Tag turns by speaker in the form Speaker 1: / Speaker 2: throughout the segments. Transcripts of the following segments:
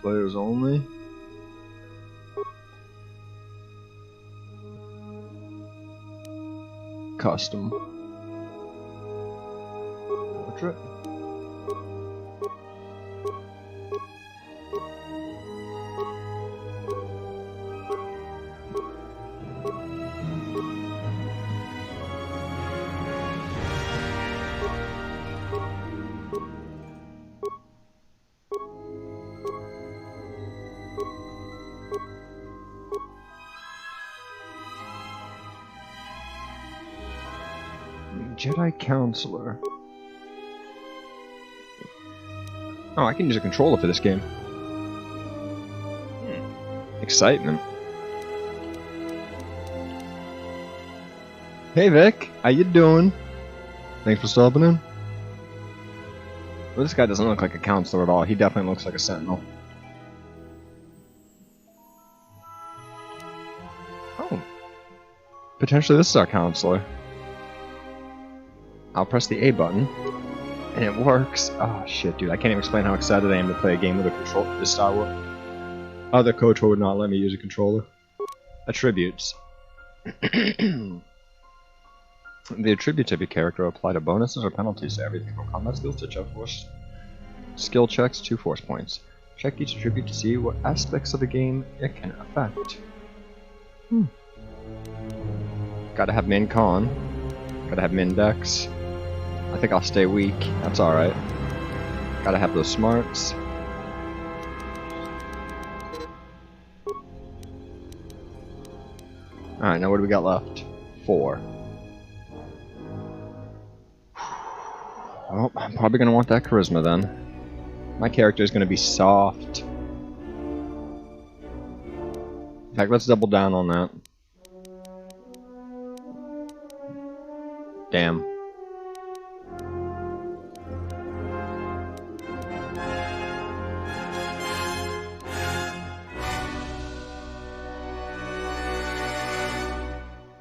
Speaker 1: players only. Custom. Portrait. Jedi Counselor. Oh, I can use a controller for this game. Excitement. Hey Vic, how you doing? Thanks for stopping in. Well, this guy doesn't look like a counselor at all. He definitely looks like a sentinel. Oh. Potentially this is our counselor. I'll press the A button, and it works. Oh shit, dude! I can't even explain how excited I am to play a game with a controller. This Star Wars. Other KOTOR would not let me use a controller. Attributes. The attributes of your character apply to bonuses or penalties to everything from combat skills to jump force. Skill checks, 2 force points. Check each attribute to see what aspects of the game it can affect. Gotta have min con. Gotta have min dex. I think I'll stay weak. That's alright. Gotta have those smarts. Alright, now what do we got left? 4. Oh, I'm probably gonna want that charisma then. My character is gonna be soft. In fact, let's double down on that. Damn.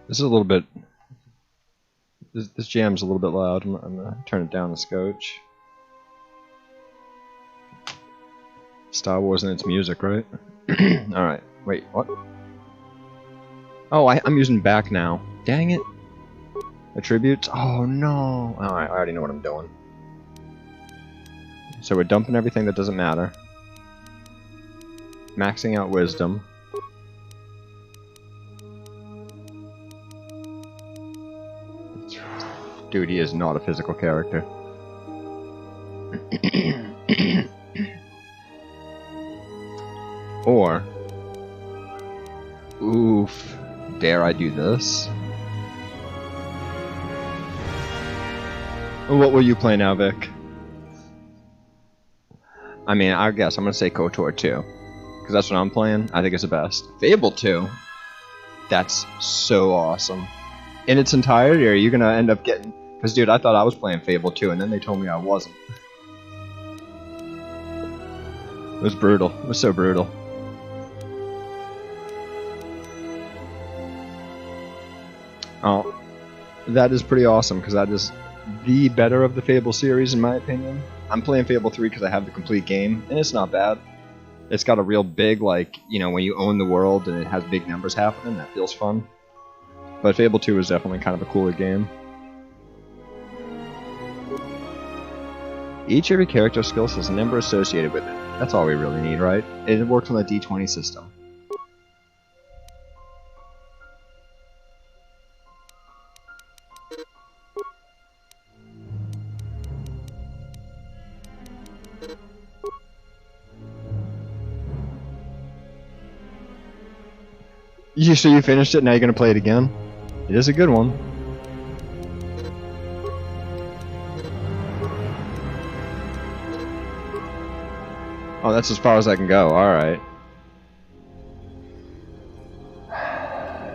Speaker 1: This is a little bit. This jam's a little bit loud. I'm gonna turn it down a scotch. Star Wars and its music, right? Alright, wait, what? Oh, I'm using back now. Dang it. Attributes? Oh no! Alright, I already know what I'm doing. So we're dumping everything that doesn't matter. Maxing out wisdom. Dude, he is not a physical character. Or... oof. Dare I do this? What will you play now, Vic? I mean, I guess I'm gonna say KOTOR 2. Because that's what I'm playing. I think it's the best. Fable 2? That's so awesome. In its entirety, or are you gonna end up getting... Because, dude, I thought I was playing Fable 2, and then they told me I wasn't. It was brutal. It was so brutal. Oh, that is pretty awesome, because that is the better of the Fable series, in my opinion. I'm playing Fable 3 because I have the complete game, and it's not bad. It's got a real big, like, you know, when you own the world and it has big numbers happening, that feels fun. But Fable 2 is definitely kind of a cooler game. Each of your character skills has a number associated with it. That's all we really need, right? It works on the D20 system. So you finished it, now you're gonna play it again? It is a good one. Oh, that's as far as I can go, alright.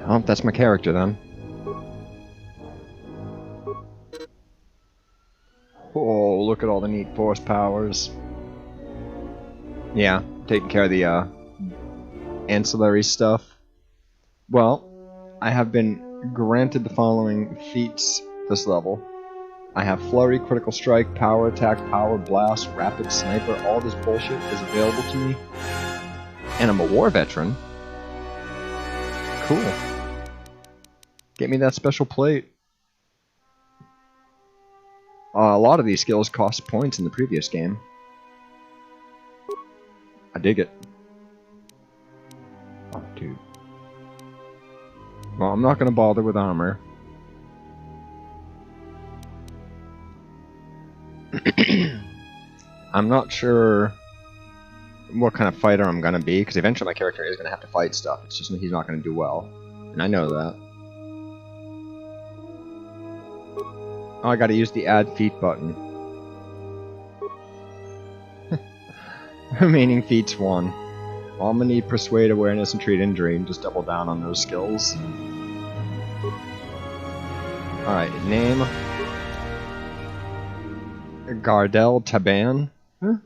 Speaker 1: Oh, that's my character then. Oh, look at all the neat force powers. Yeah, taking care of the ancillary stuff. Well, I have been granted the following feats this level. I have Flurry, Critical Strike, Power Attack, Power Blast, Rapid Sniper. All this bullshit is available to me. And I'm a war veteran. Cool. Get me that special plate. A lot of these skills cost points in the previous game. I dig it. Oh, dude. Well, I'm not going to bother with armor. I'm not sure what kind of fighter I'm going to be, because eventually my character is going to have to fight stuff. It's just he's not going to do well. And I know that. Oh, I got to use the add feat button. Remaining feats 1. Well, I'm going to need Persuade, Awareness, and Treat Injury, and just double down on those skills. Alright, name. Gardel Taban. Huh?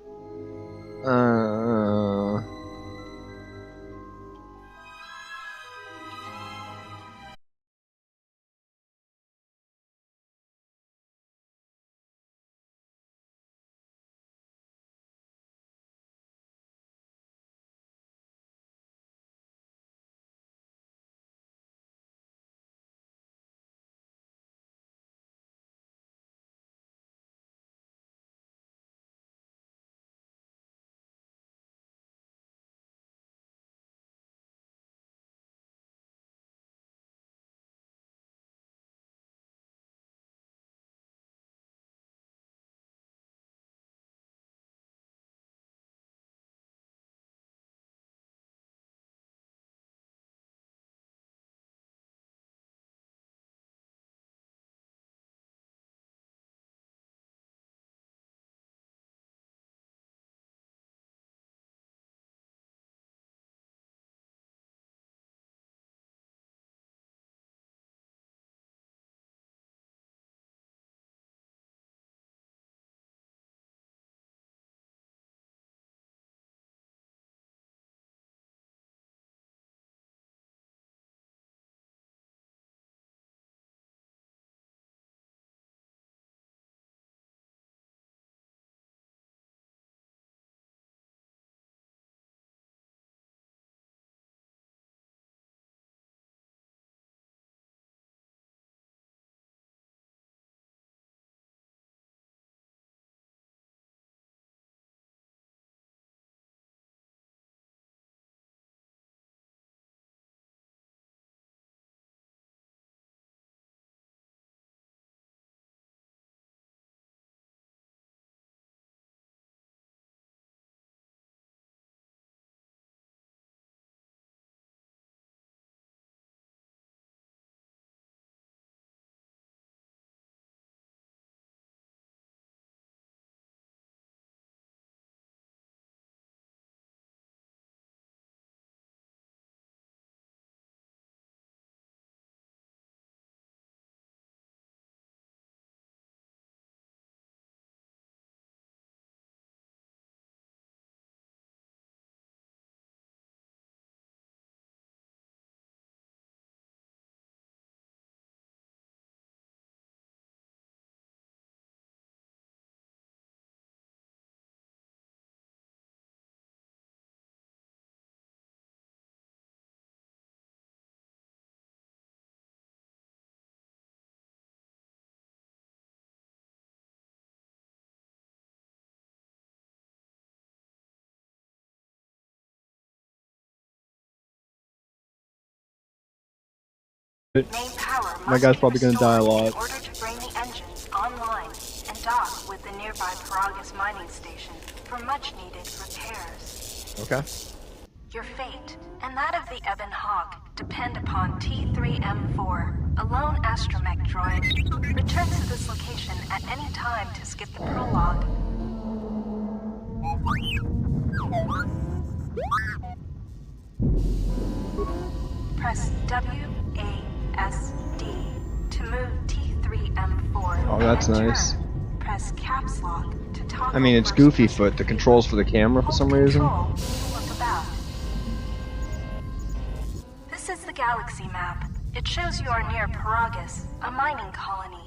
Speaker 1: My guy's probably gonna die a lot.
Speaker 2: In order to bring the engines online and dock with the nearby Prologue mining station for much-needed repairs.
Speaker 1: Okay.
Speaker 2: Your fate and that of the Ebon Hawk depend upon T3M4, a lone astromech droid. Return to this location at any time to skip the Prologue. Press WASD to move T3M4.
Speaker 1: Oh, that's nice.
Speaker 2: Press caps lock to toggle.
Speaker 1: I mean, it's Goofy Foot, the controls for the camera for some reason.
Speaker 2: Look about. This is the galaxy map. It shows you are near Paragus, a mining colony.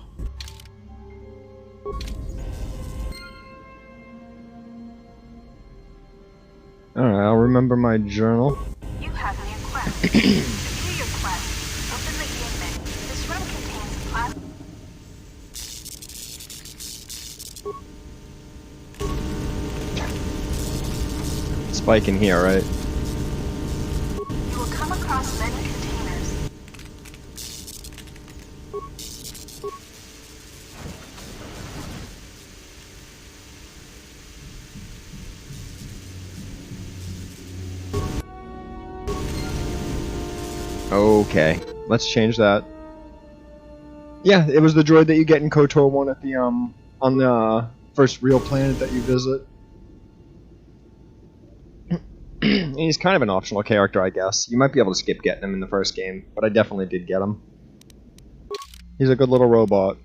Speaker 1: Alright, I'll remember my journal.
Speaker 2: You have new quests. To view your quest, open the game menu. This room contains
Speaker 1: Spike in here, right?
Speaker 2: You will come across many containers.
Speaker 1: Okay, let's change that. Yeah, it was the droid that you get in KOTOR1 at the on the first real planet that you visit. And he's kind of an optional character, I guess. You might be able to skip getting him in the first game, but I definitely did get him. He's a good little robot.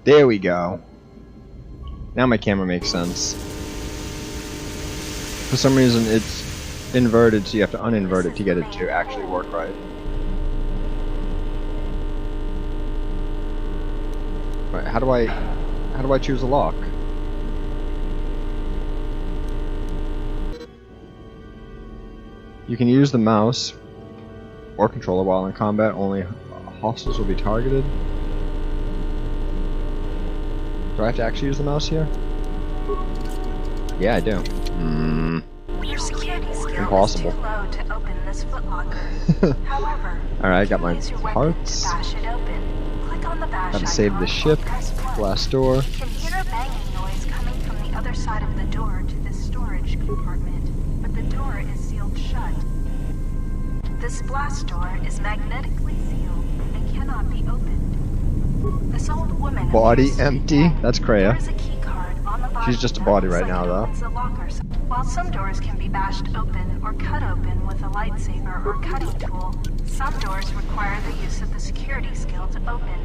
Speaker 1: There we go. Now my camera makes sense. For some reason it's inverted, so you have to uninvert it to get it to actually work right. Right, how do I choose a lock? You can use the mouse or controller while in combat. Only hostiles will be targeted. Do I have to actually use the mouse here? Yeah, I do.
Speaker 2: Your security skill
Speaker 1: Impossible.
Speaker 2: is too low to open this footlocker. However,
Speaker 1: Alright, I got my
Speaker 2: use your weapon
Speaker 1: parts.
Speaker 2: to bash it open. Click on the bash
Speaker 1: Gotta save the
Speaker 2: icon
Speaker 1: ship.
Speaker 2: or press 1.
Speaker 1: Blast door.
Speaker 2: You can hear a banging noise coming from the other side of the door to this storage compartment, but the door is sealed shut. This blast door is magnetically sealed and cannot be opened. This old woman
Speaker 1: Body
Speaker 2: appears to be
Speaker 1: empty.
Speaker 2: dead.
Speaker 1: That's
Speaker 2: There
Speaker 1: Kreia.
Speaker 2: is a key card on the bottom
Speaker 1: She's just a
Speaker 2: that
Speaker 1: body
Speaker 2: looks
Speaker 1: right
Speaker 2: like
Speaker 1: now,
Speaker 2: it
Speaker 1: though.
Speaker 2: opens a locker. While some doors can be bashed open or cut open with a lightsaber or cutting tool, some doors require the use of the security skill to open.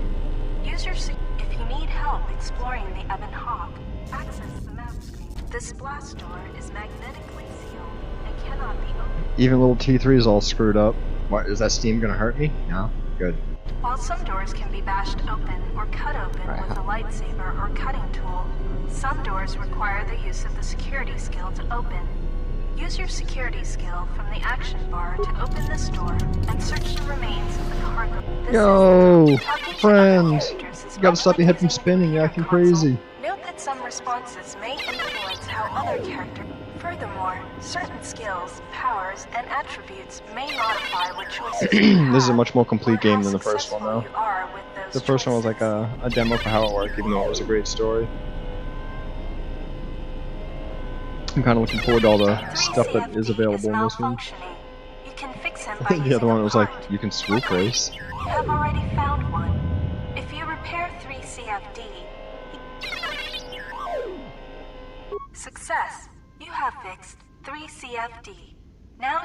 Speaker 2: If you need help exploring the Ebon Hawk, access the map screen. This blast door is magnetically sealed and cannot be opened.
Speaker 1: Even little T3 is all screwed up. What, is that steam gonna hurt me? No? Good.
Speaker 2: While some doors can be bashed open or cut open with a lightsaber or cutting tool, some doors require the use of the security skill to open. Use your security skill from the action bar to open this door and search the remains of the cargo. This
Speaker 1: Yo,
Speaker 2: is talking to
Speaker 1: friend.
Speaker 2: other characters is
Speaker 1: You gotta stop your head from
Speaker 2: using the
Speaker 1: spinning, you're
Speaker 2: computer
Speaker 1: acting
Speaker 2: console.
Speaker 1: crazy.
Speaker 2: Note that some responses may influence how other characters. Furthermore, certain skills, powers, and attributes may modify what choices you
Speaker 1: This is a
Speaker 2: have,
Speaker 1: much more complete
Speaker 2: or
Speaker 1: game
Speaker 2: how
Speaker 1: than the first one,
Speaker 2: successful
Speaker 1: though.
Speaker 2: you are with those
Speaker 1: The first one was like
Speaker 2: choices.
Speaker 1: a demo for how it worked, even though it was a great story. I'm kind of looking forward to all the stuff that is available in this one.
Speaker 2: You can fix him by
Speaker 1: The other one was like,
Speaker 2: part.
Speaker 1: you can swoop race.
Speaker 2: You have already found one. If you repair 3 CFD... Success! You have fixed 3 CFD. Now...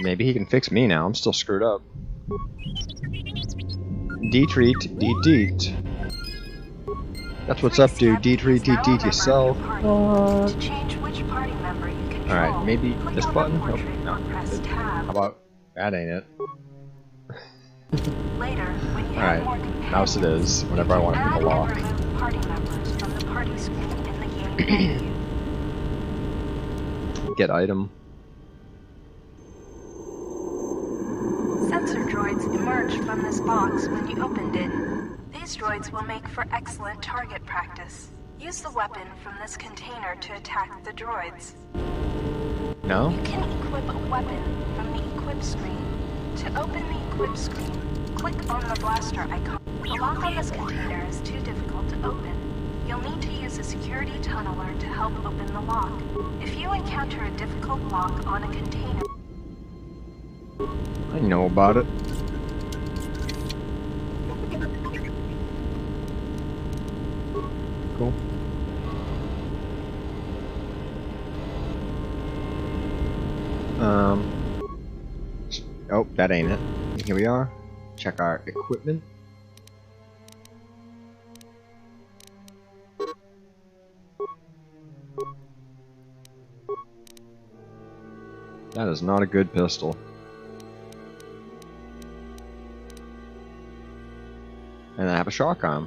Speaker 1: Maybe he can fix me now, I'm still screwed up. Detreat, deet. That's what's up, dude. Detreat, deet yourself.
Speaker 2: To change which party member you control,
Speaker 1: Alright, maybe
Speaker 2: click
Speaker 1: this
Speaker 2: on the
Speaker 1: button?
Speaker 2: portrait
Speaker 1: No.
Speaker 2: or press tab.
Speaker 1: How about that ain't it?
Speaker 2: Later, when you
Speaker 1: Alright,
Speaker 2: have more companions,
Speaker 1: mouse it is, whenever I want to pick a
Speaker 2: add
Speaker 1: lock.
Speaker 2: and remove party members from the party screen in the game menu.
Speaker 1: Get item.
Speaker 2: Sensor droids emerged from this box when you opened it. These droids will make for excellent target practice. Use the weapon from this container to attack the droids.
Speaker 1: No?
Speaker 2: You can equip a weapon from the equip screen. To open the equip screen, click on the blaster icon. The lock on this container is too difficult to open. You'll need to use a security tunneler to help open the lock. If you encounter a difficult lock on a container,
Speaker 1: I know about it. Cool. Oh, that ain't it. Here we are. Check our equipment. That is not a good pistol. And I have a shock arm.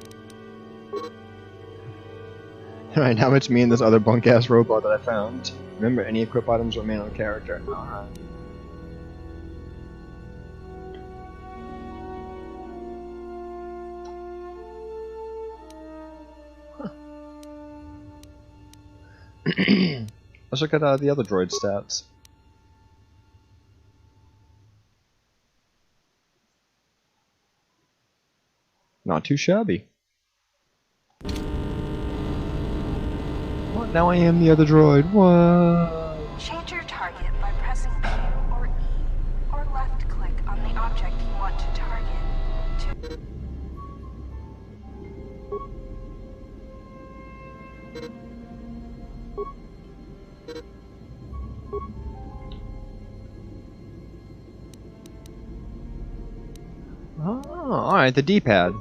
Speaker 1: Alright, now it's me and this other bunk-ass robot that I found. Remember, any equip items remain on the character. Alright. Let's look at the other droid stats. Not too shabby. What? Now I am the other droid. What?
Speaker 2: Change your target by pressing Q or E, or left click on the object you want to target.
Speaker 1: Oh, alright, the D-pad.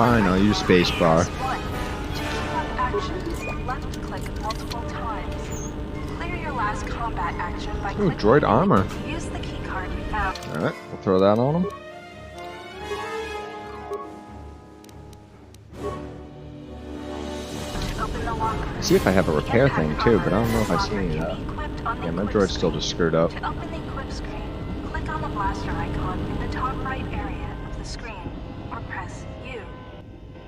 Speaker 1: Fine, I'll use spacebar.
Speaker 2: To queue up actions, left click multiple times. Clear your last combat action by
Speaker 1: Ooh,
Speaker 2: clicking
Speaker 1: droid armor.
Speaker 2: Use the keycard you found.
Speaker 1: Alright, we'll throw that on him.
Speaker 2: To open the locker,
Speaker 1: See if I have a repair
Speaker 2: jetpack
Speaker 1: thing too, but I
Speaker 2: armor
Speaker 1: don't know if I
Speaker 2: no
Speaker 1: see any of
Speaker 2: longer
Speaker 1: that.
Speaker 2: can be equipped on the
Speaker 1: Yeah, my
Speaker 2: equip
Speaker 1: droid's still
Speaker 2: screen.
Speaker 1: just screwed up.
Speaker 2: To open the equip screen, click on the blaster icon in the top right area of the screen, or press U.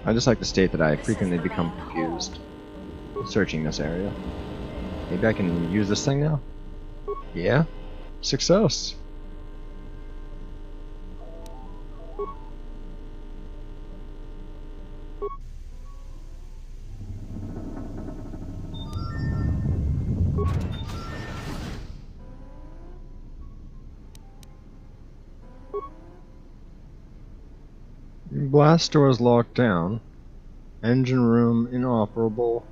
Speaker 1: I just like to state that I frequently
Speaker 2: the
Speaker 1: become
Speaker 2: main
Speaker 1: confused searching this area. Maybe I can use this thing now? Yeah? Success! Blast door is locked down. Engine room inoperable.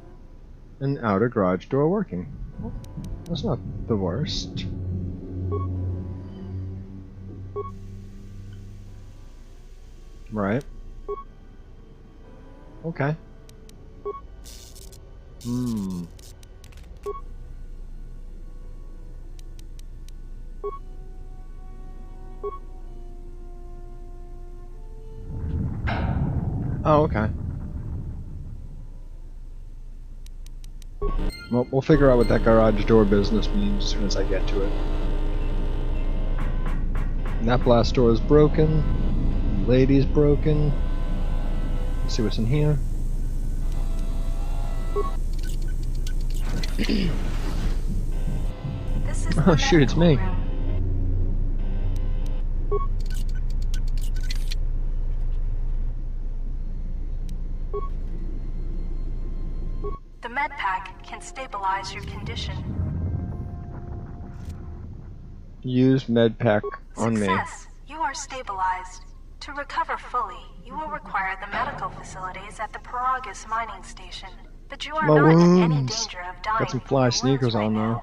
Speaker 1: And outer garage door working. Well, that's not the worst. Right. Okay. Hmm. Oh, okay. Well, we'll figure out what that garage door business means as soon as I get to it. And that blast door is broken. Lady's broken. Let's see what's in here.
Speaker 2: This is
Speaker 1: Oh shoot, it's me.
Speaker 2: The med pack can stabilize your condition.
Speaker 1: Use med pack on me.
Speaker 2: Success! You are stabilized. To recover fully, you will require the medical facilities at the Prologue mining station. But you are
Speaker 1: My
Speaker 2: not in any
Speaker 1: wounds.
Speaker 2: danger of dying.
Speaker 1: Got some
Speaker 2: from
Speaker 1: fly
Speaker 2: your
Speaker 1: sneakers
Speaker 2: wounds
Speaker 1: on
Speaker 2: right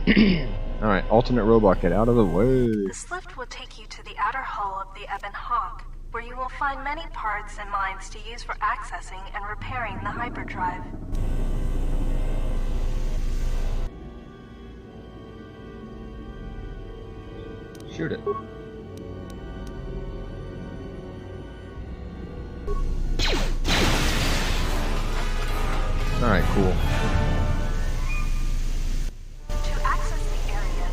Speaker 1: now. Alright, ultimate robot, get out of the way.
Speaker 2: This lift will take you to the outer hull of the Ebon Hawk, where you will find many parts and mines to use for accessing and repairing the hyperdrive.
Speaker 1: Shoot it. Alright, cool.
Speaker 2: To access the area,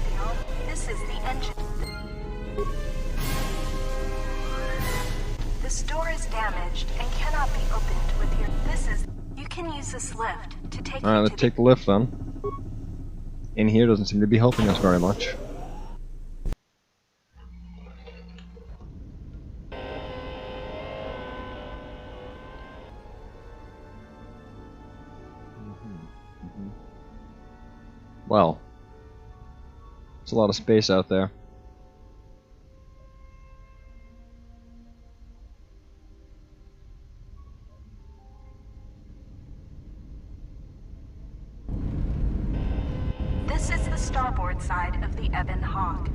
Speaker 2: to take
Speaker 1: Alright,
Speaker 2: you
Speaker 1: let's
Speaker 2: to
Speaker 1: take the lift then. In here doesn't seem to be helping us very much. Well, there's a lot of space out there.
Speaker 2: This is the starboard side of the Ebon Hawk.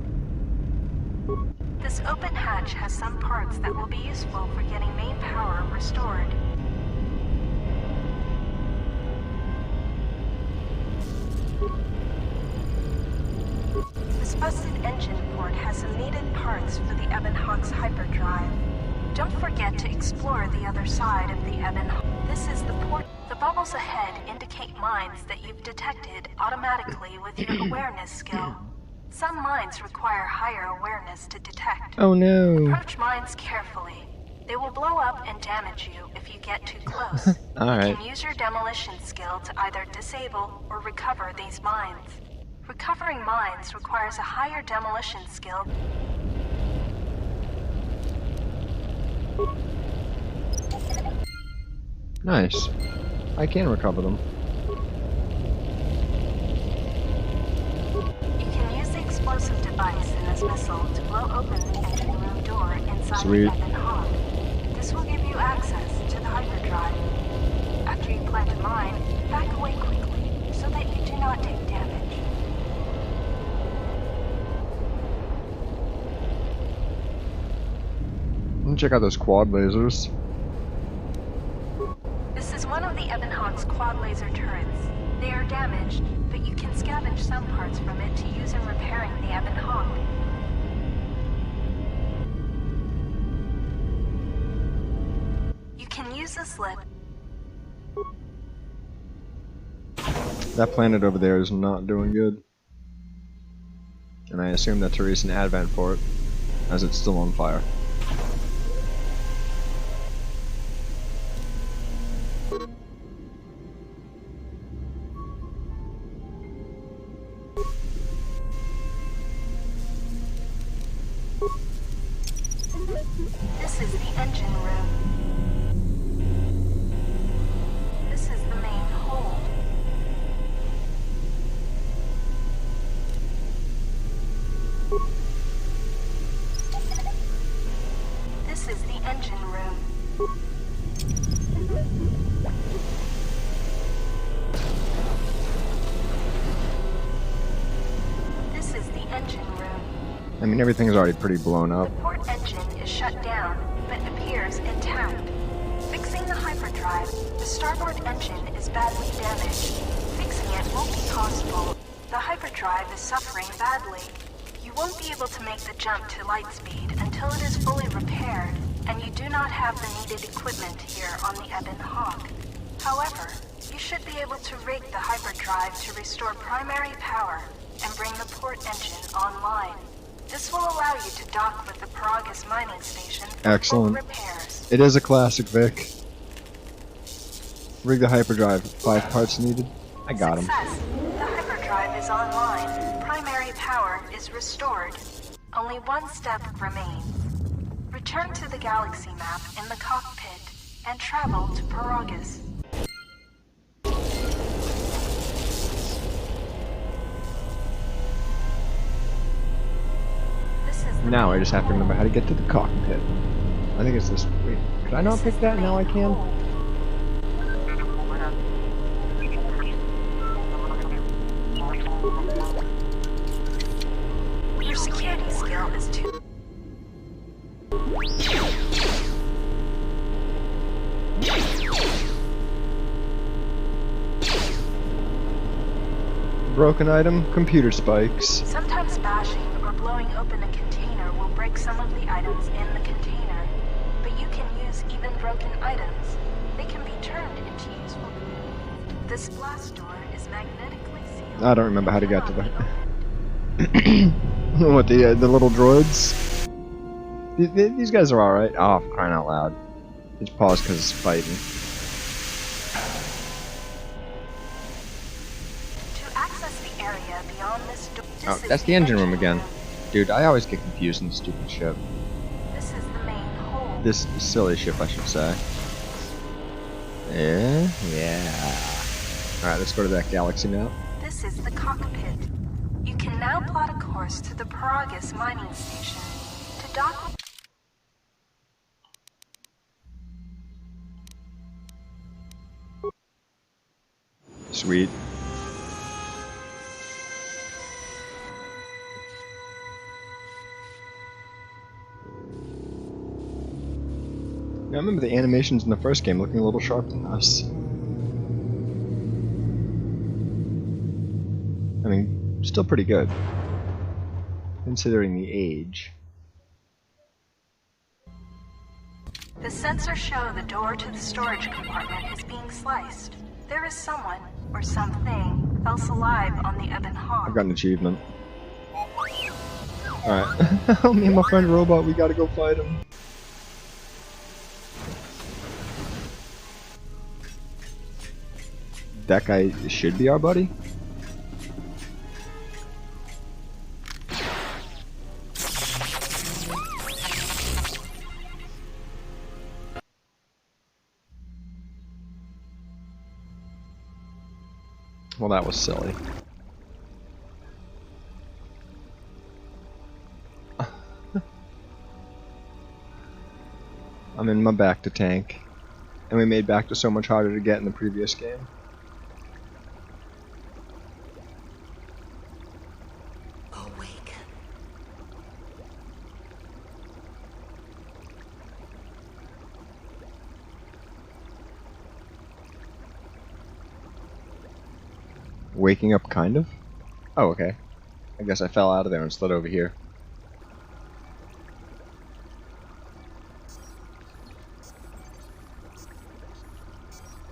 Speaker 2: This open hatch has some parts that will be useful for getting main power restored. This busted engine port has some needed parts for the Ebon Hawk's hyperdrive. Don't forget to explore the other side of the Ebon Hawk. This is the port. The bubbles ahead indicate mines that you've detected automatically with your awareness skill. Some mines require higher awareness to detect.
Speaker 1: Oh no.
Speaker 2: Approach mines carefully. They will blow up and damage you if you get too close.
Speaker 1: Alright.
Speaker 2: You can use your demolition skill to either disable or recover these mines. Recovering mines requires a higher demolition skill.
Speaker 1: Nice. I can recover them.
Speaker 2: You can use the explosive device in this missile to blow open the engine room door inside
Speaker 1: Sweet.
Speaker 2: the Ebon Hawk. This will give you access to the hyperdrive. After you plant a mine, back away quickly so that you do not take damage.
Speaker 1: Let me check out those quad lasers.
Speaker 2: This is one of the Ebon Hawk's quad laser turrets. They are damaged, but you can scavenge some parts from it to use in repairing the Ebon Hawk. You can use this lift.
Speaker 1: That planet over there is not doing good. And I assume that's a recent advent for it, as it's still on fire.
Speaker 2: This is the engine room. This is the main hold. This is the engine room. This is the engine room.
Speaker 1: I mean, everything's already pretty blown up.
Speaker 2: The port engine is shut down, but appears intact. Fixing the hyperdrive, the starboard engine is badly damaged. Fixing it won't be possible. The hyperdrive is suffering badly. You won't be able to make the jump to light speed until it is fully repaired, and you do not have the needed equipment here on the Ebon Hawk. However, you should be able to rig the hyperdrive to restore primary power and bring the port engine online. This will allow you to dock with the Prologue mining station for
Speaker 1: Excellent.
Speaker 2: full repairs.
Speaker 1: It is a classic, Vic. Rig the hyperdrive. 5 parts needed. I got him.
Speaker 2: Success. The hyperdrive is online. Primary power is restored. Only one step remains. Return to the galaxy map in the cockpit and travel to Prologue.
Speaker 1: Now I just have to remember how to get to the cockpit. I think it's this. Wait, could I not pick that? Now I can?
Speaker 2: Your security skill is too.
Speaker 1: Broken item, computer spikes.
Speaker 2: Sometimes bashing or blowing open a container will break some of the items in the container, but you can use even broken items. They can be turned into useful. This blast door is magnetically sealed.
Speaker 1: I don't remember how to get to the. What, the little droids? These guys are alright. Oh, for crying out loud. Just pause because it's fighting.
Speaker 2: area beyond this door.
Speaker 1: Oh, that's the engine room again. Dude, I always get confused in the stupid ship.
Speaker 2: This is the main hold.
Speaker 1: This silly ship, I should say. Yeah. Alright, let's go to that galaxy map.
Speaker 2: This is the cockpit. You can now plot a course to the Prologue mining station to dock.
Speaker 1: Sweet. I remember the animations in the first game looking a little sharp than us. I mean, still pretty good, considering the age.
Speaker 2: The sensors show the door to the storage compartment is being sliced. There is someone, or something, else alive on the Ebon Hawk.
Speaker 1: I've got an achievement. Alright. Me and my friend Robot, we gotta go fight him. That guy should be our buddy? Well, that was silly. I'm in my back to tank. And we made back to so much harder to get in the previous game.
Speaker 2: Awake.
Speaker 1: Waking up, kind of? Oh, okay. I guess I fell out of there and slid over here.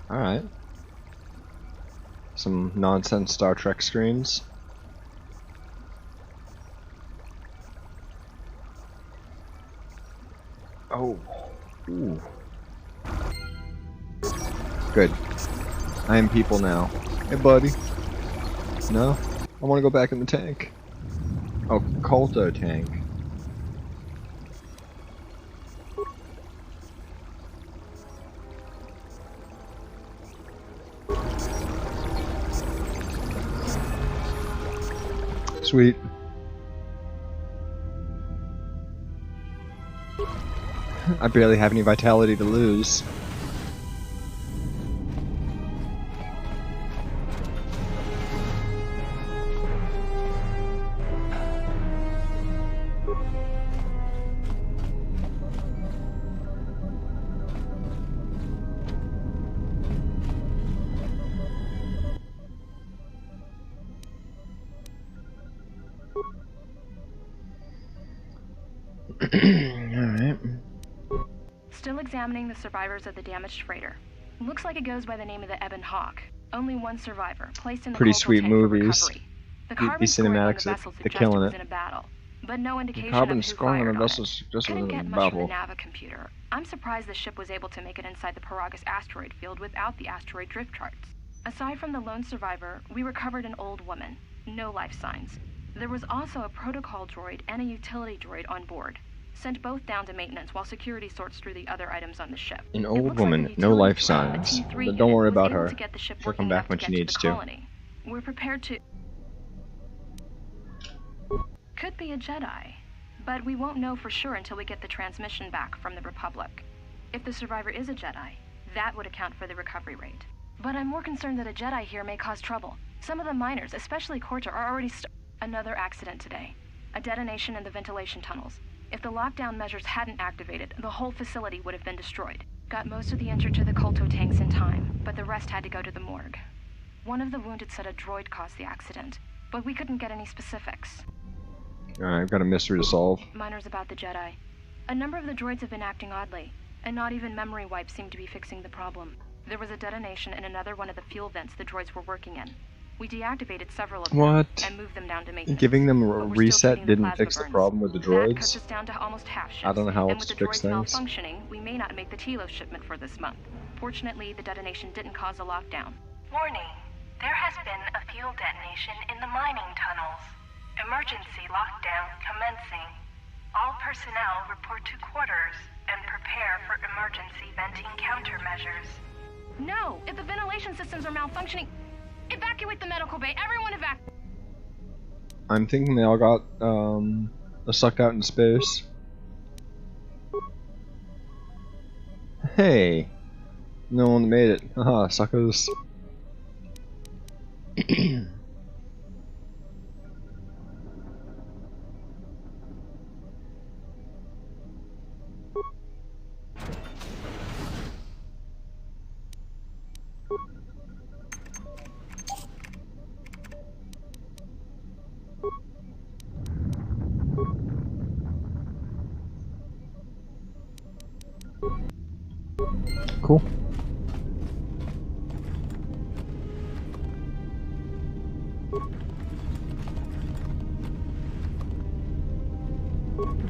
Speaker 1: Alright. Some nonsense Star Trek screens. Oh. Ooh. Good. I am people now. Hey, buddy. No? I want to go back in the tank. Oh, KOTOR tank. Sweet. I barely have any vitality to lose. Alright.
Speaker 3: Still examining the survivors of the damaged freighter. Looks like it goes by the name of the Ebon Hawk. Only one survivor, placed in the
Speaker 1: Pretty
Speaker 3: Colville
Speaker 1: sweet
Speaker 3: tank for
Speaker 1: movies.
Speaker 3: recovery. The
Speaker 1: These
Speaker 3: carbon scoring on the
Speaker 1: cinematics,
Speaker 3: vessel
Speaker 1: they're
Speaker 3: suggested
Speaker 1: killing
Speaker 3: was
Speaker 1: it.
Speaker 3: in a battle, but no indication
Speaker 1: Carbon
Speaker 3: of who
Speaker 1: scoring on
Speaker 3: fired
Speaker 1: the
Speaker 3: on it.
Speaker 1: vessels just
Speaker 3: Couldn't
Speaker 1: was
Speaker 3: get
Speaker 1: in
Speaker 3: much from
Speaker 1: battle.
Speaker 3: the navicomputer. I'm surprised the ship was able to make it inside the Prologue asteroid field without the asteroid drift charts. Aside from the lone survivor, we recovered an old woman. No life signs. There was also a protocol droid and a utility droid on board. Sent both down to maintenance while security sorts through the other items on the ship.
Speaker 1: An
Speaker 3: It
Speaker 1: old
Speaker 3: looks
Speaker 1: woman,
Speaker 3: like the
Speaker 1: no
Speaker 3: utility
Speaker 1: life
Speaker 3: droid,
Speaker 1: signs.
Speaker 3: a T3
Speaker 1: But
Speaker 3: unit,
Speaker 1: don't worry
Speaker 3: was
Speaker 1: about
Speaker 3: able
Speaker 1: her.
Speaker 3: to get the ship
Speaker 1: She'll come
Speaker 3: working
Speaker 1: back
Speaker 3: enough
Speaker 1: when
Speaker 3: to
Speaker 1: she
Speaker 3: get
Speaker 1: needs
Speaker 3: to the
Speaker 1: to.
Speaker 3: colony. We're prepared to... Could be a Jedi, but we won't know for sure until we get the transmission back from the Republic. If the survivor is a Jedi, that would account for the recovery rate. But I'm more concerned that a Jedi here may cause trouble. Some of the miners, especially KOTOR, are already Another accident today. A detonation in the ventilation tunnels. If the lockdown measures hadn't activated, the whole facility would have been destroyed. Got most of the injured to the KOTOR tanks in time, but the rest had to go to the morgue. One of the wounded said a droid caused the accident, but we couldn't get any specifics.
Speaker 1: Alright, I've got a mystery to solve.
Speaker 3: Minors about the Jedi. A number of the droids have been acting oddly, and not even memory wipes seem to be fixing the problem. There was a detonation in another one of the fuel vents the droids were working in. We deactivated several of them
Speaker 1: What?
Speaker 3: and moved them down to maintenance.
Speaker 1: Giving them a
Speaker 3: But we're still
Speaker 1: reset
Speaker 3: treating the
Speaker 1: didn't
Speaker 3: plasma
Speaker 1: fix the
Speaker 3: burns.
Speaker 1: problem with the
Speaker 3: That cuts
Speaker 1: droids?
Speaker 3: us down to almost half shifts.
Speaker 1: I don't know how
Speaker 3: and
Speaker 1: else
Speaker 3: with
Speaker 1: to
Speaker 3: the
Speaker 1: fix
Speaker 3: droids
Speaker 1: things.
Speaker 3: malfunctioning, we may not make the Telos shipment for this month. Fortunately, the detonation didn't cause a lockdown.
Speaker 2: Warning. There has been a fuel detonation in the mining tunnels. Emergency lockdown commencing. All personnel report to quarters and prepare for emergency venting countermeasures.
Speaker 3: No! If the ventilation systems are malfunctioning, evacuate the medical bay. Everyone evacuate.
Speaker 1: I'm thinking they all got sucked out in space. Hey, no one made it. Haha, suckers. Cool.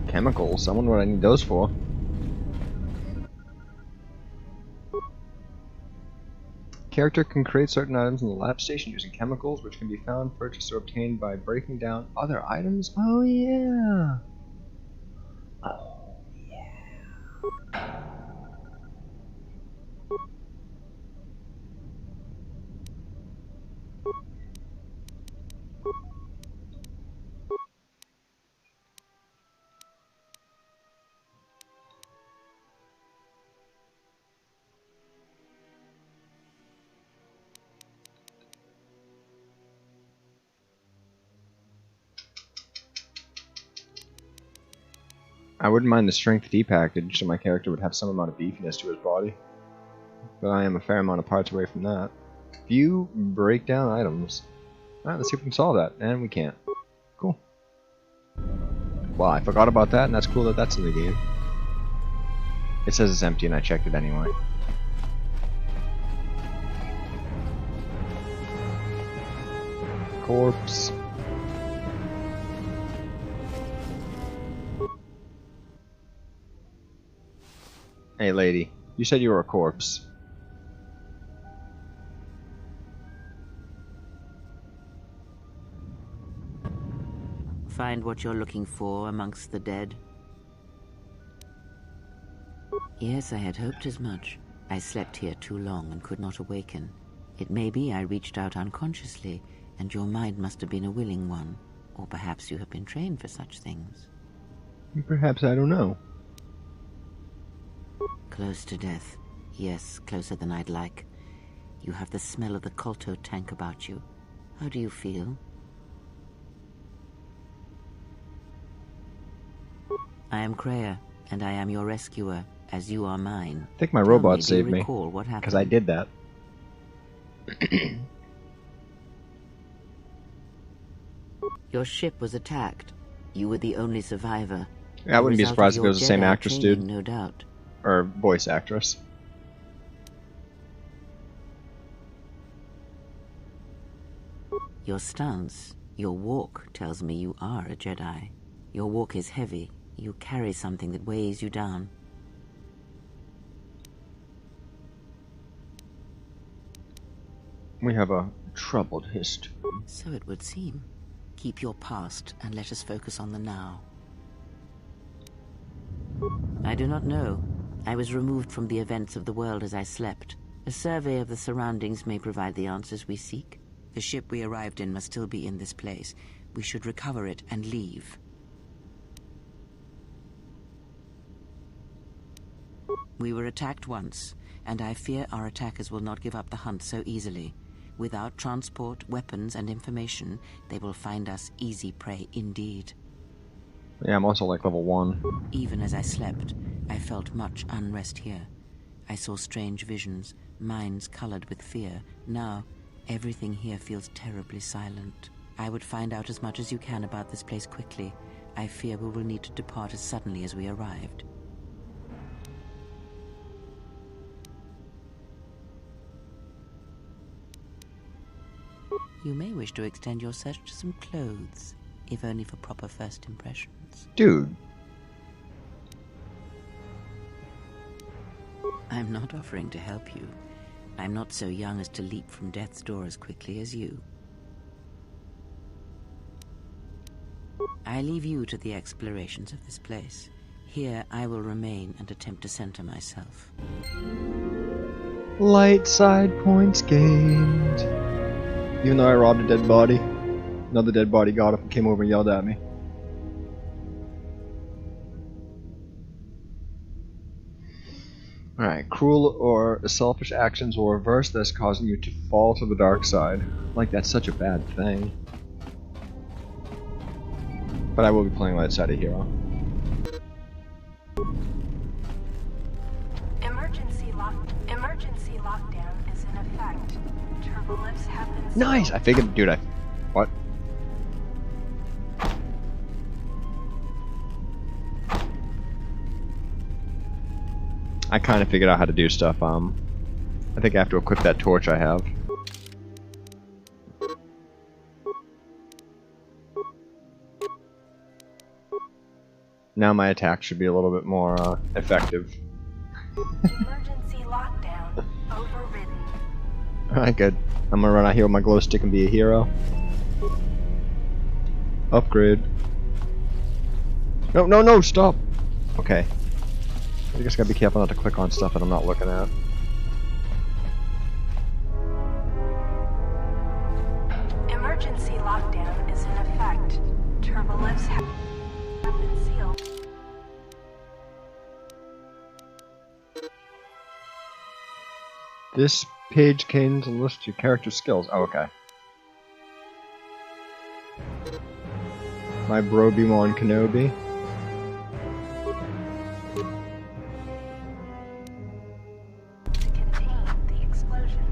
Speaker 1: Chemicals. I wonder what I need those for. Character can create certain items in the lab station using chemicals, which can be found, purchased, or obtained by breaking down other items. Oh yeah. Oh yeah. I wouldn't mind the strength D package, so my character would have some amount of beefiness to his body. But I am a fair amount of parts away from that. View breakdown items. Alright, let's see if we can solve that. And we can't. Cool. Well, I forgot about that, and that's cool that that's in the game. It says it's empty, and I checked it anyway. Corpse. Hey lady, you said you were a corpse.
Speaker 4: Find what you're looking for amongst the dead? Yes, I had hoped as much. I slept here too long and could not awaken. It may be I reached out unconsciously, and your mind must have been a willing one. Or perhaps you have been trained for such things.
Speaker 1: Perhaps, I don't know.
Speaker 4: Close to death. Yes, closer than I'd like. You have the smell of the KOTOR tank about you. How do you feel? I am Kreia, and I am your rescuer, as you are mine.
Speaker 1: I think my robot saved me, because I did that.
Speaker 4: Your ship was attacked. You were the only survivor.
Speaker 1: Yeah, I wouldn't be surprised if it was the same actress, dude.
Speaker 4: No doubt.
Speaker 1: Or voice actress.
Speaker 4: Your stance, your walk tells me you are a Jedi. Your walk is heavy. You carry something that weighs you down.
Speaker 1: We have a troubled history.
Speaker 4: So it would seem. Keep your past and let us focus on the now. I do not know. I was removed from the events of the world as I slept. A survey of the surroundings may provide the answers we seek. The ship we arrived in must still be in this place. We should recover it and leave. We were attacked once, and I fear our attackers will not give up the hunt so easily. Without transport, weapons, and information, they will find us easy prey indeed.
Speaker 1: Yeah, I'm also like level 1.
Speaker 4: Even as I slept, I felt much unrest here. I saw strange visions, minds colored with fear. Now, everything here feels terribly silent. I would find out as much as you can about this place quickly. I fear we will need to depart as suddenly as we arrived. You may wish to extend your search to some clothes, if only for proper first impressions.
Speaker 1: Dude.
Speaker 4: I'm not offering to help you. I'm not so young as to leap from death's door as quickly as you. I leave you to the explorations of this place. Here I will remain and attempt to center myself.
Speaker 1: Light side points gained. Even though I robbed a dead body, another dead body got up and came over and yelled at me. Alright, cruel or selfish actions will reverse this, causing you to fall to the dark side. Like, that's such a bad thing. But I will be playing light-sided hero.
Speaker 2: Emergency lockdown is in effect. Turbolifts have been
Speaker 1: Nice! I figured, dude, what? I kind of figured out how to do stuff. I think I have to equip that torch I have. Now my attack should be a little bit more effective.
Speaker 2: Emergency lockdown overridden.
Speaker 1: Alright, good. I'm gonna run out here with my glow stick and be a hero. Upgrade. No, no, no, stop! Okay. I just gotta be careful not to click on stuff that I'm not looking at.
Speaker 2: Emergency lockdown is in effect. Turbolifts have been sealed.
Speaker 1: This page contains a list of your character skills. Oh, okay. My bro Obi-Wan Kenobi.
Speaker 2: To contain the explosion.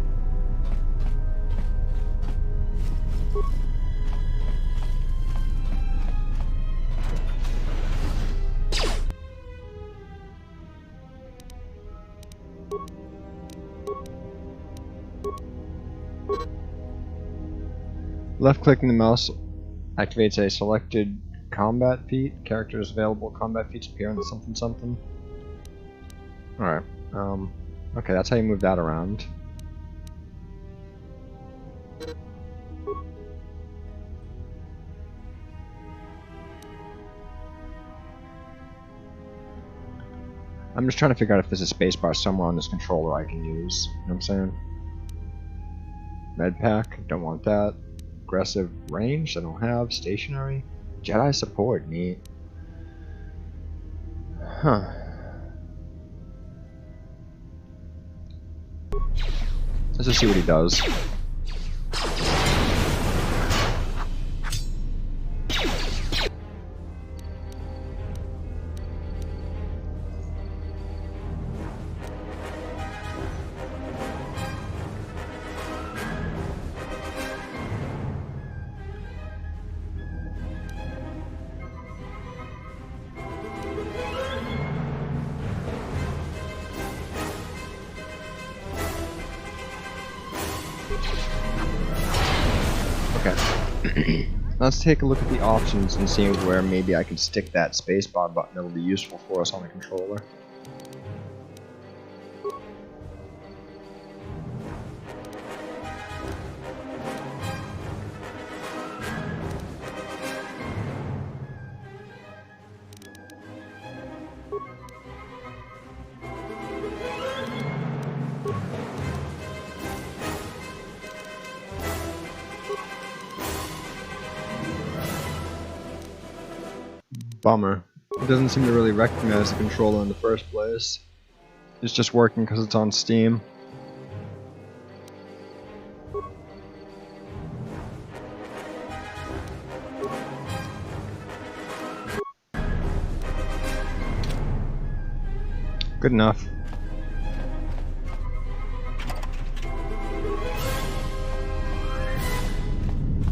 Speaker 1: Left clicking the mouse activates a selected combat feat. Characters available combat feats appear in the something something. Alright, okay, that's how you move that around. I'm just trying to figure out if there's a spacebar somewhere on this controller I can use. You know what I'm saying? Med pack, don't want that. Aggressive range, I don't have. Stationary. Jedi support, neat. Huh. Let's just see what he does. Okay. Let's take a look at the options and see where maybe I can stick that spacebar button that'll be useful for us on the controller. Bummer. It doesn't seem to really recognize the controller in the first place. It's just working because it's on Steam. Good enough.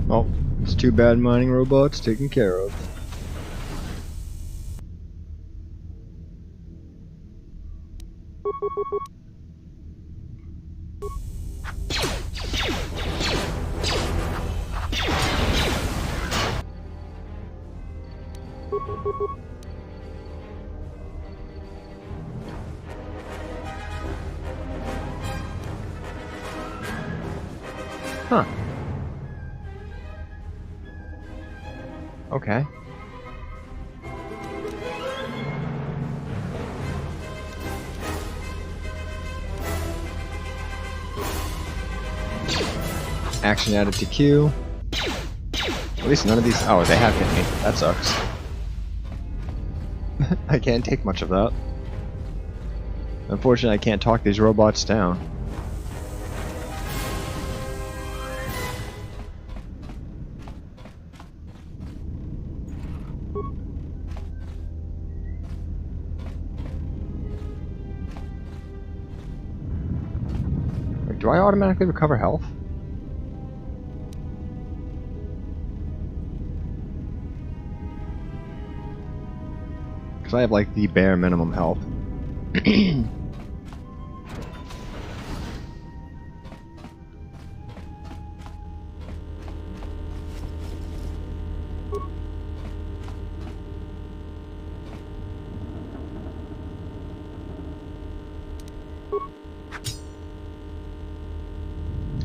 Speaker 1: Oh, it's too bad mining robots taken care of. Huh. Okay. Action added to queue. At least none of these... Oh, they have hit me. That sucks. I can't take much of that. Unfortunately, I can't talk these robots down. Wait, do I automatically recover health? I have like the bare minimum health.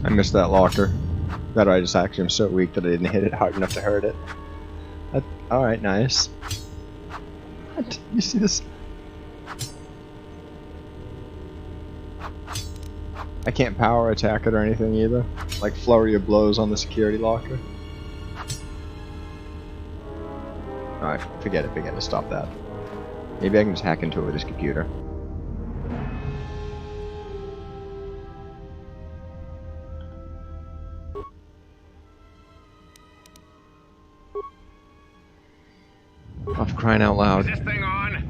Speaker 1: I missed that locker. That I just actually am so weak that I didn't hit it hard enough to hurt it. Alright, nice. What? You see this? I can't power attack it or anything either. Like flurry of blows on the security locker. Alright, forget it, stop that. Maybe I can just hack into it with this computer. I'm crying out loud.
Speaker 5: Is this thing on?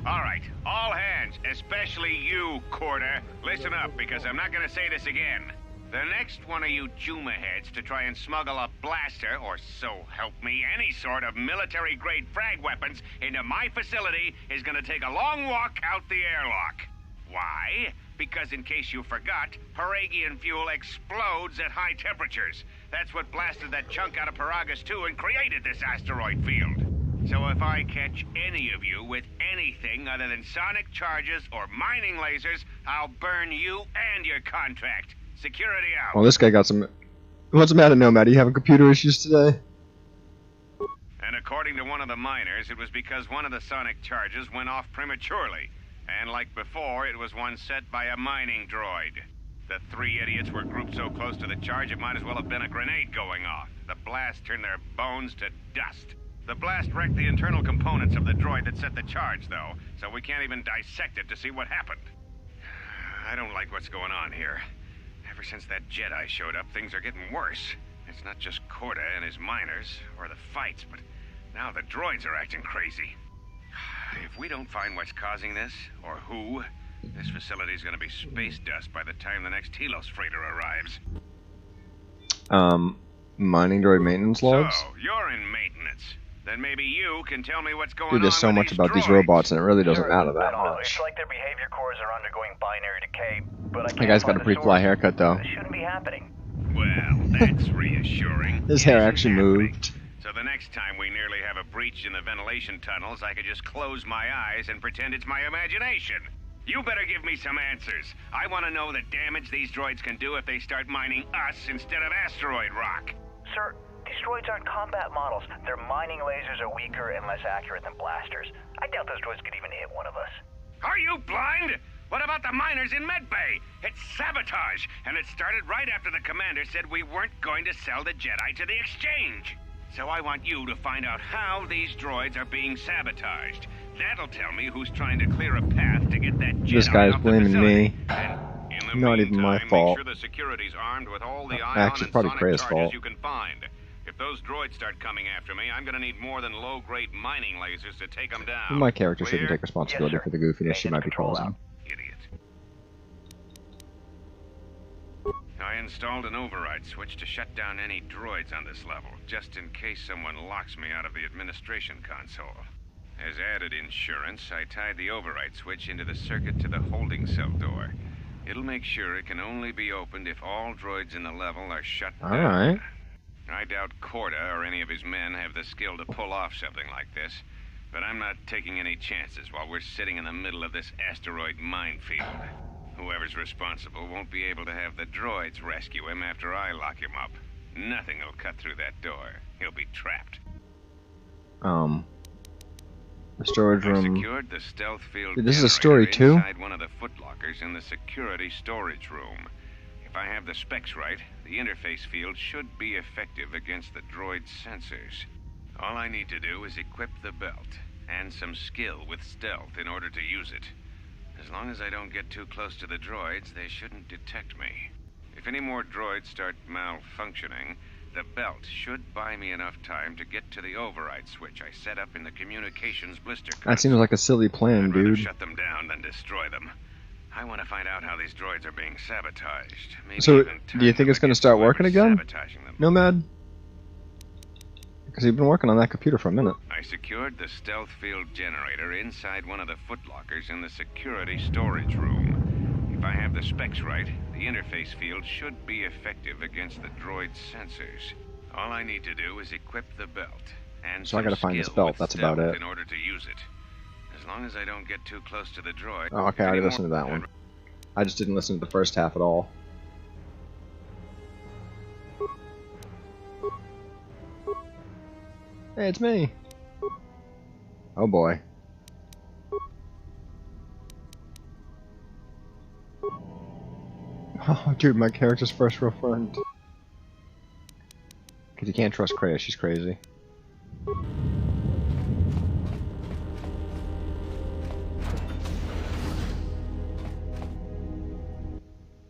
Speaker 5: Alright, all hands, especially you, KOTOR. Listen up, because I'm not gonna say this again. The next one of you Juma heads to try and smuggle a blaster, or so help me, any sort of military-grade frag weapons into my facility is gonna take a long walk out the airlock. Why? Because in case you forgot, Paragian fuel explodes at high temperatures. That's what blasted that chunk out of Paragus 2 and created this asteroid field. So if I catch any of you with anything other than sonic charges or mining lasers, I'll burn you and your contract. Security out.
Speaker 1: Well, this guy got some... What's the matter, Nomad? Are you having computer issues today?
Speaker 5: And according to one of the miners, it was because one of the sonic charges went off prematurely. And like before, it was one set by a mining droid. The three idiots were grouped so close to the charge, it might as well have been a grenade going off. The blast turned their bones to dust. The blast wrecked the internal components of the droid that set the charge, though, so we can't even dissect it to see what happened. I don't like what's going on here. Ever since that Jedi showed up, things are getting worse. It's not just KOTOR and his miners, or the fights, but now the droids are acting crazy. If we don't find what's causing this, or who, this facility's gonna be space dust by the time the next Telos freighter arrives.
Speaker 1: Mining droid maintenance logs?
Speaker 5: So, you're in maintenance. Then maybe you can tell me what's going
Speaker 1: Dude,
Speaker 5: on
Speaker 1: there's so
Speaker 5: with
Speaker 1: much
Speaker 5: these
Speaker 1: about
Speaker 5: droids.
Speaker 1: these robots, and it really doesn't matter that
Speaker 6: It's
Speaker 1: much.
Speaker 6: like their behavior cores are undergoing binary decay, but I
Speaker 1: That
Speaker 6: can't
Speaker 1: guy's got a
Speaker 6: find
Speaker 1: pretty
Speaker 6: the
Speaker 1: fly
Speaker 6: source.
Speaker 1: haircut, though.
Speaker 6: This shouldn't be happening.
Speaker 5: Well, that's reassuring.
Speaker 1: His hair
Speaker 5: It isn't
Speaker 1: actually
Speaker 5: happening.
Speaker 1: moved.
Speaker 5: So the next time we nearly have a breach in the ventilation tunnels, I could just close my eyes and pretend it's my imagination. You better give me some answers. I want to know the damage these droids can do if they start mining us instead of asteroid rock.
Speaker 6: Sir, these droids aren't combat models. Their mining lasers are weaker and less accurate than blasters. I doubt those droids could even hit one of us.
Speaker 5: Are you blind? What about the miners in Medbay? It's sabotage, and it started right after the commander said we weren't going to sell the Jedi to the exchange. So I want you to find out how these droids are being sabotaged. That'll tell me who's trying to clear a path to get that Jedi
Speaker 1: This guy's
Speaker 5: off the
Speaker 1: blaming
Speaker 5: facility.
Speaker 1: me.
Speaker 5: And in the
Speaker 1: Not even my
Speaker 5: meantime,
Speaker 1: fault.
Speaker 5: Make sure the security's armed with all the
Speaker 1: Actually,
Speaker 5: ion
Speaker 1: it's
Speaker 5: and
Speaker 1: probably
Speaker 5: sonic
Speaker 1: Freya's
Speaker 5: charges
Speaker 1: fault.
Speaker 5: you can find. If those droids start coming after me, I'm gonna need more than low-grade mining lasers to take them down.
Speaker 1: My character shouldn't
Speaker 5: Clear?
Speaker 1: take responsibility
Speaker 6: Yes, sir.
Speaker 1: for the goofiness she
Speaker 6: Maintenance
Speaker 1: might be
Speaker 6: control
Speaker 1: causing.
Speaker 6: out.
Speaker 5: Idiot. I installed an override switch to shut down any droids on this level, just in case someone locks me out of the administration console. As added insurance, I tied the override switch into the circuit to the holding cell door. It'll make sure it can only be opened if all droids in the level are shut down.
Speaker 1: Alright.
Speaker 5: I doubt KOTOR or any of his men have the skill to pull off something like this, but I'm not taking any chances while we're sitting in the middle of this asteroid minefield. Whoever's responsible won't be able to have the droids rescue him after I lock him up. Nothing will cut through that door. He'll be trapped.
Speaker 1: The storage
Speaker 5: I
Speaker 1: room.
Speaker 5: secured the stealth field
Speaker 1: Dude, this is a story
Speaker 5: generator
Speaker 1: too?
Speaker 5: inside one of the footlockers in the security storage room. If I have the specs right, the interface field should be effective against the droid's sensors. All I need to do is equip the belt, and some skill with stealth in order to use it. As long as I don't get too close to the droids, they shouldn't detect me. If any more droids start malfunctioning, the belt should buy me enough time to get to the override switch I set up in the communications blister console.
Speaker 1: That seems like a silly plan,
Speaker 5: I'd rather
Speaker 1: dude.
Speaker 5: shut them down than destroy them. I want to find out how these droids are being sabotaged. Maybe
Speaker 1: So,
Speaker 5: even
Speaker 1: do you think it's going to start working again?
Speaker 5: sabotaging them.
Speaker 1: Nomad? Because you've been working on that computer for a minute.
Speaker 5: I secured the stealth field generator inside one of the footlockers in the security storage room. If I have the specs right, the interface field should be effective against the droid's sensors. All I need to do is equip the belt, and
Speaker 1: So I gotta find this
Speaker 5: skill
Speaker 1: belt,
Speaker 5: with
Speaker 1: that's about
Speaker 5: stealth
Speaker 1: it.
Speaker 5: in order to use it. As long as I don't get too close to the droid.
Speaker 1: Oh, okay, I already listened to that one. I just didn't listen to the first half at all. Hey, it's me! Oh boy. Oh, dude, my character's first real friend. Because you can't trust Kreia, she's crazy.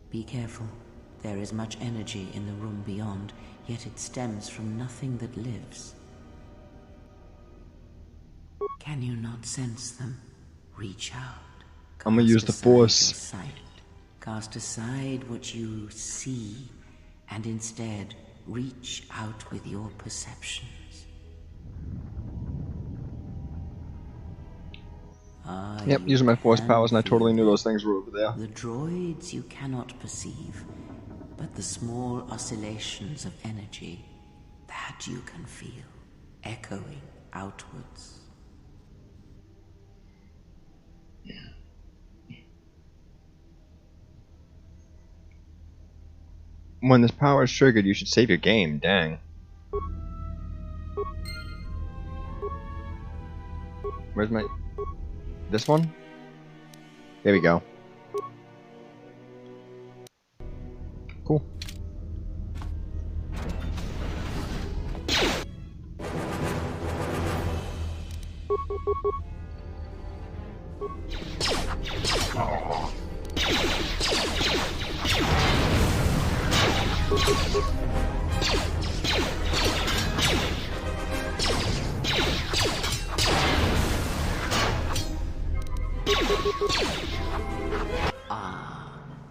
Speaker 4: Be careful. There is much energy in the room beyond, yet it stems from nothing that lives. Can you not sense them? Reach out.
Speaker 1: I'm gonna use the
Speaker 4: Cast aside
Speaker 1: Force.
Speaker 4: your sight. Cast aside what you see, and instead reach out with your perceptions.
Speaker 1: Yep, using my Force powers, and I totally knew those things were over there.
Speaker 4: The droids you cannot perceive, but the small oscillations of energy, that you can feel, echoing outwards.
Speaker 1: When this power is triggered, you should save your game, dang. Where's my... This one? There we go. Cool.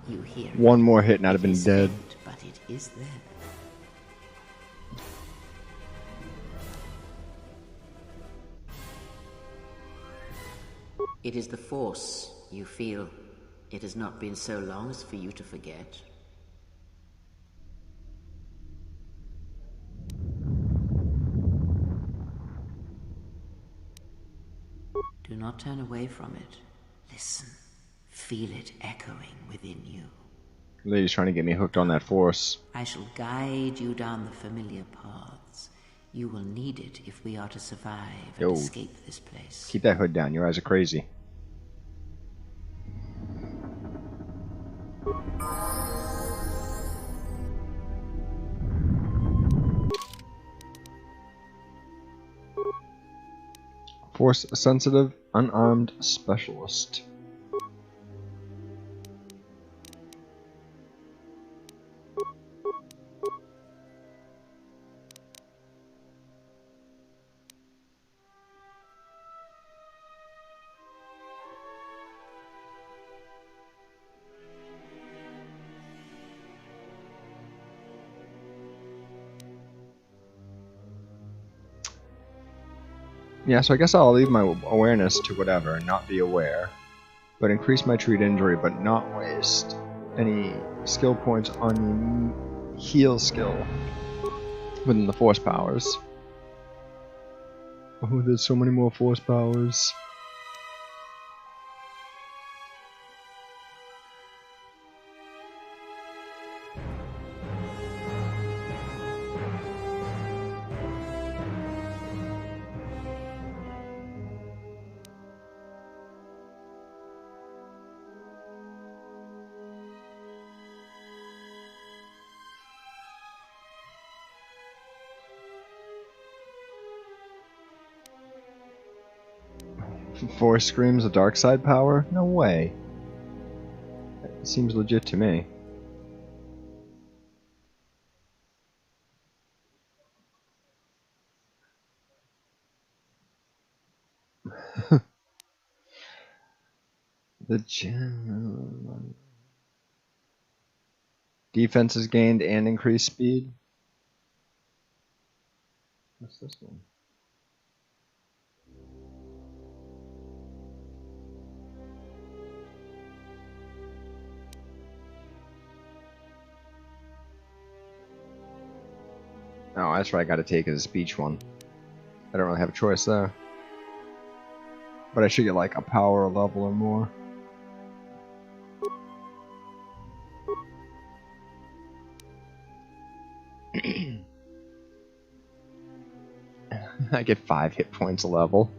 Speaker 4: You hear it.
Speaker 1: One more hit and I'd have been
Speaker 4: It is
Speaker 1: dead.
Speaker 4: faint, but it is there. It is the Force, you feel. It has not been so long as for you to forget. Do not turn away from it. Listen. Feel it echoing within you.
Speaker 1: Lady's trying to get me hooked on that Force.
Speaker 4: I shall guide you down the familiar paths. You will need it if we are to survive and
Speaker 1: Yo.
Speaker 4: escape this place.
Speaker 1: Keep that hood down, your eyes are crazy. Force sensitive, unarmed specialist. Yeah, so I guess I'll leave my awareness to whatever and not be aware. But increase my treat injury, but not waste any skill points on the heal skill within the Force powers. Oh, there's so many more Force powers. Force screams a dark side power? No way. That seems legit to me. The general defense is gained and increased speed. What's this one? Oh, that's what I gotta take as a speech one. I don't really have a choice there. But I should get like a power level or more. I get 5 hit points a level.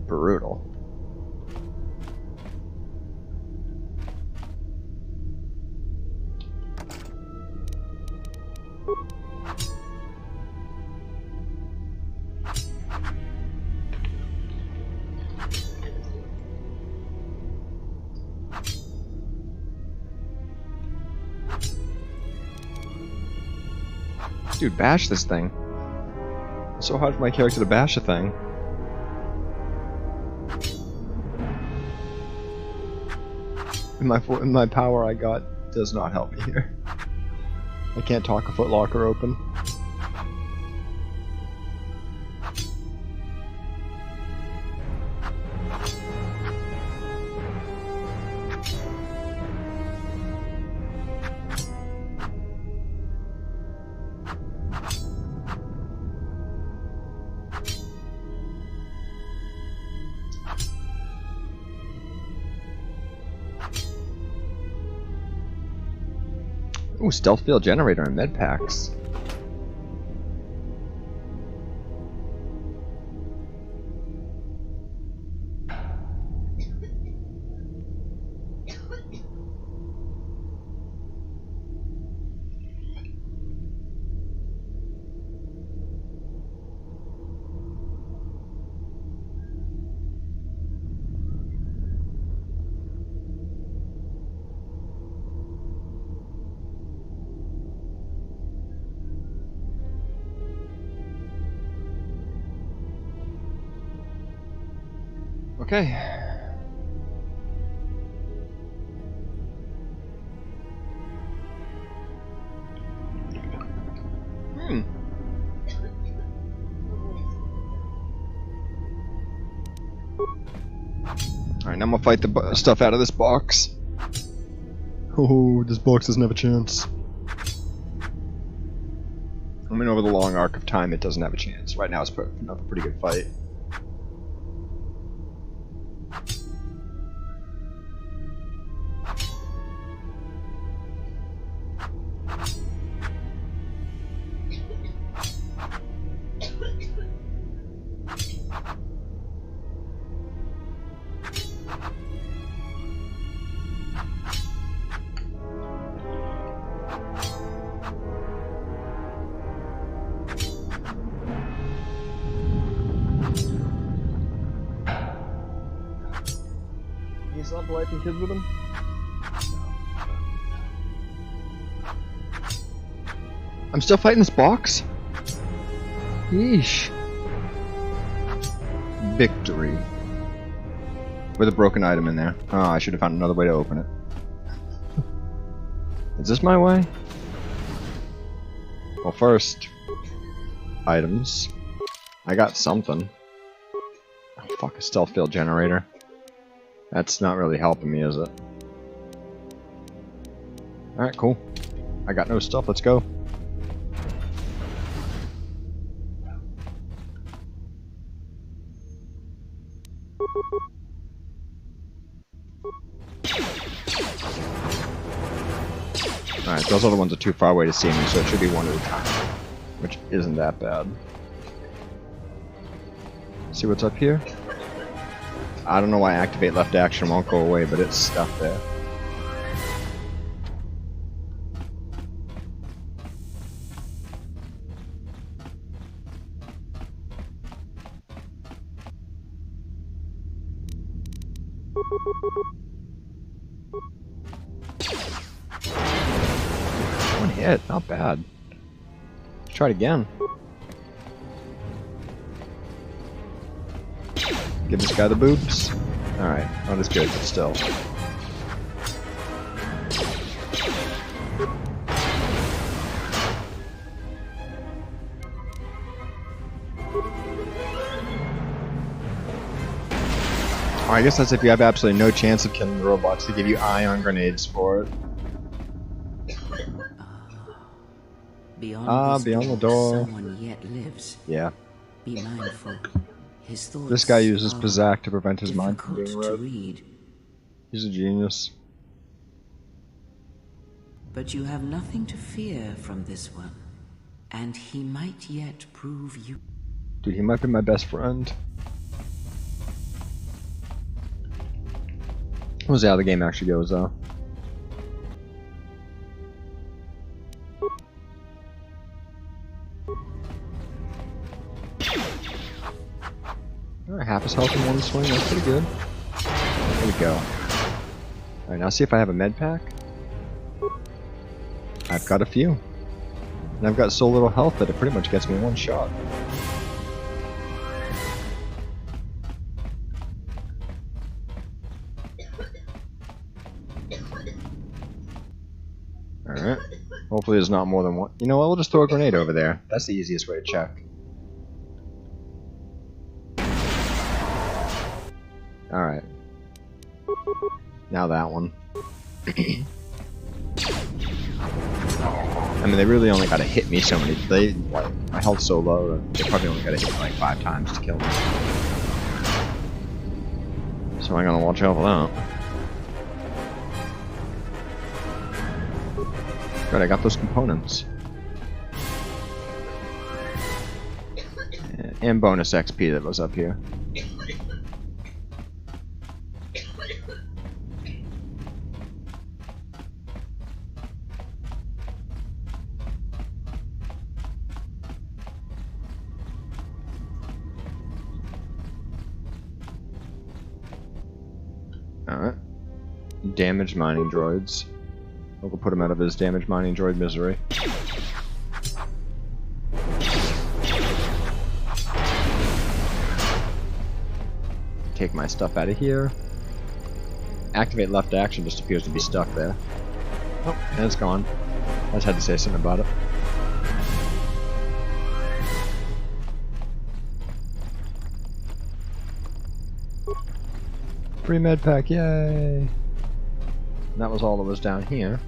Speaker 1: Brutal. Dude, bash this thing. It's so hard for my character to bash a thing. And my power I got does not help me here. I can't talk a footlocker open. Ooh, stealth field generator and med packs. Okay. Alright, now I'm gonna fight the stuff out of this box. Oh, this box doesn't have a chance. I mean, over the long arc of time, it doesn't have a chance. Right now, it's putting up a pretty good fight. He's not wiping kids with him? I'm still fighting this box? Yeesh. Victory. With a broken item in there. Oh, I should have found another way to open it. Is this my way? Well, first... items. I got something. Oh, fuck, a stealth field generator. That's not really helping me, is it? Alright, cool. I got no stuff, let's go. Alright, those other ones are too far away to see me, so it should be one at a time. Which isn't that bad. See what's up here? I don't know why activate left action won't go away, but it's stuck there. One hit, not bad. Let's try it again. Give this guy the boobs. Alright, not as good, but still. I guess that's if you have absolutely no chance of killing the robots, to give you ion grenades for it.
Speaker 4: Beyond
Speaker 1: the door.
Speaker 4: Someone yet lives.
Speaker 1: Yeah.
Speaker 4: Be mindful. His thoughts
Speaker 1: This guy uses
Speaker 4: are
Speaker 1: Pizzac to prevent his mind from being
Speaker 4: difficult to
Speaker 1: read.
Speaker 4: read.
Speaker 1: He's a genius.
Speaker 4: But you have nothing to fear from this one. And he might yet prove you.
Speaker 1: Dude, he might be my best friend. We'll see how the game actually goes, though. Alright, half his health in one swing, that's pretty good. There we go. Alright, now see if I have a med pack. I've got a few. And I've got so little health that it pretty much gets me one shot. Alright. Hopefully there's not more than one. You know what, we'll just throw a grenade over there. That's the easiest way to check. Alright. Now that one. I mean, they really only gotta hit me so many. My health's so low that they probably only gotta hit me like 5 times to kill me. So I gotta watch out for that. Good, I got those components. And bonus XP that was up here. Alright. Damaged mining droids. We'll put him out of his damaged mining droid misery. Take my stuff out of here. Activate left action just appears to be stuck there. Oh, and it's gone. I just had to say something about it. Free med pack, yay! That was all that was down here.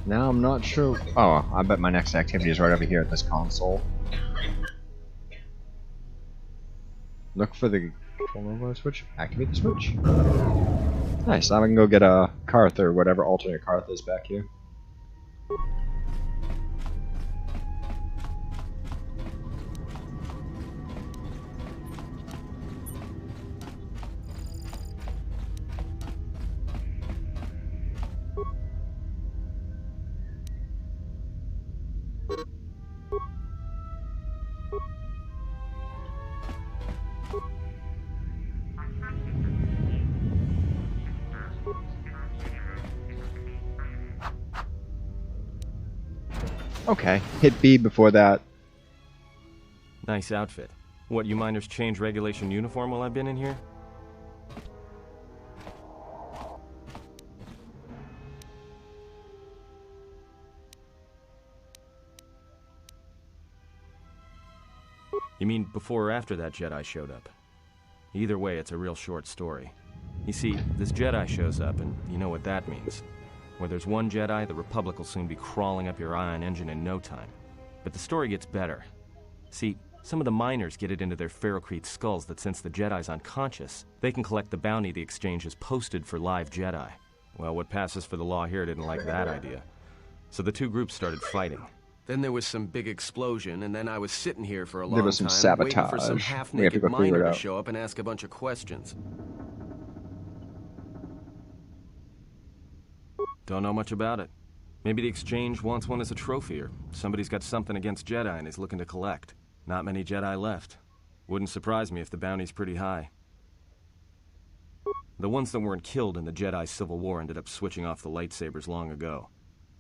Speaker 1: Now I'm not sure. Oh, I bet my next activity is right over here at this console. Look for the control switch. Activate the switch. Nice. Now I can go get a Karth or whatever alternate Karth is back here. Okay, hit B before that.
Speaker 7: Nice outfit. What, you miners change regulation uniform while I've been in here? You mean before or after that Jedi showed up? Either way, it's a real short story. You see, this Jedi shows up, and you know what that means. Where there's one Jedi, the Republic will soon be crawling up your ion engine in no time. But the story gets better. See, some of the miners get it into their ferrocrete skulls that since the Jedi's unconscious, they can collect the bounty the exchange has posted for live Jedi. Well, what passes for the law here didn't like that idea. So the two groups started fighting.
Speaker 8: Then there was some big explosion, and then I was sitting here for a long
Speaker 1: There was some
Speaker 8: time waiting for some
Speaker 1: sabotage. We have to
Speaker 8: half-naked
Speaker 1: go figure
Speaker 8: miner
Speaker 1: it
Speaker 8: to
Speaker 1: out.
Speaker 8: show up and ask a bunch of questions.
Speaker 7: Don't know much about it. Maybe the exchange wants one as a trophy, or somebody's got something against Jedi and is looking to collect. Not many Jedi left. Wouldn't surprise me if the bounty's pretty high. The ones that weren't killed in the Jedi Civil War ended up switching off the lightsabers long ago.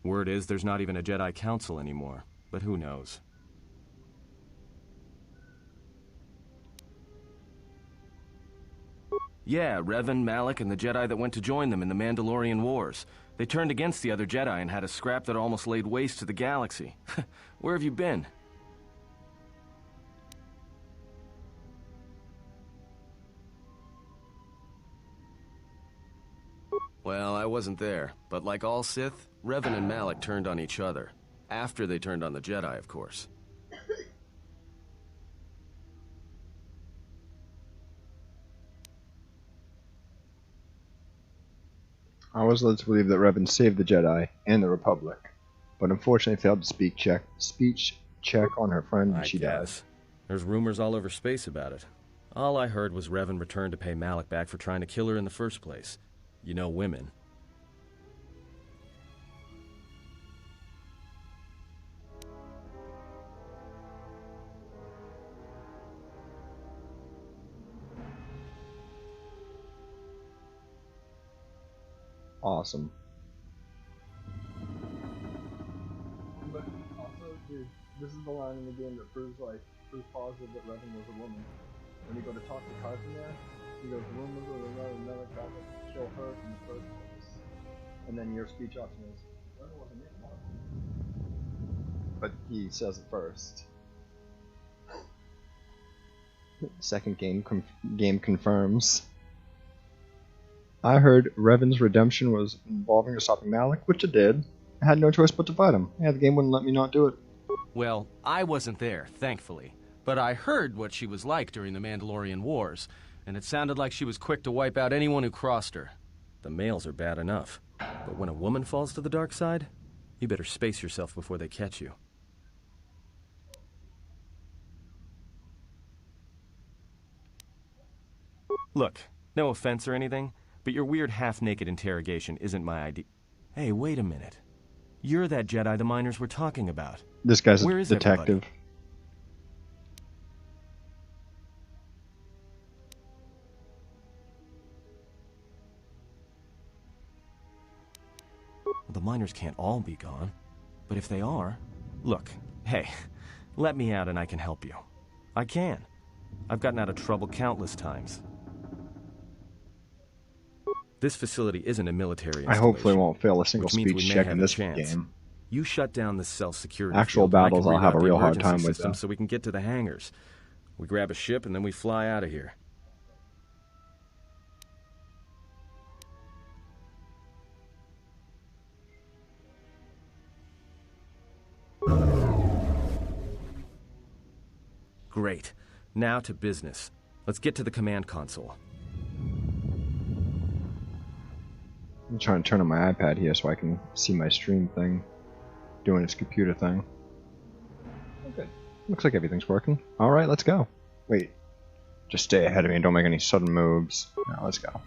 Speaker 7: Word is there's not even a Jedi Council anymore, but who knows? Yeah, Revan, Malak, and the Jedi that went to join them in the Mandalorian Wars. They turned against the other Jedi and had a scrap that almost laid waste to the galaxy. Where have you been?
Speaker 8: Well, I wasn't there, but like all Sith, Revan and Malak turned on each other. After they turned on the Jedi, of course.
Speaker 1: I was led to believe that Revan saved the Jedi and the Republic, but unfortunately failed to speech check on her friend and she died.
Speaker 7: There's rumors all over space about it. All I heard was Revan returned to pay Malak back for trying to kill her in the first place. You know women.
Speaker 1: Awesome. But also, dude, this is the line in the game that proves positive that Revan was a woman. When you go to talk to Carson there, he goes, rumors of another tried to kill her in the first place. And then your speech option is, Revan wasn't it, no. But he says it first. Second game confirms. I heard Revan's redemption was involving her stopping Malak, which it did. I had no choice but to fight him. Yeah, the game wouldn't let me not do it.
Speaker 8: Well, I wasn't there, thankfully. But I heard what she was like during the Mandalorian Wars, and it sounded like she was quick to wipe out anyone who crossed her.
Speaker 7: The males are bad enough, but when a woman falls to the dark side, you better space yourself before they catch you. Look, no offense or anything, but your weird half-naked interrogation isn't my idea. Hey, wait a minute. You're that Jedi the miners were talking about.
Speaker 1: This guy's
Speaker 7: Where
Speaker 1: a
Speaker 7: is
Speaker 1: detective.
Speaker 7: Everybody? The miners can't all be gone. But if they are... Look, hey, let me out and I can help you. I can. I've gotten out of trouble countless times. This facility isn't a military installation.
Speaker 1: I hopefully won't fail a single
Speaker 7: which means
Speaker 1: speech
Speaker 7: we may
Speaker 1: check
Speaker 7: have
Speaker 1: in
Speaker 7: a
Speaker 1: this
Speaker 7: chance.
Speaker 1: game.
Speaker 7: You shut down the cell security
Speaker 1: Actual
Speaker 7: field, and I
Speaker 1: battles
Speaker 7: can
Speaker 1: I'll have a
Speaker 7: reroute the
Speaker 1: real hard
Speaker 7: emergency
Speaker 1: time with,
Speaker 7: system
Speaker 1: though.
Speaker 7: so we can get to the hangars. We grab a ship and then we fly out of here. Great. Now to business. Let's get to the command console.
Speaker 1: I'm trying to turn on my iPad here so I can see my stream thing doing its computer thing. Okay. Looks like everything's working. Alright, let's go. Wait. Just stay ahead of me and don't make any sudden moves. Now let's go.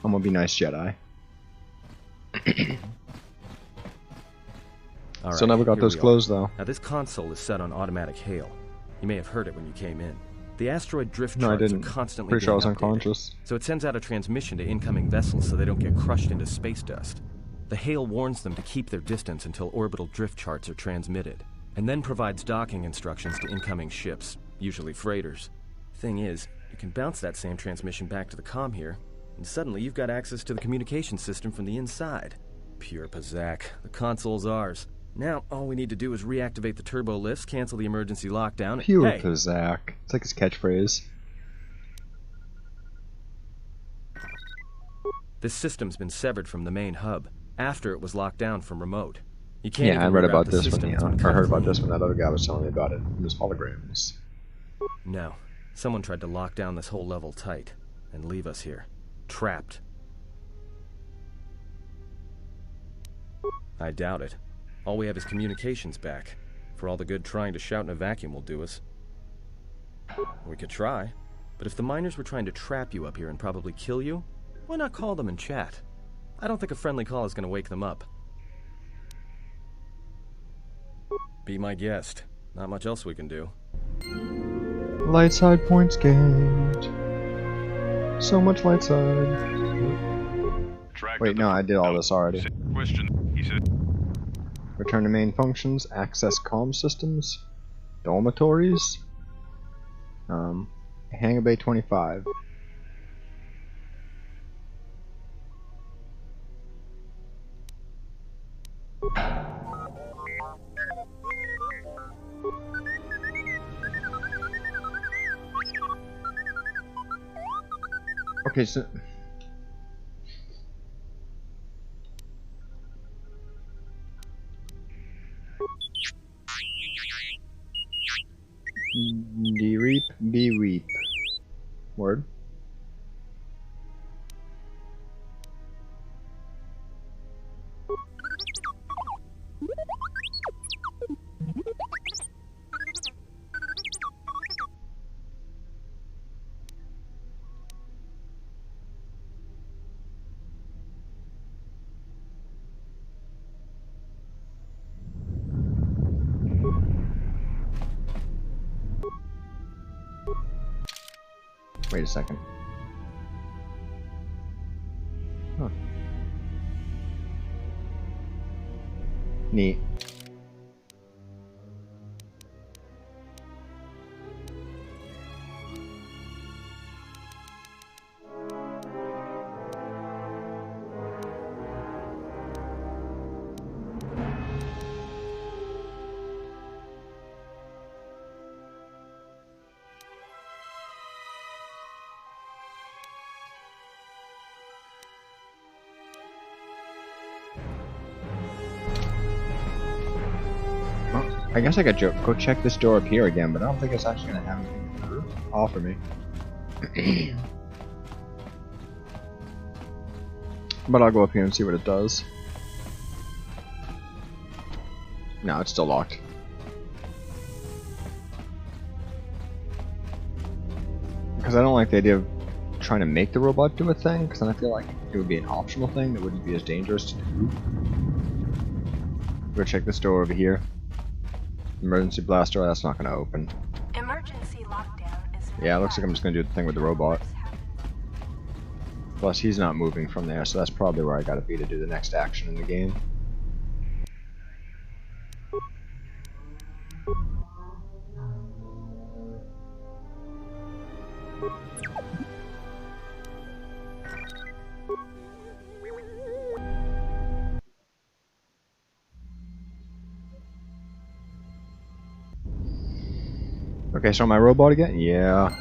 Speaker 1: I'm gonna be nice Jedi.
Speaker 7: All
Speaker 1: Still
Speaker 7: right,
Speaker 1: never got
Speaker 7: here
Speaker 1: those
Speaker 7: we are.
Speaker 1: closed though.
Speaker 7: Now this console is set on automatic hail. You may have heard it when you came in. The asteroid drift
Speaker 1: No, I
Speaker 7: charts
Speaker 1: didn't.
Speaker 7: are constantly
Speaker 1: Pretty sure I was
Speaker 7: being updated.
Speaker 1: unconscious.
Speaker 7: So it sends out a transmission to incoming vessels so they don't get crushed into space dust. The hail warns them to keep their distance until orbital drift charts are transmitted, and then provides docking instructions to incoming ships, usually freighters. Thing is, you can bounce that same transmission back to the comm here, and suddenly you've got access to the communication system from the inside. Pure Pazak. The console's ours. Now, all we need to do is reactivate the turbo lifts, cancel the emergency lockdown.
Speaker 1: Pure
Speaker 7: Hey,
Speaker 1: Pazak. It's like his catchphrase.
Speaker 7: this system's been severed from the main hub, after it was locked down from remote. You can't
Speaker 1: Yeah,
Speaker 7: even
Speaker 1: I read
Speaker 7: reroute
Speaker 1: about
Speaker 7: the
Speaker 1: this
Speaker 7: system,
Speaker 1: when
Speaker 7: it's been
Speaker 1: I
Speaker 7: cut
Speaker 1: heard about
Speaker 7: clean.
Speaker 1: this when that other guy was telling me about it. It was holograms.
Speaker 7: No. Someone tried to lock down this whole level tight and leave us here, trapped. I doubt it. All we have is communications back. For all the good trying to shout in a vacuum will do us. We could try, but if the miners were trying to trap you up here and probably kill you, why not call them and chat? I don't think a friendly call is going to wake them up. Be my guest. Not much else we can do.
Speaker 1: Light side points gained. So much light side. Wait, no, I did all this already.
Speaker 5: Question, he said.
Speaker 1: Return to main functions, access comm systems, dormitories, hangar bay 25. Okay, so D-reap, B-reap. Word. Wait a second. Huh. Neat. I guess I could go check this door up here again, but I don't think it's actually gonna have anything to offer me. But I'll go up here and see what it does. No, it's still locked. Because I don't like the idea of trying to make the robot do a thing, because then I feel like it would be an optional thing that wouldn't be as dangerous to do. Go check this door over here. Emergency blast door, that's not going to open.
Speaker 2: Emergency lockdown is.
Speaker 1: Yeah, it looks like I'm just going to do the thing with the robot. Plus, he's not moving from there, so that's probably where I gotta be to do the next action in the game. Okay, so my robot again? Yeah.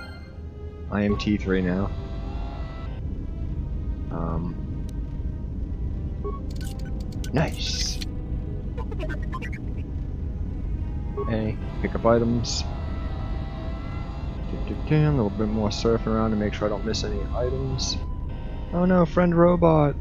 Speaker 1: I am T3 now. Nice. Hey, pick up items. A little bit more surfing around to make sure I don't miss any items. Oh no, friend robot.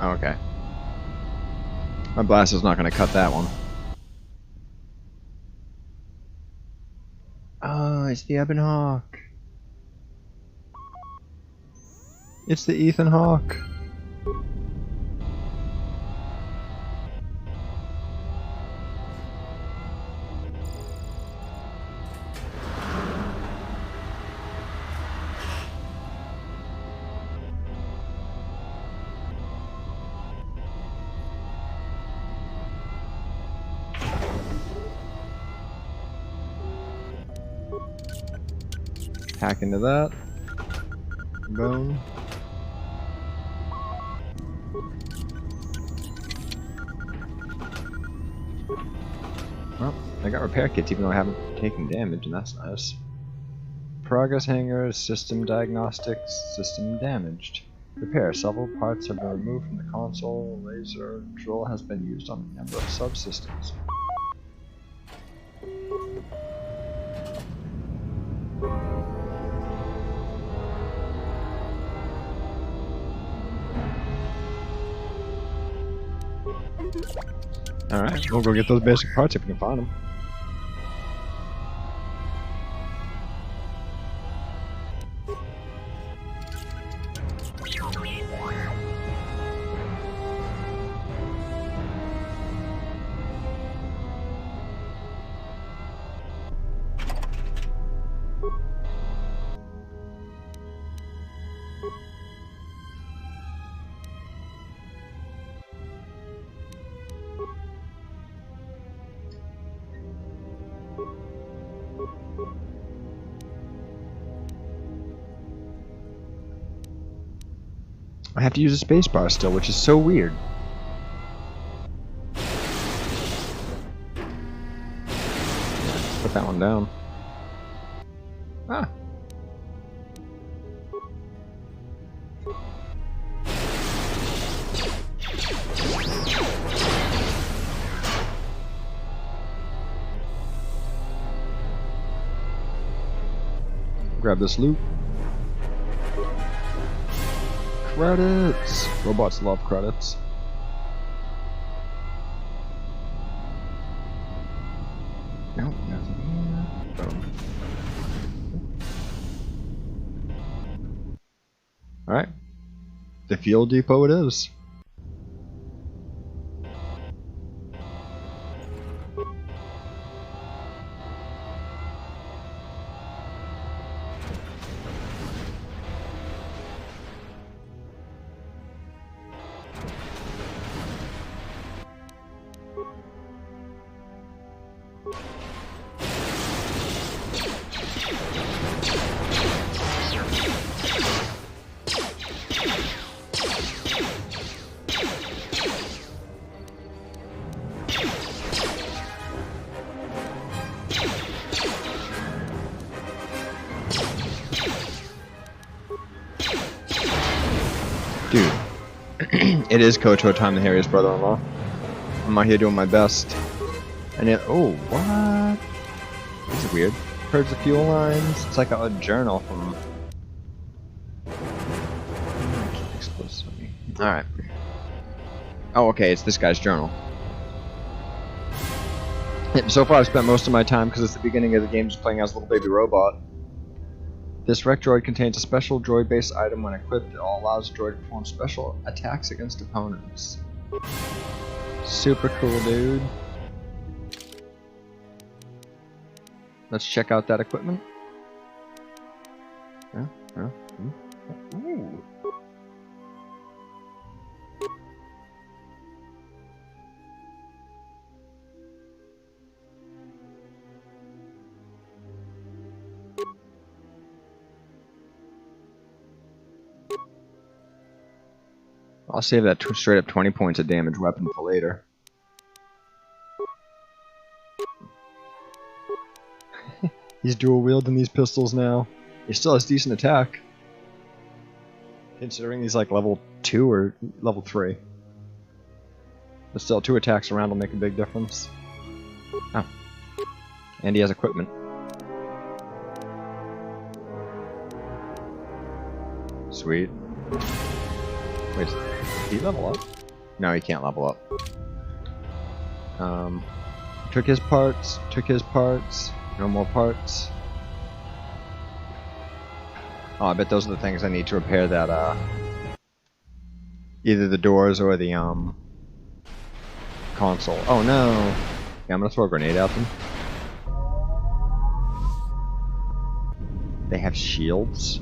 Speaker 1: Okay. My blast is not going to cut that one. Oh, it's the Ebon Hawk. It's the Ethan Hawk. Hack into that. Boom. Well, I got repair kits even though I haven't taken damage, and that's nice. Progress hanger, system diagnostics, system damaged. Repair. Several parts have been removed from the console. Laser drill has been used on a number of subsystems. Alright, we'll go get those basic parts if we can find them. I have to use a spacebar still, which is so weird. Put that one down. Ah. Grab this loot. Credits! Robots love credits. Nope, nothing here. Oh. Alright. The fuel depot it is. Dude, it is KOTOR time to Harry's brother-in-law. I'm out here doing my best. And it, oh, what? This is weird. Purge the fuel lines. It's like a journal from... Alright. Oh, okay, it's this guy's journal. So far I've spent most of my time, because it's the beginning of the game, just playing as a little baby robot. This wreck droid contains a special droid-based item. When equipped, it allows the droid to perform special attacks against opponents. Super cool, dude. Let's check out that equipment. Ooh. I'll save that straight up 20 points of damage weapon for later. He's dual wielding these pistols now. He still has decent attack, considering he's like level 2 or level 3. But still, 2 attacks around will make a big difference. Oh. And he has equipment. Sweet. Wait, did he level up? No, he can't level up. Took his parts, no more parts. Oh, I bet those are the things I need to repair that, either the doors or the, console. Oh no! Yeah, I'm gonna throw a grenade at them. They have shields?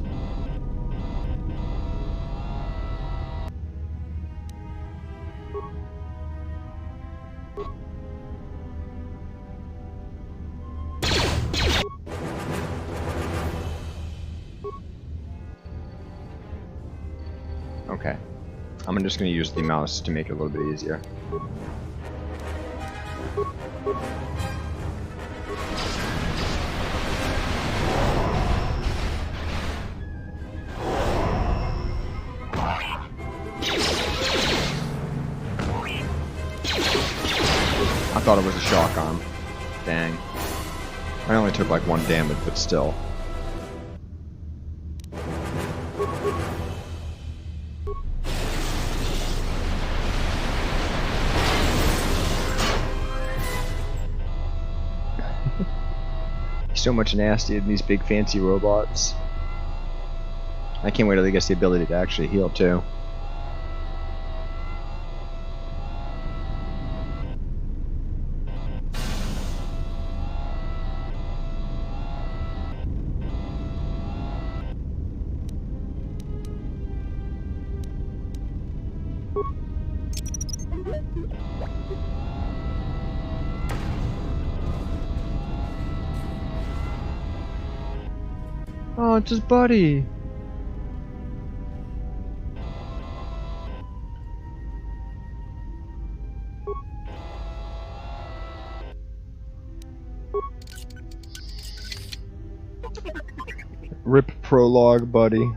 Speaker 1: Okay. I'm just going to use the mouse to make it a little bit easier. I thought it was a shock arm. Dang. I only took like 1 damage, but still. So much nasty in these big fancy robots. I can't wait till he gets the ability to actually heal too. Oh, it's his buddy. Rip Prologue, buddy.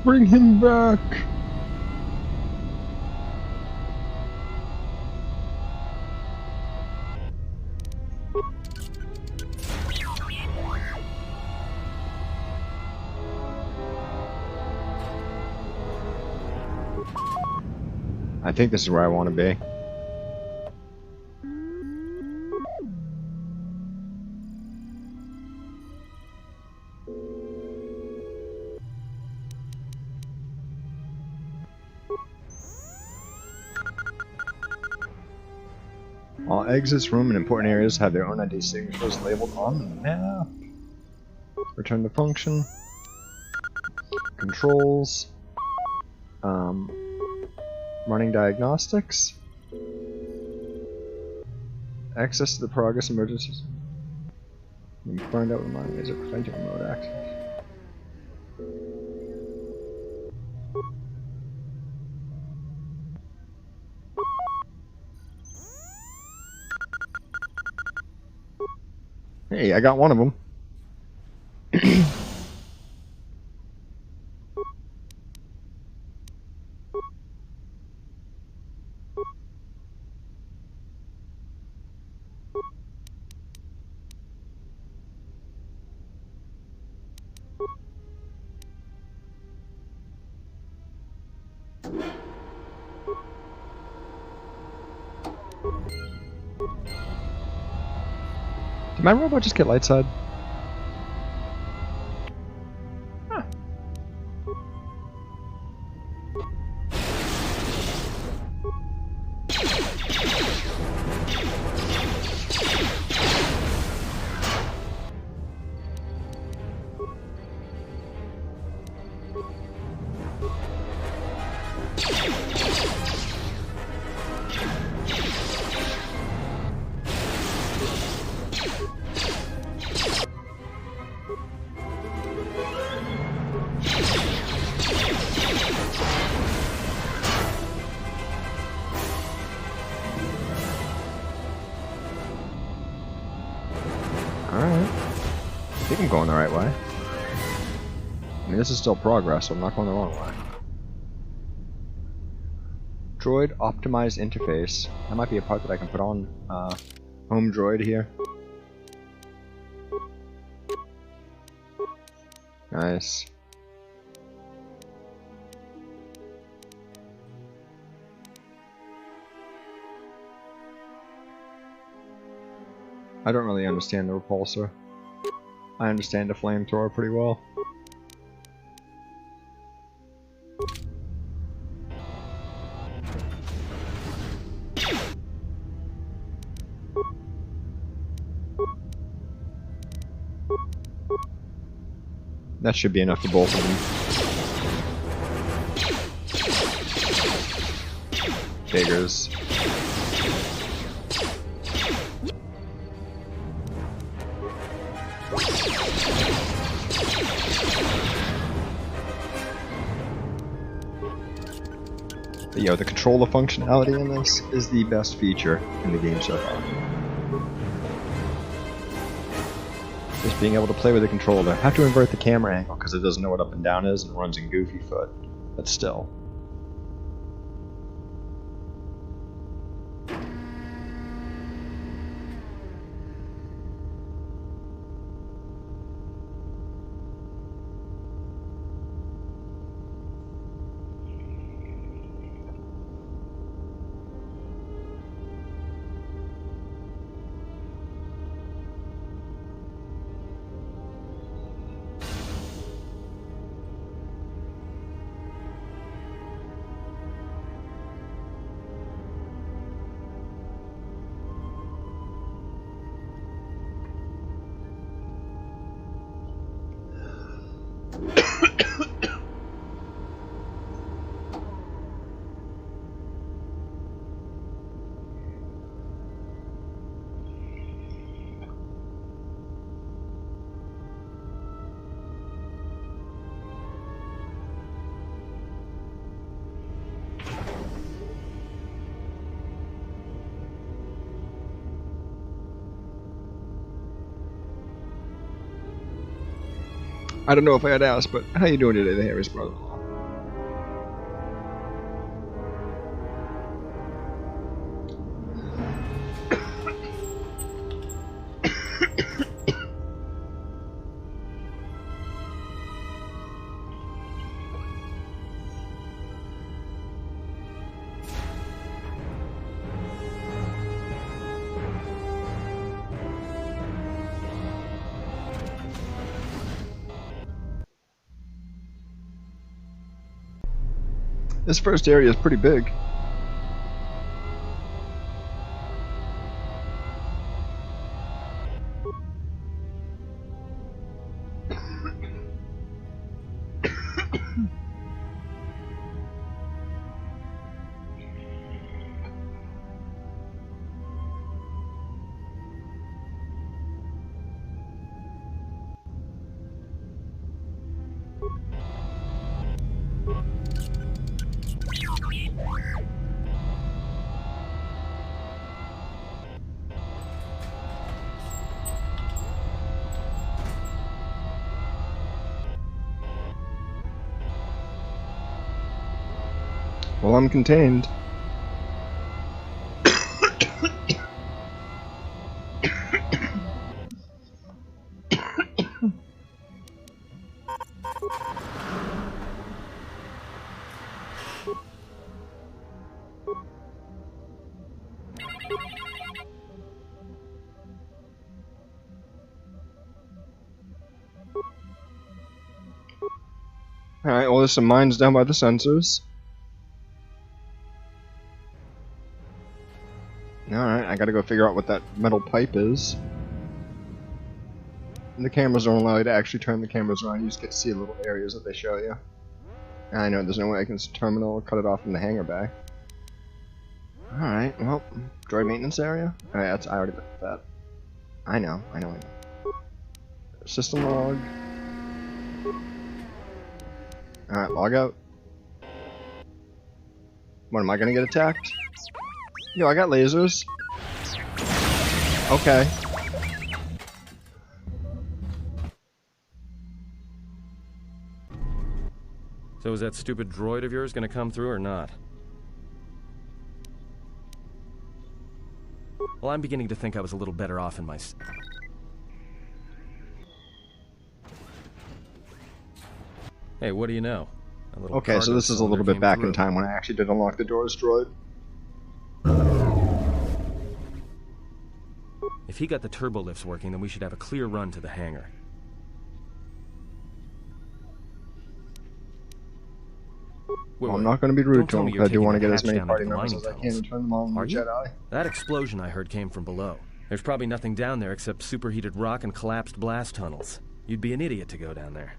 Speaker 1: Bring him back. I think this is where I want to be. All exits, room, and important areas have their own ID signatures labeled on the map. Return to function. Controls. Running diagnostics. Access to the progress emergencies. You can find out what mine is preventing remote access. Hey, I got one of them. Did my robot just get light side? Huh. Alright. I think I'm going the right way. I mean, this is still progress, so I'm not going the wrong way. Droid optimized interface. That might be a part that I can put on home droid here. Nice. I don't really understand the repulsor. I understand the flamethrower pretty well. That should be enough for both of them. Beggars. But yo, the controller functionality in this is the best feature in the game so far. Just being able to play with the controller. I have to invert the camera angle because it doesn't know what up and down is and runs in goofy foot. But still. I don't know if I had asked, but how you doing today, Harry's brother? This first area is pretty big. Well, I'm contained. Alright, well there's some mines down by the sensors. Alright, I gotta go figure out what that metal pipe is. And the cameras don't allow you to actually turn the cameras around, you just get to see little areas that they show you. I know, there's no way I can terminal or cut it off from the hangar back. Alright, well, droid maintenance area? Alright, I already looked at that. I know. System log. Alright, log out. What, am I gonna get attacked? Yo, I got lasers. Okay.
Speaker 7: So is that stupid droid of yours gonna come through or not? Well, I'm beginning to think I was a little better off in my... Hey, what do you know?
Speaker 1: Okay, so this is a little bit back in time when I actually did unlock the doors, droid.
Speaker 7: If he got the turbo lifts working, then we should have a clear run to the hangar.
Speaker 1: Well, I'm not going to be rude to him because I do want to get as many party members as I can and turn them all into Jedi.
Speaker 7: That explosion I heard came from below. There's probably nothing down there except superheated rock and collapsed blast tunnels. You'd be an idiot to go down there.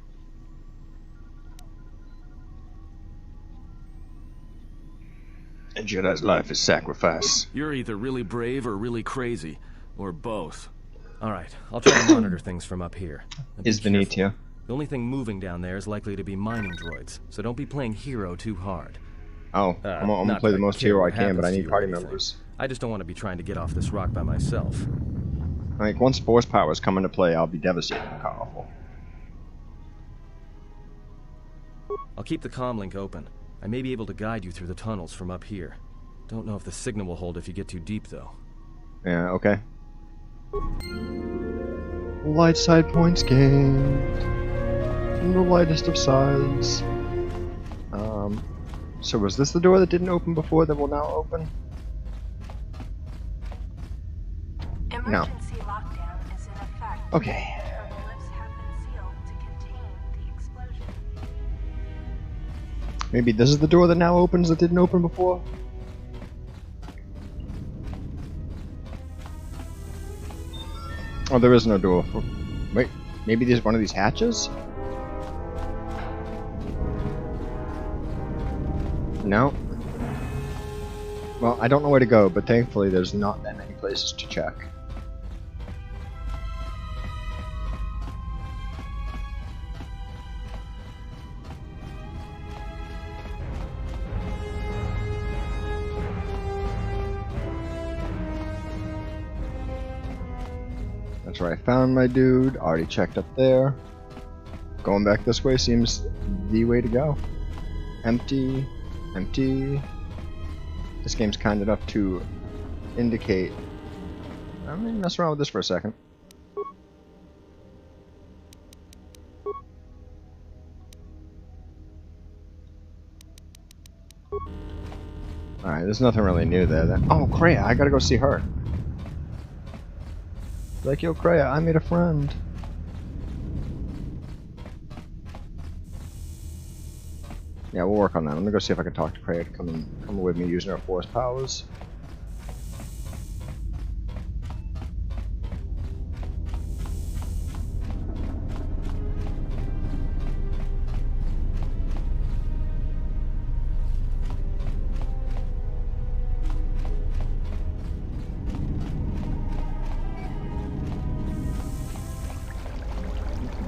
Speaker 1: A Jedi's life is sacrifice.
Speaker 7: You're either really brave or really crazy. Or both. Alright, I'll try to monitor things from up here.
Speaker 1: Is Venetia.
Speaker 7: The only thing moving down there is likely to be mining droids, so don't be playing hero too hard.
Speaker 1: Oh, I'm gonna play the most hero I can, but I need party members.
Speaker 7: I just don't want to be trying to get off this rock by myself.
Speaker 1: Like, once force powers come into play, I'll be devastatingly powerful.
Speaker 7: I'll keep the comm link open. I may be able to guide you through the tunnels from up here. Don't know if the signal will hold if you get too deep, though.
Speaker 1: Yeah, okay. Light side points gained. The lightest of sides. So was this the door that didn't open before that will now open? No.
Speaker 2: Emergency lockdown is in effect.
Speaker 1: Okay.
Speaker 2: The lifts have been sealed to contain the explosion.
Speaker 1: Maybe this is the door that now opens that didn't open before? Oh, there is no door. Wait, maybe there's one of these hatches? No. Well, I don't know where to go, but thankfully there's not that many places to check. That's where I found my dude. Already checked up there. Going back this way seems the way to go. Empty. Empty. This game's kind enough to indicate. I'm gonna mess around with this for a second. Alright, there's nothing really new there. Oh, Kreia, I gotta go see her. Like, yo, Kreia, I made a friend. Yeah, we'll work on that. I'm gonna go see if I can talk to Kreia to come with me using her force powers.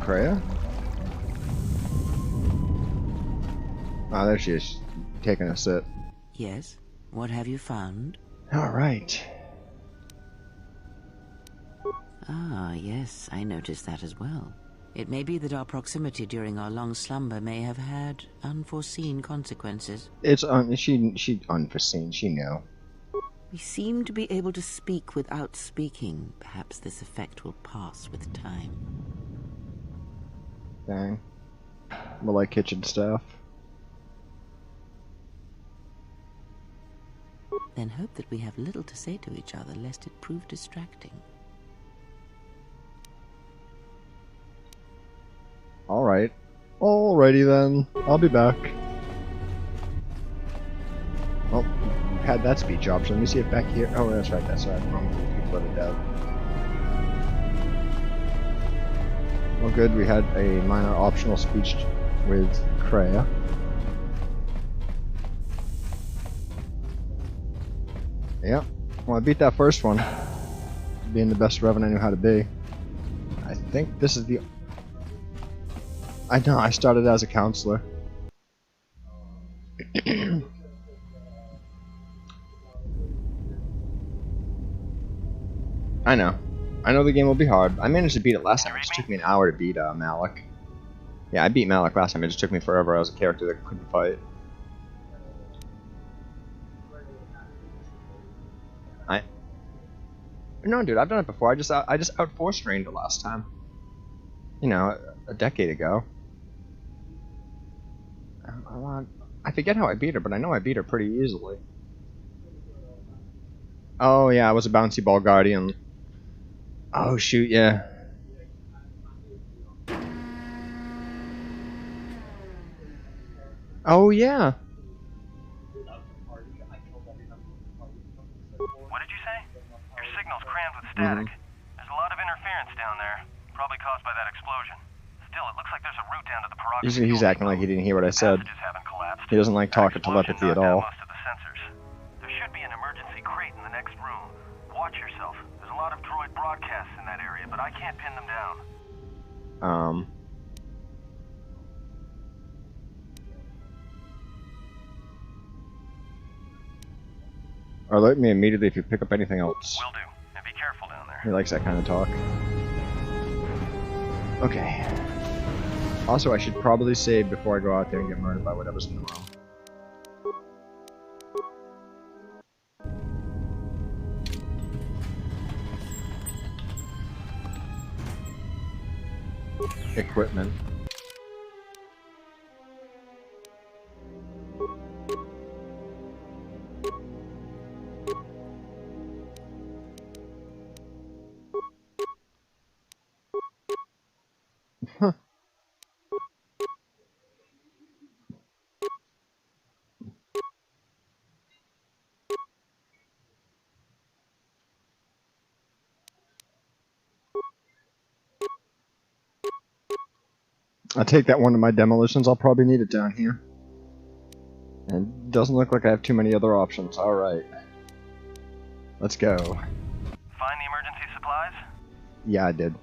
Speaker 1: Kreia? Oh, there she is, taking a sip.
Speaker 4: Yes? What have you found?
Speaker 1: Alright.
Speaker 4: Ah, yes, I noticed that as well. It may be that our proximity during our long slumber may have had unforeseen consequences.
Speaker 1: It's she unforeseen, she knew.
Speaker 4: We seem to be able to speak without speaking. Perhaps this effect will pass with time.
Speaker 1: Dang. More like kitchen staff.
Speaker 4: Then hope that we have little to say to each other, lest it prove distracting.
Speaker 1: Alright. Alrighty then. I'll be back. Well, we've had that speech option. Let me see it back here. Oh, that's right, that's right. People let it out. Well, good. We had a minor optional speech with Kreia. Yep. Well, I beat that first one. Being the best Revan I knew how to be. I think this is the... I know, I started as a counselor. I know. I know the game will be hard. I managed to beat it last time. It just took me an hour to beat Malik. Yeah, I beat Malik last time. It just took me forever. I was a character that couldn't fight. No, dude, I've done it before. I just out force trained it last time. You know, a decade ago. I forget how I beat her, but I know I beat her pretty easily. Oh yeah, I was a bouncy ball guardian. Oh shoot, yeah. Oh yeah.
Speaker 9: What did you say? Your signal's crammed with static. There's a lot of interference down there, probably caused by that explosion. Still, it looks like there's a route down to the Prologue.
Speaker 1: He's acting like he didn't hear what I said. He doesn't like talking telepathy at all.
Speaker 9: Most of the sensors. There should be an emergency crate in the next room. Watch yourself. There's a lot of droid broadcasts in that area, but I can't pin them down.
Speaker 1: Alert me immediately if you pick up anything else.
Speaker 9: Will do. And be careful down there.
Speaker 1: He likes that kind of talk. Okay. Also, I should probably save before I go out there and get murdered by whatever's in the room. Equipment. I take that one of my demolitions. I'll probably need it down here. And it doesn't look like I have too many other options. Alright. Let's go.
Speaker 9: Find the emergency supplies?
Speaker 1: Yeah, I did.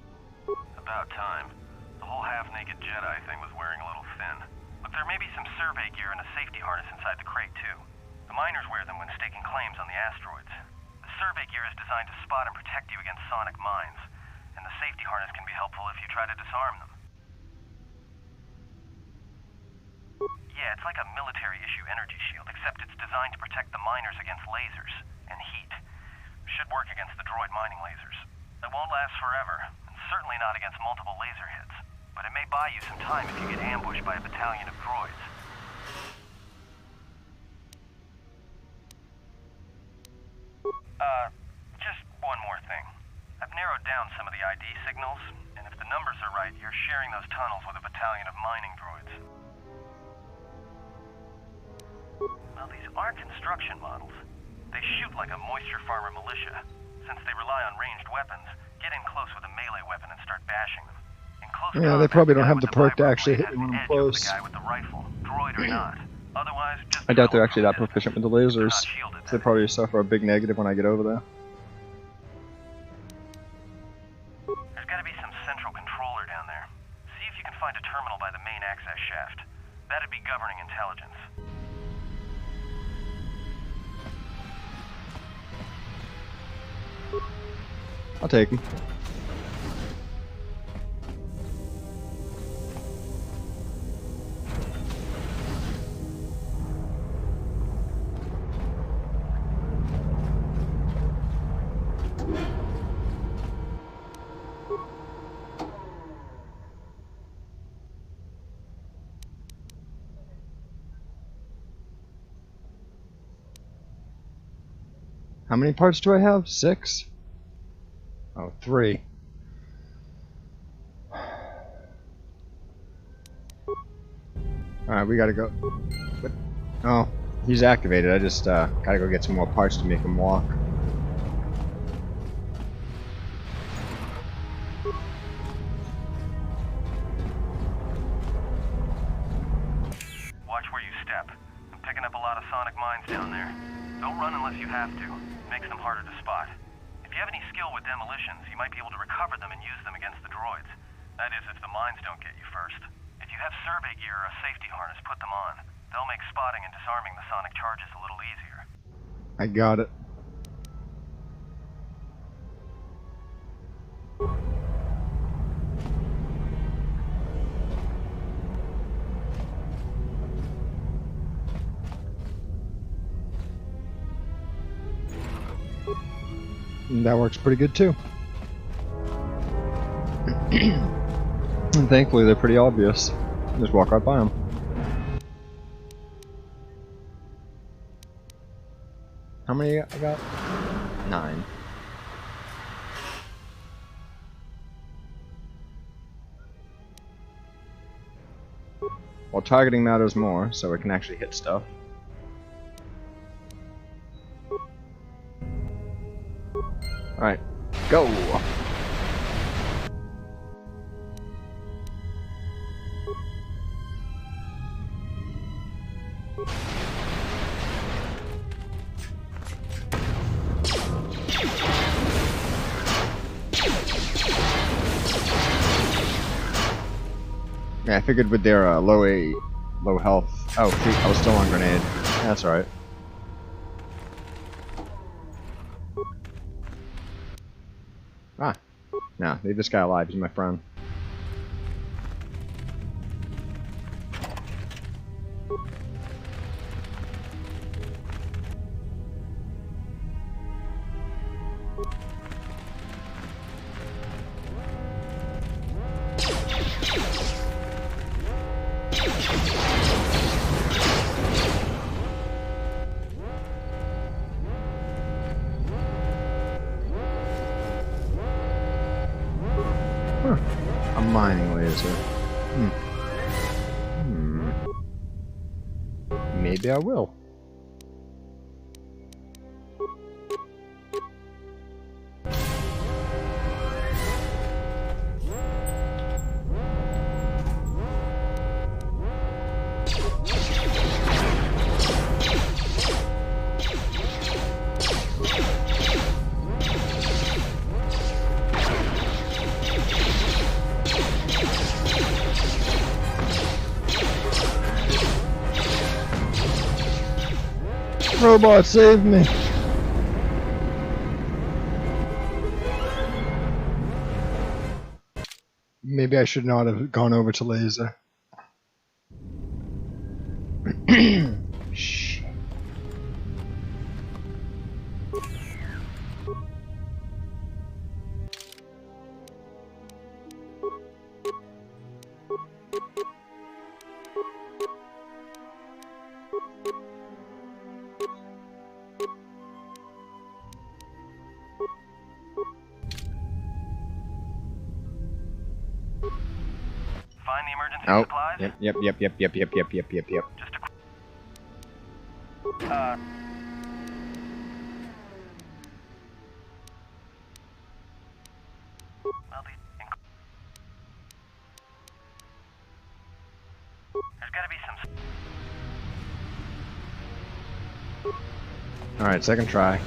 Speaker 9: About time. The whole half-naked Jedi thing was wearing a little thin. But there may be some survey gear and a safety harness inside the crate, too. The miners wear them when staking claims on the asteroids. The survey gear is designed to spot and protect you against sonic mines. And the safety harness can be helpful if you try to disarm them. Yeah, it's like a military-issue energy shield, except it's designed to protect the miners against lasers and heat. Should work against the droid mining lasers. It won't last forever, and certainly not against multiple laser hits. But it may buy you some time if you get ambushed by a battalion of droids. Just one more thing. I've narrowed down some of the ID signals, and if the numbers are right, you're sharing those tunnels with a battalion of mining droids. Well, these aren't construction models. They shoot like a moisture farmer militia. Since they rely on ranged weapons, get in close with a melee weapon and start bashing them. In close
Speaker 1: Yeah, they
Speaker 9: combat,
Speaker 1: probably don't
Speaker 9: guy
Speaker 1: have
Speaker 9: with
Speaker 1: the perk to
Speaker 9: vibro
Speaker 1: actually
Speaker 9: blade
Speaker 1: hit
Speaker 9: has
Speaker 1: you when
Speaker 9: the
Speaker 1: I'm
Speaker 9: edge over
Speaker 1: close.
Speaker 9: the guy with the rifle, droid or not. Otherwise, just
Speaker 1: I doubt they're
Speaker 9: throw
Speaker 1: actually
Speaker 9: them
Speaker 1: that
Speaker 9: from a
Speaker 1: proficient with the
Speaker 9: distance. They're
Speaker 1: lasers.
Speaker 9: not shielded,
Speaker 1: So they probably suffer a big negative when I get over there.
Speaker 9: There's gotta be some central controller down there. See if you can find a terminal by the main access shaft. That'd be governing intelligence.
Speaker 1: I'll take him. How many parts do I have? 6? Oh, 3. Alright, we gotta go. What? Oh, he's activated. I just gotta go get some more parts to make him walk.
Speaker 9: Watch where you step. I'm picking up a lot of sonic mines down there. Don't run unless you have to. It makes them harder to spot. If you have any skill with demolitions, you might be able to recover them and use them against the droids. That is, if the mines don't get you first. If you have survey gear or a safety harness, put them on. They'll make spotting and disarming the sonic charges a little easier.
Speaker 1: I got it. And that works pretty good too. And thankfully they're pretty obvious. Just walk right by them. How many I got? 9. Well, targeting matters more, so it can actually hit stuff. Alright, go! Yeah, I figured with their low health. Oh, shoot, I was still on grenade. That's alright. Nah, leave this guy alive. He's my friend. A mining laser. Maybe I will. Robot, save me! Maybe I should not have gone over to laser. Shit.
Speaker 9: Find the emergency
Speaker 1: Oh,
Speaker 9: supplies?
Speaker 1: yep.
Speaker 9: Just a well, there's gotta be some...
Speaker 1: Alright, second try.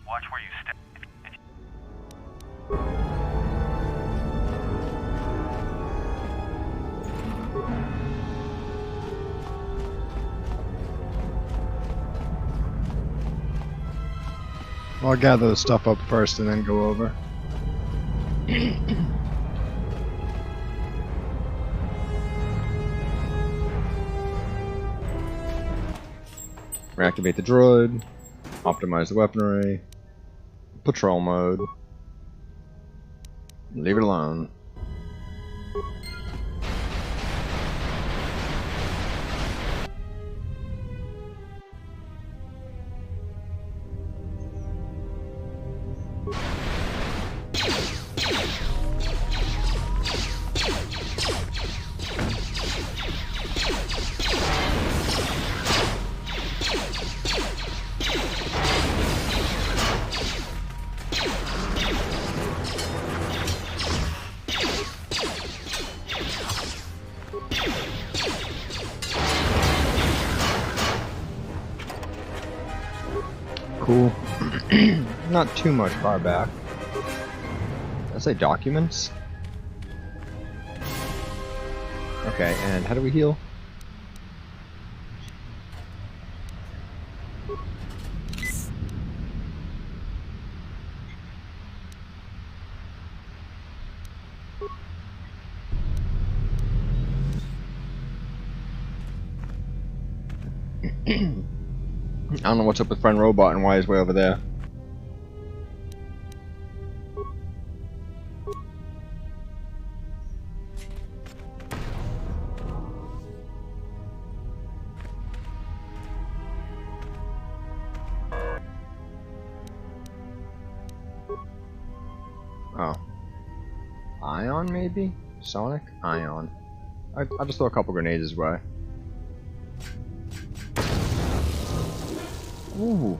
Speaker 9: Watch where you step.
Speaker 1: I'll gather the stuff up first and then go over. Reactivate the droid. Optimize the weaponry. Patrol mode. Leave it alone. Cool. Not too much far back. Let's say documents. Okay, and how do we heal? I don't know what's up with Friend Robot and why he's way over there. Oh. Ion, maybe? Sonic? Ion. I'll just throw a couple grenades his way. Ooh.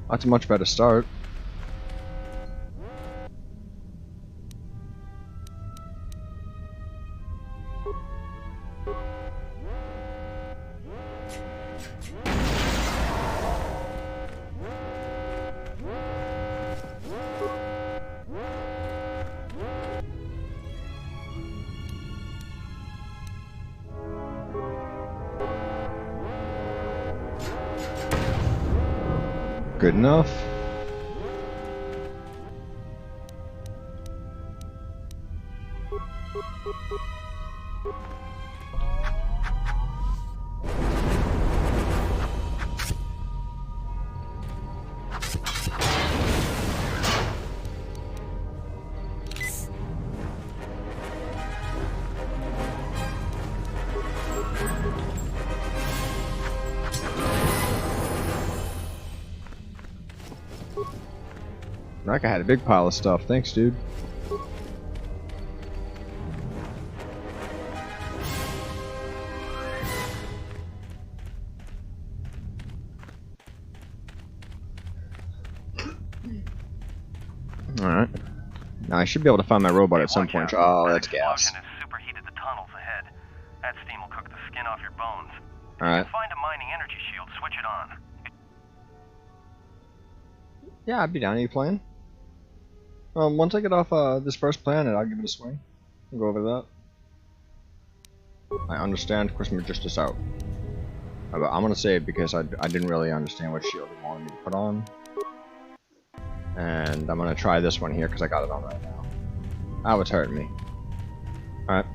Speaker 1: That's a much better start. Good enough. Raka had a big pile of stuff. Thanks, dude. Alright. Now I should be able to find my robot at some point. Oh, that's gas.
Speaker 9: Explosion has superheated the tunnels ahead. That steam will cook the skin off your bones.
Speaker 1: Alright.
Speaker 9: Find a mining energy shield, switch it on.
Speaker 1: Yeah, I'd be down. Are you playing? Once I get off this first planet, I'll give it a swing. We'll go over that. I understand. Of course, we're just us out. I'm gonna save because I didn't really understand what shield it wanted me to put on. And I'm gonna try this one here because I got it on right now. Oh, it's hurting me. Alright.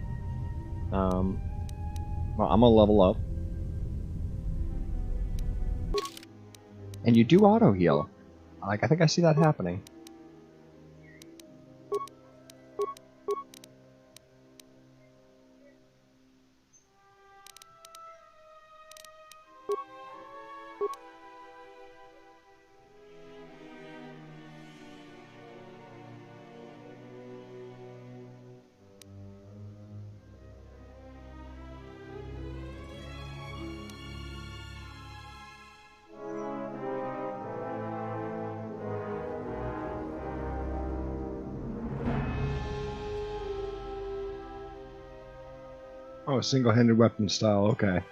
Speaker 1: Well, I'm gonna level up. And you do auto heal. Like, I think I see that happening. Oh, single-handed weapon style, okay.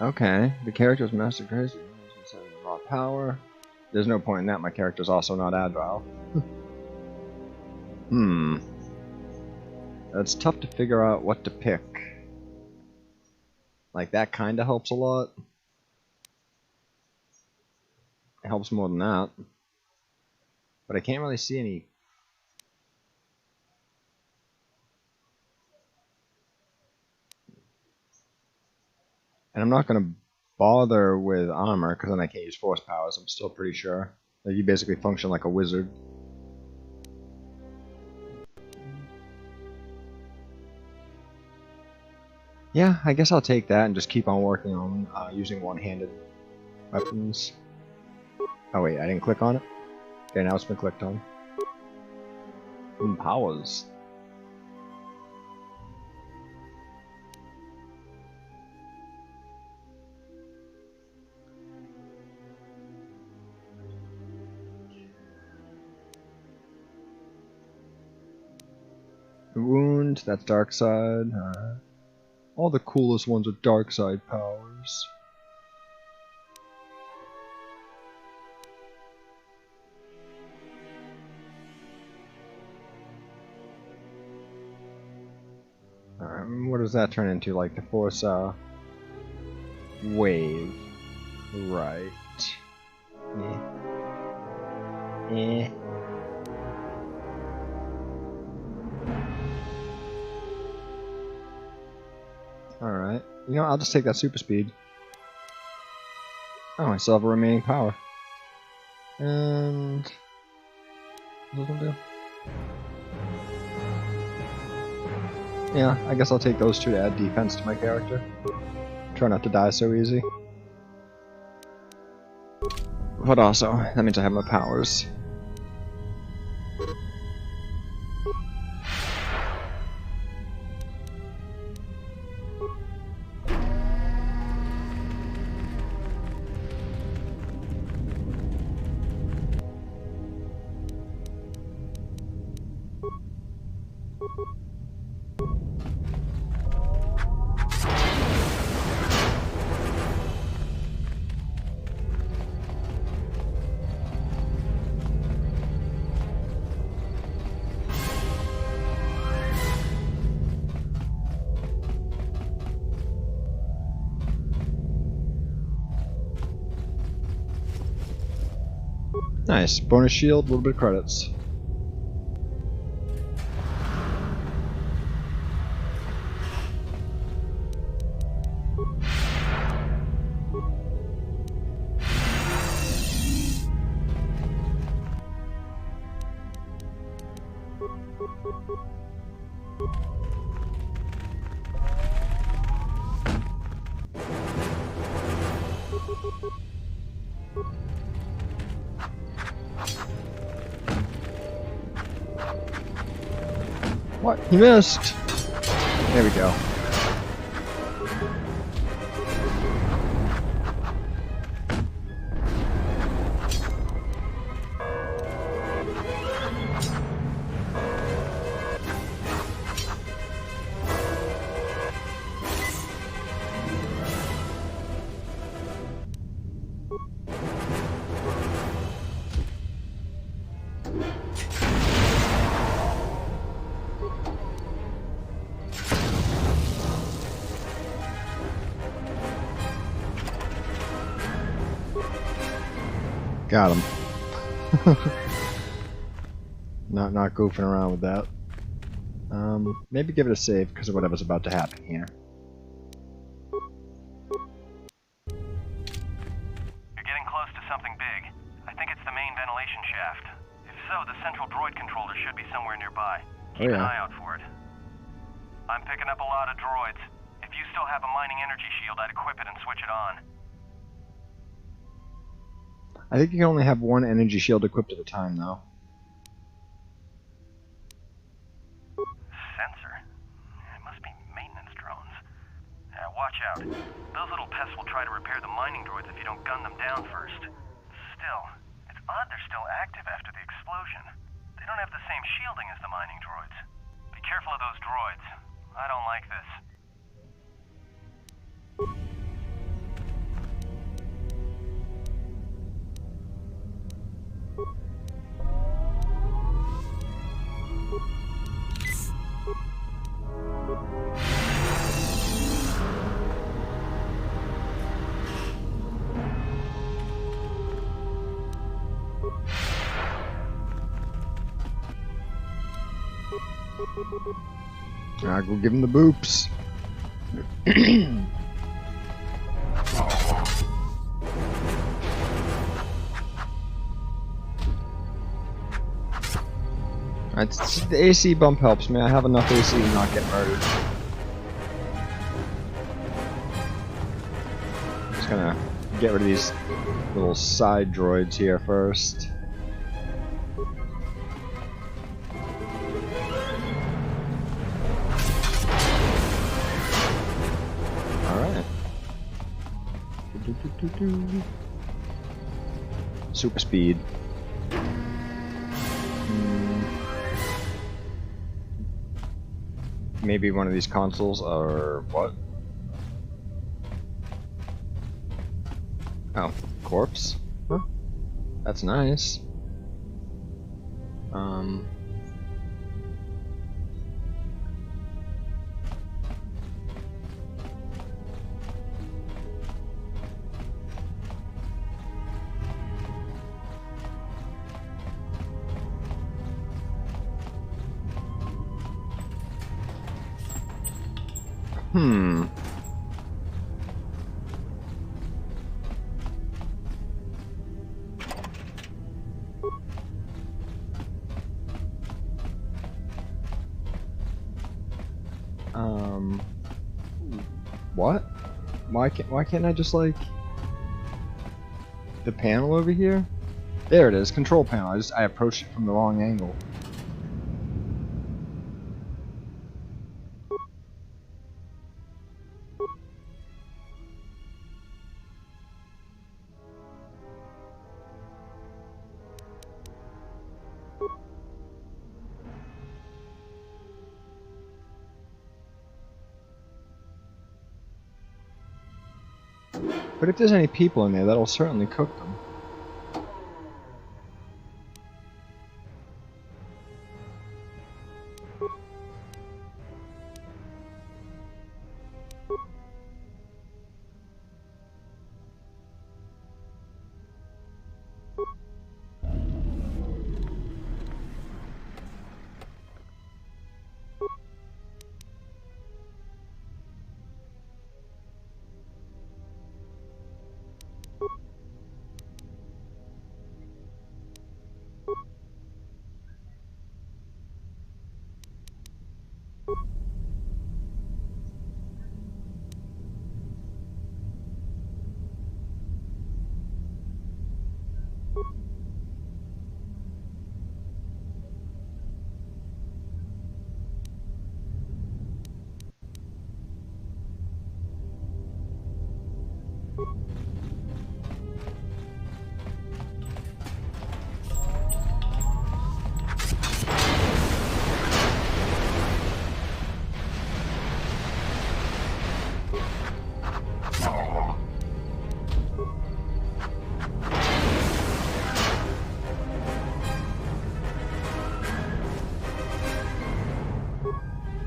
Speaker 1: Okay, the character's master crazy. Raw power. There's no point in that. My character's also not agile. It's tough to figure out what to pick. Like, that kind of helps a lot. It helps more than that. But I can't really see any. And I'm not going to bother with armor, because then I can't use force powers, I'm still pretty sure. Like, you basically function like a wizard. Yeah, I guess I'll take that and just keep on working on using one-handed weapons. Oh wait, I didn't click on it? Okay, now it's been clicked on. Powers. Wound, that's dark side. All the coolest ones are dark side powers. What does that turn into? Like the force wave. Right. Alright. You know, I'll just take that super speed. Oh, I still have a remaining power. And what's it do? Yeah, I guess I'll take those two to add defense to my character. Try not to die so easy. But also, that means I have my powers. Nice. Bonus shield, a little bit of credits. What? He missed! There we go. Got him. Not goofing around with that. Maybe give it a save because of whatever's about to happen here.
Speaker 9: You're getting close to something big. I think it's the main ventilation shaft. If so, the central droid controller should be somewhere nearby. Keep an eye out for it. I'm picking up a lot of droids. If you still have a mining energy shield, I'd equip it and switch it on.
Speaker 1: I think you can only have one energy shield equipped at a time, though.
Speaker 9: Sensor? It must be maintenance drones. Watch out. Those little pests will try to repair the mining droids if you don't gun them down first. Still, it's odd they're still active after the explosion. They don't have the same shielding as the mining droids. Be careful of those droids. I don't like this.
Speaker 1: Alright, go give him the boops. Alright, the AC bump helps me. I have enough AC to not get murdered. Just gonna get rid of these little side droids here first. Alright. Super speed. Maybe one of these consoles or what? Oh, corpse? Huh? That's nice. What? Why can't I just like the panel over here? There it is, control panel. I approached it from the wrong angle. But if there's any people in there, that'll certainly cook them.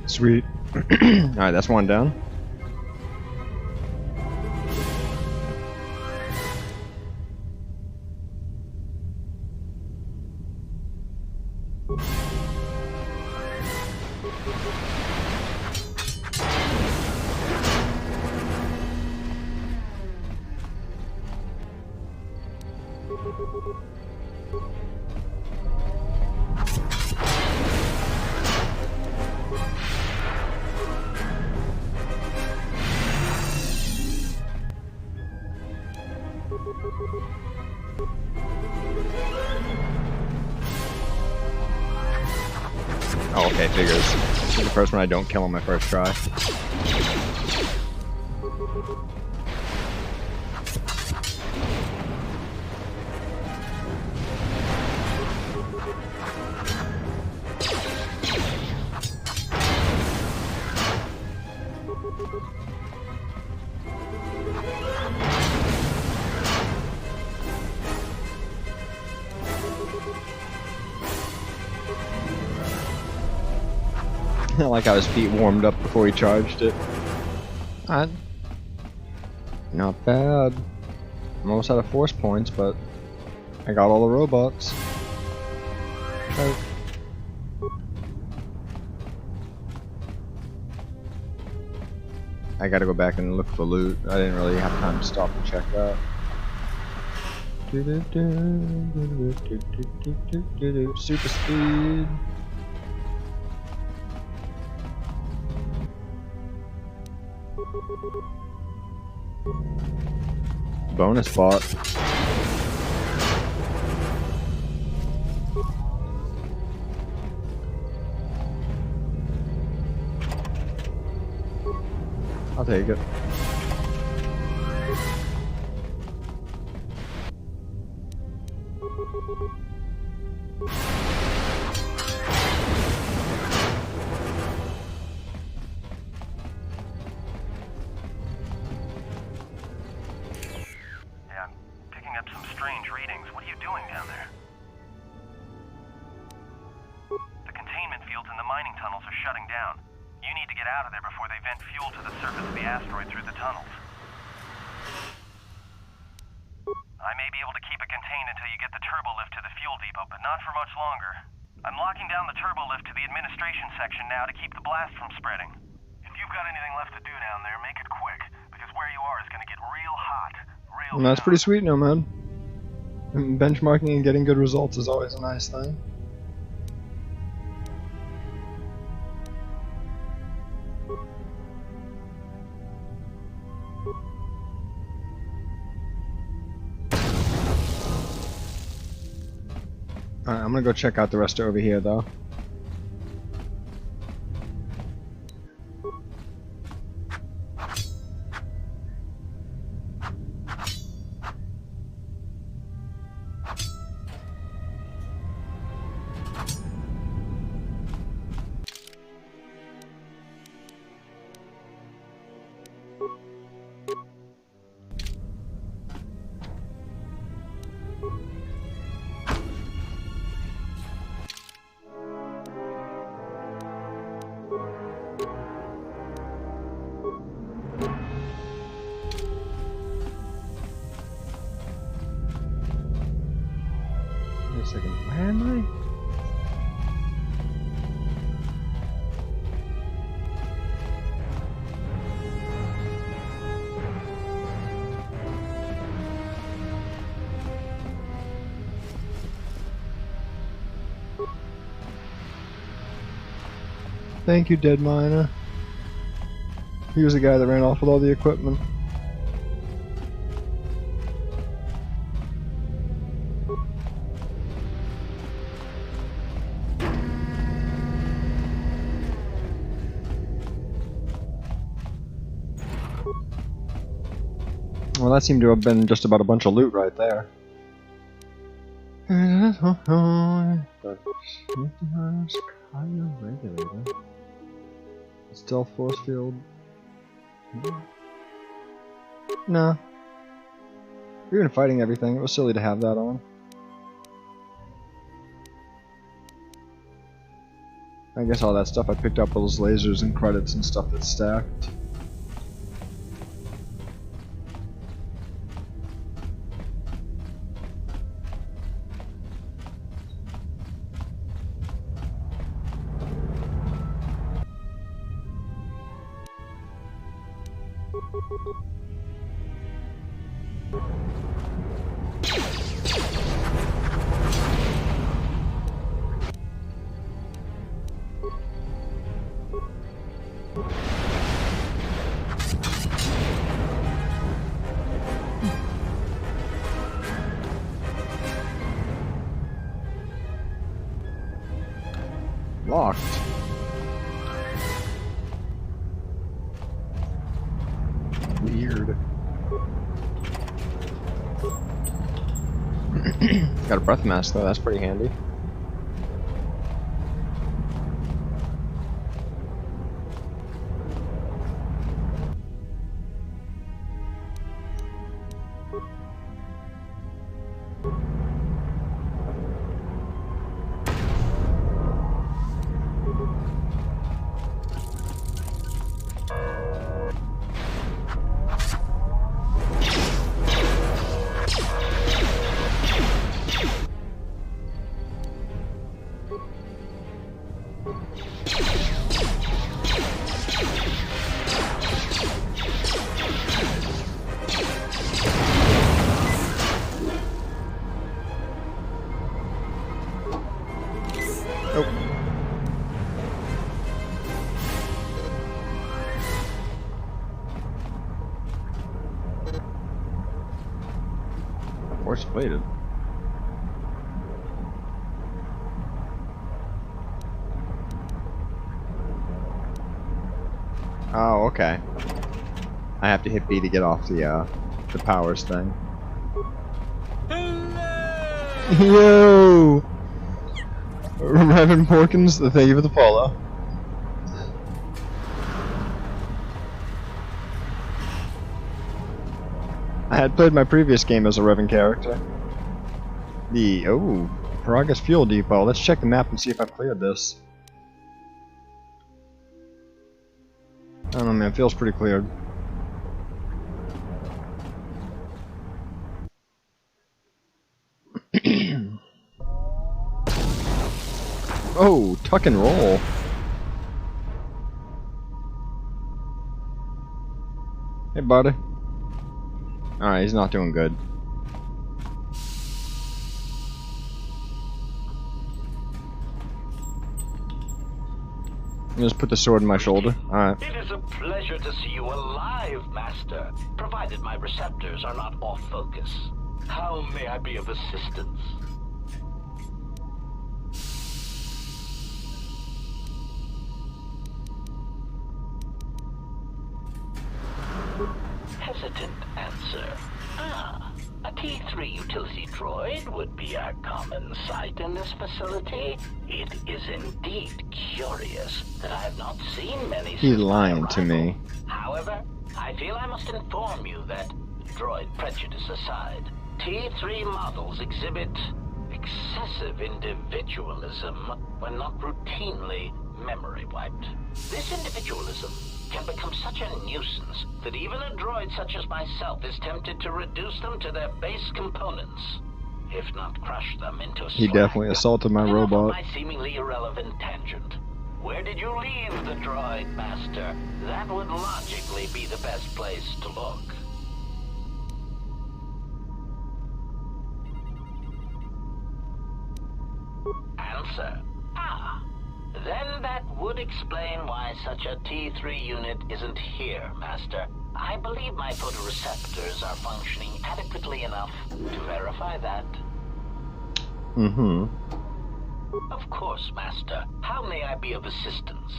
Speaker 1: Sweet. Alright, that's one down. Oh, okay, figures. This is the first one I don't kill on my first try. I like how his feet warmed up before he charged it. Alright. Not bad. I'm almost out of force points, but I got all the robots. Okay. I gotta go back and look for loot. I didn't really have time to stop and check that. Super speed. Bonus bot. I'll take it. And that's pretty sweet, Nomad. Benchmarking and getting good results is always a nice thing. Alright, I'm gonna go check out the rest over here, though. Wait a second, where am I? Thank you, Dead Miner. He was the guy that ran off with all the equipment. Well, that seemed to have been just about a bunch of loot right there. Stealth force field. Nah. Even fighting everything, it was silly to have that on. I guess all that stuff I picked up, all those lasers and credits and stuff that's stacked. Locked. Weird. Got a breath mask though, that's pretty handy. Force plated. Oh, okay. I have to hit B to get off the powers thing. Yo! Reverend Porkins, thank you for the follow. I had played my previous game as a Revan character. Paragus Fuel Depot. Let's check the map and see if I've cleared this. I don't know, man. It feels pretty cleared. Oh, tuck and roll. Hey, buddy. Alright, he's not doing good. Just put the sword in my shoulder. Alright.
Speaker 6: It is a pleasure to see you alive, Master, provided my receptors are not off focus. How may I be of assistance? Hesitant answer. A T3 utility droid would be a common sight in this facility. It is indeed curious that I have not seen many.
Speaker 1: He's lying to me.
Speaker 6: However, I feel I must inform you that, droid prejudice aside, T3 models exhibit excessive individualism when not routinely memory wiped. This individualism can become such a nuisance that even a droid such as myself is tempted to reduce them to their base components, if not crush them into slag.
Speaker 1: He definitely assaulted my robot.
Speaker 6: My seemingly irrelevant tangent. Where did you leave the droid, Master? That would logically be the best place to look. Answer. Then that would explain why such a T3 unit isn't here, Master. I believe my photoreceptors are functioning adequately enough to verify that.
Speaker 1: Mm-hmm.
Speaker 6: Of course, Master. How may I be of assistance?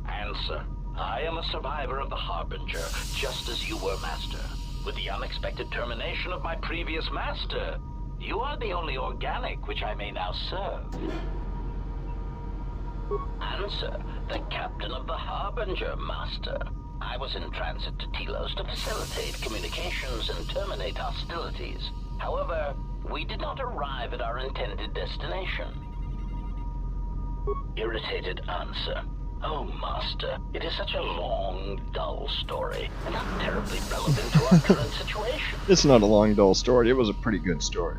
Speaker 6: Answer. I am a survivor of the Harbinger, just as you were, Master. With the unexpected termination of my previous Master, you are the only organic which I may now serve. Answer. The captain of the Harbinger, Master. I was in transit to Telos to facilitate communications and terminate hostilities. However, we did not arrive at our intended destination. Irritated answer. Oh, Master, it is such a long, dull story, and not terribly relevant to our current situation.
Speaker 1: It's not a long, dull story. It was a pretty good story.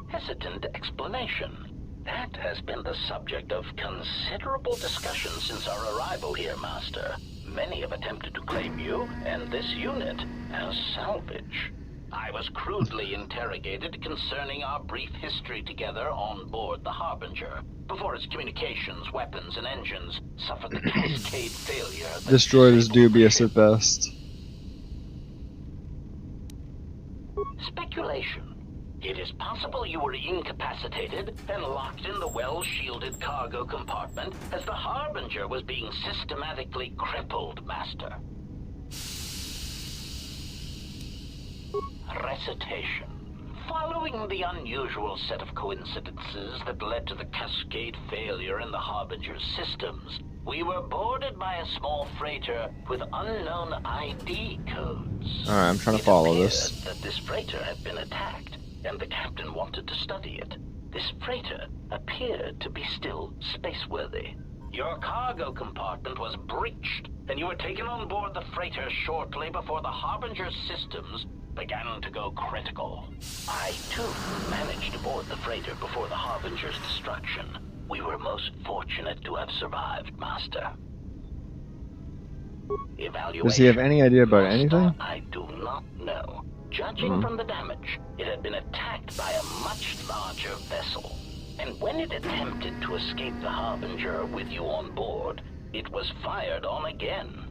Speaker 6: Hesitant explanation. That has been the subject of considerable discussion since our arrival here, Master. Many have attempted to claim you and this unit as salvage. I was crudely interrogated concerning our brief history together on board the Harbinger, before its communications, weapons, and engines suffered the cascade failure.
Speaker 1: This droid is dubious at best.
Speaker 6: Speculation. It is possible you were incapacitated and locked in the well-shielded cargo compartment as the Harbinger was being systematically crippled, Master. Recitation. Following the unusual set of coincidences that led to the cascade failure in the Harbinger's systems, we were boarded by a small freighter with unknown ID codes.
Speaker 1: Alright, I'm trying to follow this.
Speaker 6: That this freighter had been attacked, and the captain wanted to study it. This freighter appeared to be still spaceworthy. Your cargo compartment was breached, and you were taken on board the freighter shortly before the Harbinger's systems began to go critical. I, too, managed to board the freighter before the Harbinger's destruction. We were most fortunate to have survived, Master. Evaluation.
Speaker 1: Does he have any idea about
Speaker 6: Master,
Speaker 1: anything?
Speaker 6: I do not know. Judging from the damage, it had been attacked by a much larger vessel. And when it attempted to escape the Harbinger with you on board, it was fired on again.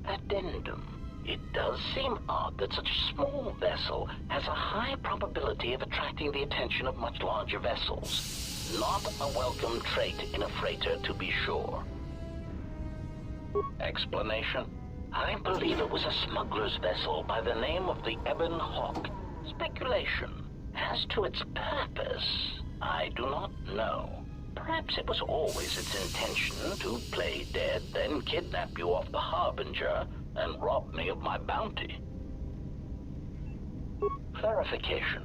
Speaker 6: Addendum. It does seem odd that such a small vessel has a high probability of attracting the attention of much larger vessels. Not a welcome trait in a freighter, to be sure. Explanation? I believe it was a smuggler's vessel by the name of the Ebon Hawk. Speculation. As to its purpose, I do not know. Perhaps it was always its intention to play dead, then kidnap you off the Harbinger and rob me of my bounty. Clarification.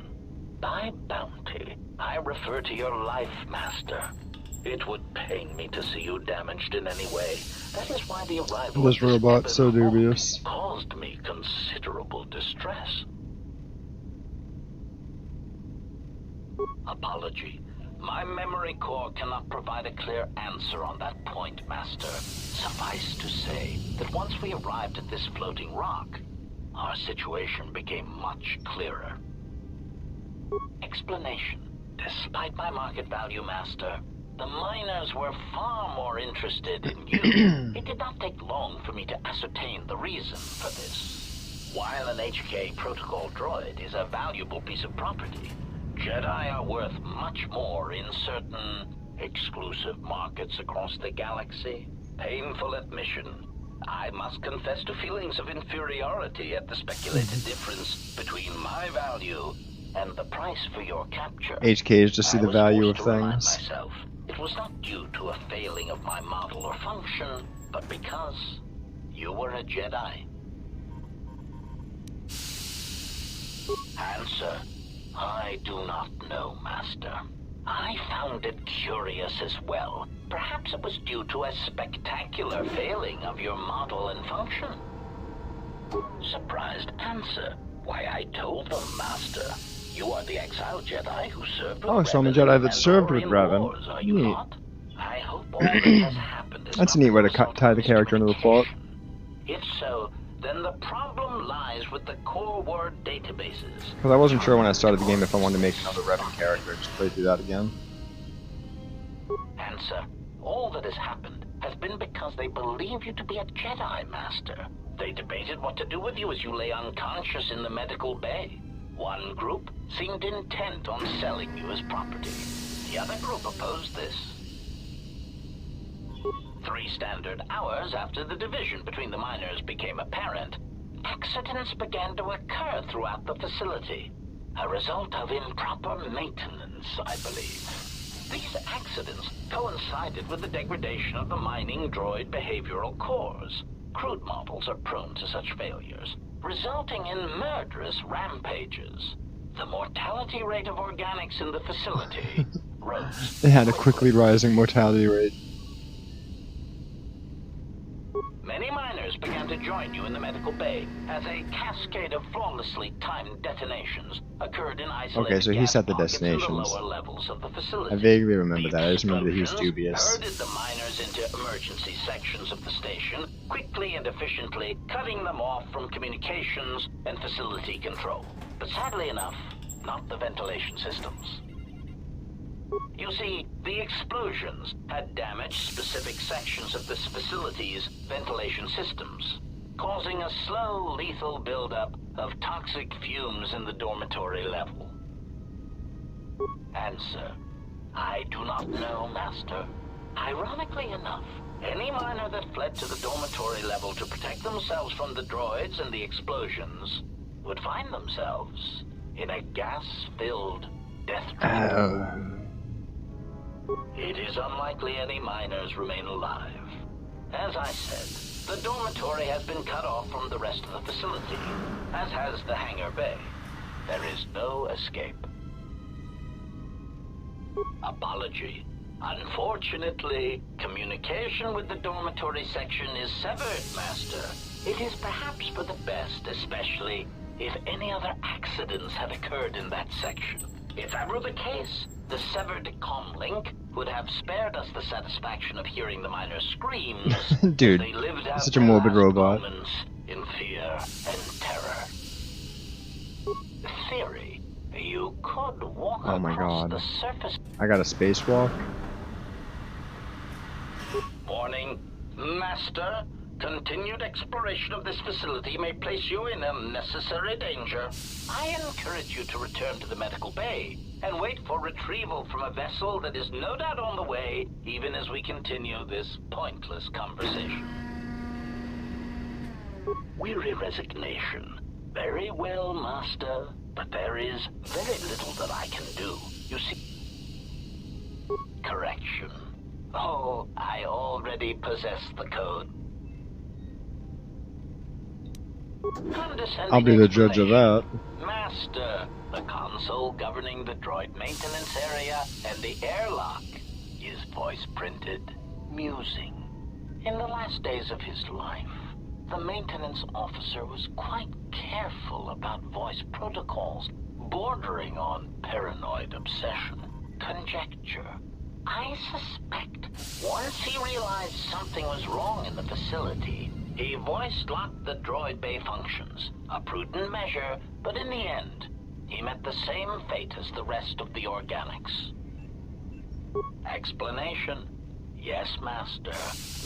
Speaker 6: By bounty, I refer to your life, Master. It would pain me to see you damaged in any way. That is why the arrival
Speaker 1: This
Speaker 6: of
Speaker 1: robot's so
Speaker 6: Ebon Hawk
Speaker 1: dubious.
Speaker 6: caused me considerable distress. Apology. My memory core cannot provide a clear answer on that point, Master. Suffice to say that once we arrived at this floating rock, our situation became much clearer. Explanation. Despite my market value, Master, the miners were far more interested in you. It did not take long for me to ascertain the reason for this. While an HK protocol droid is a valuable piece of property, Jedi are worth much more in certain exclusive markets across the galaxy. Painful admission. I must confess to feelings of inferiority at the speculated difference between my value and the price for your capture.
Speaker 1: HKs just see the value of
Speaker 6: I was forced to remind
Speaker 1: things.
Speaker 6: myself, it was not due to a failing of my model or function, but because you were a Jedi. Answer. I do not know, Master. I found it curious as well. Perhaps it was due to a spectacular failing of your model and function. Surprised answer. Why, I told them, Master. You are the exiled Jedi who served with
Speaker 1: Oh, so I'm a
Speaker 6: Revan
Speaker 1: Jedi
Speaker 6: in
Speaker 1: that served with
Speaker 6: Mandalorian
Speaker 1: Revan.
Speaker 6: Wars, are you
Speaker 1: Neat.
Speaker 6: not? I hope all that has happened is
Speaker 1: That's a
Speaker 6: not
Speaker 1: neat way to
Speaker 6: result
Speaker 1: tie
Speaker 6: of
Speaker 1: the character into the plot.
Speaker 6: miscommunication. If so, then the problem lies with the core word databases.
Speaker 1: Because I wasn't sure when I started the game if I wanted to make another Revan character and just play through that again.
Speaker 6: Answer. All that has happened has been because they believe you to be a Jedi, Master. They debated what to do with you as you lay unconscious in the medical bay. One group seemed intent on selling you as property. The other group opposed this. 3 standard hours after the division between the miners became apparent, accidents began to occur throughout the facility. A result of improper maintenance, I believe. These accidents coincided with the degradation of the mining droid behavioral cores. Crude models are prone to such failures, resulting in murderous rampages. the mortality rate of organics in the facility rose.
Speaker 1: They had a quickly rising mortality rate.
Speaker 6: Many miners began to join you in the medical bay as a cascade of flawlessly timed detonations occurred in isolated
Speaker 1: Okay, so he
Speaker 6: gas
Speaker 1: set the
Speaker 6: pockets in
Speaker 1: destinations.
Speaker 6: the lower levels of the facility.
Speaker 1: I vaguely remember
Speaker 6: The
Speaker 1: that. I just remember that he was
Speaker 6: explosions
Speaker 1: dubious.
Speaker 6: herded the miners into emergency sections of the station, quickly and efficiently cutting them off from communications and facility control. But sadly enough, not the ventilation systems. You see, the explosions had damaged specific sections of this facility's ventilation systems, causing a slow, lethal buildup of toxic fumes in the dormitory level. Answer: I do not know, Master. Ironically enough, any miner that fled to the dormitory level to protect themselves from the droids and the explosions would find themselves in a gas-filled death trap. It is unlikely any miners remain alive. As I said, the dormitory has been cut off from the rest of the facility, as has the hangar bay. There is no escape. Apology. Unfortunately, communication with the dormitory section is severed, Master. It is perhaps for the best, especially if any other accidents have occurred in that section. If that were the case, the severed comm link would have spared us the satisfaction of hearing the miners' screams.
Speaker 1: Dude,
Speaker 6: as they lived out
Speaker 1: such a
Speaker 6: their
Speaker 1: morbid
Speaker 6: last
Speaker 1: robot.
Speaker 6: moments in fear and terror. Theory: you could walk
Speaker 1: Oh my
Speaker 6: across
Speaker 1: God.
Speaker 6: the surface.
Speaker 1: I got a spacewalk.
Speaker 6: Warning, Master. Continued exploration of this facility may place you in unnecessary danger. I encourage you to return to the medical bay and wait for retrieval from a vessel that is no doubt on the way, even as we continue this pointless conversation. Weary resignation. Very well, Master, but there is very little that I can do. You see... Correction. Oh, I already possess the code.
Speaker 1: I'll be the judge of that.
Speaker 6: Master, the console governing the droid maintenance area and the airlock is voice printed. Musing. In the last days of his life, the maintenance officer was quite careful about voice protocols, bordering on paranoid obsession. Conjecture. I suspect once he realized something was wrong in the facility, he voice-locked the droid bay functions. A prudent measure, but in the end, he met the same fate as the rest of the organics. Explanation? Yes, Master.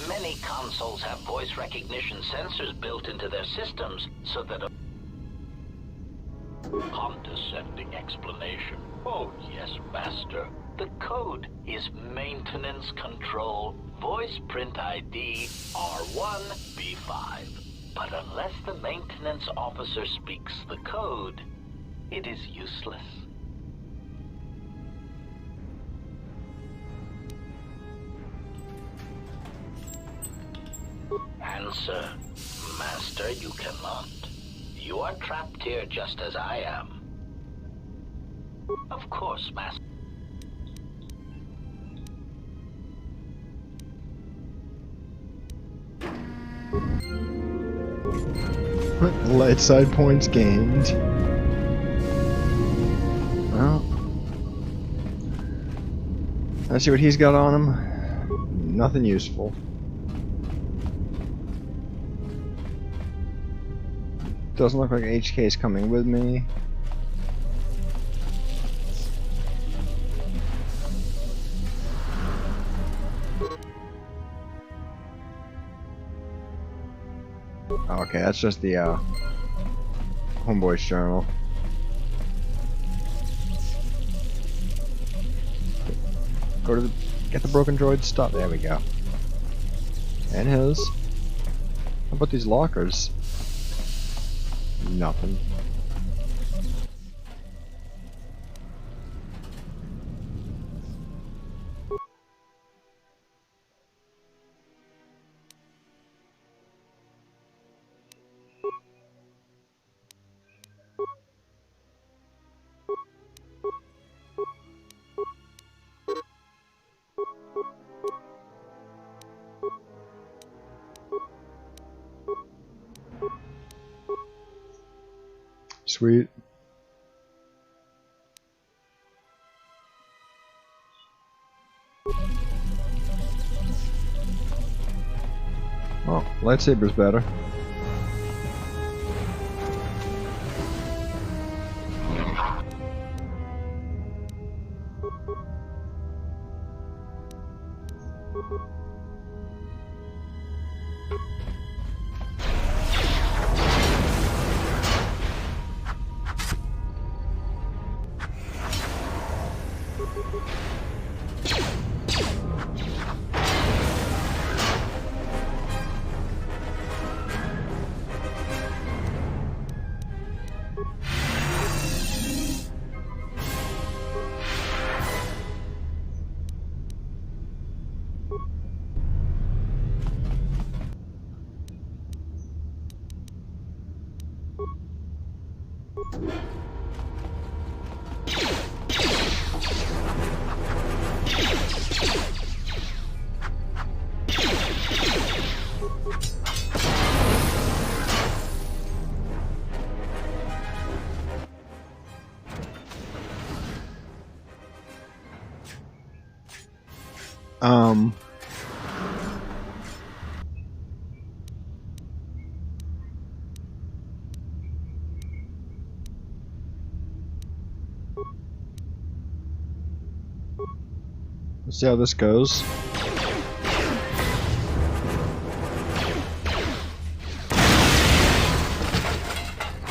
Speaker 6: Many consoles have voice recognition sensors built into their systems, so that a condescending explanation. Oh, yes, Master. The code is Maintenance Control Voice Print ID R1B5. But unless the maintenance officer speaks the code, it is useless. Answer. Master, you cannot. You are trapped here just as I am. Of course, Master.
Speaker 1: Light side points gained. Well, let's see what he's got on him. Nothing useful. Doesn't look like HK is coming with me. Okay, that's just the Homeboy's journal. Go to the get the broken droid stuff. There we go. And his. How about these lockers? Nothing. sweet. Oh, lightsaber's better. Let's see how this goes.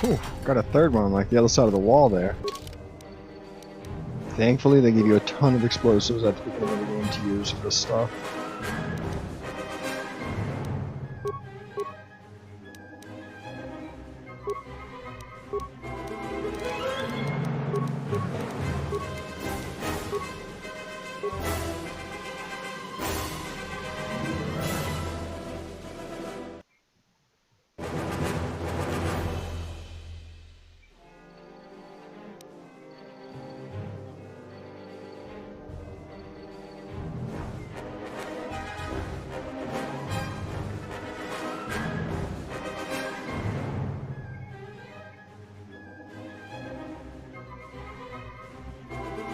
Speaker 1: Whew, got a third one on like the other side of the wall there. Thankfully, they give you a ton of explosives at the beginning of the game to use for this stuff.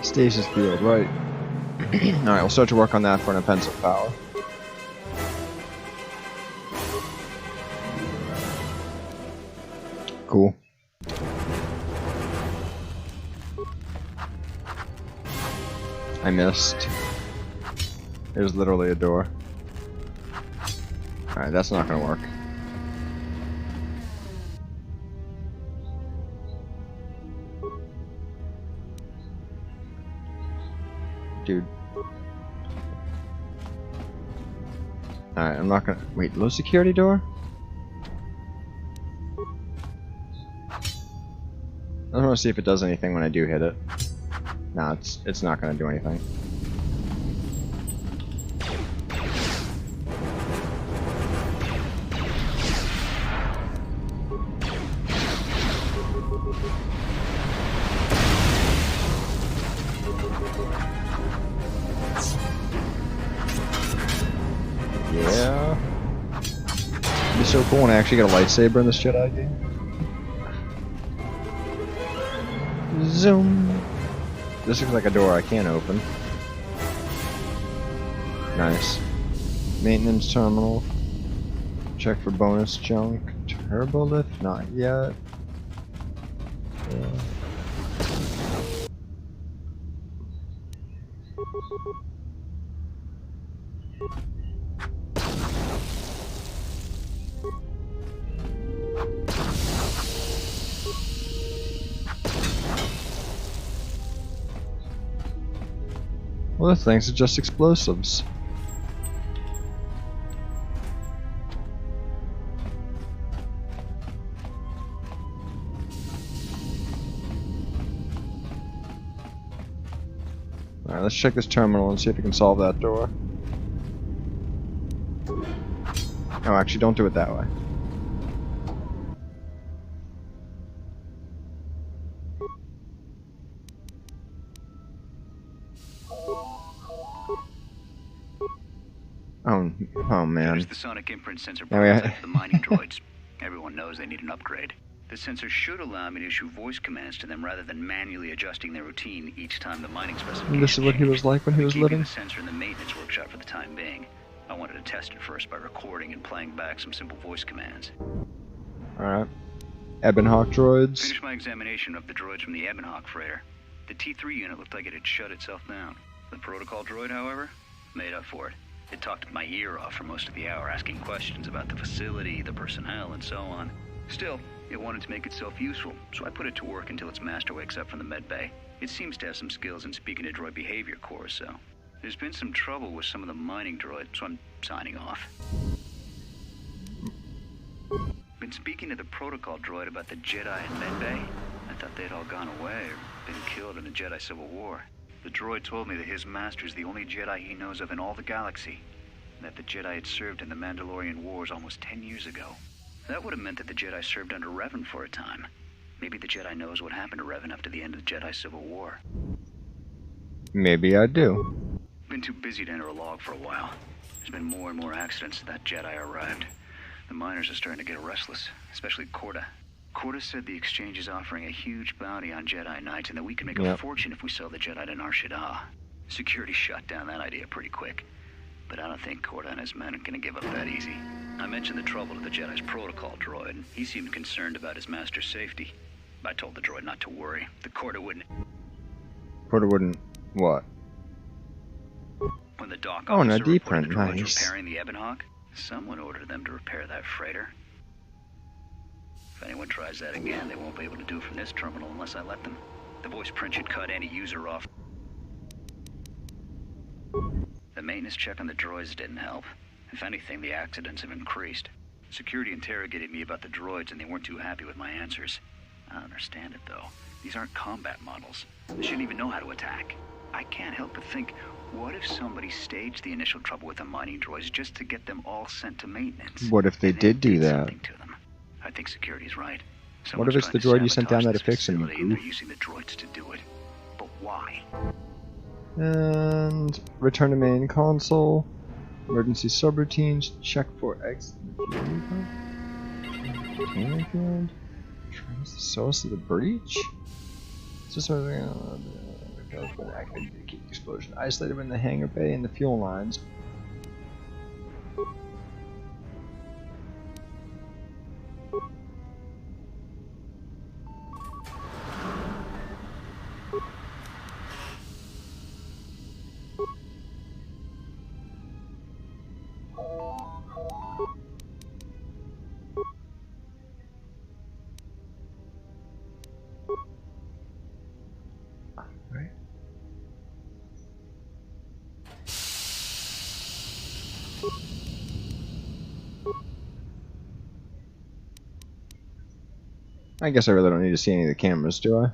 Speaker 1: Stasis field, right. Alright, we'll start to work on that for an offensive power. Cool. I missed. There's literally a door. Alright, that's not gonna work. Dude. Alright, I'm not gonna... Wait, low security door? I just want to see if it does anything when I do hit it. Nah, it's not gonna do anything. Yeah. It'd be so cool when I actually get a lightsaber in this Jedi game. Zoom. This looks like a door I can't open. Nice. Maintenance terminal. Check for bonus junk. Turbo lift? Not yet. Well, this thing's just explosives. Alright, let's check this terminal and see if we can solve that door. Oh, actually, don't do it that way. Oh man.
Speaker 10: There's the sonic imprint sensor part of the mining droids. Everyone knows they need an upgrade. The sensor should allow me to issue voice commands to them rather than manually adjusting their routine each time the mining specification
Speaker 1: And this is what he was like when he was living?
Speaker 10: the sensor in the maintenance workshop for the time being. I wanted to test it first by recording and playing back some simple voice commands.
Speaker 1: Alright. Ebon Hawk droids.
Speaker 10: Finished my examination of the droids from the Ebon Hawk freighter. The T3 unit looked like it had shut itself down. The protocol droid, however, made up for it. It talked my ear off for most of the hour, asking questions about the facility, the personnel, and so on. Still, it wanted to make itself useful, so I put it to work until its master wakes up from the med bay. It seems to have some skills in speaking to droid behavior cores, so there's been some trouble with some of the mining droids, so I'm signing off. Been speaking to the protocol droid about the Jedi in med bay. I thought they'd all gone away or been killed in the Jedi Civil War. The droid told me that his master is the only Jedi he knows of in all the galaxy, and that the Jedi had served in the Mandalorian Wars almost 10 years ago. That would have meant that the Jedi served under Revan for a time. Maybe the Jedi knows what happened to Revan after the end of the Jedi Civil War.
Speaker 1: Maybe I do.
Speaker 10: Been too busy to enter a log for a while. There's been more and more accidents since that Jedi arrived. The miners are starting to get restless, especially Korta. Korta said the exchange is offering a huge bounty on Jedi Knights and that we can make a fortune if we sell the Jedi to Nar Shaddaa. Security shut down that idea pretty quick. But I don't think Korta and his men are gonna give up that easy. I mentioned the trouble to the Jedi's protocol droid, and he seemed concerned about his master's safety. I told the droid not to worry. The Korta wouldn't...
Speaker 1: Korta wouldn't... what?
Speaker 10: When the dock
Speaker 1: Oh, and a
Speaker 10: officer reported
Speaker 1: D-print,
Speaker 10: the droids
Speaker 1: nice.
Speaker 10: repairing the Ebon Hawk, someone ordered them to repair that freighter. If anyone tries that again, they won't be able to do it from this terminal unless I let them. The voice print should cut any user off. The maintenance check on the droids didn't help. If anything, the accidents have increased. Security interrogated me about the droids and they weren't too happy with my answers. I don't understand it though. These aren't combat models. They shouldn't even know how to attack. I can't help but think, what if somebody staged the initial trouble with the mining droids just to get them all sent to maintenance?
Speaker 1: What if they did do that?
Speaker 10: To them? I think security's right.
Speaker 1: What if it's the droid you sent down there to fix him, you goof?
Speaker 10: They're using the droids to do it. But why?
Speaker 1: And return to main console. Emergency subroutines. Check for exit. Field. Trace the source of the breach. Just explosion. Isolated in the hangar bay and the fuel lines. I guess I really don't need to see any of the cameras, do I?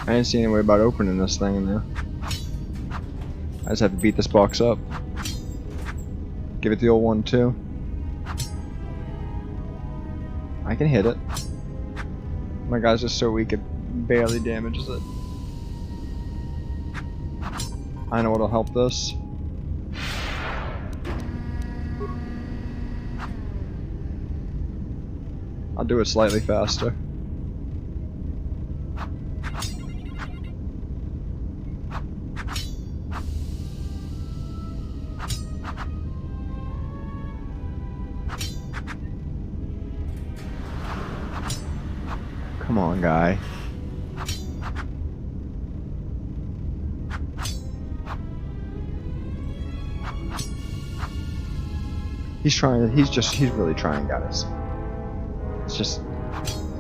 Speaker 1: I didn't see any way about opening this thing in there. I just have to beat this box up. Give it the old 1-2. I can hit it. My guy's just so weak it barely damages it. I know what'll help this. I'll do it slightly faster. Come on, guy. He's trying, he's really trying, guys. It's just,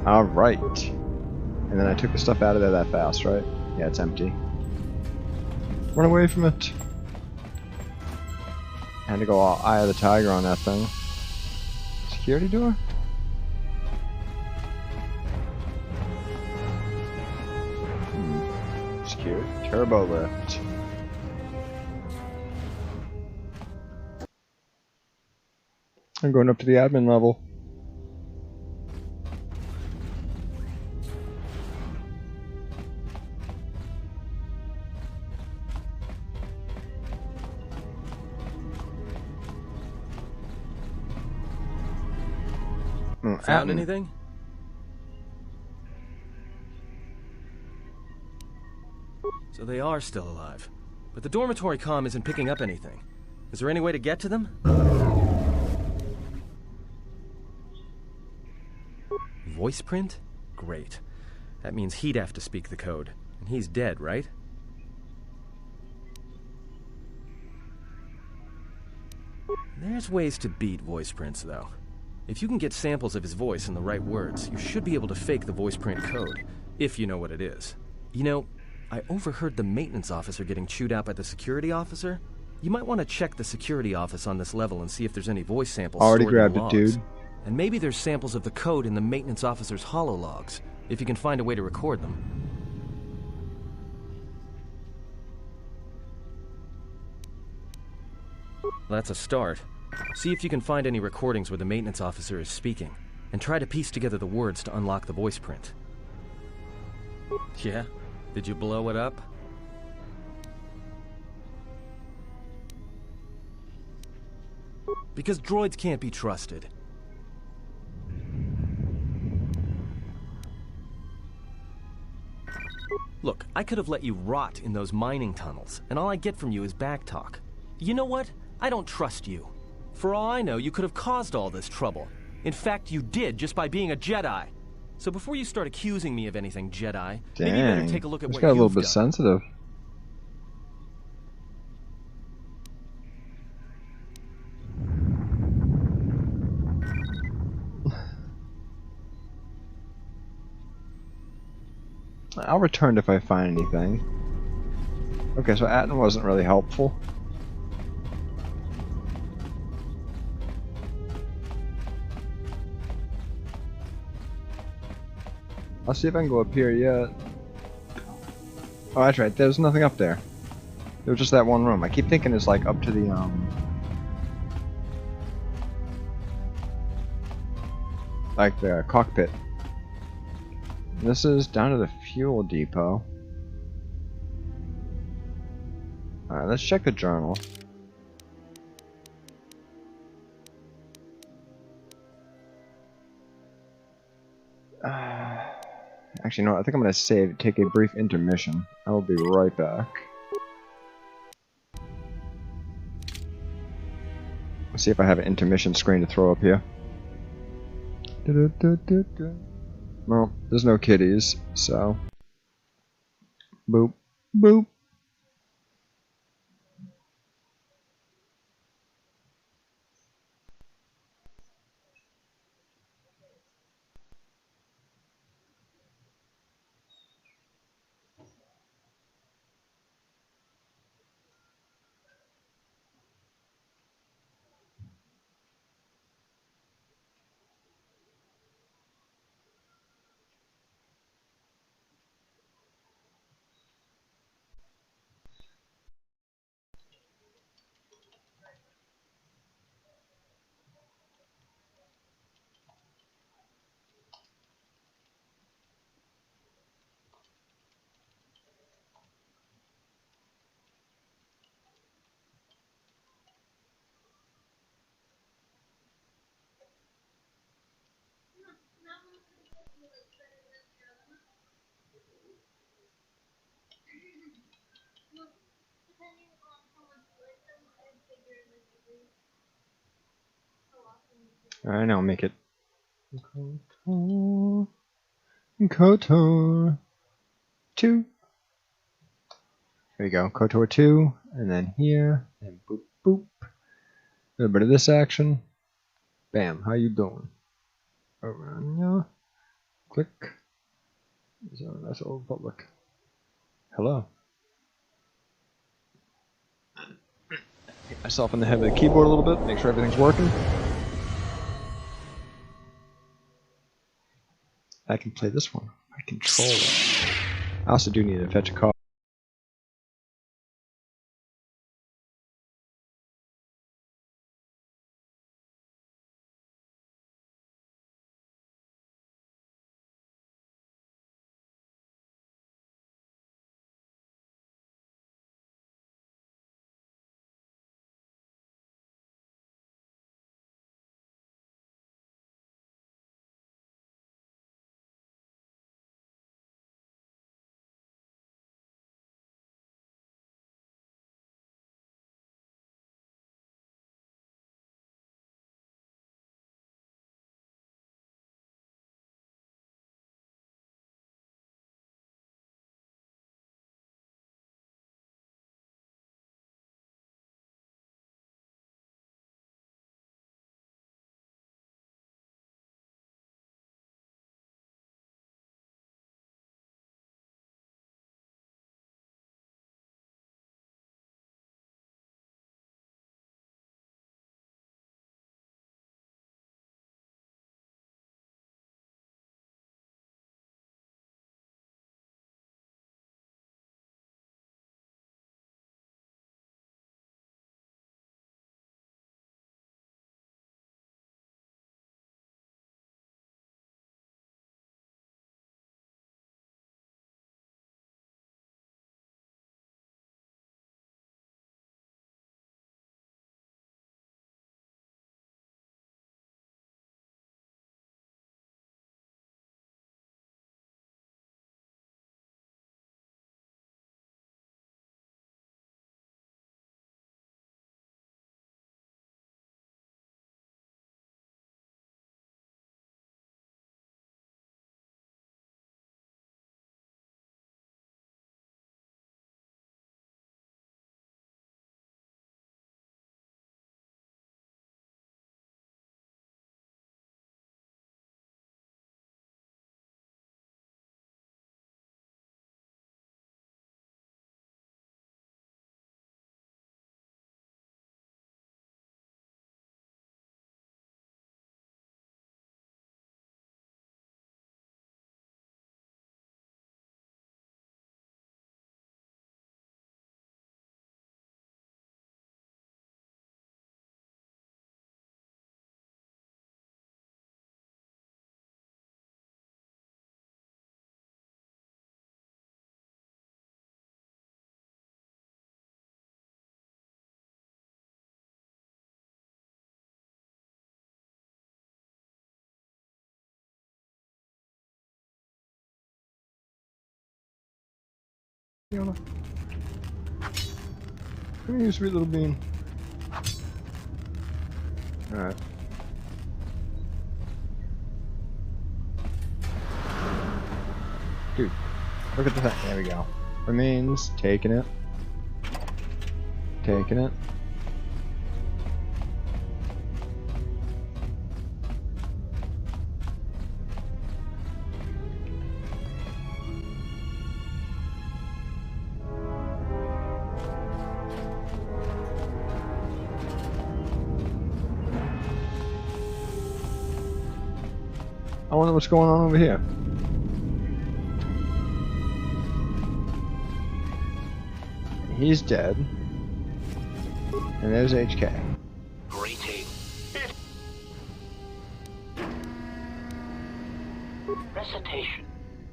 Speaker 1: alright. And then I took the stuff out of there that fast, right? Yeah, it's empty. Run away from it. I had to go all eye of the tiger on that thing. Security door? Security. Turbo lift. I'm going up to the admin level.
Speaker 8: Found anything? So they are still alive. But the dormitory comm isn't picking up anything. Is there any way to get to them? Voice print? Great. That means he'd have to speak the code. And he's dead, right? There's ways to beat voice prints, though. If you can get samples of his voice and the right words, you should be able to fake the voice print code, if you know what it is. You know, I overheard the maintenance officer getting chewed out by the security officer. You might want to check the security office on this level and see if there's any voice samples
Speaker 1: Already
Speaker 8: stored in
Speaker 1: grabbed
Speaker 8: the
Speaker 1: it,
Speaker 8: logs.
Speaker 1: dude.
Speaker 8: And maybe there's samples of the code in the maintenance officer's holologs, if you can find a way to record them. That's a start. See if you can find any recordings where the maintenance officer is speaking, and try to piece together the words to unlock the voice print. Yeah? Did you blow it up? Because droids can't be trusted. Look, I could have let you rot in those mining tunnels, and all I get from you is backtalk. You know what? I don't trust you. For all I know, you could have caused all this trouble. In fact, you did, just by being a Jedi. So before you start accusing me of anything, Jedi, maybe you better take a look at what
Speaker 1: got a little
Speaker 8: you've
Speaker 1: bit
Speaker 8: done.
Speaker 1: sensitive. I'll return if I find anything. Okay, so Atten wasn't really helpful. I'll see if I can go up here yet. Oh, that's right. There's nothing up there. There was just that one room. I keep thinking it's like up to the like the cockpit. This is down to the fuel depot. Alright, let's check the journal. Actually, no, I think I'm going to save, take a brief intermission. I will be right back. Let's see if I have an intermission screen to throw up here. Well, there's no kitties, so... Boop, boop. Alright, now I'll make it. KOTOR. KOTOR 2. There you go, KOTOR 2, and then here, and boop, boop. A little bit of this action. Bam, how you doing? Around ya. Click. So that's all public. Hello. Hit myself in the head with the keyboard a little bit, make sure everything's working. I can play this one. I control it. I also do need to fetch a car. Fiona. Come here, you sweet little bean. Alright. Dude, look at the thing. There we go. Remains. Taking it. Taking it. I wonder what's going on over here. He's dead. And there's HK.
Speaker 6: Greeting. Recitation.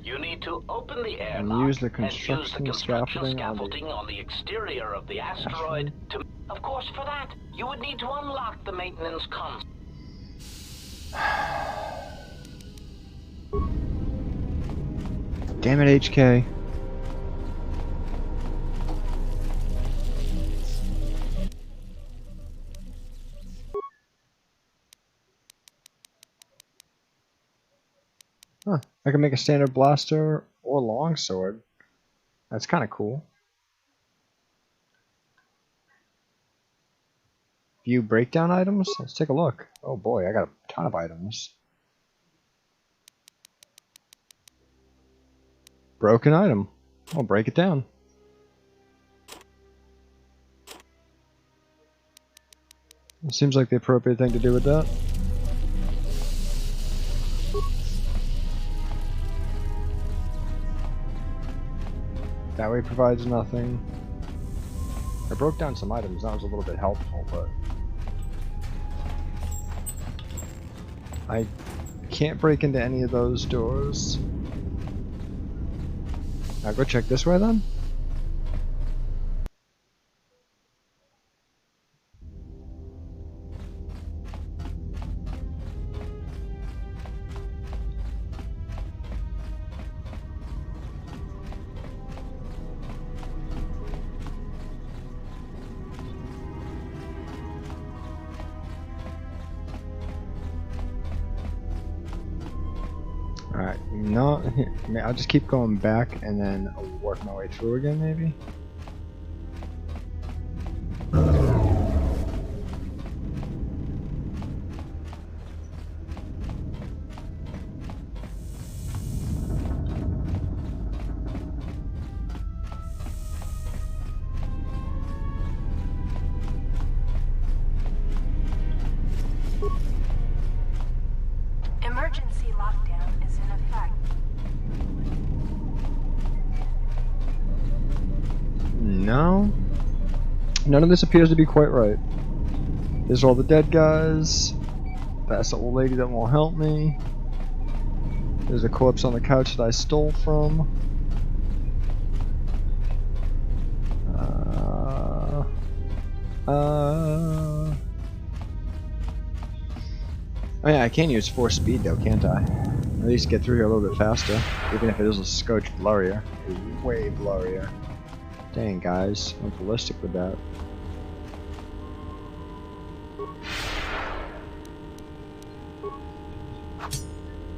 Speaker 6: You need to open the airlock
Speaker 1: And use the
Speaker 6: and use the
Speaker 1: construction
Speaker 6: scaffolding on the exterior of the asteroid to... Of course, for that, you would need to unlock the maintenance console.
Speaker 1: Damn it, HK. Huh. I can make a standard blaster or longsword. That's kind of cool. View breakdown items? Let's take a look. Oh boy, I got a ton of items. Broken item. I'll break it down. It seems like the appropriate thing to do with that. That way provides nothing. I broke down some items, that was a little bit helpful, but I can't break into any of those doors. I'll go check this way then. Alright, no, I'll just keep going back and then I'll work my way through again, maybe?
Speaker 2: Emergency lockdown is in effect.
Speaker 1: No. None of this appears to be quite right. There's all the dead guys. That's the old lady that won't help me. There's a corpse on the couch that I stole from. Oh yeah, I can use force speed though, can't I? At least get through here a little bit faster, even if it is a scotch blurrier. Way blurrier. Dang guys, I'm ballistic with that.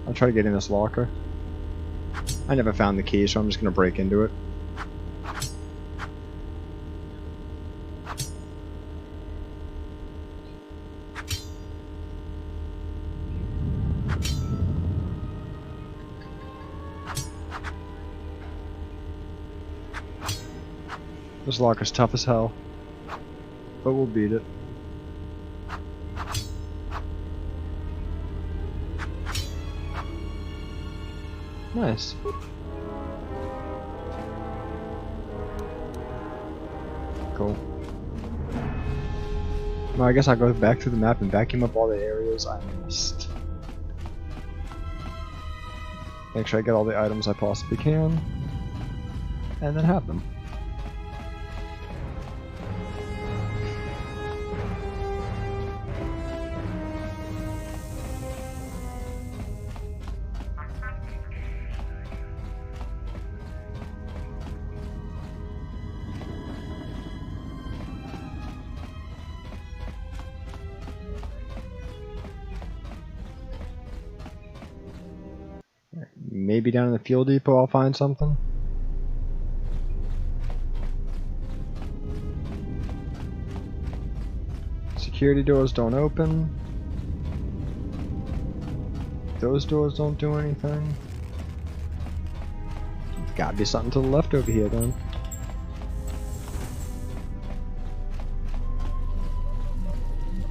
Speaker 1: I'll try to get in this locker. I never found the key, so I'm just gonna break into it. This locker's tough as hell, but we'll beat it. Nice. Cool. Well, I guess I'll go back through the map and vacuum up all the areas I missed. Make sure I get all the items I possibly can, and then have them. Maybe down in the fuel depot I'll find something. Security doors don't open. Those doors don't do anything. There's gotta be something to the left over here then.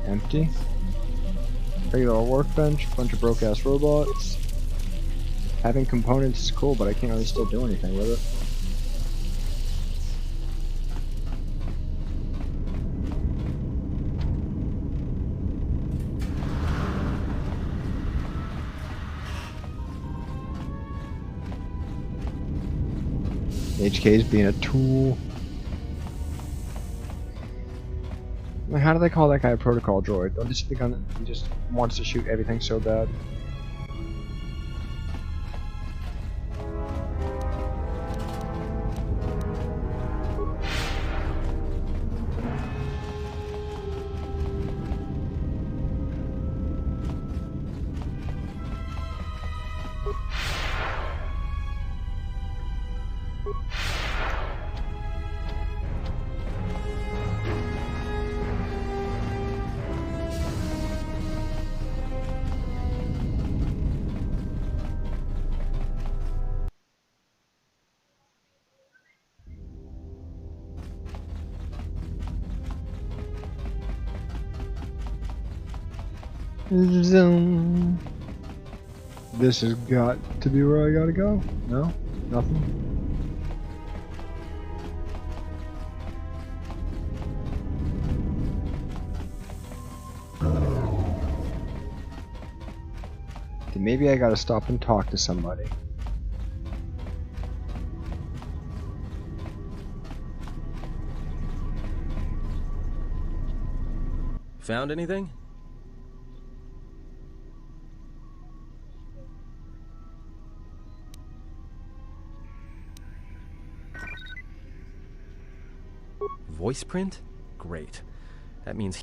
Speaker 1: Empty. Regular workbench, bunch of broke ass robots. Having components is cool, but I can't really still do anything with it. HK's being a tool. Like, how do they call that guy a protocol droid? Don't they just think he just wants to shoot everything so bad? Zoom. This has got to be where I gotta go. No? Nothing? Then maybe I gotta stop and talk to somebody.
Speaker 8: Found anything? Voice print? Great. That means...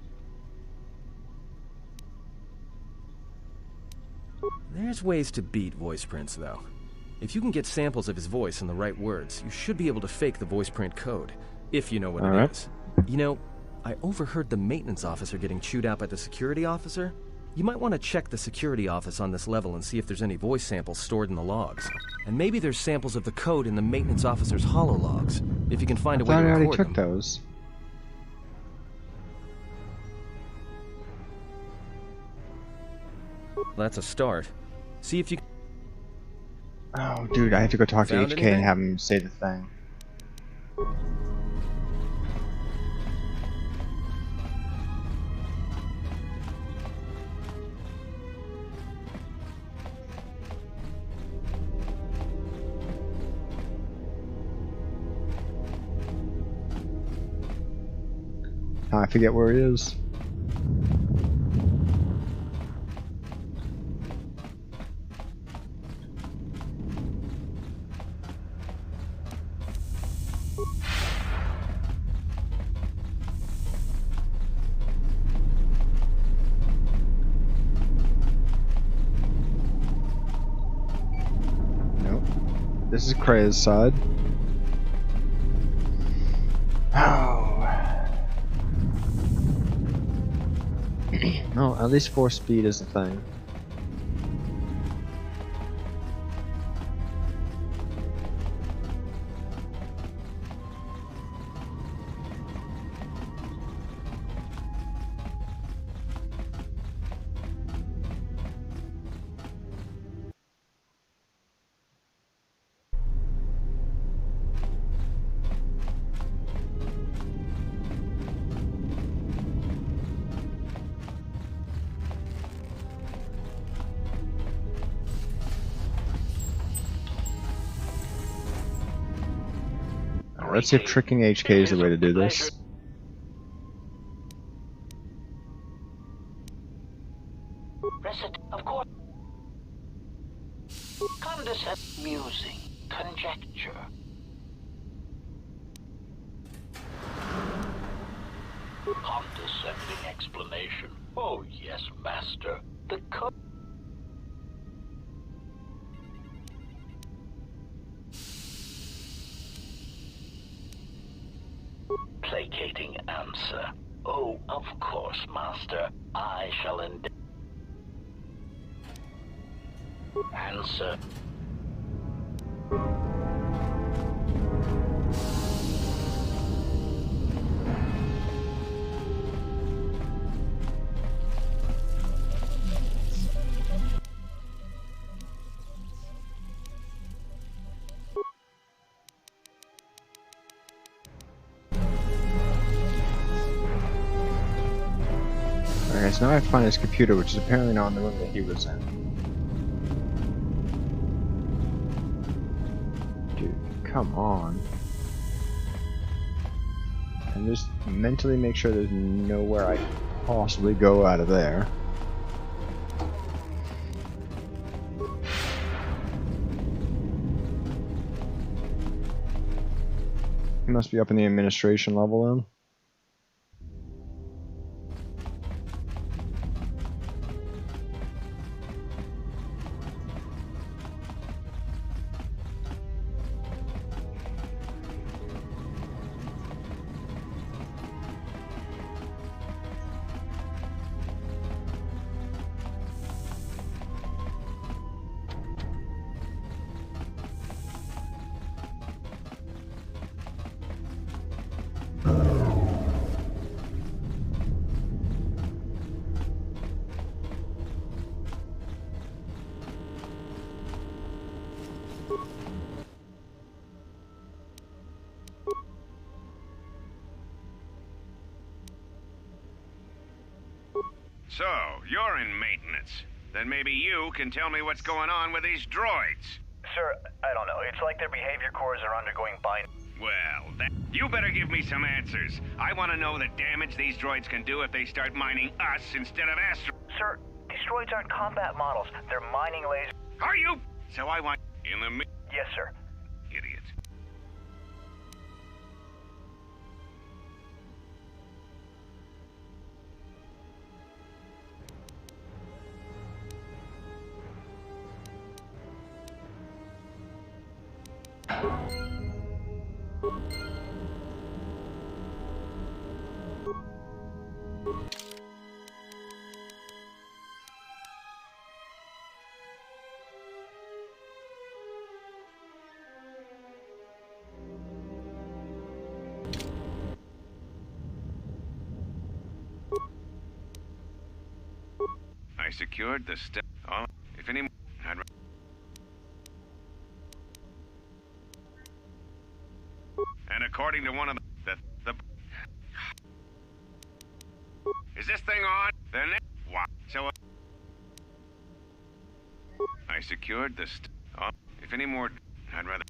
Speaker 8: There's ways to beat voice prints, though. If you can get samples of his voice and the right words, you should be able to fake the voice print code, if you know what it is. You know, I overheard the maintenance officer getting chewed out by the security officer. You might want to check the security office on this level and see if there's any voice samples stored in the logs. And maybe there's samples of the code in the maintenance officer's holologs, if you can find a way to record them. I already took those. That's a start. See if you...
Speaker 1: Oh, dude, I have to go talk to HK and have him say the thing. I forget where he is. This is Krea's side. Oh. No, at least 4 speed is the thing. Let's see if tricking HK is the way to do this.
Speaker 6: Of course. Condescending, musing, conjecture. Condescending explanation. Oh yes, master. The code. course, Master. I shall answer.
Speaker 1: Alright, so now I have to find his computer, which is apparently not in the room that he was in. Dude, come on. And just mentally make sure there's nowhere I can possibly go out of there. He must be up in the administration level then.
Speaker 5: So, you're in maintenance. Then maybe you can tell me what's going on with these droids.
Speaker 9: Sir, I don't know. It's like their behavior cores are undergoing binary.
Speaker 5: Well, you better give me some answers. I want to know the damage these droids can do if they start mining us instead of Astro.
Speaker 9: Sir, these droids aren't combat models. They're mining lasers.
Speaker 5: Are you? So I want in the
Speaker 9: Yes, sir.
Speaker 5: idiot. I secured the step. Oh, if any more, and according to one of the is this thing on? The net? Wow. So I secured the oh, if any more, I'd rather.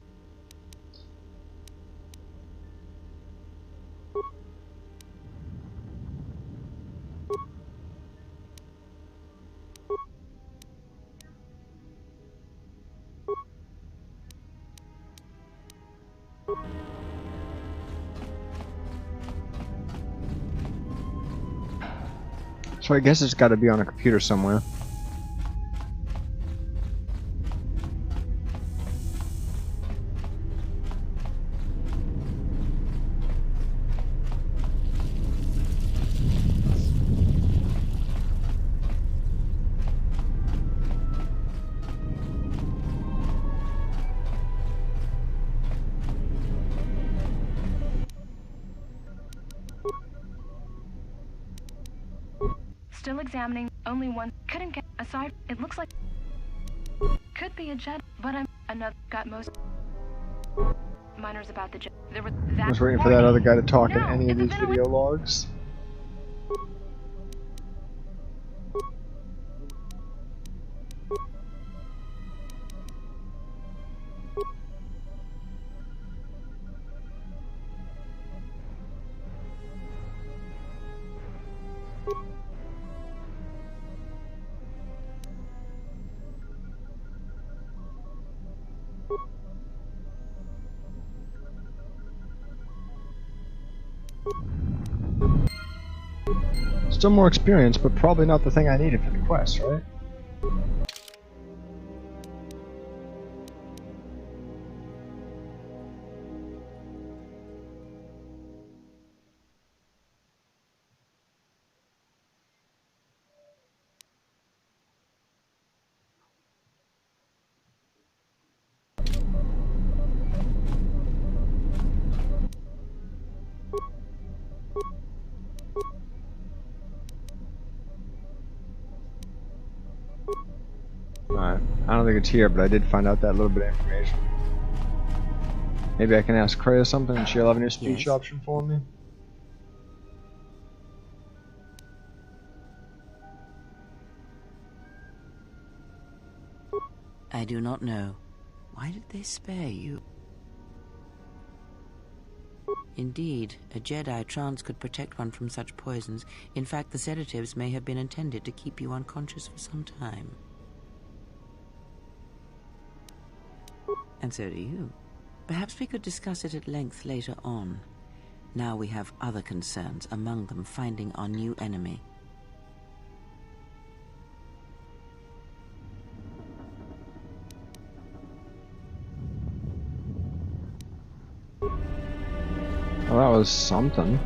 Speaker 1: So I guess it's got to be on a computer somewhere.
Speaker 3: Still examining. Only one. Couldn't get aside. It looks like could be a Jedi, but I'm another. Got most miners about the Jedi. There was that.
Speaker 1: I was waiting for that other guy to talk in
Speaker 3: No,
Speaker 1: any of
Speaker 3: it's
Speaker 1: these
Speaker 3: been a
Speaker 1: video logs. Still more experience, but probably not the thing I needed for the quest, right? Alright, I don't think it's here, but I did find out that little bit of information. Maybe I can ask Kreia something and she'll have a new speech option for me.
Speaker 4: I do not know. Why did they spare you? Indeed, a Jedi trance could protect one from such poisons. In fact, the sedatives may have been intended to keep you unconscious for some time. And so do you. Perhaps we could discuss it at length later on. Now we have other concerns, among them finding our new enemy.
Speaker 1: Well, that was something.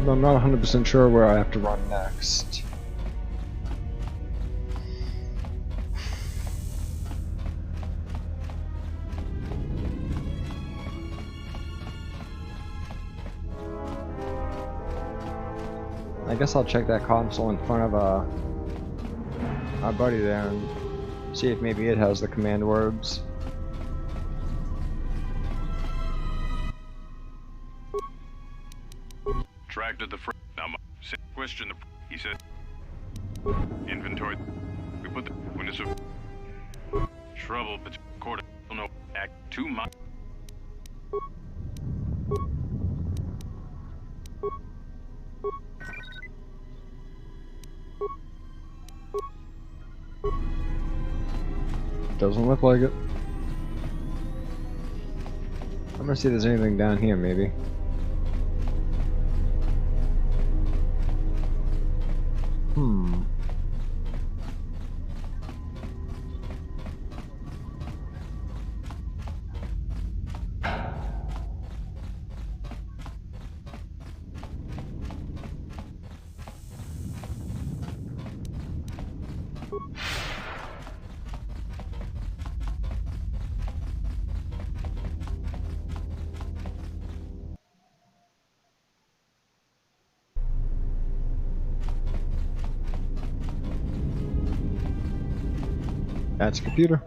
Speaker 1: I'm not 100% sure where I have to run next. I guess I'll check that console in front of our buddy there and see if maybe it has the command words.
Speaker 5: Tracked at the front. Now, question. He said, inventory. We put the witness of trouble, but court no act 2 months.
Speaker 1: Doesn't look like it. I'm gonna see if there's anything down here, maybe. That's a computer.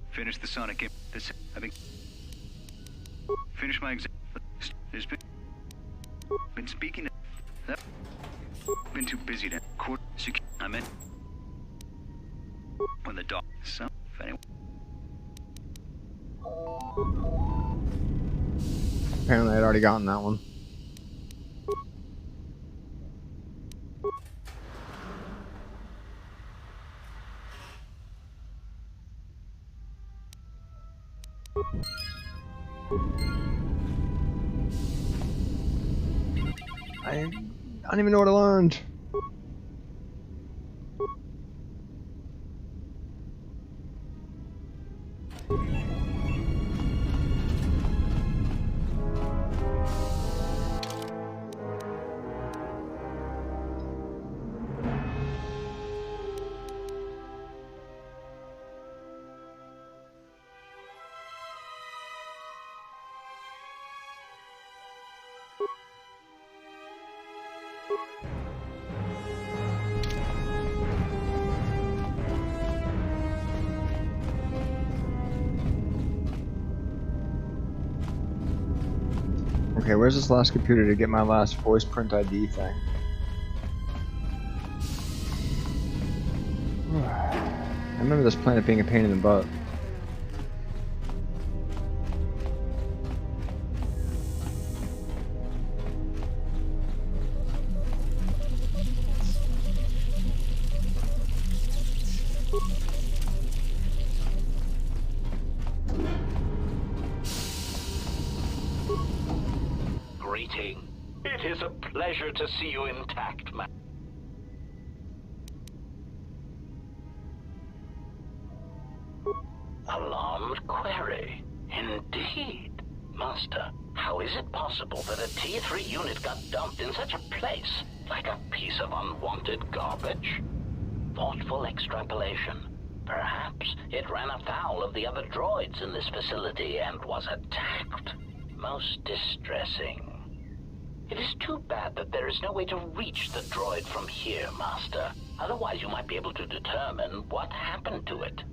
Speaker 10: Finish the sonic game. I think. Finish my exam. There's been speaking. Been too busy to court. I'm in. When the dog. So, if anyone.
Speaker 1: Apparently, I'd already gotten that one. I don't even know what I learned. Okay, where's this last computer to get my last voice print ID thing? I remember this planet being a pain in the butt.
Speaker 6: It is a pleasure to see you intact, man. Alarmed query. Indeed. Master, how is it possible that a T3 unit got dumped in such a place? Like a piece of unwanted garbage? Thoughtful extrapolation. Perhaps it ran afoul of the other droids in this facility and was attacked. Most distressing. It is too bad that there is no way to reach the droid from here, Master. Otherwise, you might be able to determine what happened to it.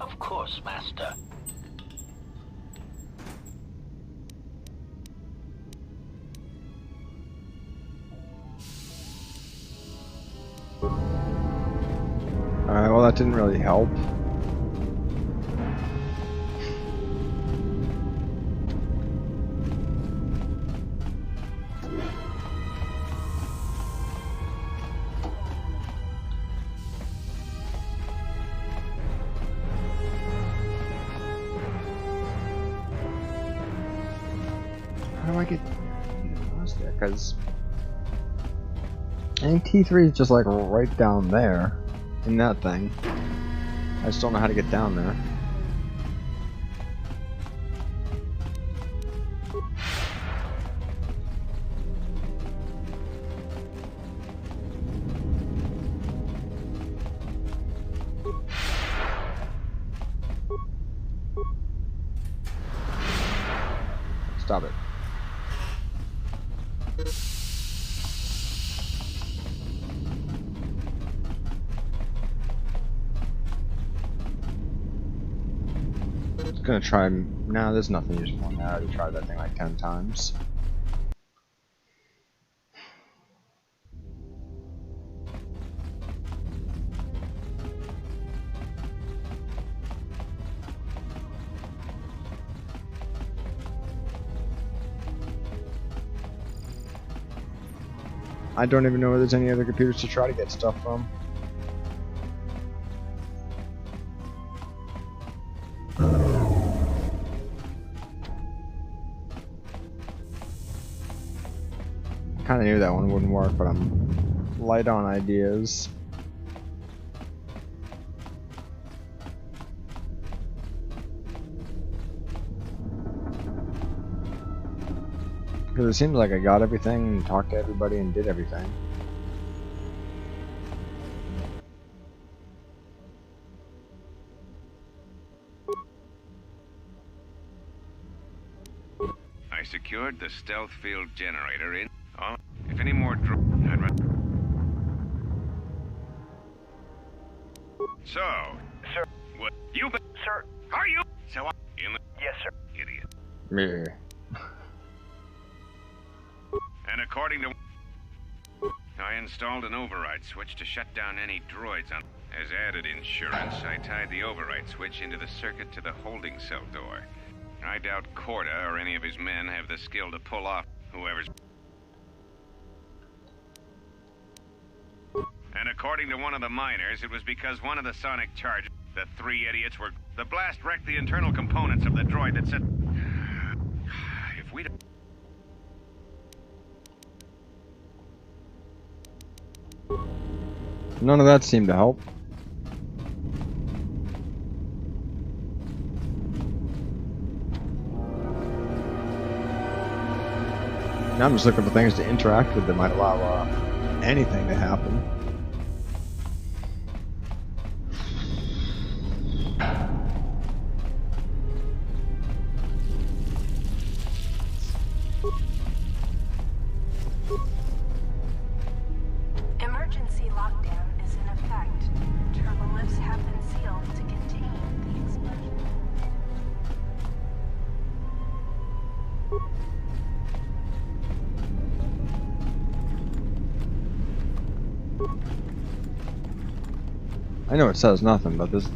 Speaker 6: Of course, Master.
Speaker 1: Alright, well that didn't really help. How do I get past there? Because I think T3 is just like right down there in that thing. I just don't know how to get down there. Stop it. Gonna try. Nah, there's nothing useful in there. I already tried that thing like 10 times. I don't even know if there's any other computers to try to get stuff from. I kinda knew that one wouldn't work, but I'm light on ideas. Because it seems like I got everything, and talked to everybody, and did everything.
Speaker 5: I secured the stealth field generator in... Oh, if any more So...
Speaker 9: Sir.
Speaker 5: What? You...
Speaker 9: Sir.
Speaker 5: Are you? So I... In the...
Speaker 9: Yes, sir.
Speaker 5: Idiot.
Speaker 1: Meh.
Speaker 5: And according to... I installed an override switch to shut down any droids on... As added insurance, I tied the override switch into the circuit to the holding cell door. I doubt Korta or any of his men have the skill to pull off whoever's... And according to one of the miners, it was because one of the sonic charges, the three idiots were... The blast wrecked the internal components of the droid that said... If we'd...
Speaker 1: None of that seemed to help. Now I'm just looking for things to interact with that might allow anything to happen.
Speaker 2: Emergency lockdown is in effect. Turbolifts have been sealed to contain the explosion.
Speaker 1: I know it says nothing, but there's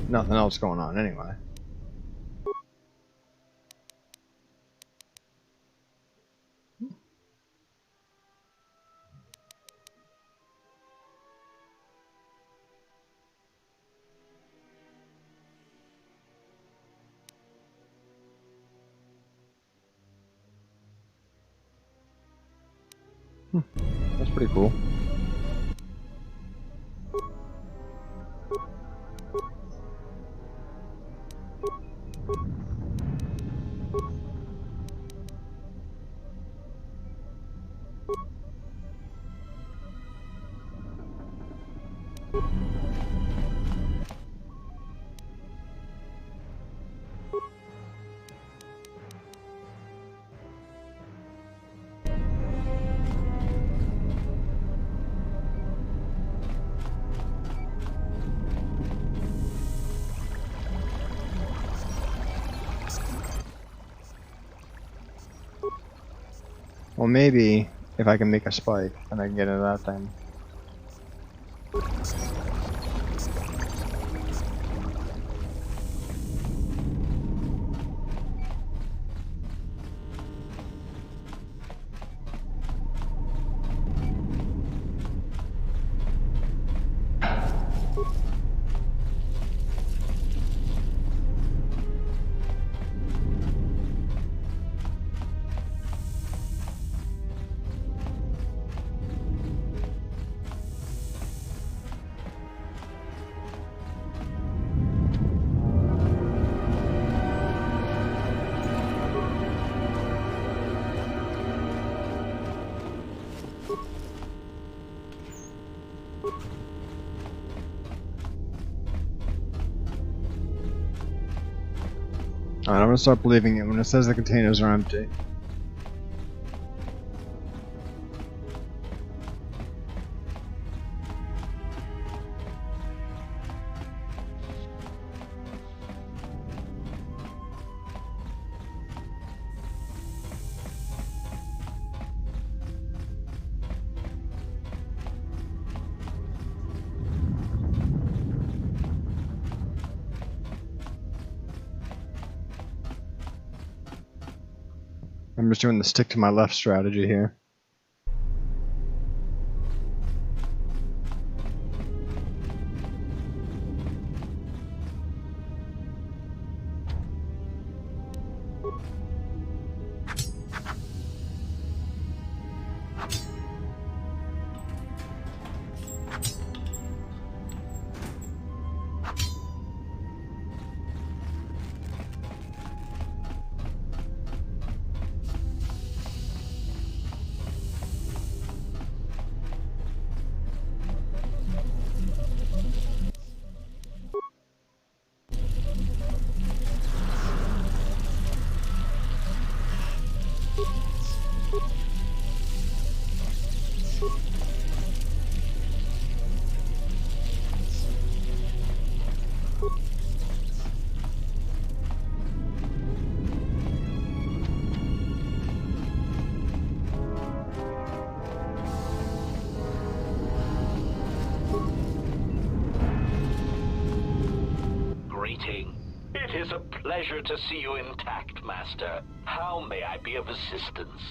Speaker 1: nothing else going on anyway. That's pretty cool. Well, maybe if I can make a spike, then I can get into that thing. Alright, I'm gonna start believing it when it says the containers are empty. I'm just doing the stick to my left strategy here.
Speaker 6: It is a pleasure to see you intact, Master. How may I be of assistance?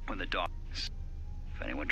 Speaker 10: When the dock, if anyone.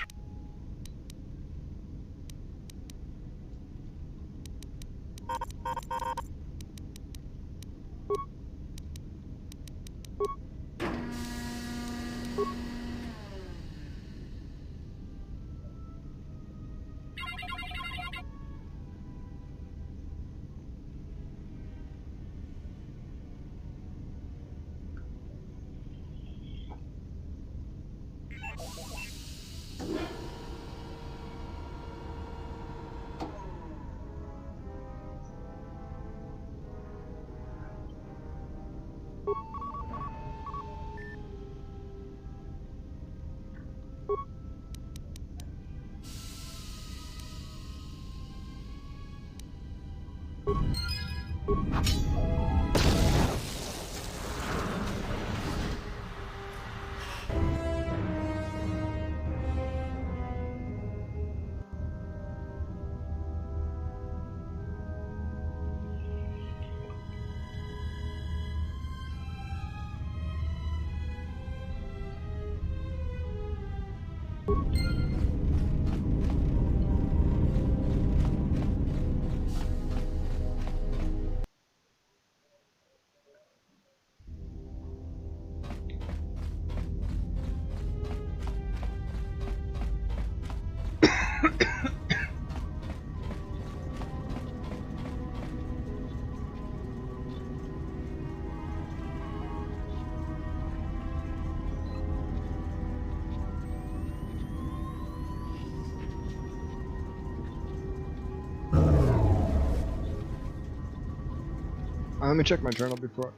Speaker 1: Let me check my journal before.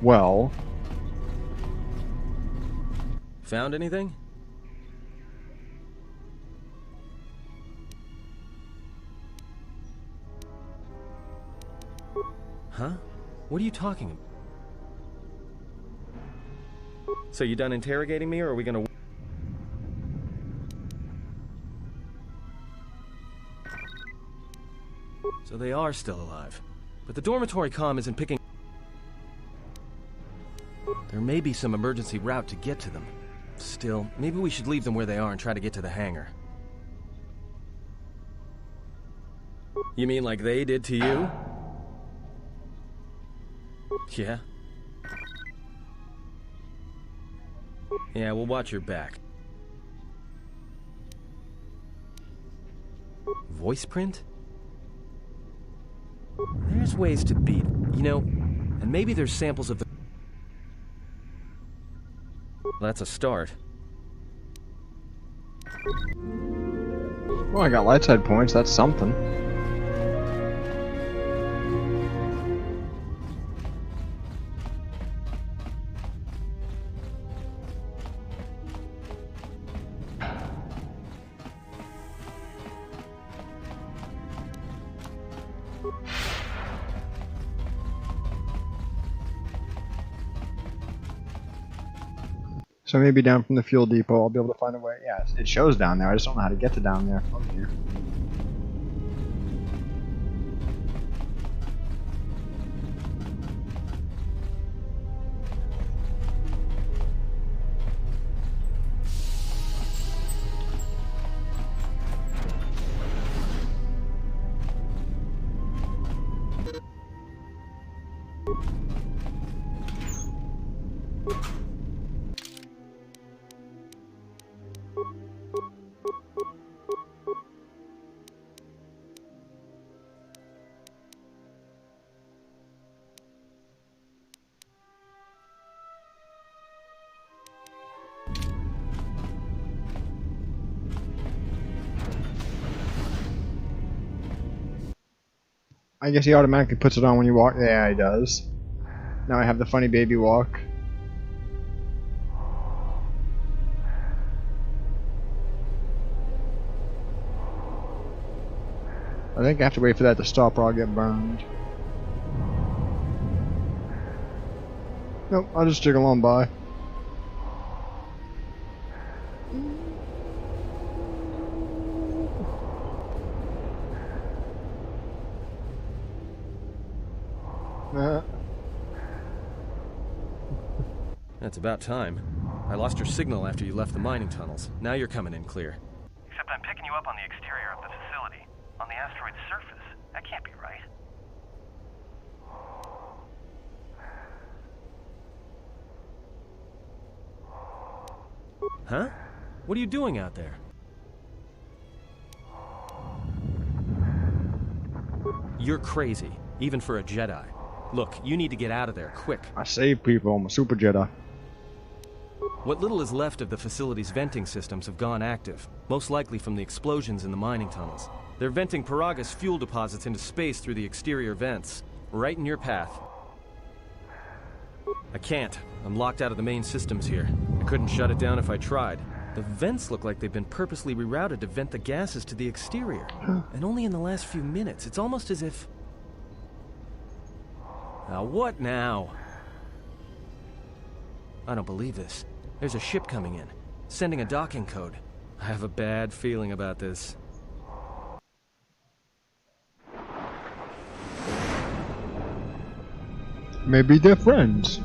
Speaker 1: Well.
Speaker 8: Found anything? Huh? What are you talking about? So you done interrogating me, or are we gonna... So they are still alive. But the dormitory comm isn't picking... There may be some emergency route to get to them. Still, maybe we should leave them where they are and try to get to the hangar. You mean like they did to you? Yeah? Yeah, we'll watch your back. Voice print? There's ways to beat, you know, and maybe there's samples of the... That's a start.
Speaker 1: Well, I got light side points, that's something. So maybe down from the fuel depot, I'll be able to find a way. Yeah, it shows down there. I just don't know how to get to down there from here. I guess he automatically puts it on when you walk. Yeah, he does. Now I have the funny baby walk. I think I have to wait for that to stop or I'll get burned. Nope, I'll just jiggle on by.
Speaker 8: That's about time. I lost your signal after you left the mining tunnels. Now you're coming in clear.
Speaker 9: Except I'm picking you up on the exterior of the facility. On the asteroid's surface. That can't be right.
Speaker 8: Huh? What are you doing out there? You're crazy, even for a Jedi. Look, you need to get out of there, quick.
Speaker 1: I save people, I'm a super Jedi.
Speaker 8: What little is left of the facility's venting systems have gone active, most likely from the explosions in the mining tunnels. They're venting Paraga's fuel deposits into space through the exterior vents, right in your path. I can't. I'm locked out of the main systems here. I couldn't shut it down if I tried. The vents look like they've been purposely rerouted to vent the gases to the exterior. And only in the last few minutes. It's almost as if... Now what now? I don't believe this. There's a ship coming in, sending a docking code. I have a bad feeling about this.
Speaker 1: Maybe they're friends.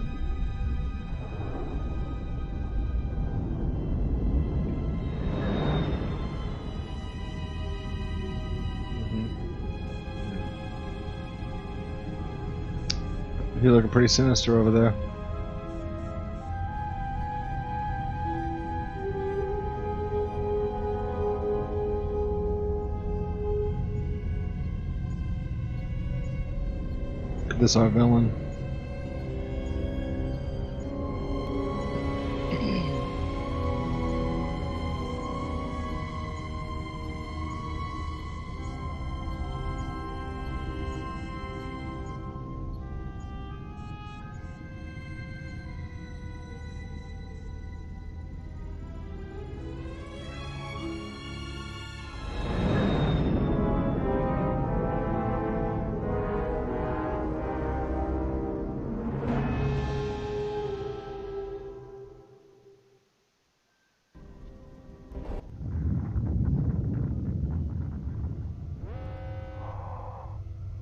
Speaker 1: You're looking pretty sinister over there. This our villain.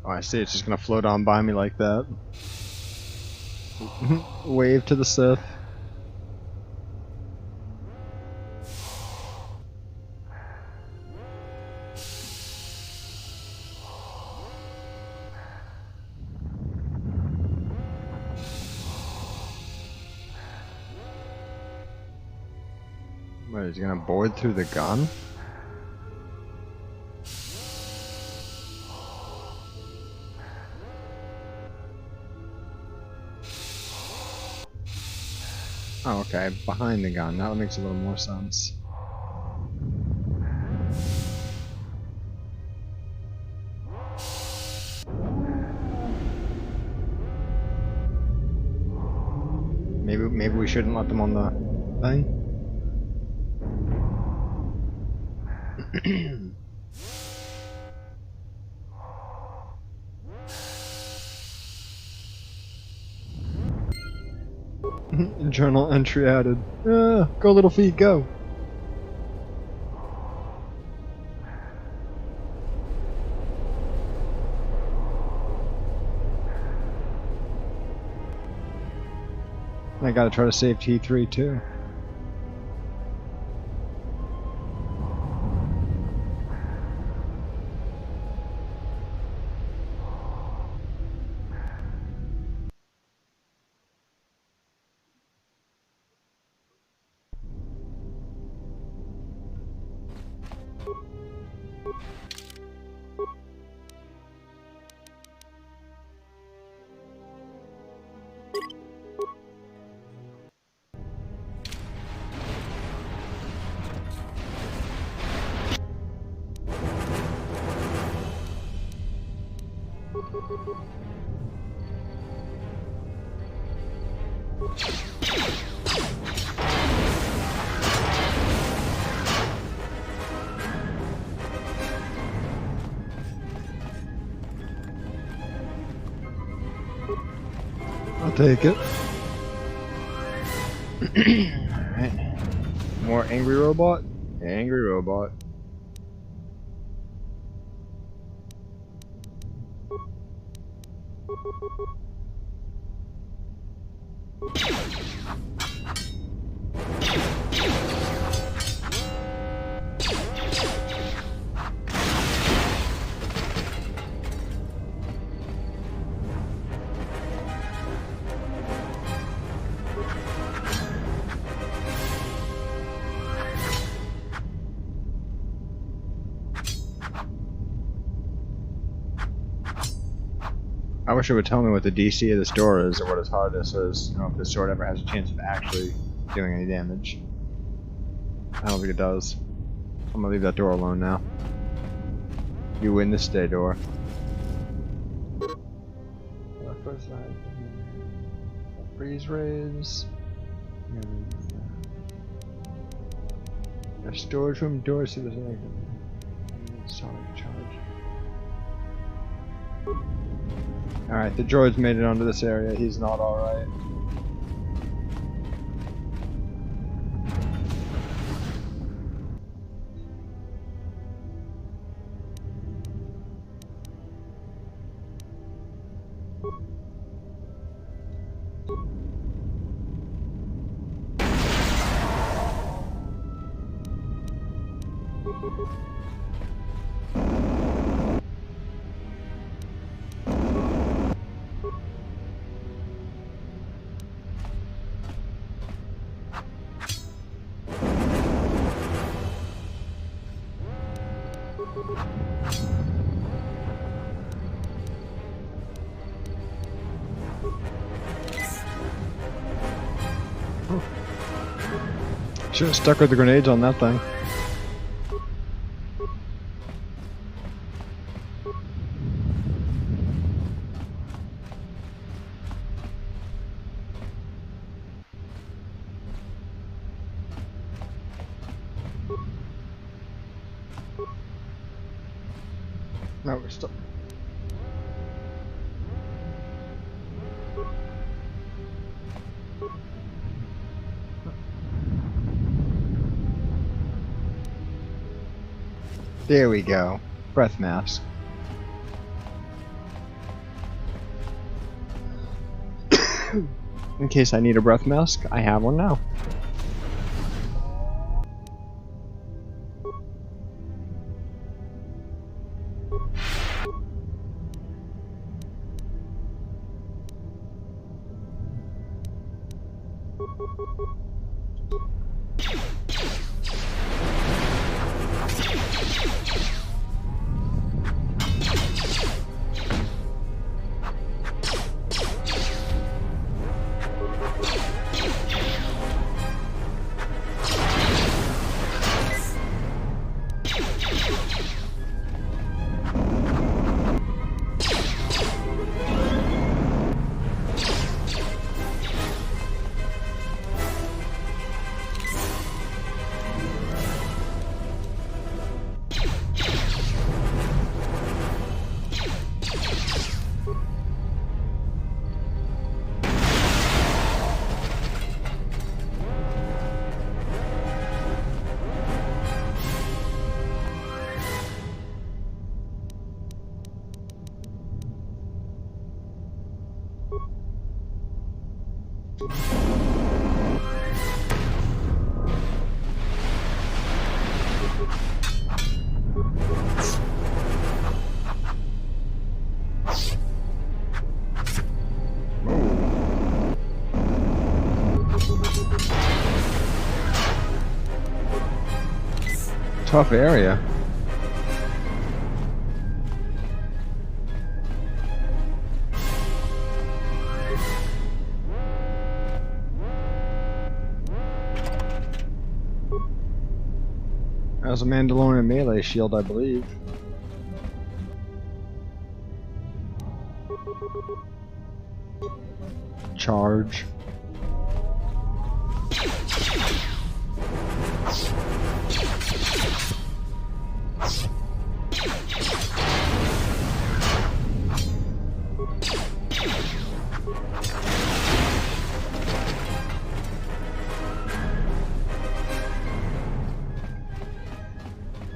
Speaker 1: Oh, I see. It's just gonna float on by me like that. Wave to the Sith. What, is he gonna board through the gun? Oh, okay, behind the gun. That makes a little more sense. Maybe we shouldn't let them on the thing. Journal entry added. Go little feet, go. I gotta try to save T3 too. I'll take it. Alright. More angry robot? Angry robot. I wish it would tell me what the DC of this door is or what its hardness is. You know, if this sword ever has a chance of actually doing any damage. I don't think it does. I'm gonna leave that door alone now. You win this day, door. First side. Freeze rays. A storage room door. See, there's like a sonic charge. Alright, the droid's made it onto this area. He's not alright. Should have stuck with the grenades on that thing. No, we're still. There we go. Breath mask. In case I need a breath mask, I have one now. Tough area. That was a Mandalorian melee shield, I believe. Charge.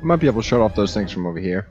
Speaker 1: I might be able to shut off those things from over here.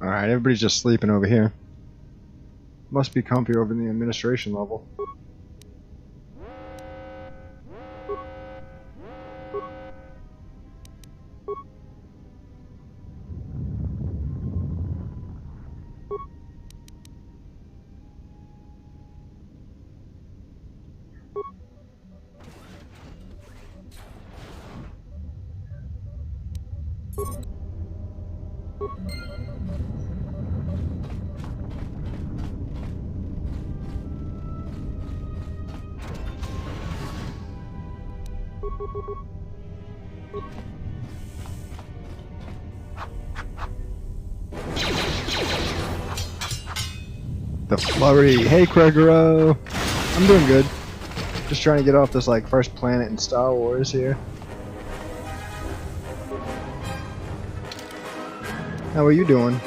Speaker 1: Alright, everybody's just sleeping over here. Must be comfy over in the administration level. The flurry. Hey, Craigero. I'm doing good. Just trying to get off this like first planet in Star Wars here. How are you doing?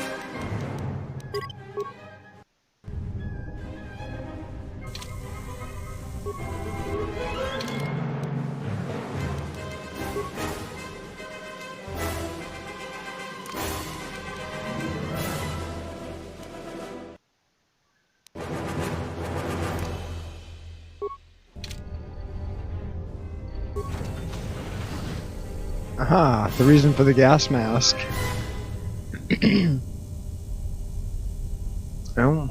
Speaker 1: Aha, the reason for the gas mask. Oh.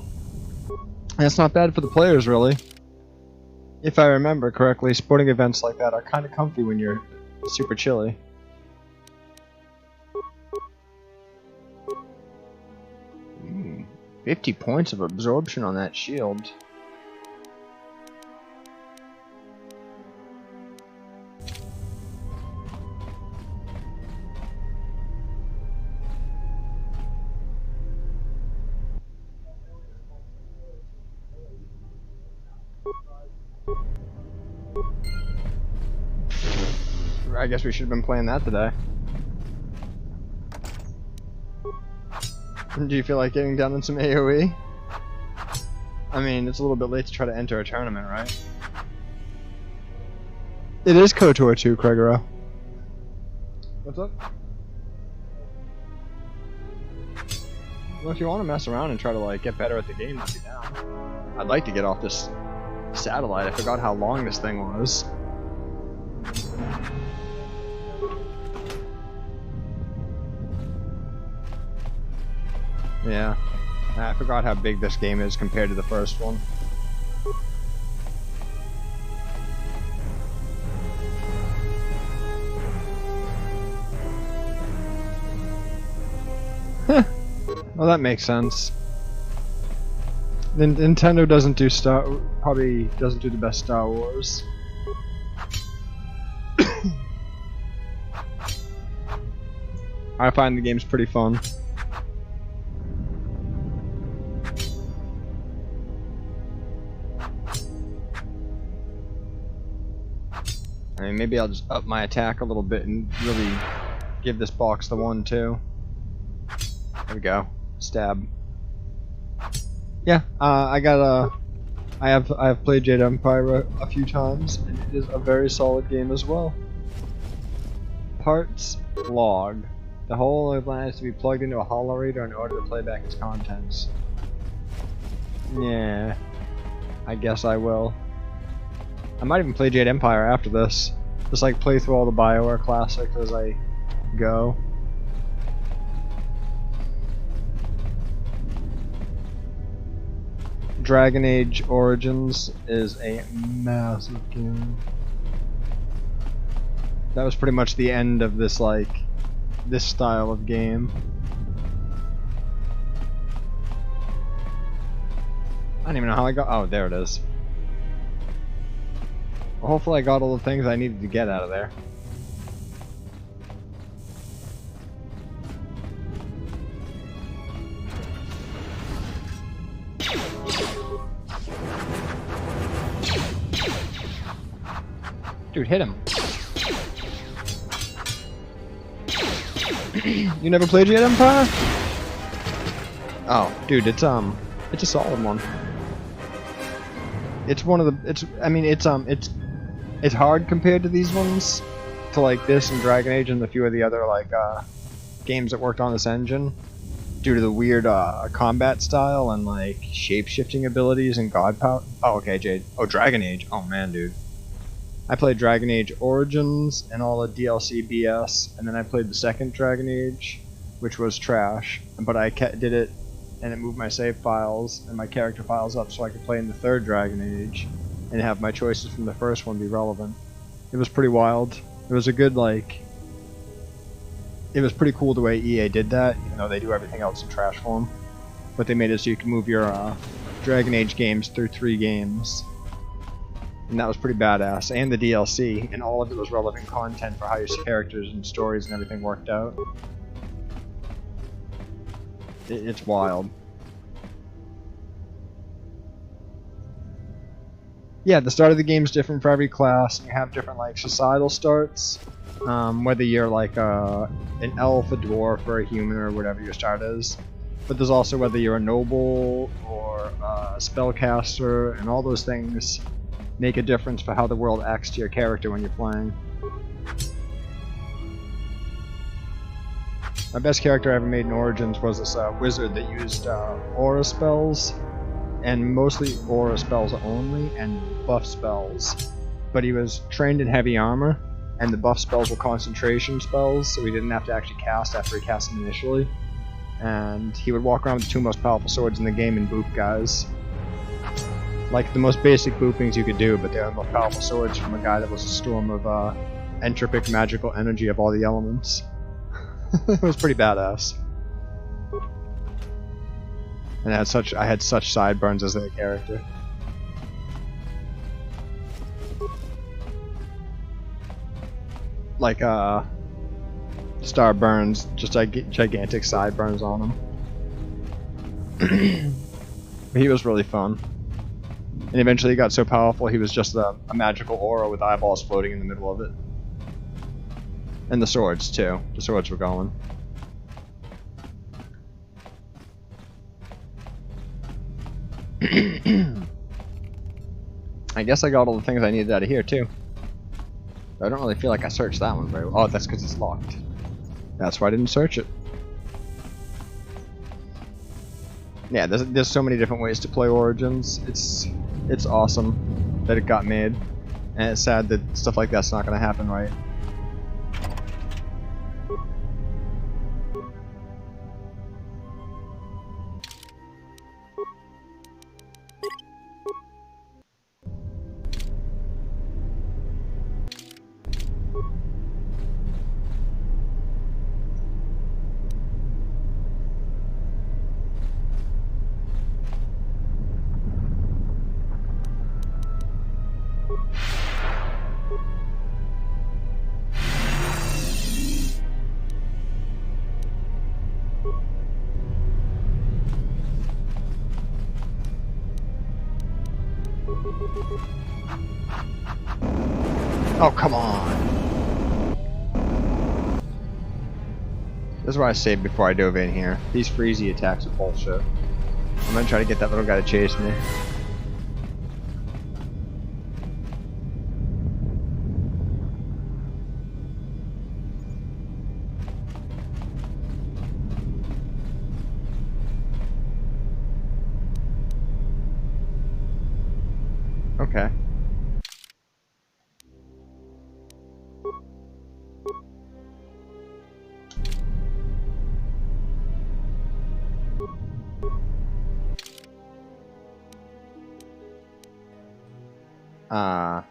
Speaker 1: That's not bad for the players, really. If I remember correctly, sporting events like that are kind of comfy when you're super chilly. Ooh, 50 points of absorption on that shield. I guess we should have been playing that today. Do you feel like getting down in some AoE? I mean, it's a little bit late to try to enter a tournament, right? It is KOTOR2, Craigero. What's up? Well, if you want to mess around and try to like get better at the game, I'd be down. I'd like to get off this satellite. I forgot how long this thing was. Yeah, I forgot how big this game is compared to the first one. Well, that makes sense. Nintendo doesn't do probably doesn't do the best Star Wars. I find the game's pretty fun. I mean, maybe I'll just up my attack a little bit and really give this box the 1-2. There we go. Stab. Yeah, I have played Jedi Empire a few times, and it is a very solid game as well. Parts log. The whole plan is to be plugged into a holoreader in order to play back its contents. Yeah, I guess I will. I might even play Jade Empire after this. Just like play through all the BioWare classics as I go. Dragon Age Origins is a massive game. That was pretty much the end of this this style of game. I don't even know how I got. Oh, there it is. Well, hopefully I got all the things I needed to get out of there. Dude, hit him. You never played Jedi Empire? Oh, dude, it's a solid one. It's one of the it's hard compared to these ones, to like this and Dragon Age and a few of the other games that worked on this engine, due to the weird combat style and like shape-shifting abilities and god power. Oh, okay, Jade. Oh, Dragon Age. Oh man, dude. I played Dragon Age Origins and all the DLC BS, and then I played the second Dragon Age, which was trash, but I did it, and it moved my save files and my character files up so I could play in the third Dragon Age and have my choices from the first one be relevant. It was pretty wild. It was a good, it was pretty cool the way EA did that, even though they do everything else in trash form. But they made it so you can move your Dragon Age games through 3 games. And that was pretty badass. And the DLC, and all of it was relevant content for how your characters and stories and everything worked out. It's wild. Yeah, the start of the game is different for every class, and you have different societal starts. Whether you're an elf, a dwarf, or a human, or whatever your start is. But there's also whether you're a noble or a spellcaster, and all those things make a difference for how the world acts to your character when you're playing. My best character I ever made in Origins was this wizard that used aura spells, and mostly aura spells only, and buff spells. But he was trained in heavy armor, and the buff spells were concentration spells, so he didn't have to actually cast after he cast them initially. And he would walk around with the 2 most powerful swords in the game and boop guys. Like the most basic boopings you could do, but they're the most powerful swords from a guy that was a storm of entropic magical energy of all the elements. It was pretty badass. And I had such sideburns as that character. Like Starburns, just gigantic sideburns on him. He was really fun. And eventually he got so powerful he was just a magical aura with eyeballs floating in the middle of it. And the swords too. The swords were going. I guess I got all the things I needed out of here too. I don't really feel like I searched that one very well. Oh, that's because it's locked. That's why I didn't search it. Yeah, there's so many different ways to play Origins. It's awesome that it got made, and it's sad that stuff like that's not going to happen right. Oh, come on! This is where I saved before I dove in here. These freezy attacks are bullshit. I'm gonna try to get that little guy to chase me. Okay. Oh.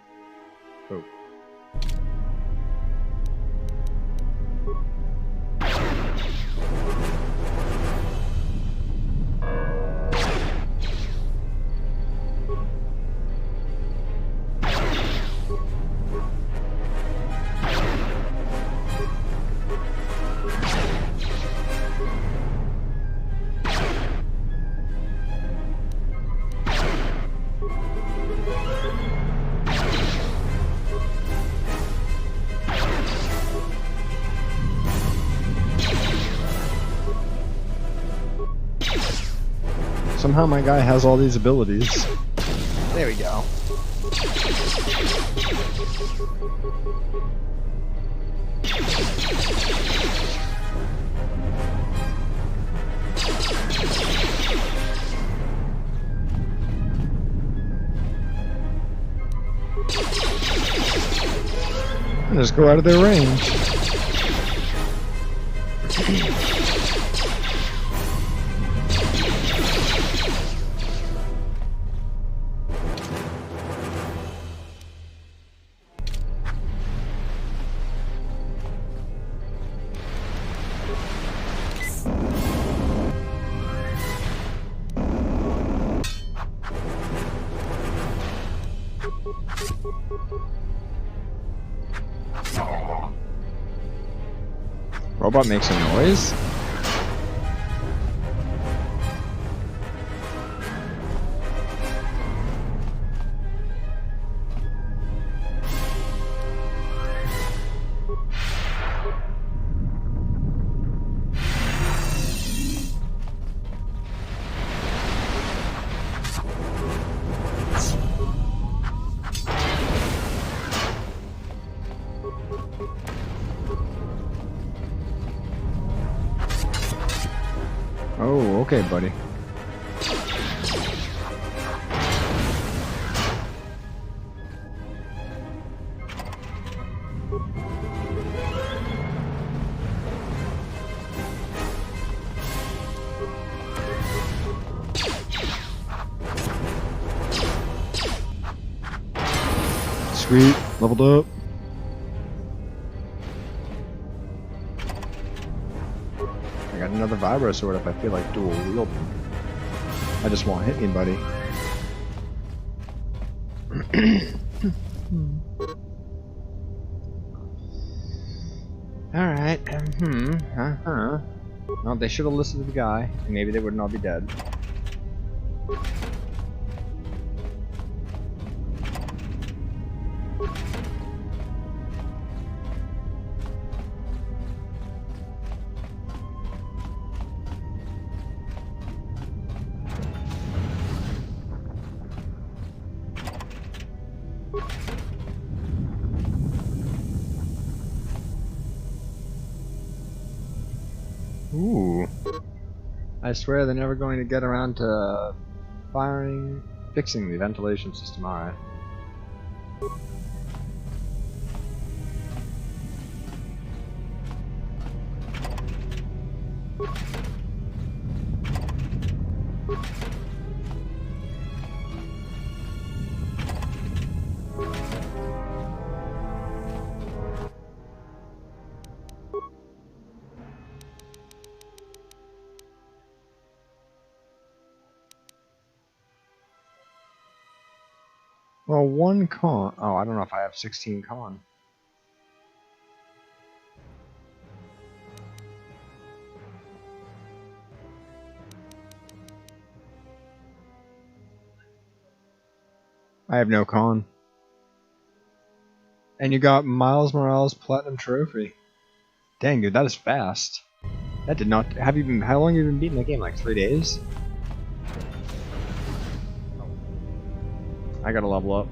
Speaker 1: Somehow my guy has all these abilities. There we go. Just go out of their range. Robot makes a noise? Oh, okay, buddy. Sweet, leveled up. I got another vibro sword if I feel like dual wielding. I just won't hit anybody. Alright, Well, they should have listened to the guy, and maybe they wouldn't all be dead. Ooh. I swear they're never going to get around to fixing the ventilation system, alright. Well, one con. Oh, I don't know if I have 16 con. I have no con. And you got Miles Morales Platinum Trophy. Dang, dude, that is fast. That did not. Have you been? How long have you been beating that game? Like 3 days? I gotta level up.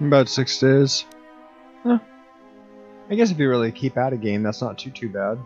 Speaker 1: About 6 days. Huh. I guess if you really keep at a game, that's not too bad.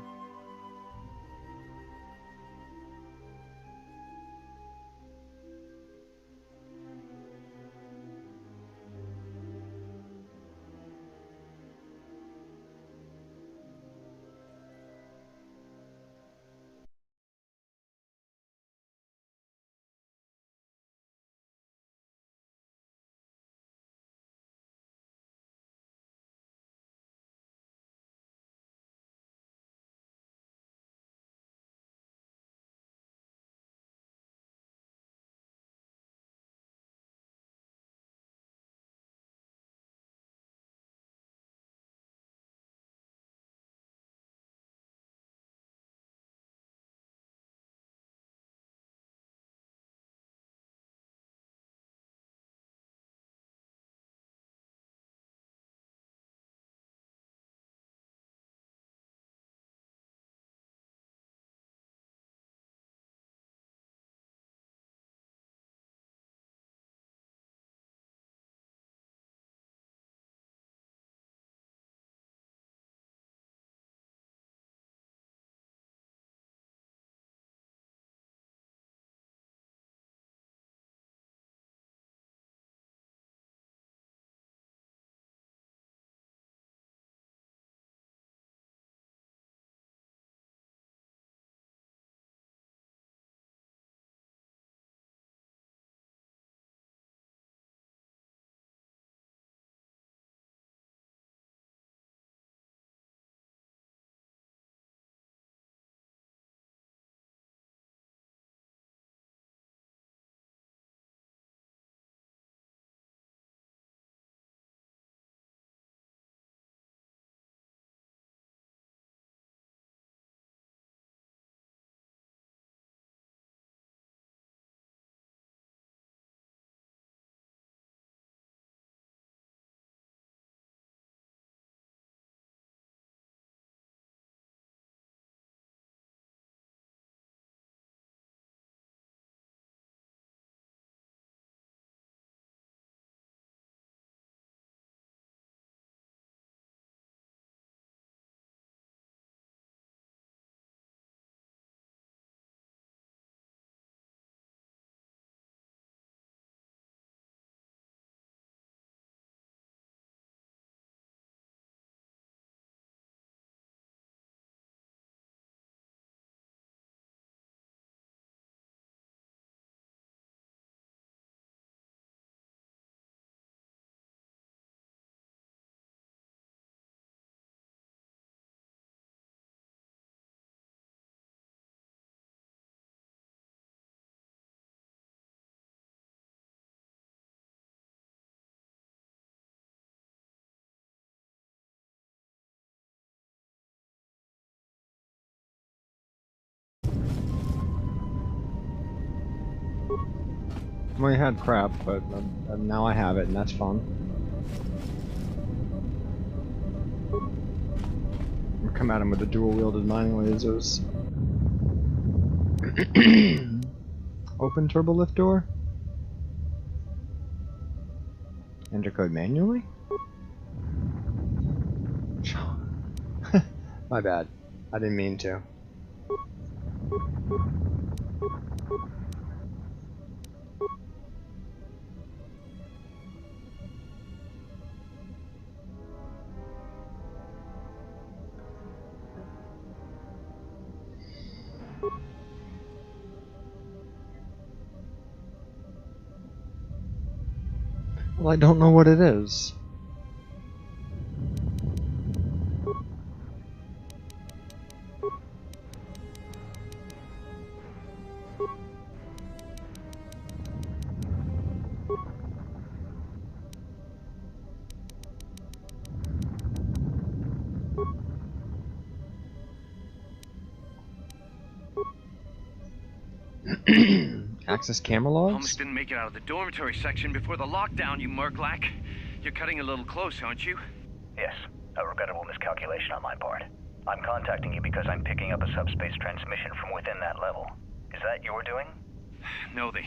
Speaker 1: Well, I had crap, but now I have it, and that's fun. I'm come at him with the dual-wielded mining lasers. Open turbo lift door? Enter code manually? My bad. I didn't mean to. Well, I don't know what it is. Access camera logs?
Speaker 5: Almost didn't make it out of the dormitory section before the lockdown, you murklack. You're cutting a little close, aren't you?
Speaker 10: Yes, a regrettable miscalculation on my part. I'm contacting you because I'm picking up a subspace transmission from within that level. Is that your doing?
Speaker 5: No, they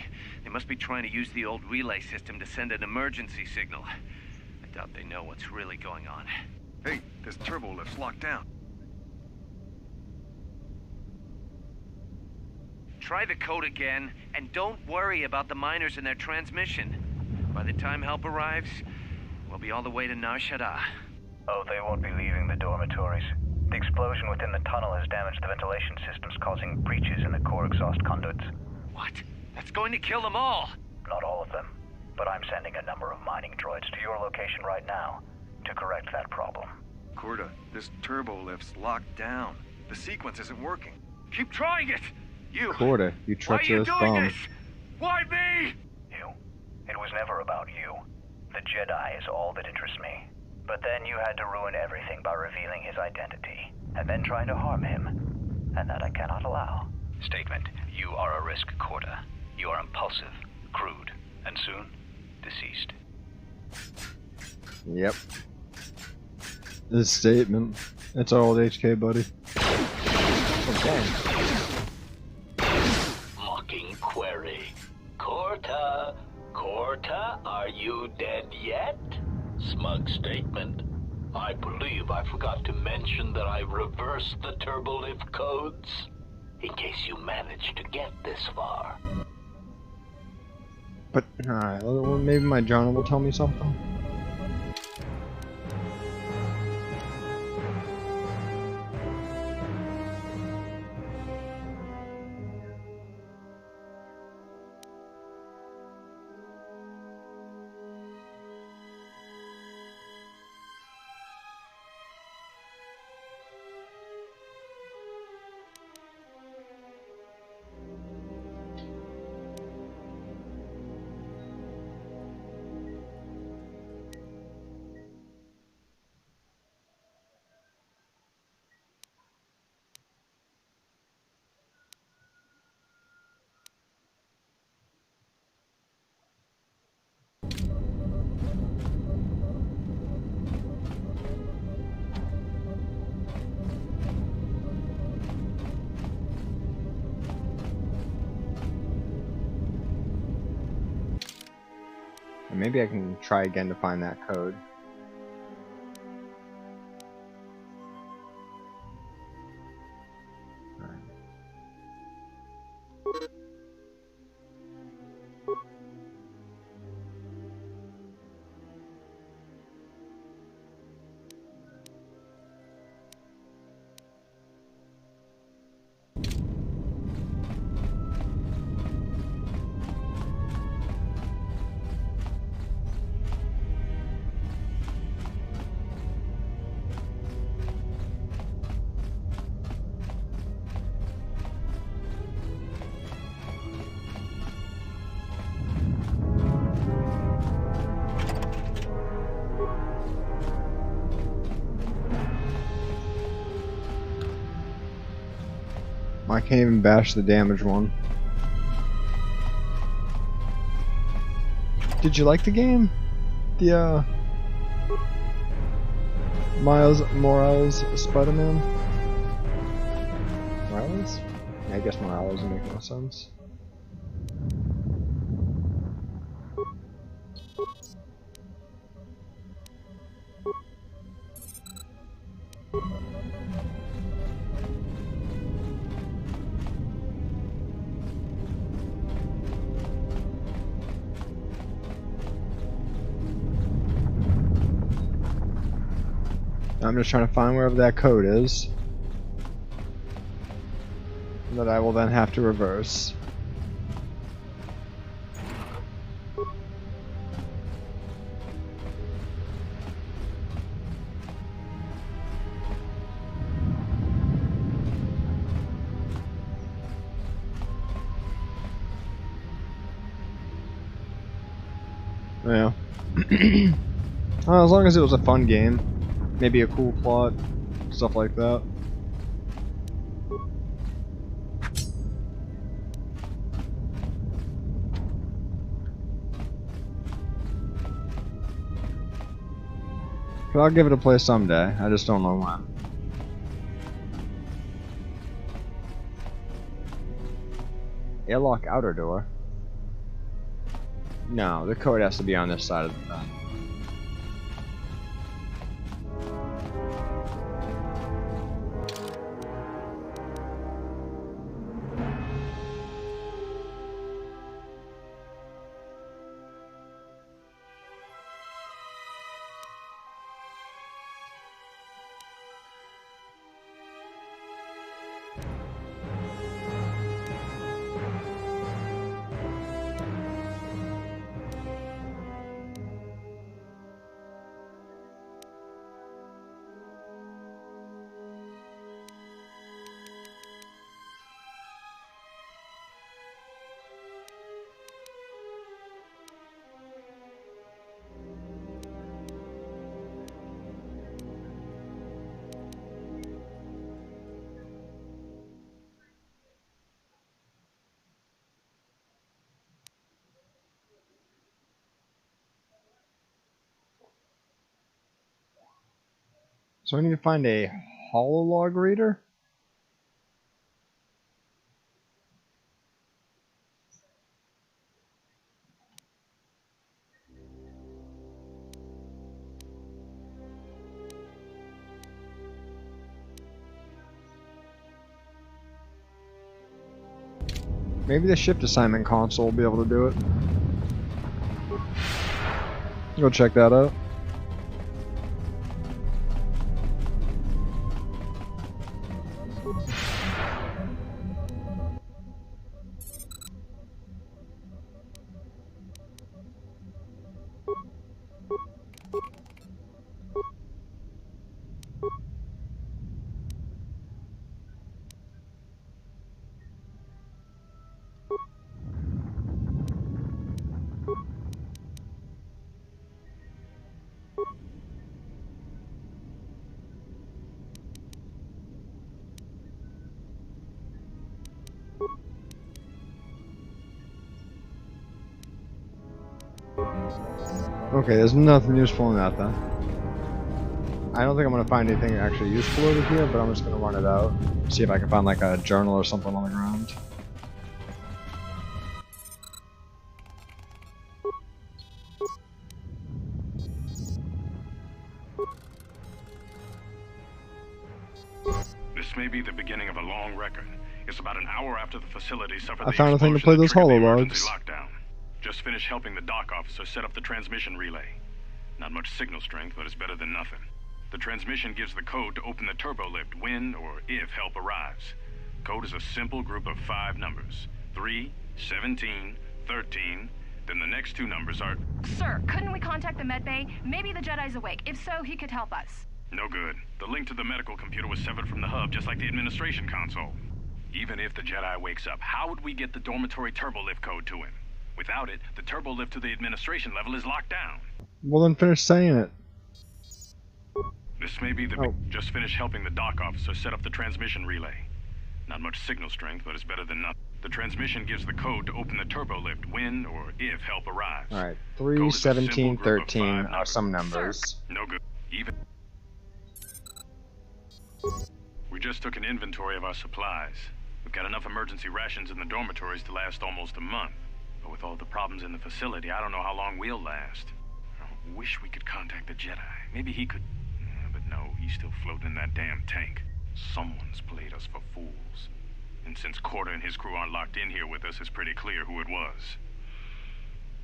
Speaker 5: must be trying to use the old relay system to send an emergency signal. I doubt they know what's really going on.
Speaker 11: Hey, this turbo lift's locked down.
Speaker 5: Try the code again, and don't worry about the miners and their transmission. By the time help arrives, we'll be all the way to Nar Shaddaa.
Speaker 10: Oh, they won't be leaving the dormitories. The explosion within the tunnel has damaged the ventilation systems, causing breaches in the core exhaust conduits.
Speaker 5: What? That's going to kill them all!
Speaker 10: Not all of them, but I'm sending a number of mining droids to your location right now to correct that problem.
Speaker 11: Korta, this turbo lift's locked down. The sequence isn't working.
Speaker 5: Keep trying it! You!
Speaker 1: Korta, you treacherous
Speaker 5: Why are you doing
Speaker 1: bum.
Speaker 5: this? Why me?
Speaker 10: You. It was never about you. The Jedi is all that interests me. But then you had to ruin everything by revealing his identity, and then trying to harm him. And that I cannot allow. Statement. You are a risk, Korta. You are impulsive, crude, and soon, deceased.
Speaker 1: Yep. This statement. It's all HK, buddy. Okay.
Speaker 6: Mocking query. Korta, are you dead yet? Smug statement. I believe I forgot to mention that I reversed the turbolift codes. In case you managed to get this far.
Speaker 1: But, alright, well, maybe my journal will tell me something. Maybe I can try again to find that code. I can't even bash the damaged one. Did you like the game? The Miles Morales Spider-Man? Morales? Yeah, I guess Morales would make more sense. I'm just trying to find wherever that code is that I will then have to reverse. Yeah. Well, as long as it was a fun game. Maybe a cool plot, stuff like that. But I'll give it a play someday, I just don't know when. Airlock outer door? No, the code has to be on this side of the thing. So I need to find a hololog reader? Maybe the shift assignment console will be able to do it. Go check that out. Okay, there's nothing useful in that then. I don't think I'm going to find anything actually useful over here, but I'm just going to run it out. See if I can find like a journal or something on the ground.
Speaker 12: This may be the beginning of a long record. It's about an hour after the facility suffered
Speaker 1: I found a thing to play those
Speaker 12: holologs.
Speaker 1: holologs.
Speaker 12: Just finished helping the dock officer set up the transmission relay. Not much signal strength, but it's better than nothing. The transmission gives the code to open the turbo lift when or if help arrives. Code is a simple group of 5 numbers. 3, 17, 13, then the next 2 numbers are...
Speaker 3: Sir, couldn't we contact the med bay? Maybe the Jedi's awake. If so, he could help us.
Speaker 12: No good. The link to the medical computer was severed from the hub, just like the administration console. Even if the Jedi wakes up, how would we get the dormitory turbo lift code to him? Without it, the turbo lift to the administration level is locked down.
Speaker 1: Well, then finish saying it.
Speaker 12: This may be the... Just finished helping the dock officer set up the transmission relay. Not much signal strength, but it's better than nothing. The transmission gives the code to open the turbo lift when or if help arrives.
Speaker 1: Alright, 3, 17, 13 are some numbers.
Speaker 12: No good. Even. We just took an inventory of our supplies. We've got enough emergency rations in the dormitories to last almost a month. But with all the problems in the facility, I don't know how long we'll last. I wish we could contact the Jedi. Maybe he could... But no, he's still floating in that damn tank. Someone's played us for fools. And since KOTOR and his crew aren't locked in here with us, it's pretty clear who it was.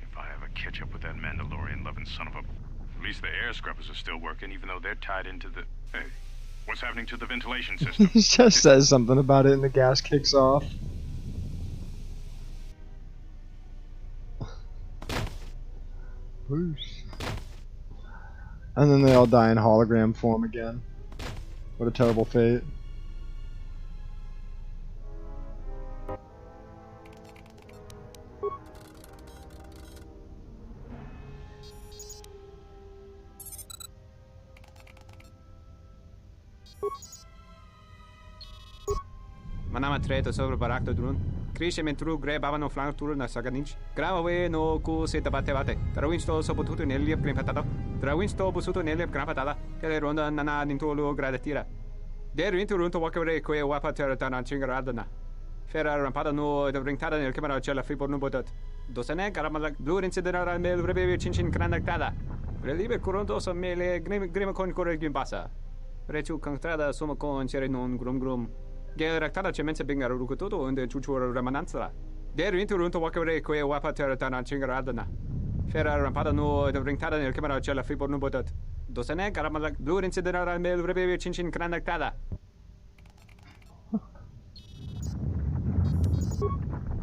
Speaker 12: If I ever catch up with that Mandalorian-loving son of a... At least the air scrubbers are still working, even though they're tied into the... Hey, what's happening to the ventilation system?
Speaker 1: He just says something about it and the gas kicks off. Whoosh. And then they all die in hologram form again. What a terrible fate.
Speaker 13: Manama treta sobre barakto drun. Krishe mentru gre bavano flank tur na saganich. Grave no ku seta bate. Trawinsto sopotuto neliep grimpatado. Trawinsto busuto neliep grampatada. Tele ronda nana nintolo gradatira. Der winterunto wakere que wapa terra chingaradana. Ferra rampada no de ringtada nel camera cella fibor no botat. Dosane caramala blur incidera mel rebe chinchin cranactada. Relibe curonto so mele grima con corregim passa. Rechu cantrada suma con cere non grum. Geractada cemenza bingar rukutoto und chuchura remananza. Der winterunto wakere que wapa terra chingaradana. Ferra rampada no de ringtada nel camera cella fibor no botat. Dosane caramala blur incidera mel rebe chinchin cranactada.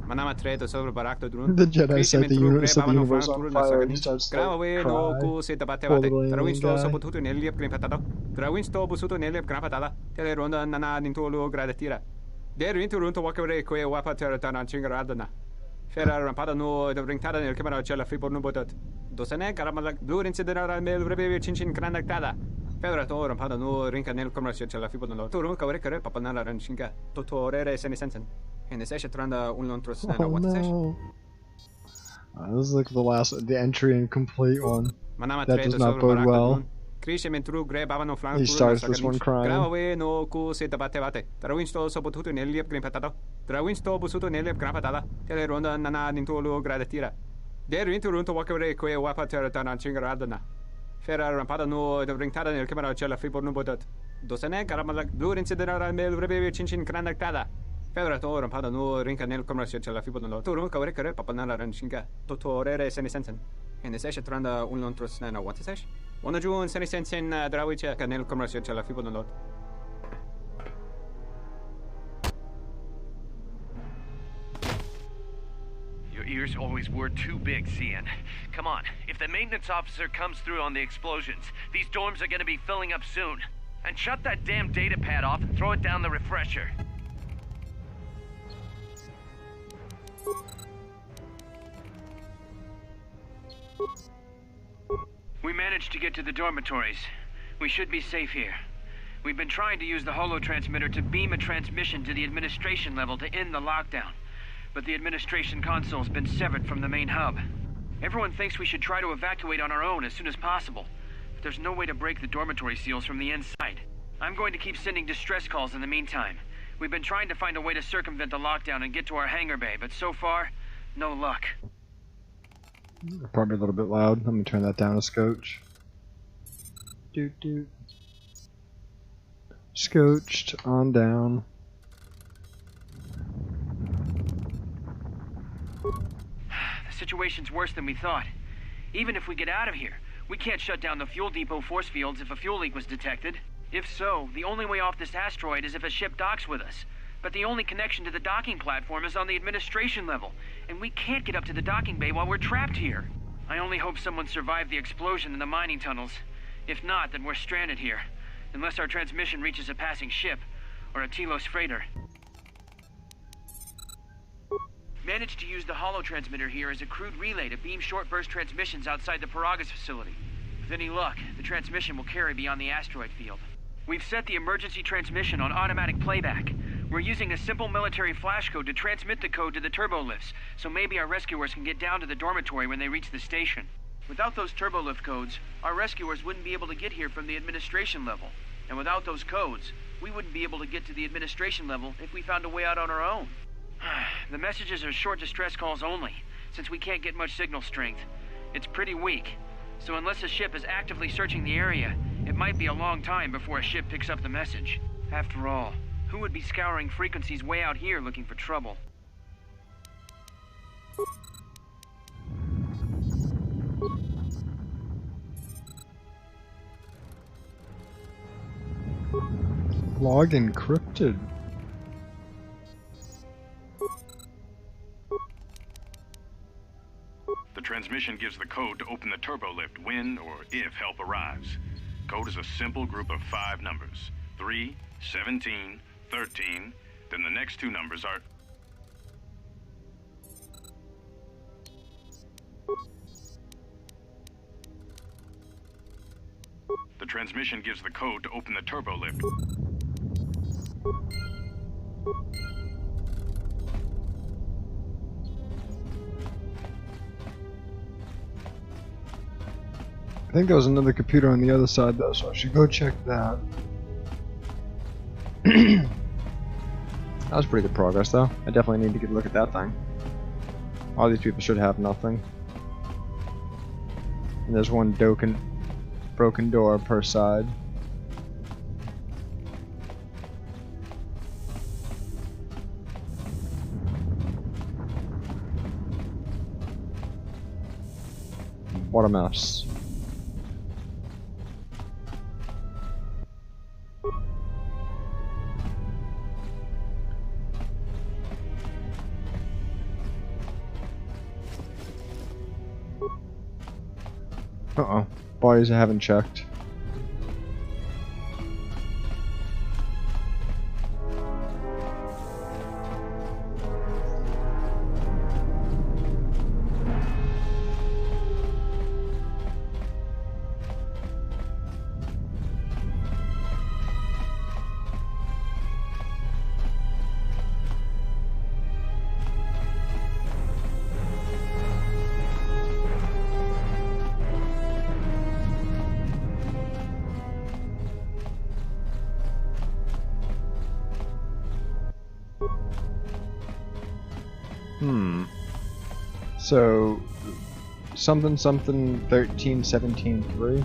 Speaker 13: Manama treta sobre barakto drun.
Speaker 1: The Jedi set the universe of the universe on fire and he starts to cry.
Speaker 13: Trawinsto sopotuto neliep grimpatado. Trawinsto busuto neliep grampatada. Tele ronda nana nintolo gradatira. Der winterunto wakere que wapa terra chingaradana. Ferra rampada no de ringtada nel camera cella fibor no botat. Dosane caramala blur incidera mel rebe chinchin cranactada. Ferra to rampada no rinca nel camera cella fibor no. Toro kawre papanala ranchinga. Totorere senisensen. And this actually turned un lontros na what is
Speaker 1: no. This is like the entry and complete one. That does not bode well. He starts this one crying.
Speaker 13: Grave no ku seta bate. Trawinsto sopotuto neliep grimpatado. Trawinsto busuto neliep grampatada. Tele ronda nana nintolo gradatira. Der winterunto wakere que wapa terra chingaradana. Ferra rampada no de ringtada nel camera cella fibor no botat. Dosane caramala blur incidera mel rebe chinchin cranactada. Ferra to rampada no rinca nel camera cella fibor no. Toro kawre papanala ranchinga. Totorere senisensen. And this actually turned un lontros na what is this? One June senisensen drawicha nel camera cella fibor no.
Speaker 9: Your ears always were too big, CN. Come on, if the maintenance officer comes through on the explosions, these dorms are gonna be filling up soon. And shut that damn data pad off and throw it down the refresher. We managed to get to the dormitories. We should be safe here. We've been trying to use the holo transmitter to beam a transmission to the administration level to end the lockdown. But the administration console's been severed from the main hub. Everyone thinks we should try to evacuate on our own as soon as possible. But there's no way to break the dormitory seals from the inside. I'm going to keep sending distress calls in the meantime. We've been trying to find a way to circumvent the lockdown and get to our hangar bay, but so far, no luck.
Speaker 1: Probably a little bit loud. Let me turn that down a scotch. Doot. Scotched on down.
Speaker 9: The situation's worse than we thought. Even if we get out of here, we can't shut down the fuel depot force fields if a fuel leak was detected. If so, the only way off this asteroid is if a ship docks with us. But the only connection to the docking platform is on the administration level, and we can't get up to the docking bay while we're trapped here. I only hope someone survived the explosion in the mining tunnels. If not, then we're stranded here, unless our transmission reaches a passing ship, or a Telos freighter. Managed to use the holo transmitter here as a crude relay to beam short-burst transmissions outside the Paragas facility. With any luck, the transmission will carry beyond the asteroid field. We've set the emergency transmission on automatic playback.
Speaker 14: We're using a simple military flash code to transmit the code to the turbolifts, so maybe our rescuers can get down to the dormitory when they reach the station. Without those turbolift codes, our rescuers wouldn't be able to get here from the administration level. And without those codes, we wouldn't be able to get to the administration level if we found a way out on our own. The messages are short distress calls only, since we can't get much signal strength. It's pretty weak, so unless a ship is actively searching the area, it might be a long time before a ship picks up the message. After all, who would be scouring frequencies way out here looking for trouble?
Speaker 1: Log encrypted.
Speaker 12: The transmission gives the code to open the turbolift when or if help arrives. Code is a simple group of 5 numbers. 3, 17, 13, then the next 2 numbers are... The transmission gives the code to open the turbolift.
Speaker 1: I think there was another computer on the other side though, so I should go check that. That was pretty good progress though. I definitely need to get a look at that thing. All these people should have nothing. And there's one broken door per side. What a mess. Uh-oh. Bodies I haven't checked. So, something 13, 17, 3.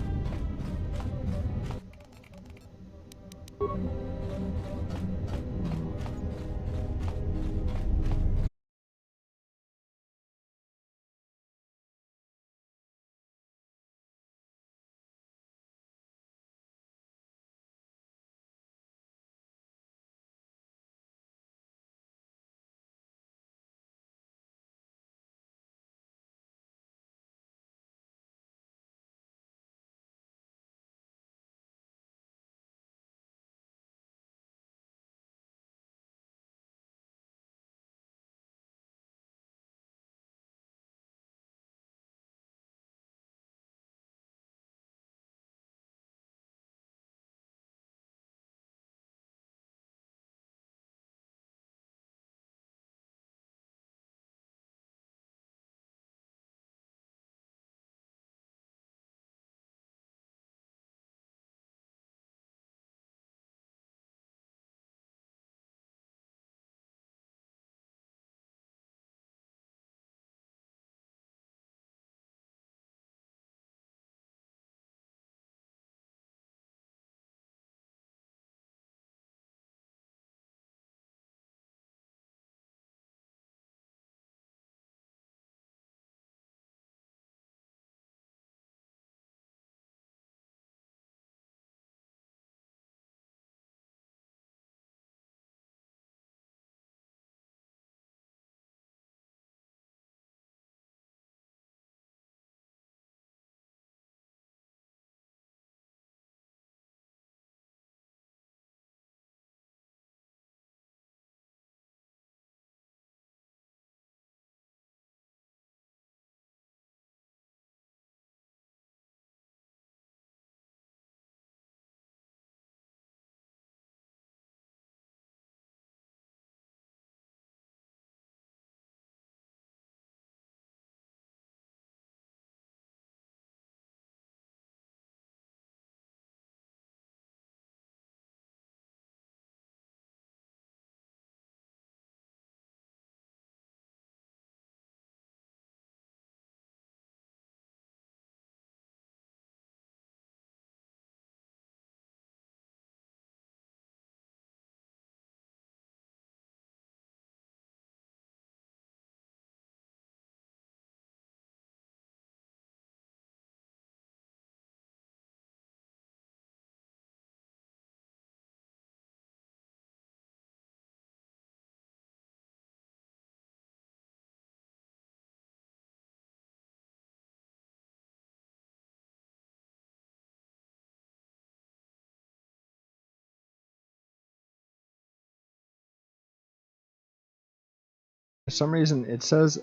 Speaker 1: For some reason, it says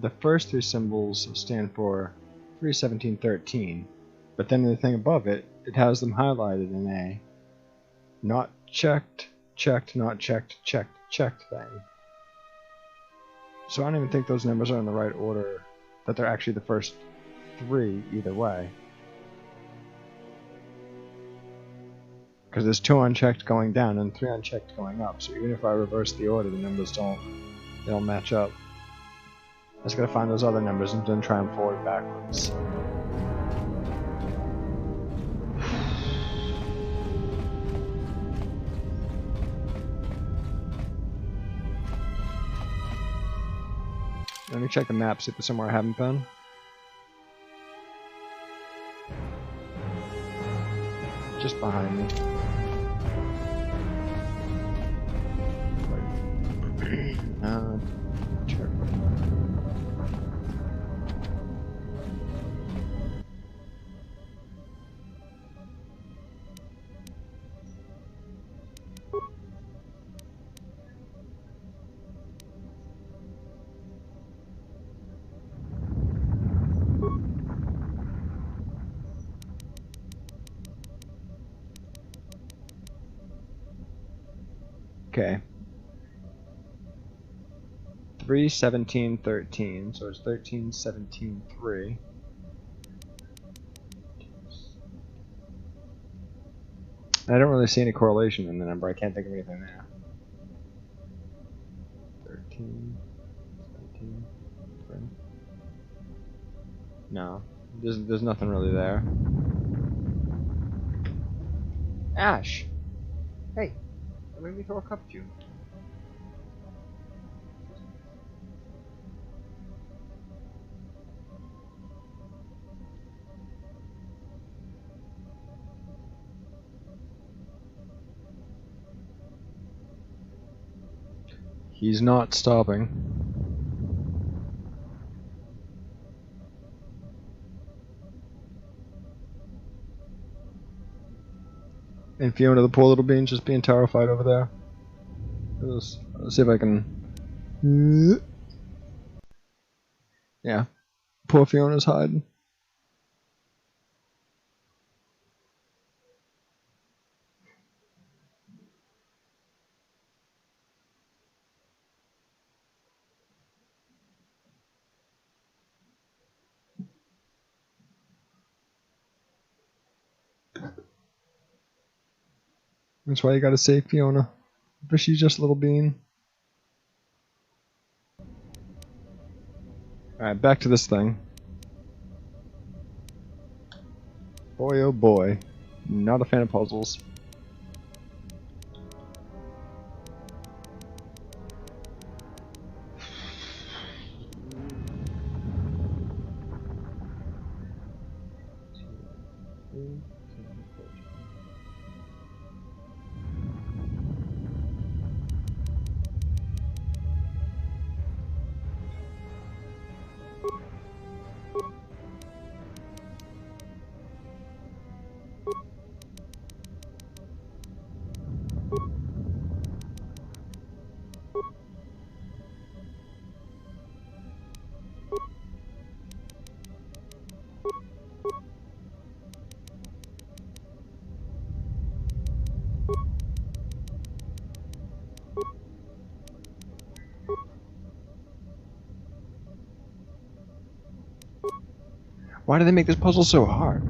Speaker 1: the first three symbols stand for 31713, but then the thing above it, it has them highlighted in a not checked, checked, not checked, checked, checked thing. So I don't even think those numbers are in the right order, that they're actually the first three either way. Because there's 2 unchecked going down and 3 unchecked going up, so even if I reverse the order, the numbers don't match up. I just gotta find those other numbers and then try them forward backwards. Let me check the map, see if there's somewhere I haven't been. Just behind me. Sure. Okay. 31713, so it's 1317.3. I don't really see any correlation in the number. I can't think of anything there. 13, 17, 3. No, there's nothing really there. Ash, hey, that made me throw a cup at you. He's not stopping. And Fiona, the poor little bean, just being terrified over there. Let's see if I can... Yeah. Poor Fiona's hiding. That's why you gotta save Fiona. But she's just a little bean. Alright, back to this thing. Boy oh boy. Not a fan of puzzles. Why do they make this puzzle so hard?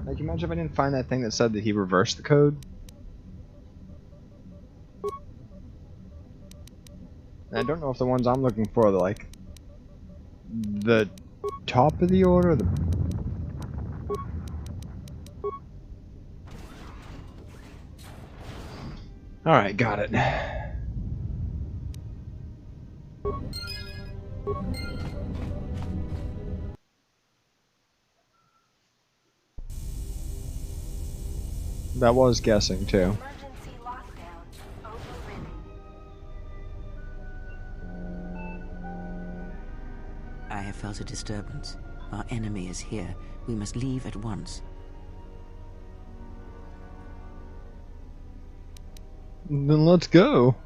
Speaker 1: Like, imagine if I didn't find that thing that said that he reversed the code. And I don't know if the ones I'm looking for are like the top of the order. Alright, got it. That was guessing, too.
Speaker 2: Emergency lockdown overridden.
Speaker 4: I have felt a disturbance. Our enemy is here. We must leave at once.
Speaker 1: Then let's go.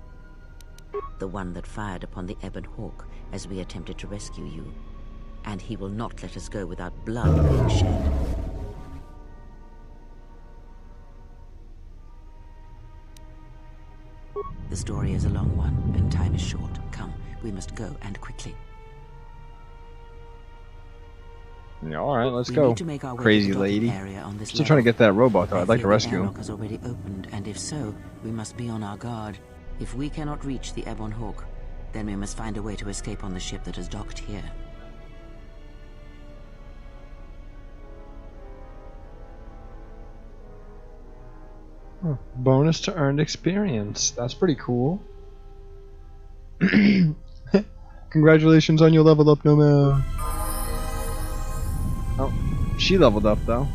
Speaker 4: the one that fired upon the Ebon Hawk as we attempted to rescue you. And he will not let us go without blood being shed. The story is a long one, and time is short. Come, we must go, and quickly.
Speaker 1: Yeah, all right, let's
Speaker 4: We
Speaker 1: go.
Speaker 4: need to make our way
Speaker 1: Crazy
Speaker 4: to the docking
Speaker 1: lady.
Speaker 4: area on this
Speaker 1: Still trying to
Speaker 4: level.
Speaker 1: get that robot though.
Speaker 4: I
Speaker 1: I'd like to
Speaker 4: fear the
Speaker 1: rescue him.
Speaker 4: airlock has already opened, and if so, we must be on our guard. If we cannot reach the Ebon Hawk, then we must find a way to escape on the ship that is docked here.
Speaker 1: Oh, bonus to earned experience. That's pretty cool. Congratulations on your level up, Nomad. Oh, she leveled up though.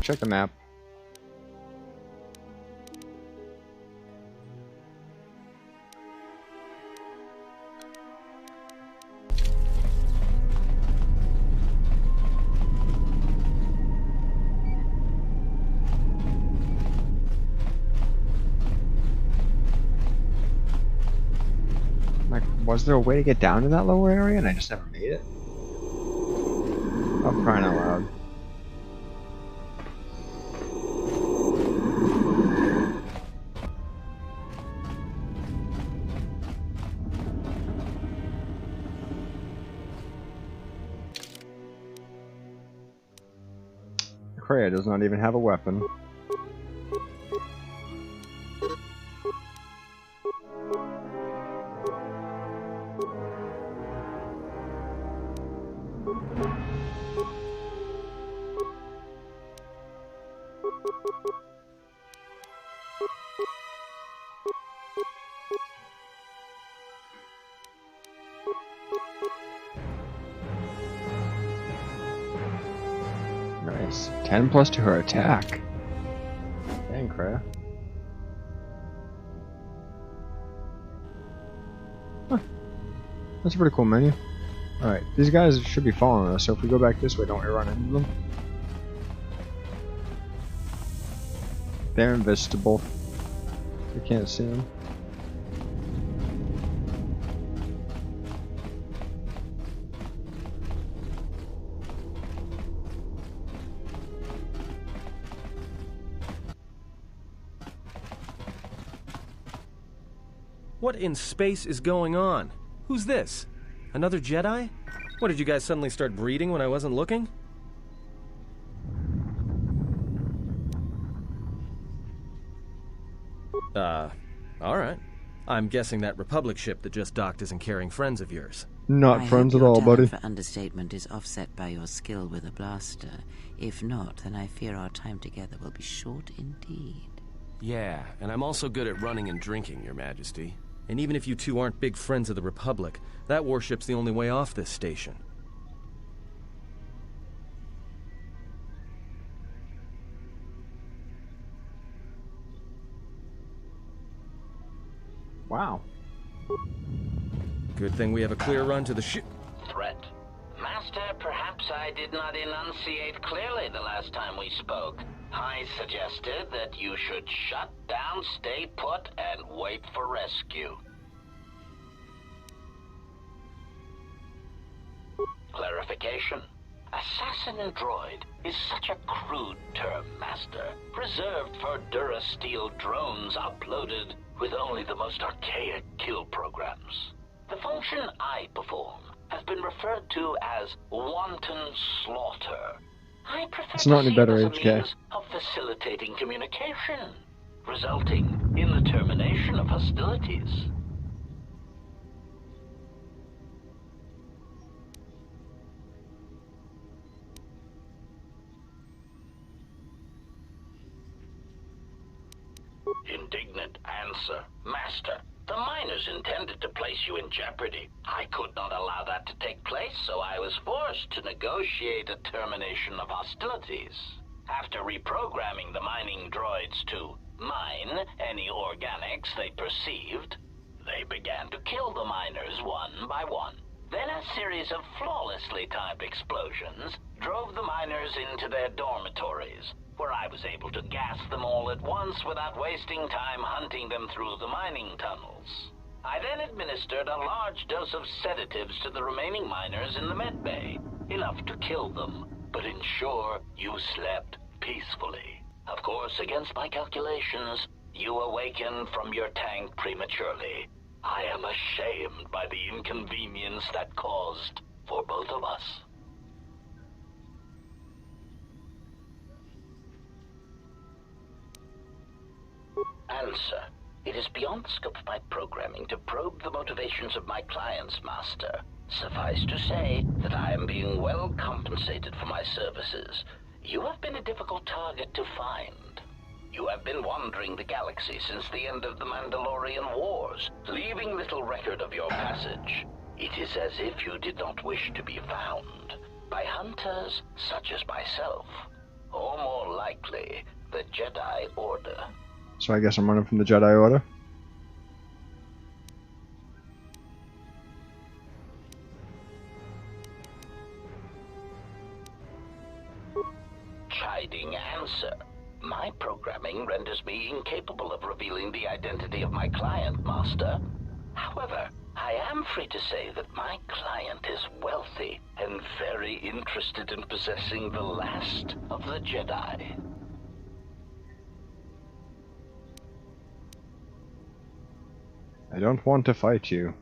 Speaker 1: Check the map. Like, was there a way to get down to that lower area and I just never made it? I'm crying out loud. Kreia does not even have a weapon. Nice. 10 plus to her attack. Dang, Kreia. Huh. That's a pretty cool menu. Alright, these guys should be following us, so if we go back this way, don't we run into them? They're invisible. We can't see them.
Speaker 8: What in space is going on? Who's this? Another Jedi? What, did you guys suddenly start breeding when I wasn't looking? Alright. I'm guessing that Republic ship that just docked isn't carrying friends of yours.
Speaker 1: Not friends at all, buddy.
Speaker 4: Your talent for understatement is offset by your skill with a blaster. If not, then I fear our time together will be short indeed.
Speaker 8: Yeah, and I'm also good at running and drinking, Your Majesty. And even if you two aren't big friends of the Republic, that warship's the only way off this station.
Speaker 1: Wow.
Speaker 8: Good thing we have a clear run to the ship.
Speaker 6: Threat. Master, perhaps I did not enunciate clearly the last time we spoke. I suggested that you should shut down, stay put, and wait for rescue. Clarification. Assassin droid is such a crude term, Master, reserved for Durasteel drones uploaded with only the most archaic kill programs. The function I perform has been referred to as wanton slaughter. I prefer
Speaker 1: it's not
Speaker 6: to
Speaker 1: any
Speaker 6: see
Speaker 1: better,
Speaker 6: it as a
Speaker 1: HK.
Speaker 6: means of facilitating communication, resulting in the termination of hostilities. Indignant answer. Master, the miners intended to place you in jeopardy. I could not allow that to take place, so I was forced to negotiate a termination of hostilities. After reprogramming the mining droids to mine any organics they perceived, they began to kill the miners one by one. Then a series of flawlessly timed explosions drove the miners into their dormitories, where I was able to gas them all at once without wasting time hunting them through the mining tunnels. I then administered a large dose of sedatives to the remaining miners in the med bay, enough to kill them, but ensure you slept peacefully. Of course, against my calculations, you awakened from your tank prematurely. I am ashamed by the inconvenience that caused for both of us. Answer. It is beyond the scope of my programming to probe the motivations of my clients, Master. Suffice to say that I am being well compensated for my services. You have been a difficult target to find. You have been wandering the galaxy since the end of the Mandalorian Wars, leaving little record of your passage. It is as if you did not wish to be found by hunters such as myself, or more likely, the Jedi Order.
Speaker 1: So I guess I'm running from the Jedi Order.
Speaker 6: Chiding answer. My programming renders me incapable of revealing the identity of my client, Master. However, I am free to say that my client is wealthy and very interested in possessing the last of the Jedi.
Speaker 1: I don't want to fight you.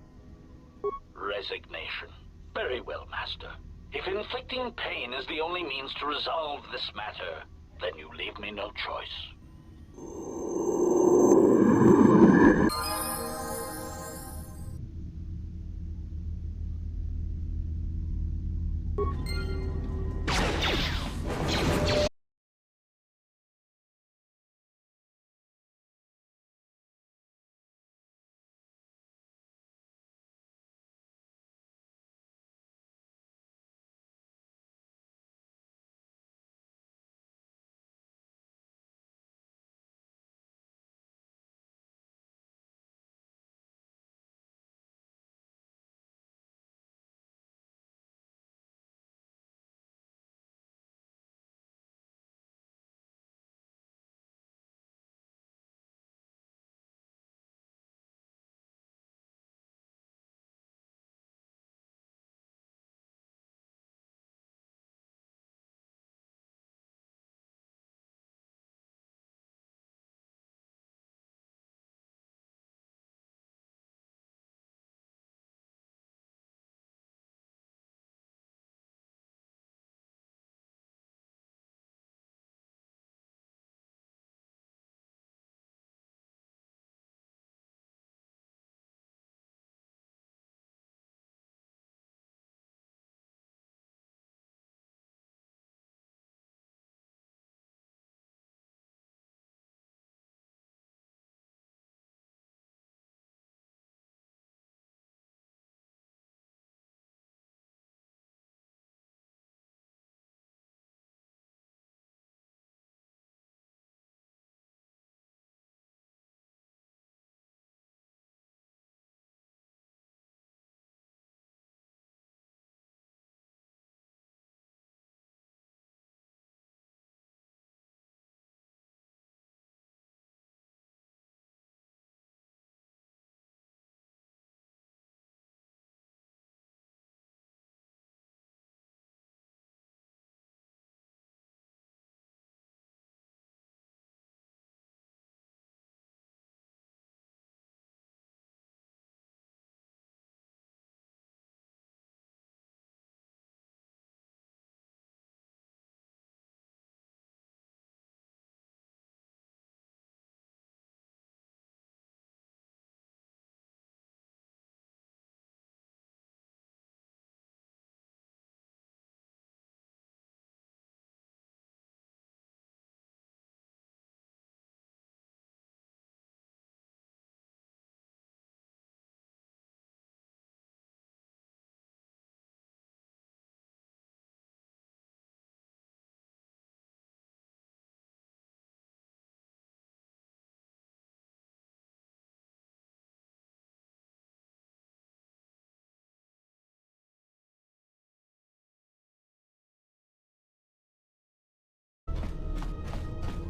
Speaker 6: Resignation. Very well, Master. If inflicting pain is the only means to resolve this matter, then you leave me no choice.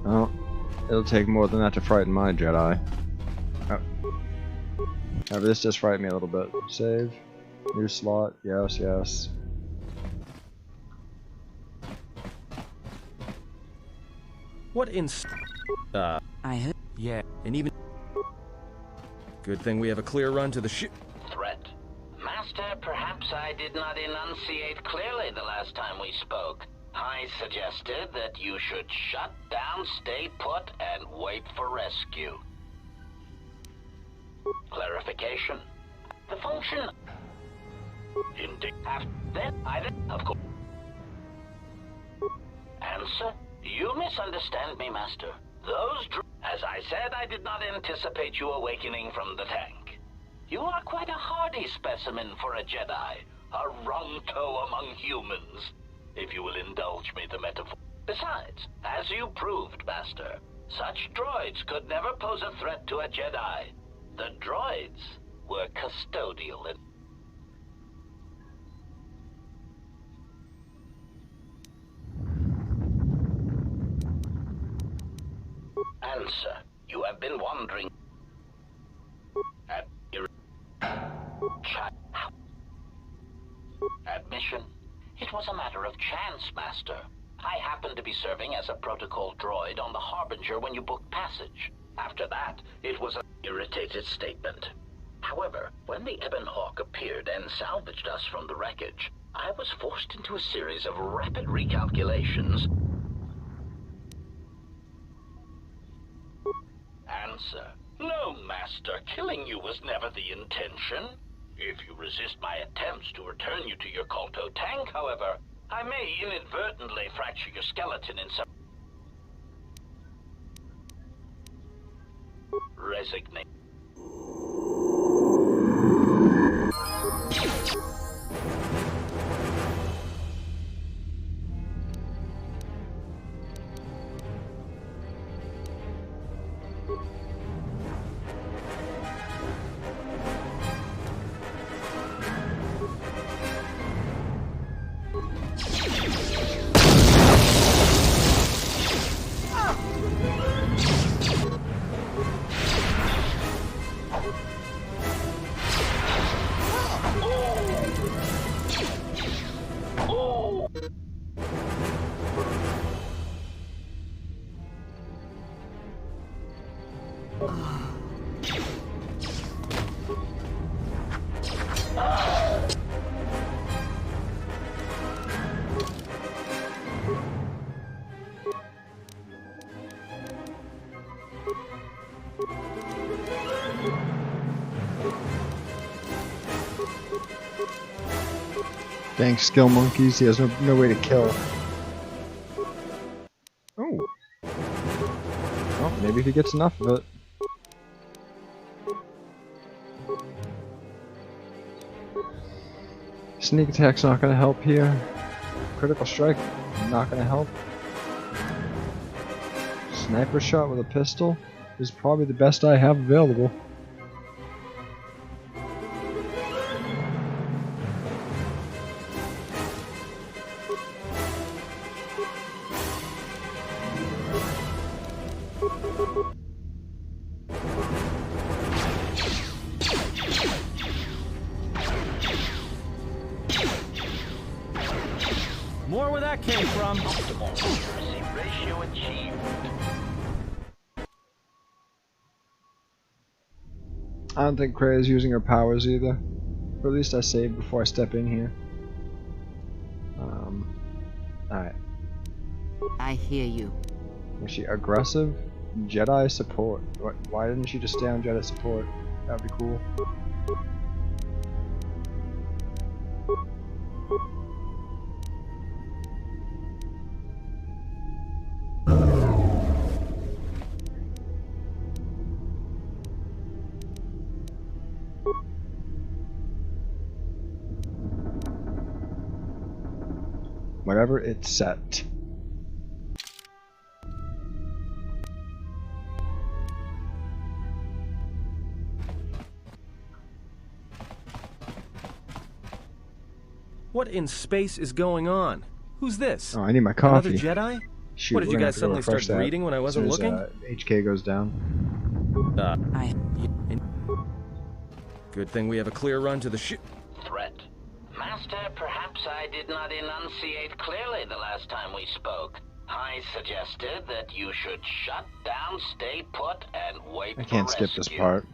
Speaker 1: Oh, it'll take more than that to frighten my Jedi. Oh. However, this just frightened me a little bit. Save. New slot. Yes, yes.
Speaker 8: What in...
Speaker 4: I heard...
Speaker 8: Yeah, and even... Good thing we have a clear run to the ship.
Speaker 6: Threat. Master, perhaps I did not enunciate clearly the last time we spoke. I suggested that you should shut down, stay put, and wait for rescue. Clarification. The function... Indeed. Then, of course... Answer? You misunderstand me, Master. As I said, I did not anticipate you awakening from the tank. You are quite a hardy specimen for a Jedi. A wrong toe among humans, if you will indulge me the metaphor. Besides, as you proved, Master, such droids could never pose a threat to a Jedi. The droids were custodial and... Answer. You have been wandering at your admission. It was a matter of chance, Master. I happened to be serving as a protocol droid on the Harbinger when you booked passage. After that, it was an irritated statement. However, when the Ebon Hawk appeared and salvaged us from the wreckage, I was forced into a series of rapid recalculations. Answer. No, Master. Killing you was never the intention. If you resist my attempts to return you to your KOTOR tank, however, I may inadvertently fracture your skeleton in some... Resignation.
Speaker 1: Thanks, skill monkeys. He has no way to kill. Oh. Well, maybe if he gets enough of it. Sneak attack's not gonna help here. Critical strike, not gonna help. Sniper shot with a pistol is probably the best I have available.
Speaker 8: More where that came from.
Speaker 6: Optimal accuracy ratio achieved.
Speaker 1: I don't think Kreia is using her powers either. Or at least I saved before I step in here. Alright.
Speaker 4: I hear you.
Speaker 1: Was she aggressive? Jedi support. Why didn't she just stay on Jedi support? That'd be cool. Whatever it's set.
Speaker 8: What in space is going on? Who's this?
Speaker 1: Oh, I need my coffee.
Speaker 8: Another Jedi?
Speaker 1: Shoot,
Speaker 8: What, did
Speaker 1: we're
Speaker 8: you
Speaker 1: gonna
Speaker 8: guys
Speaker 1: have to go
Speaker 8: suddenly start
Speaker 1: refresh that
Speaker 8: breeding when I wasn't
Speaker 1: as soon
Speaker 8: looking?
Speaker 1: as, HK goes down.
Speaker 8: Good thing we have a clear run to the ship.
Speaker 6: Threat. Master, perhaps I did not enunciate clearly the last time we spoke. I suggested that you should shut down, stay put, and wait for
Speaker 1: I can't skip this part.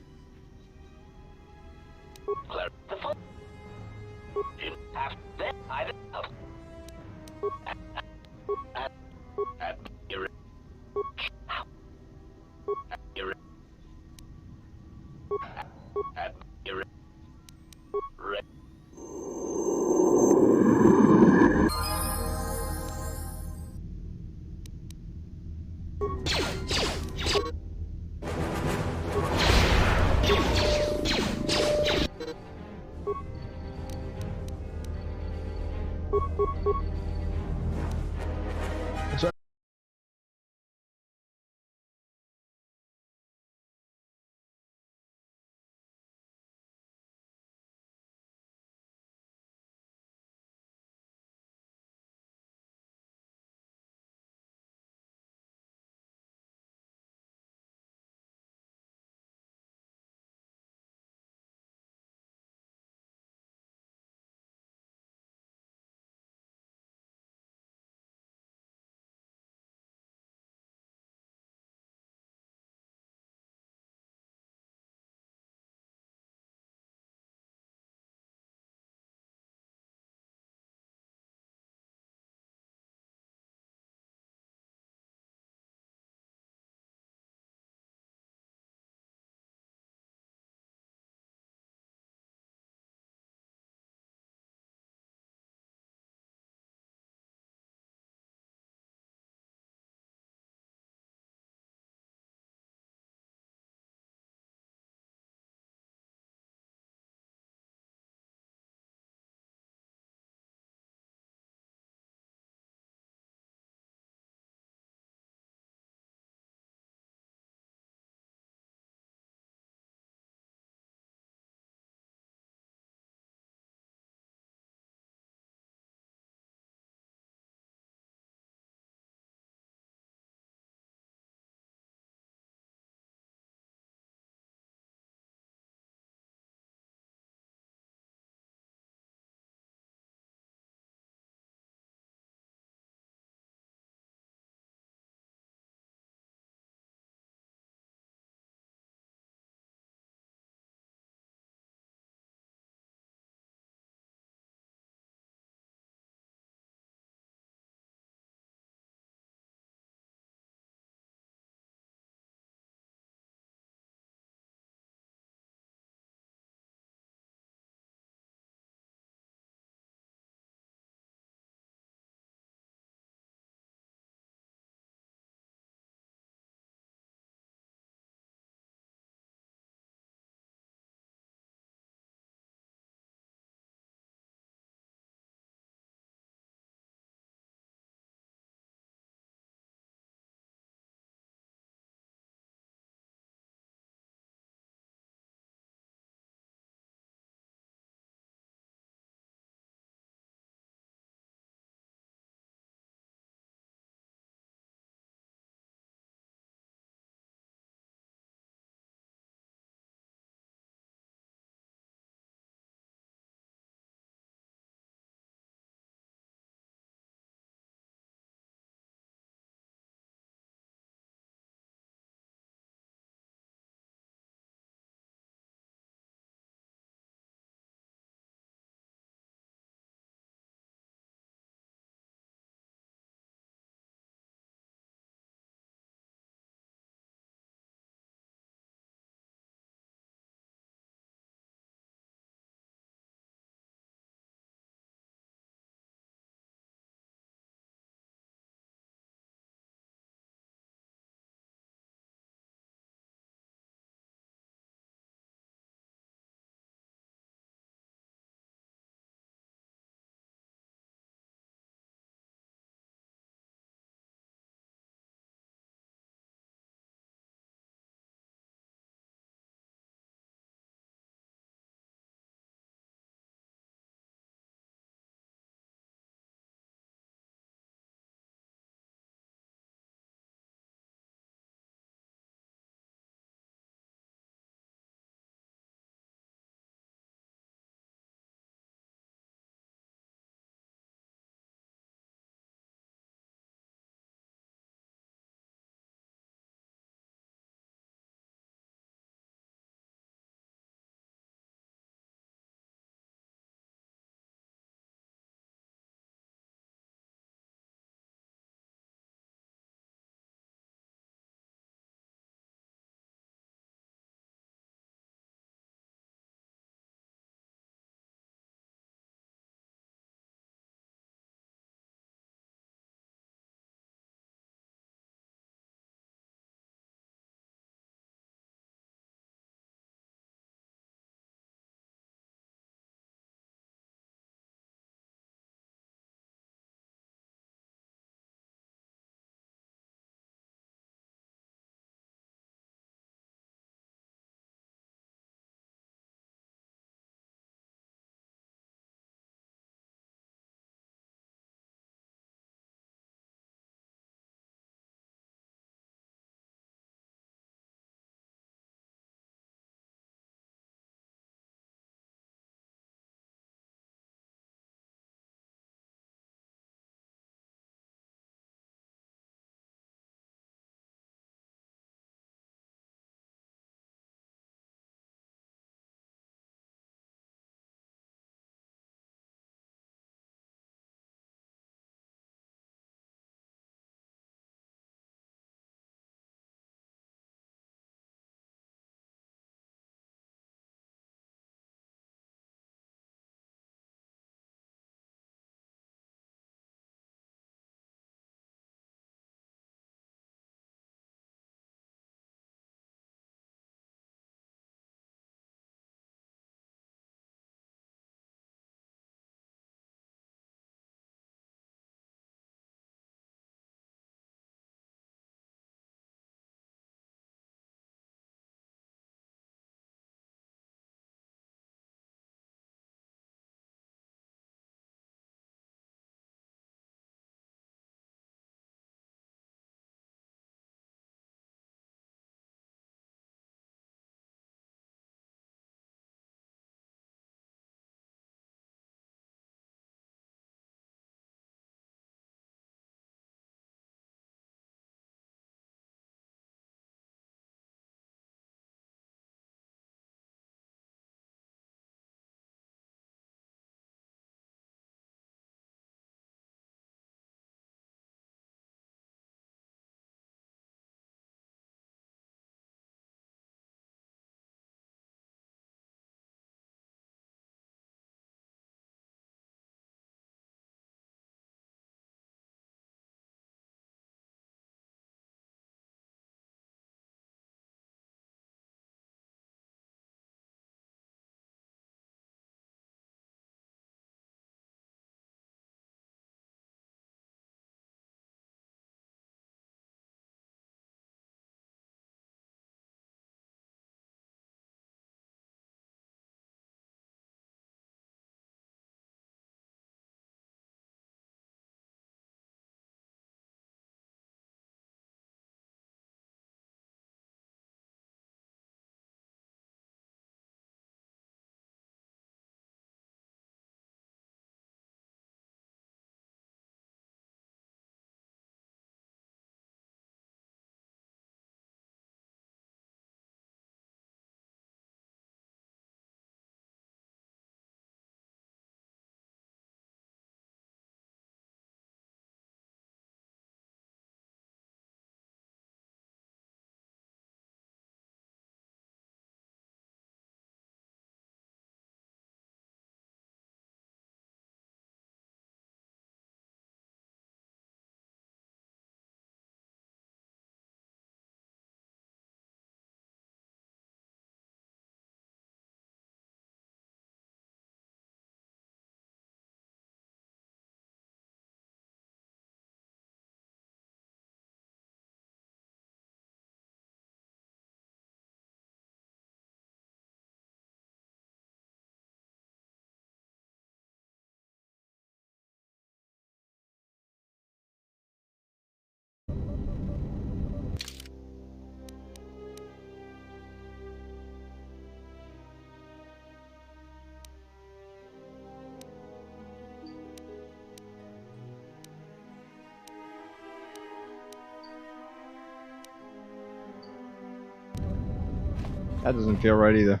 Speaker 1: That doesn't feel right either.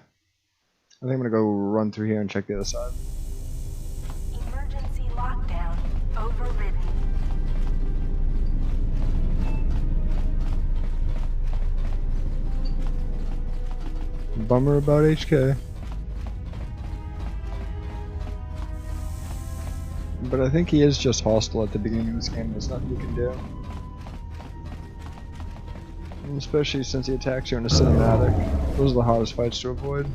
Speaker 1: I think I'm gonna go run through here and check the other side.
Speaker 2: Emergency lockdown overridden.
Speaker 1: Bummer about HK. But I think he is just hostile at the beginning of this game. There's nothing you can do. And especially since he attacks you in a cinematic. Those are the hardest fights to avoid.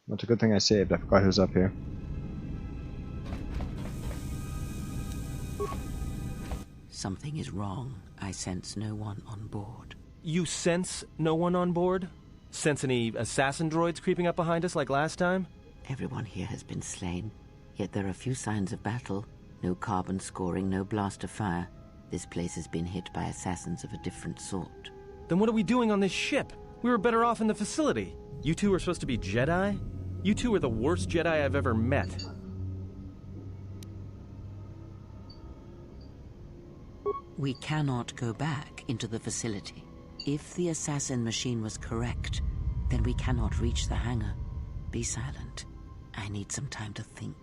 Speaker 1: That's a good thing I saved. I forgot he was up here.
Speaker 4: Something is wrong. I sense no one on board.
Speaker 8: You sense no one on board? Sense any assassin droids creeping up behind us like last time?
Speaker 4: Everyone here has been slain, yet there are few signs of battle. No carbon scoring, no blaster fire. This place has been hit by assassins of a different sort.
Speaker 8: Then what are we doing on this ship? We were better off in the facility. You two are supposed to be Jedi? You two are the worst Jedi I've ever met.
Speaker 4: We cannot go back into the facility. If the assassin machine was correct, then we cannot reach the hangar. Be silent. I need some time to think.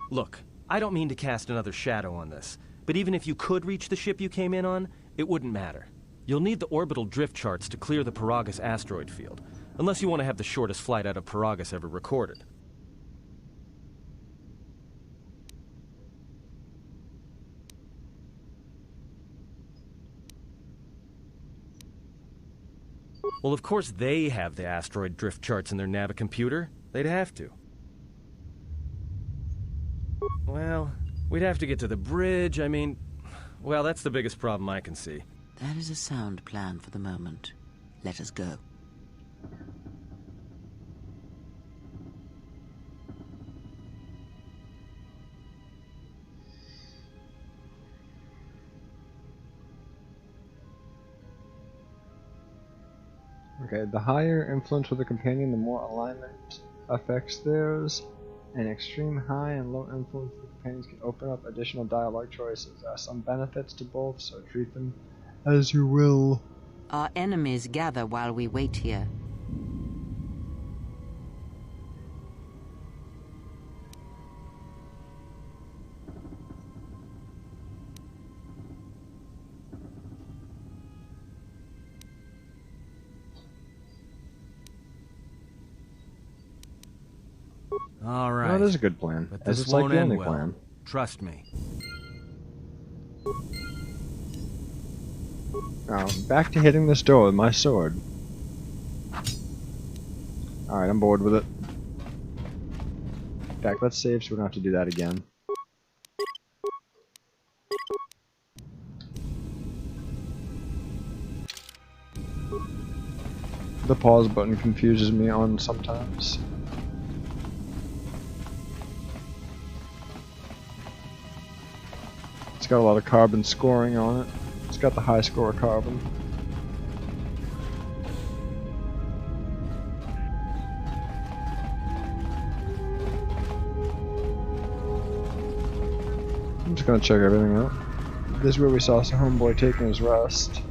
Speaker 8: Look, I don't mean to cast another shadow on this, but even if you could reach the ship you came in on, it wouldn't matter. You'll need the orbital drift charts to clear the Paragus asteroid field, unless you want to have the shortest flight out of Paragus ever recorded. Well, of course they have the asteroid drift charts in their Navicomputer. They'd have to. Well, we'd have to get to the bridge, well, that's the biggest problem I can see.
Speaker 4: That is a sound plan for the moment. Let us go.
Speaker 1: Okay, the higher influence with the companion, the more alignment affects theirs. An extreme high and low influence with the companions can open up additional dialogue choices. There are some benefits to both, so treat them as you will.
Speaker 4: Our enemies gather while we wait here.
Speaker 8: All right.
Speaker 1: No, that is a good plan.
Speaker 8: But
Speaker 1: As
Speaker 8: this
Speaker 1: it's like
Speaker 8: won't
Speaker 1: the
Speaker 8: end
Speaker 1: only
Speaker 8: well.
Speaker 1: plan.
Speaker 8: Trust me.
Speaker 1: Now, back to hitting this door with my sword. Alright, I'm bored with it. In fact, let's save so we don't have to do that again. The pause button confuses me on sometimes. It's got a lot of carbon scoring on it. It's got the high score carbon. I'm just gonna check everything out. This is where we saw some homeboy taking his rest.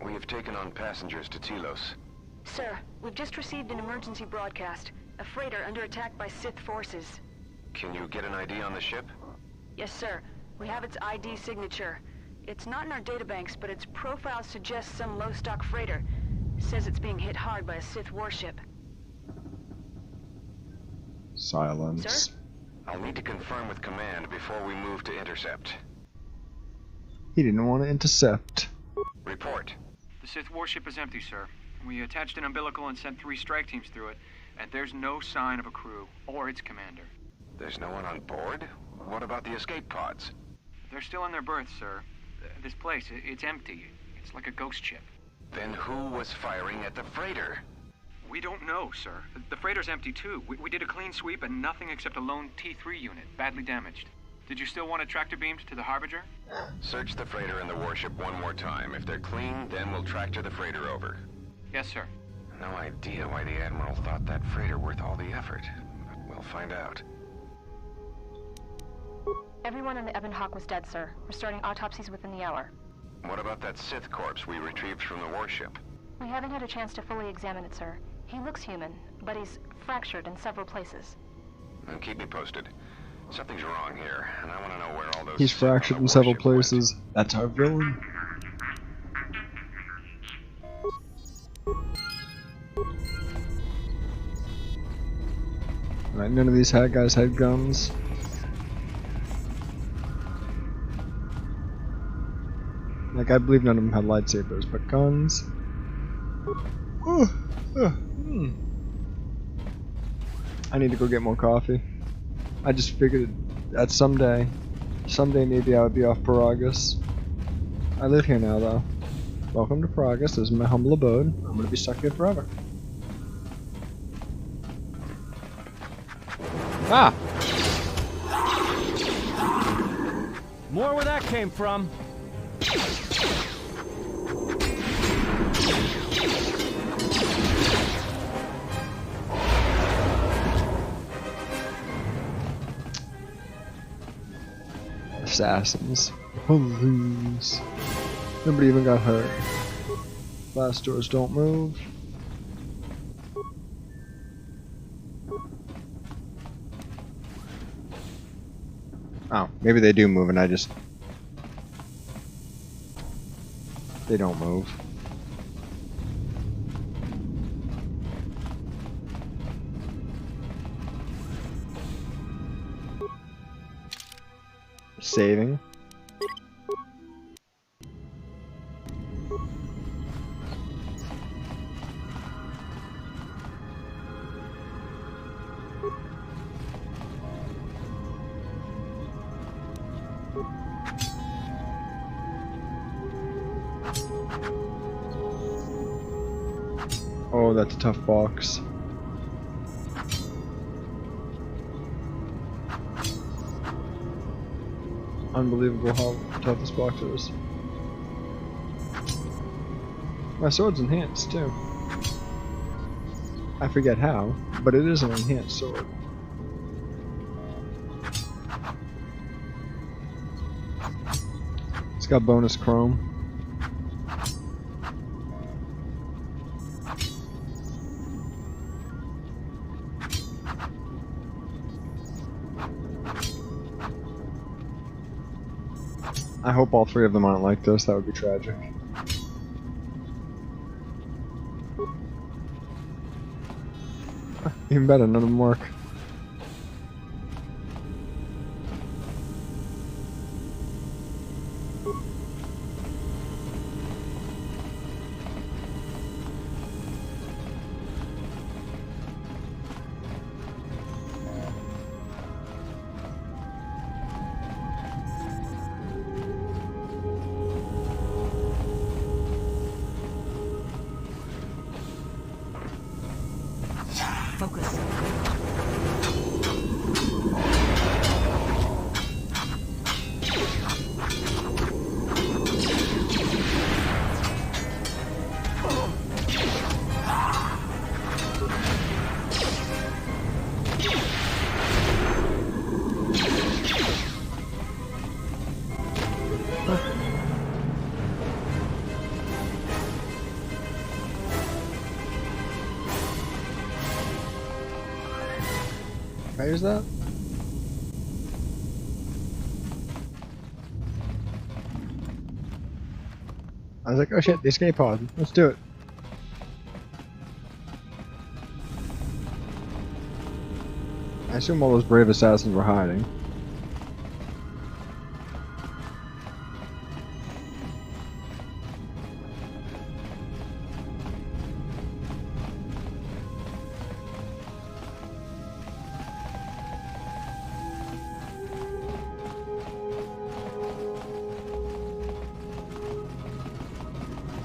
Speaker 15: We have taken on passengers to Telos.
Speaker 16: Sir, we've just received an emergency broadcast. A freighter under attack by Sith forces.
Speaker 15: Can you get an ID on the ship?
Speaker 16: Yes, sir. We have its ID signature. It's not in our databanks, but its profile suggests some low-stock freighter. Says it's being hit hard by a Sith warship.
Speaker 1: Silence.
Speaker 16: Sir?
Speaker 15: I'll need to confirm with command before we move to intercept.
Speaker 1: He didn't want to intercept.
Speaker 15: Report.
Speaker 13: The Sith warship is empty, sir. We attached an umbilical and sent 3 strike teams through it, and there's no sign of a crew or its commander.
Speaker 15: There's no one on board? What about the escape pods?
Speaker 13: They're still in their berths, sir. This place, it's empty. It's like a ghost ship.
Speaker 15: Then who was firing at the freighter?
Speaker 13: We don't know, sir. The freighter's empty, too. We did a clean sweep and nothing except a lone T3 unit, badly damaged. Did you still want a tractor beamed to the Harbinger?
Speaker 15: Search the freighter and the warship one more time. If they're clean, then we'll tractor the freighter over.
Speaker 13: Yes, sir.
Speaker 15: No idea why the Admiral thought that freighter worth all the effort, but we'll find out.
Speaker 3: Everyone on the Ebon Hawk was dead, sir. We're starting autopsies within the hour.
Speaker 15: What about that Sith corpse we retrieved from the warship?
Speaker 3: We haven't had a chance to fully examine it, sir. He looks human, but he's fractured in several places.
Speaker 15: And keep me posted. Something's wrong here, and I want to know where all those...
Speaker 1: He's fractured in several places. That's our villain. Alright, none of these guys had guns. Like, I believe none of them had lightsabers, but guns. I need to go get more coffee. I just figured that someday maybe I would be off Paragus. I live here now, though. Welcome to Paragus. This is my humble abode. I'm gonna be stuck here forever. Ah!
Speaker 8: More where that came from.
Speaker 1: Assassins. Police. Nobody even got hurt. Blast doors don't move. Oh, maybe they do move and I just... They don't move. Saving. Oh, that's a tough box. Unbelievable how tough this box is. My sword's enhanced too. I forget how, but it is an enhanced sword. It's got bonus chrome. I hope all three of them aren't like this, that would be tragic. Even better, none of them work.
Speaker 17: Focus.
Speaker 1: Can I use that? I was like, oh shit, the escape pod. Let's do it. I assume all those brave assassins were hiding.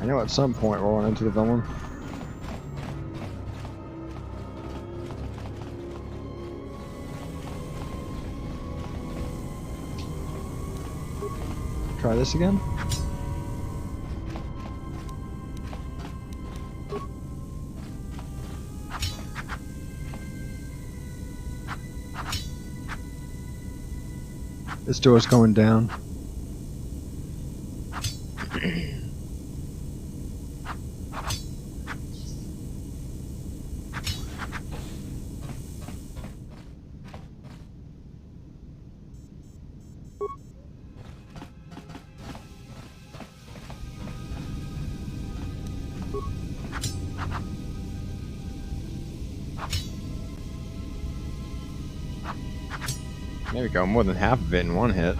Speaker 1: I know at some point we'll run into the villain. Try this again. This door's going down. There we go, more than half of it in one hit.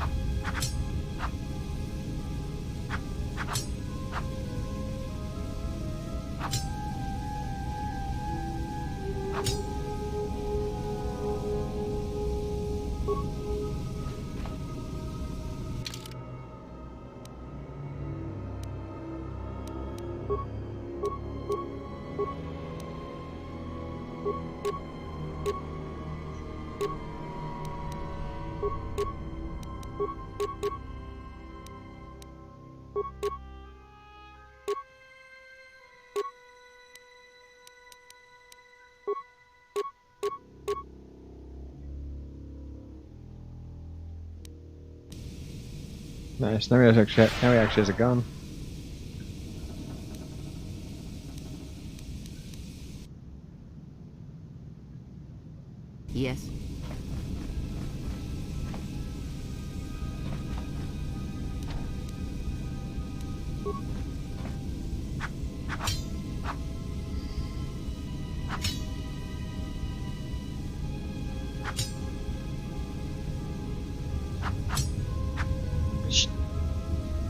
Speaker 1: Nice. Now he actually has a gun.
Speaker 4: Yes.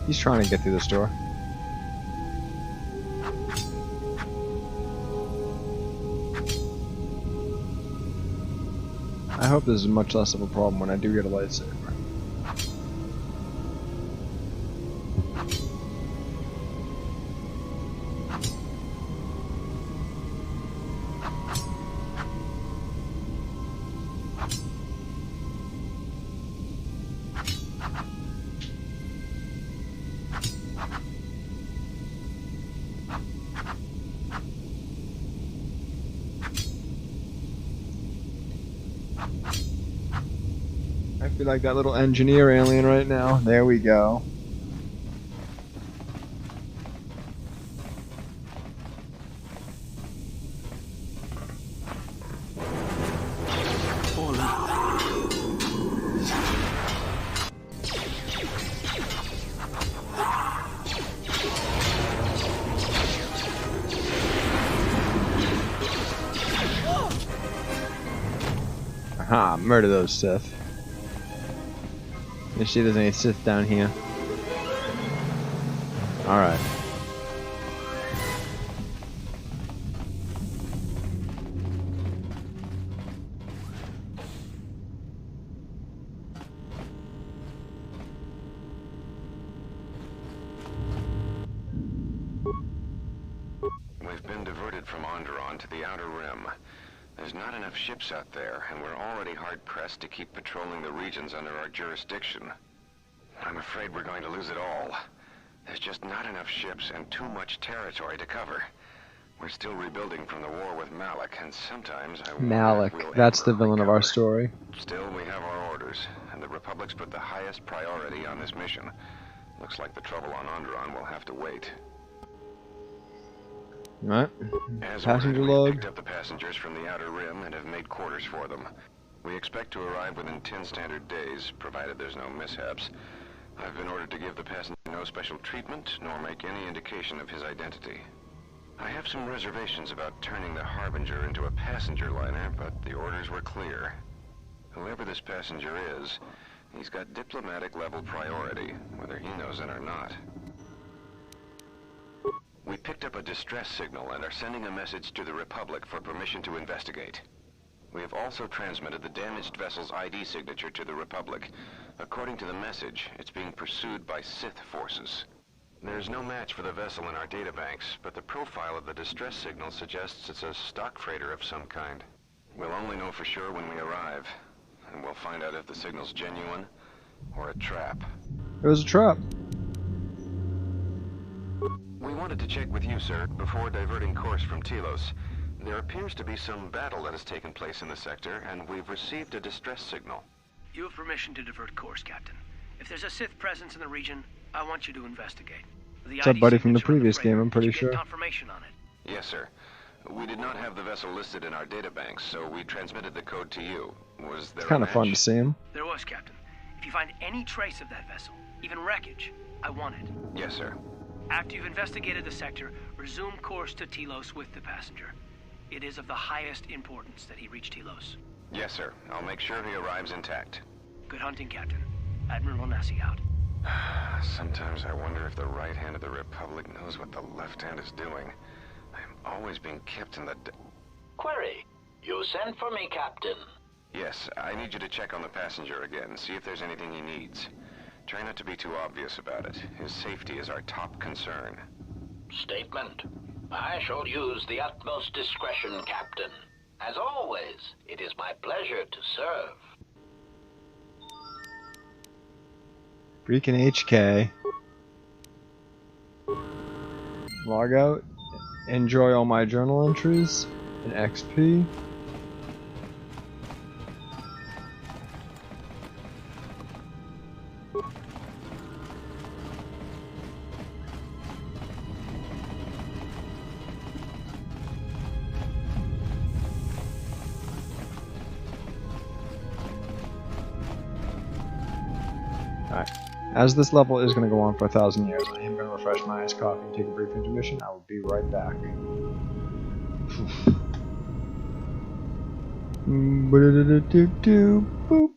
Speaker 1: He's trying to get through this door. I hope this is much less of a problem when I do get a lightsaber. I feel like that little engineer alien right now. There we go. Aha, murder those Sith. Make sure there's any Sith down here. Alright.
Speaker 15: We've been diverted from Onderon to the Outer Rim. There's not enough ships out there, and we're already hard-pressed to keep patrolling the regions under our jurisdiction. I'm afraid we're going to lose it all. There's just not enough ships and too much territory to cover. We're still rebuilding from the war with Malak, and sometimes I wonder if we'll
Speaker 1: that's the
Speaker 15: ever
Speaker 1: villain of our story.
Speaker 15: Still, we have our orders, and the Republic's put the highest priority on this mission. Looks like the trouble on Onderon will have to wait.
Speaker 1: Alright.
Speaker 15: As
Speaker 1: Passenger
Speaker 15: ordered,
Speaker 1: log.
Speaker 15: we picked up the passengers from the Outer Rim and have made quarters for them. We expect to arrive within 10 standard days, provided there's no mishaps. I've been ordered to give the passenger no special treatment, nor make any indication of his identity. I have some reservations about turning the Harbinger into a passenger liner, but the orders were clear. Whoever this passenger is, he's got diplomatic level priority, whether he knows it or not. We picked up a distress signal and are sending a message to the Republic for permission to investigate. We have also transmitted the damaged vessel's ID signature to the Republic. According to the message, it's being pursued by Sith forces. There's no match for the vessel in our databanks, but the profile of the distress signal suggests it's a stock freighter of some kind. We'll only know for sure when we arrive, and we'll find out if the signal's genuine or a trap.
Speaker 1: It was a trap.
Speaker 15: We wanted to check with you, sir, before diverting course from Telos. There appears to be some battle that has taken place in the sector, and we've received a distress signal.
Speaker 17: You have permission to divert course, Captain. If there's a Sith presence in the region, I want you to investigate.
Speaker 1: It's that buddy from the previous game, I'm pretty sure.
Speaker 17: Confirmation on it.
Speaker 15: Yes, sir. We did not have the vessel listed in our databanks, so we transmitted the code to you. Was there
Speaker 1: It's kind of fun to see him.
Speaker 17: There was, Captain. If you find any trace of that vessel, even wreckage, I want it.
Speaker 15: Yes, sir.
Speaker 17: After you've investigated the sector, resume course to Telos with the passenger. It is of the highest importance that he reach Telos.
Speaker 15: Yes, sir. I'll make sure he arrives intact.
Speaker 17: Good hunting, Captain. Admiral Onasi out.
Speaker 15: Sometimes I wonder if the right hand of the Republic knows what the left hand is doing. I'm always being kept in the...
Speaker 6: Query. You sent for me, Captain.
Speaker 15: Yes, I need you to check on the passenger again, see if there's anything he needs. Try not to be too obvious about it. His safety is our top concern.
Speaker 6: Statement. I shall use the utmost discretion, Captain. As always, it is my pleasure to serve.
Speaker 1: Freaking HK. Log out. Enjoy all my journal entries and XP. Alright. As this level is going to go on for 1,000 years, I am going to refresh my iced coffee and take a brief intermission. I will be right back. Boop.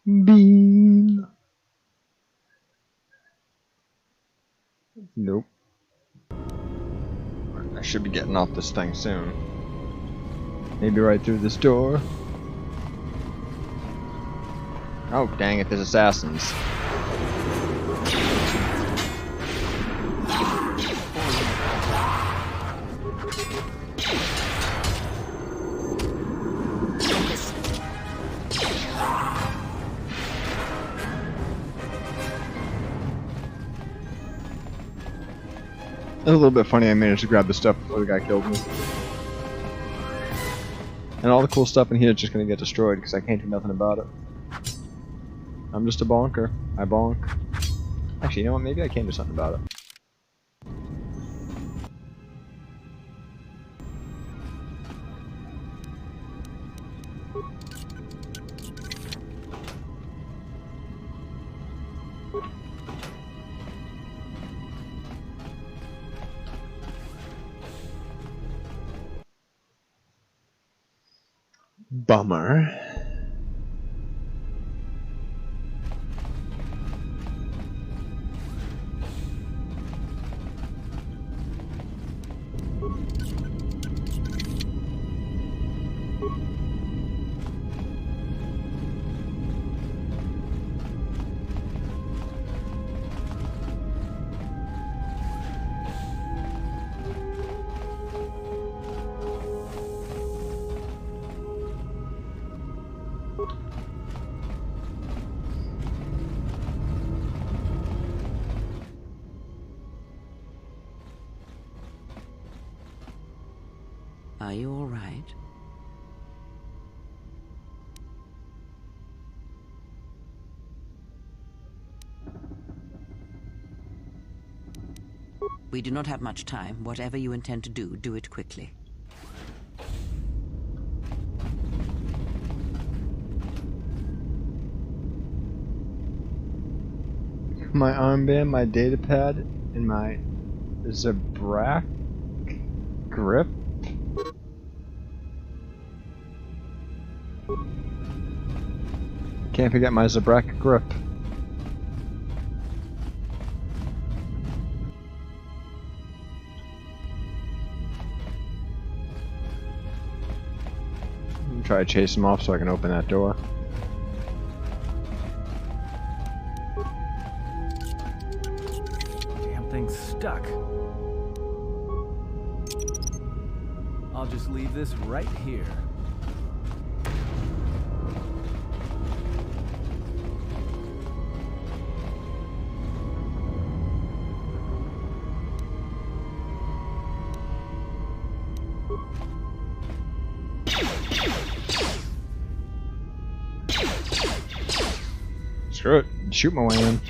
Speaker 1: Bean. Nope. I should be getting off this thing soon. Maybe right through this door. Oh, dang it, there's assassins. It was a little bit funny I managed to grab the stuff before the guy killed me. And all the cool stuff in here is just gonna get destroyed because I can't do nothing about it. I'm just a bonker. I bonk. Actually, you know what? Maybe I can do something about it. Bummer.
Speaker 4: Are you all right? We do not have much time. Whatever you intend to do, do it quickly.
Speaker 1: My armband, my datapad, and my Zabrak grip. Can't forget my Zabrak grip. Try to chase him off so I can open that door.
Speaker 8: Damn thing's stuck. I'll just leave this right here.
Speaker 1: Screw it. Shoot my way in.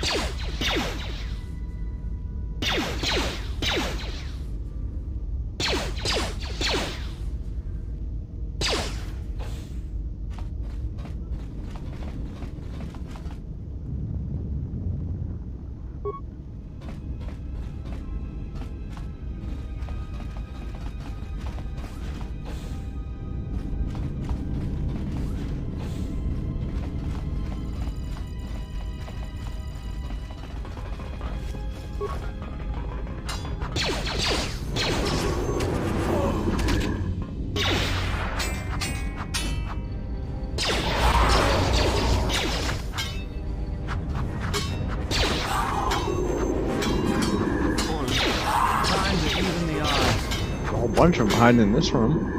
Speaker 1: Bunch of them hiding in this room.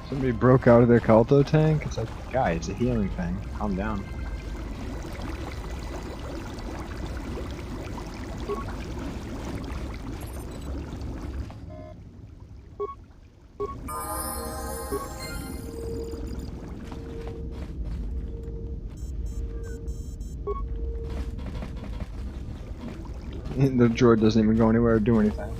Speaker 1: Somebody broke out of their Kalto tank? It's like, guy, it's a healing thing. Calm down. The droid doesn't even go anywhere or do anything.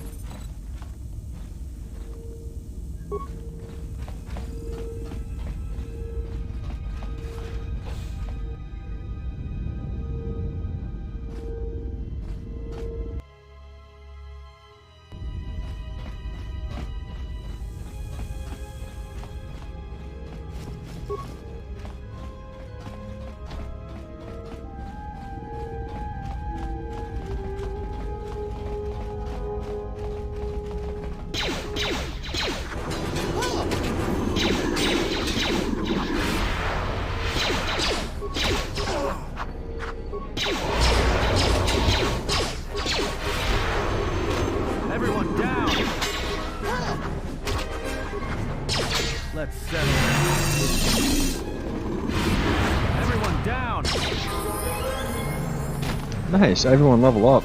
Speaker 8: Everyone down! Let's settle it. Everyone down!
Speaker 1: Nice, everyone level up.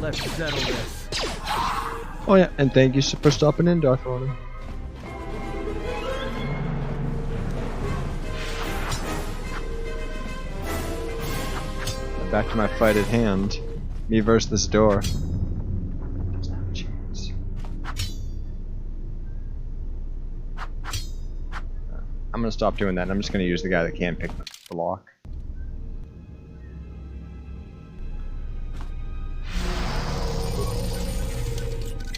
Speaker 8: Let's settle this.
Speaker 1: Oh yeah, and thank you for stopping in, Darth Ronan. Back to my fight at hand. Me versus this door. Doesn't have a chance. I'm gonna stop doing that. I'm just gonna use the guy that can't pick the lock.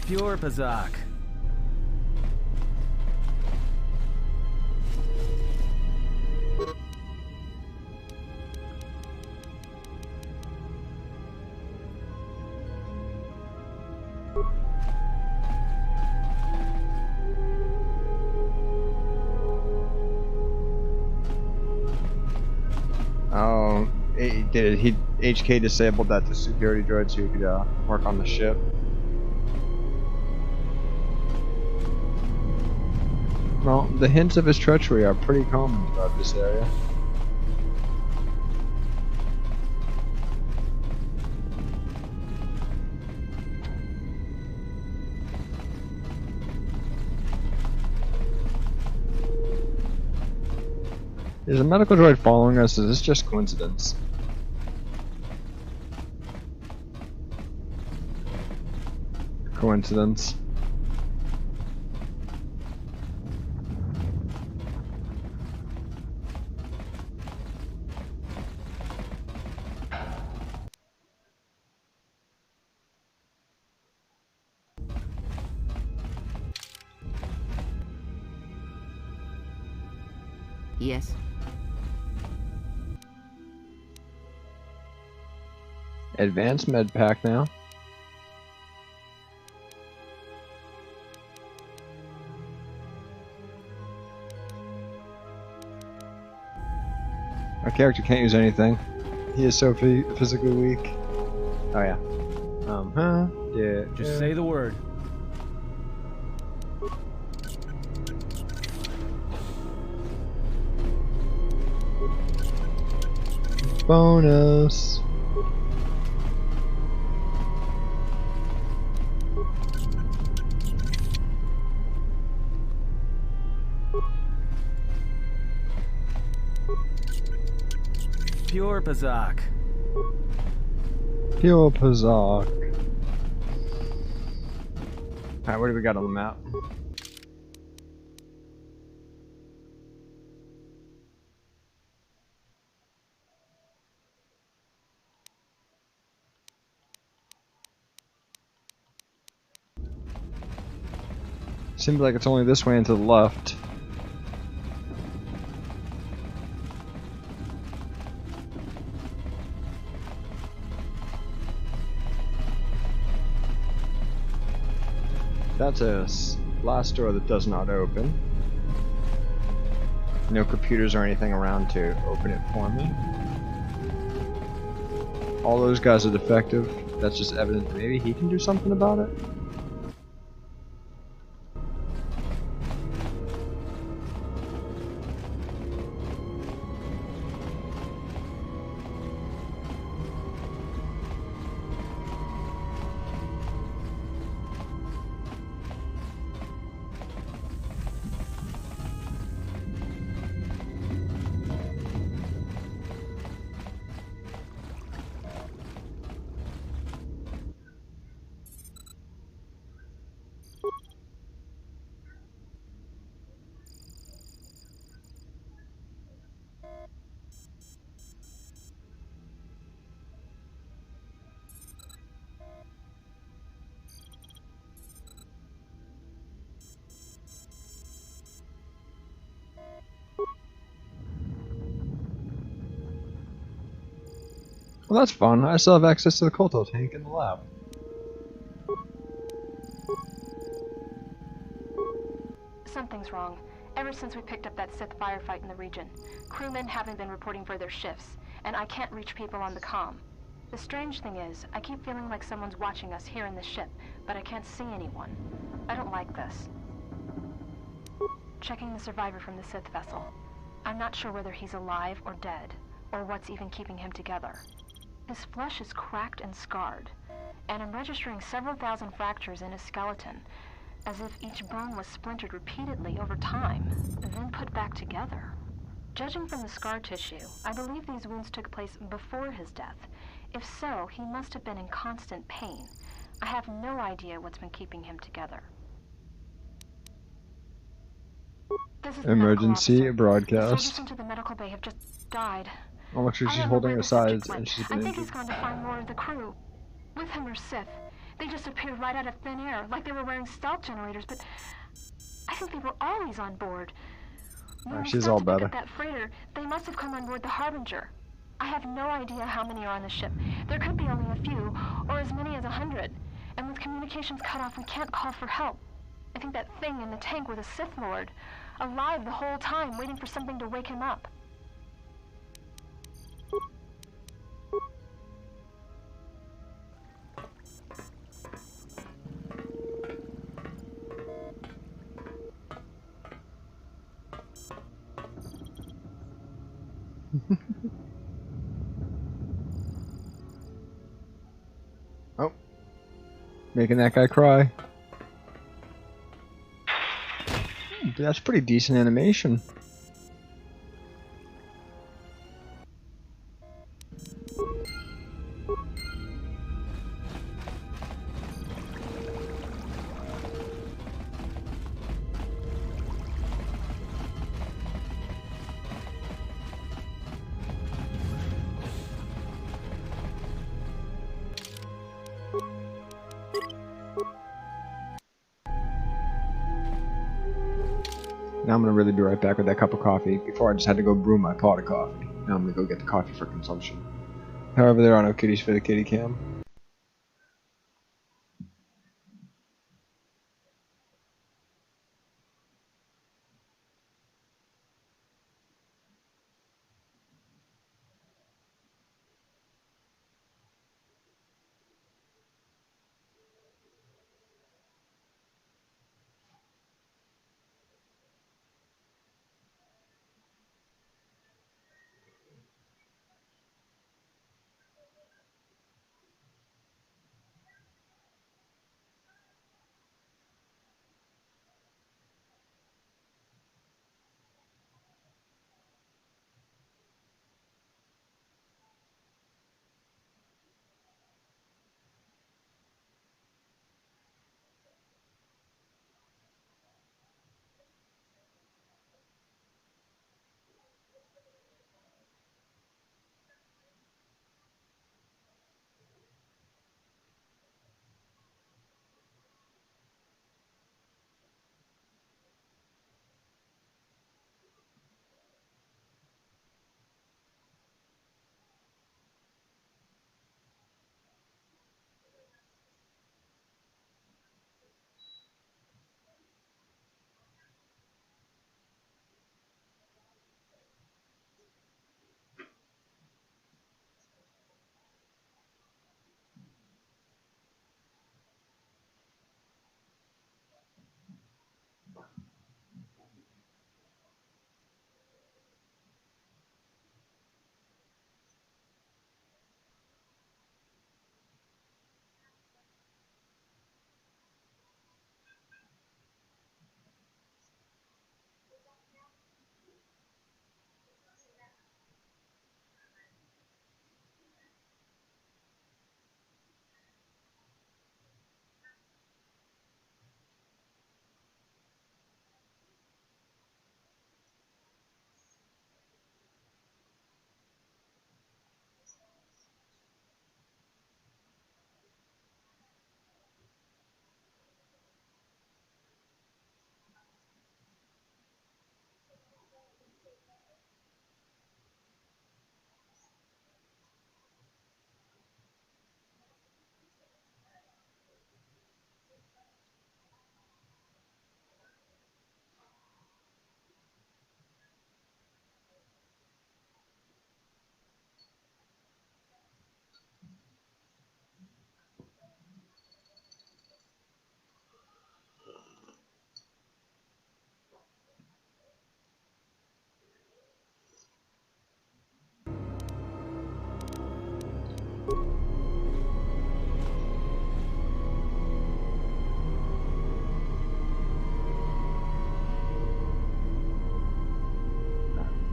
Speaker 8: Pure Pazak.
Speaker 1: Oh, HK disabled that to security droid so you could work on the ship. Well, the hints of his treachery are pretty common throughout this area. Is a medical droid following us? Is this just coincidence? Coincidence.
Speaker 4: Yes.
Speaker 1: Advanced med pack now. Our character can't use anything. He is so physically weak. Oh yeah. Yeah.
Speaker 8: Just say the word.
Speaker 1: Bonus.
Speaker 8: Pure Pazak.
Speaker 1: Pure Pazak. Alright, what do we got on the map? Seems like it's only this way and to the left. That's a last door that does not open. No computers or anything around to open it for me. All those guys are defective. That's just evidence that maybe he can do something about it. Well, that's fun. I still have access to the KOTOR tank in the lab.
Speaker 3: Something's wrong. Ever since we picked up that Sith firefight in the region, crewmen haven't been reporting for their shifts, and I can't reach people on the comm. The strange thing is, I keep feeling like someone's watching us here in the ship, but I can't see anyone. I don't like this. Checking the survivor from the Sith vessel. I'm not sure whether he's alive or dead, or what's even keeping him together. His flesh is cracked and scarred, and I'm registering several thousand fractures in his skeleton, as if each bone was splintered repeatedly over time, then put back together. Judging from the scar tissue, I believe these wounds took place before his death. If so, he must have been in constant pain. I have no idea what's been keeping him together. This is the
Speaker 1: Emergency
Speaker 3: medical officer. The
Speaker 1: broadcast.
Speaker 3: soldiers into the medical bay have just died.
Speaker 1: Oh, look, she's
Speaker 3: I don't know
Speaker 1: holding
Speaker 3: where
Speaker 1: her
Speaker 3: the subject
Speaker 1: sides
Speaker 3: went.
Speaker 1: and she's
Speaker 3: I
Speaker 1: been
Speaker 3: think
Speaker 1: injured.
Speaker 3: he's gone to find more of the crew. With him or Sif. They just appeared right out of thin air, like they were wearing stealth generators, but I think they were always on board. When we
Speaker 1: She's
Speaker 3: stopped
Speaker 1: all
Speaker 3: to pick
Speaker 1: better.
Speaker 3: up that freighter, they must have come on board the Harbinger. I have no idea how many are on the ship. There could be only a few, or as many as 100. And with communications cut off, we can't call for help. I think that thing in the tank was a Sith Lord, alive the whole time, waiting for something to wake him up.
Speaker 1: Oh. Making that guy cry. That's pretty decent animation. Now I'm gonna really be right back with that cup of coffee. Before I just had to go brew my pot of coffee. Now I'm gonna go get the coffee for consumption. However, there are no kitties for the kitty cam.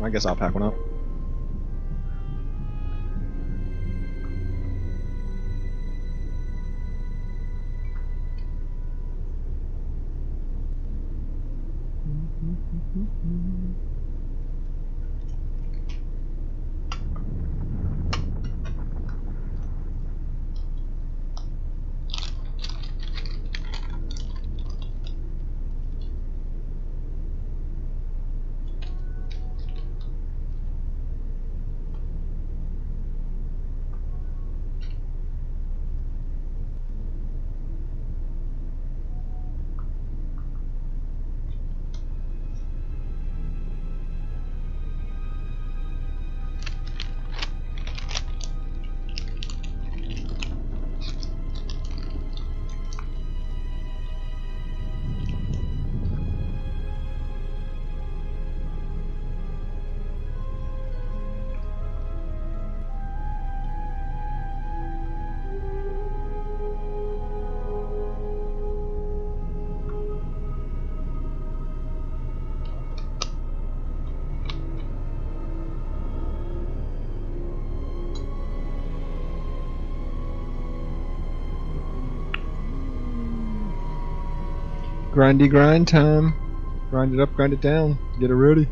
Speaker 1: I guess I'll pack one up. Grindy grind time. Grind it up, grind it down. Get it ready.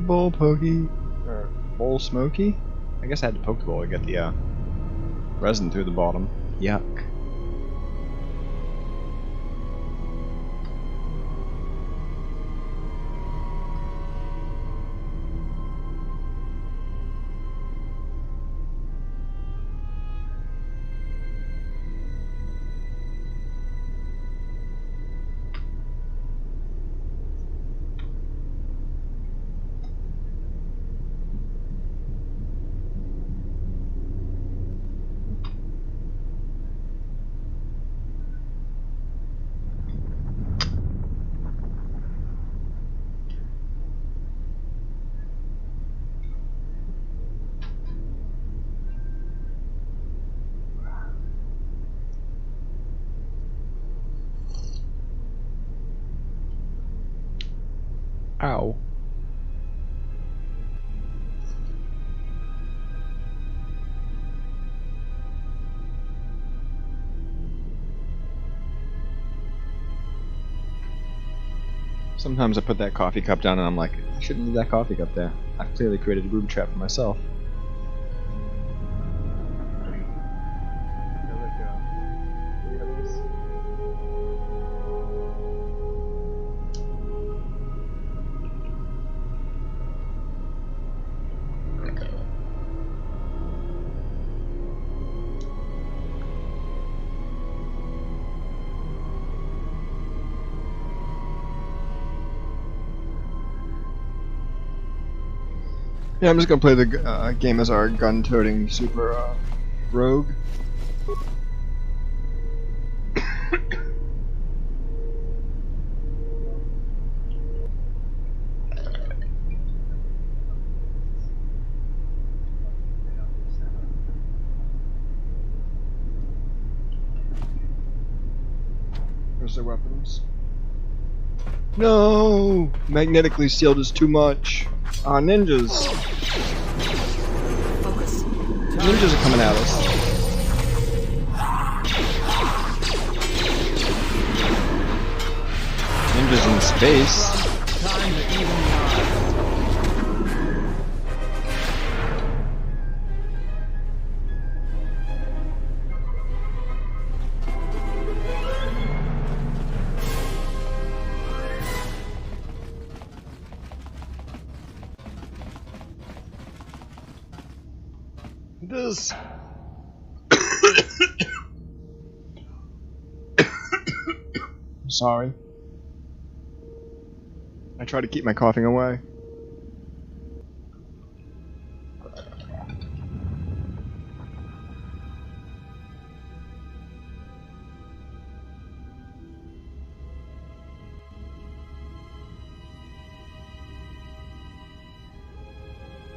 Speaker 1: Bowl pokey, or bowl smoky. I guess I had to poke the bowl to get the resin through the bottom. Yuck. Ow. Sometimes I put that coffee cup down and I'm like, I shouldn't leave that coffee cup there. I've clearly created a booby trap for myself. Yeah, I'm just gonna play the game as our gun-toting super rogue. Where's their weapons? No! Magnetically sealed is too much. Ah, ninjas! Focus. Ninjas are coming at us. is in space.
Speaker 18: Time to even line.
Speaker 1: This. Sorry. I try to keep my coughing away.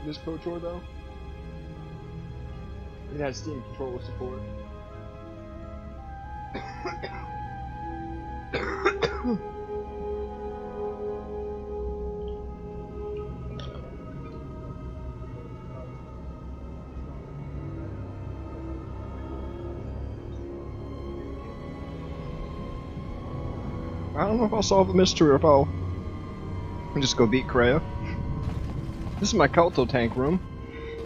Speaker 1: This KOTOR though? It has Steam controller support. I don't know if I'll solve the mystery or if I'll just go beat Kreia. This is my Kelto tank room.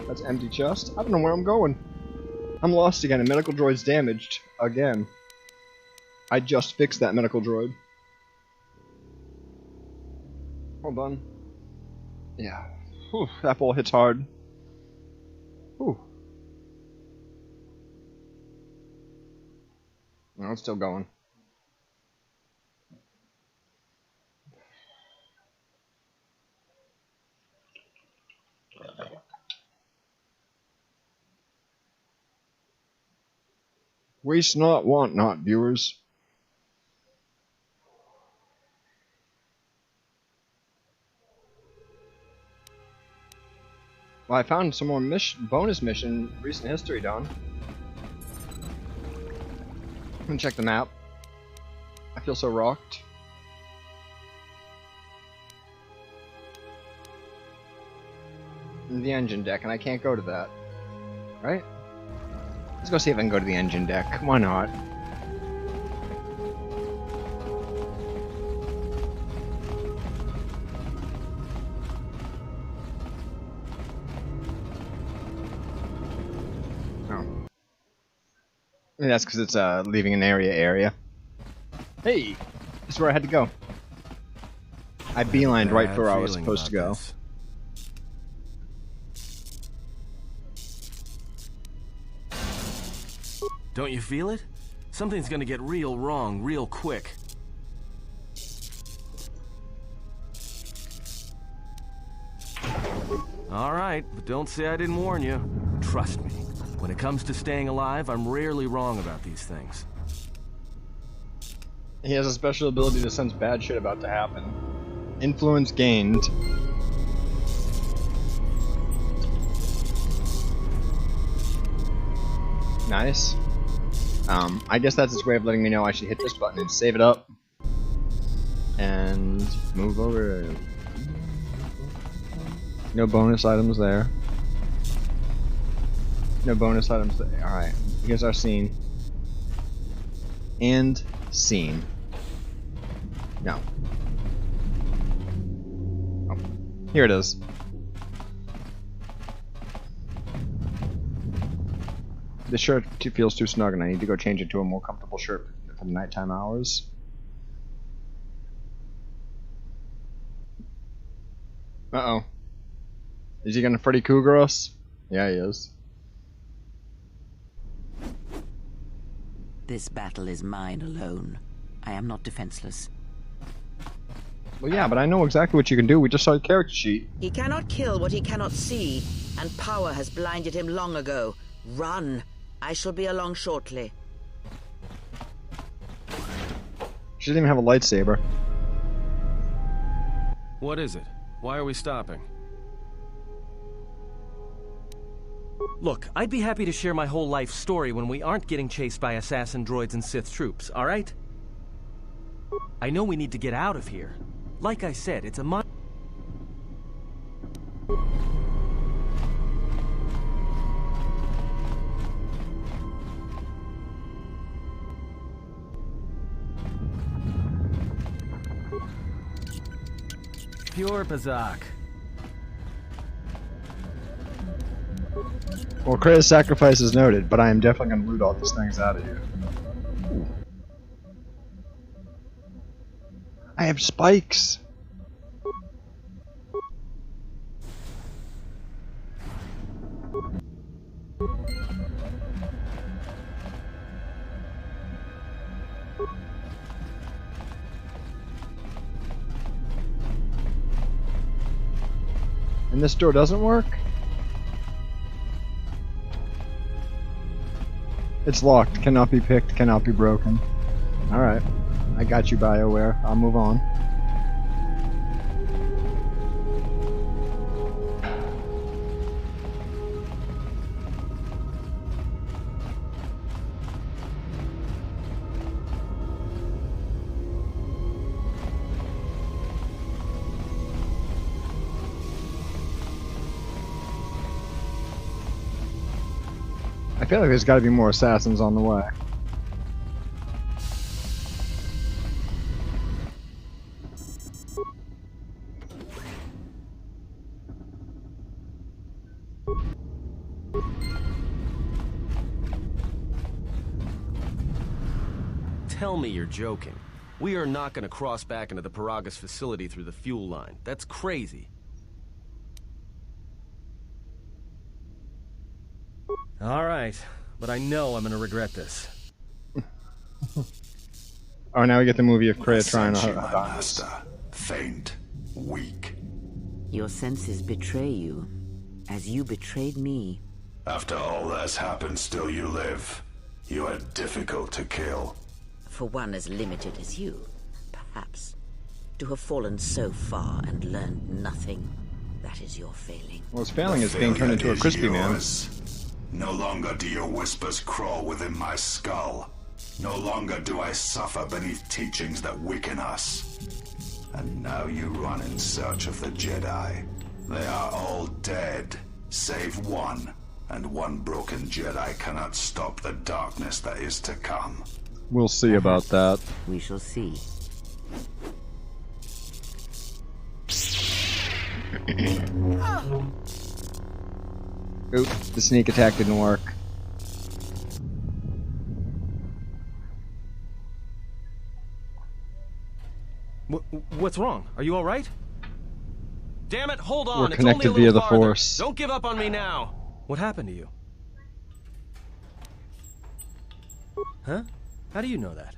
Speaker 1: That's an empty chest. I don't know where I'm going. I'm lost again and medical droid's damaged. Again. I just fixed that medical droid. Hold on. Yeah. Whew, that ball hits hard. Whew. No, it's still going. Waste not, want not, viewers. Well, I found some more bonus mission recent history done. Let me check the map. I feel so rocked. The engine deck, and I can't go to that. Right? Let's go see if I can go to the engine deck. Why not? Oh. Maybe that's because it's leaving an area. Hey! This is where I had to go. I beelined right for where I was supposed to go.
Speaker 8: This. Don't you feel it? Something's gonna get real wrong real quick. Alright, but don't say I didn't warn you. Trust me, when it comes to staying alive, I'm rarely wrong about these things.
Speaker 1: He has a special ability to sense bad shit about to happen. Influence gained. Nice. I guess that's its way of letting me know I should hit this button and save it up. And move over. No bonus items there. No bonus items there. Alright, here's our scene. And scene. No. Oh, here it is. This shirt feels too snug and I need to go change it to a more comfortable shirt for the nighttime hours. Uh-oh. Is he gonna Freddy Cougar us? Yeah, he is.
Speaker 4: This battle is mine alone. I am not defenseless.
Speaker 1: Well, yeah, but I know exactly what you can do. We just saw your character sheet.
Speaker 19: He cannot kill what he cannot see, and power has blinded him long ago. Run! I shall be along shortly.
Speaker 1: She doesn't even have a lightsaber.
Speaker 8: What is it? Why are we stopping? Look, I'd be happy to share my whole life story when we aren't getting chased by assassin droids and Sith troops, alright? I know we need to get out of here. Like I said, it's a pure, Bazak.
Speaker 1: Well, Kratos' sacrifice is noted, but I am definitely going to loot all these things out of here. Ooh. I have spikes! And this door doesn't work? It's locked, cannot be picked, cannot be broken. Alright. I got you, BioWare. I'll move on. I feel like there's got to be more assassins on the way.
Speaker 8: Tell me you're joking. We are not going to cross back into the Paragas facility through the fuel line. That's crazy. All right, but I know I'm going to regret this.
Speaker 1: Oh, now we get the movie of Kratos trying to
Speaker 20: my master, faint, weak.
Speaker 4: Your senses betray you, as you betrayed me.
Speaker 20: After all that's happened, still you live. You are difficult to kill.
Speaker 4: For one as limited as you, perhaps. To have fallen so far and learned nothing, that is your failing.
Speaker 1: Well, his failing is being turned into a crispy man.
Speaker 20: No longer do your whispers crawl within my skull. No longer do I suffer beneath teachings that weaken us. And now you run in search of the Jedi. They are all dead, save one. And one broken Jedi cannot stop the darkness that is to come.
Speaker 1: We'll see about that.
Speaker 4: We shall see.
Speaker 1: Oop, the sneak attack didn't work.
Speaker 8: What's wrong? Are you all right? Damn it, hold on.
Speaker 1: We're connected
Speaker 8: it's only a
Speaker 1: via the
Speaker 8: little farther.
Speaker 1: Force.
Speaker 8: Don't give up on me now. What happened to you? Huh? How do you know that?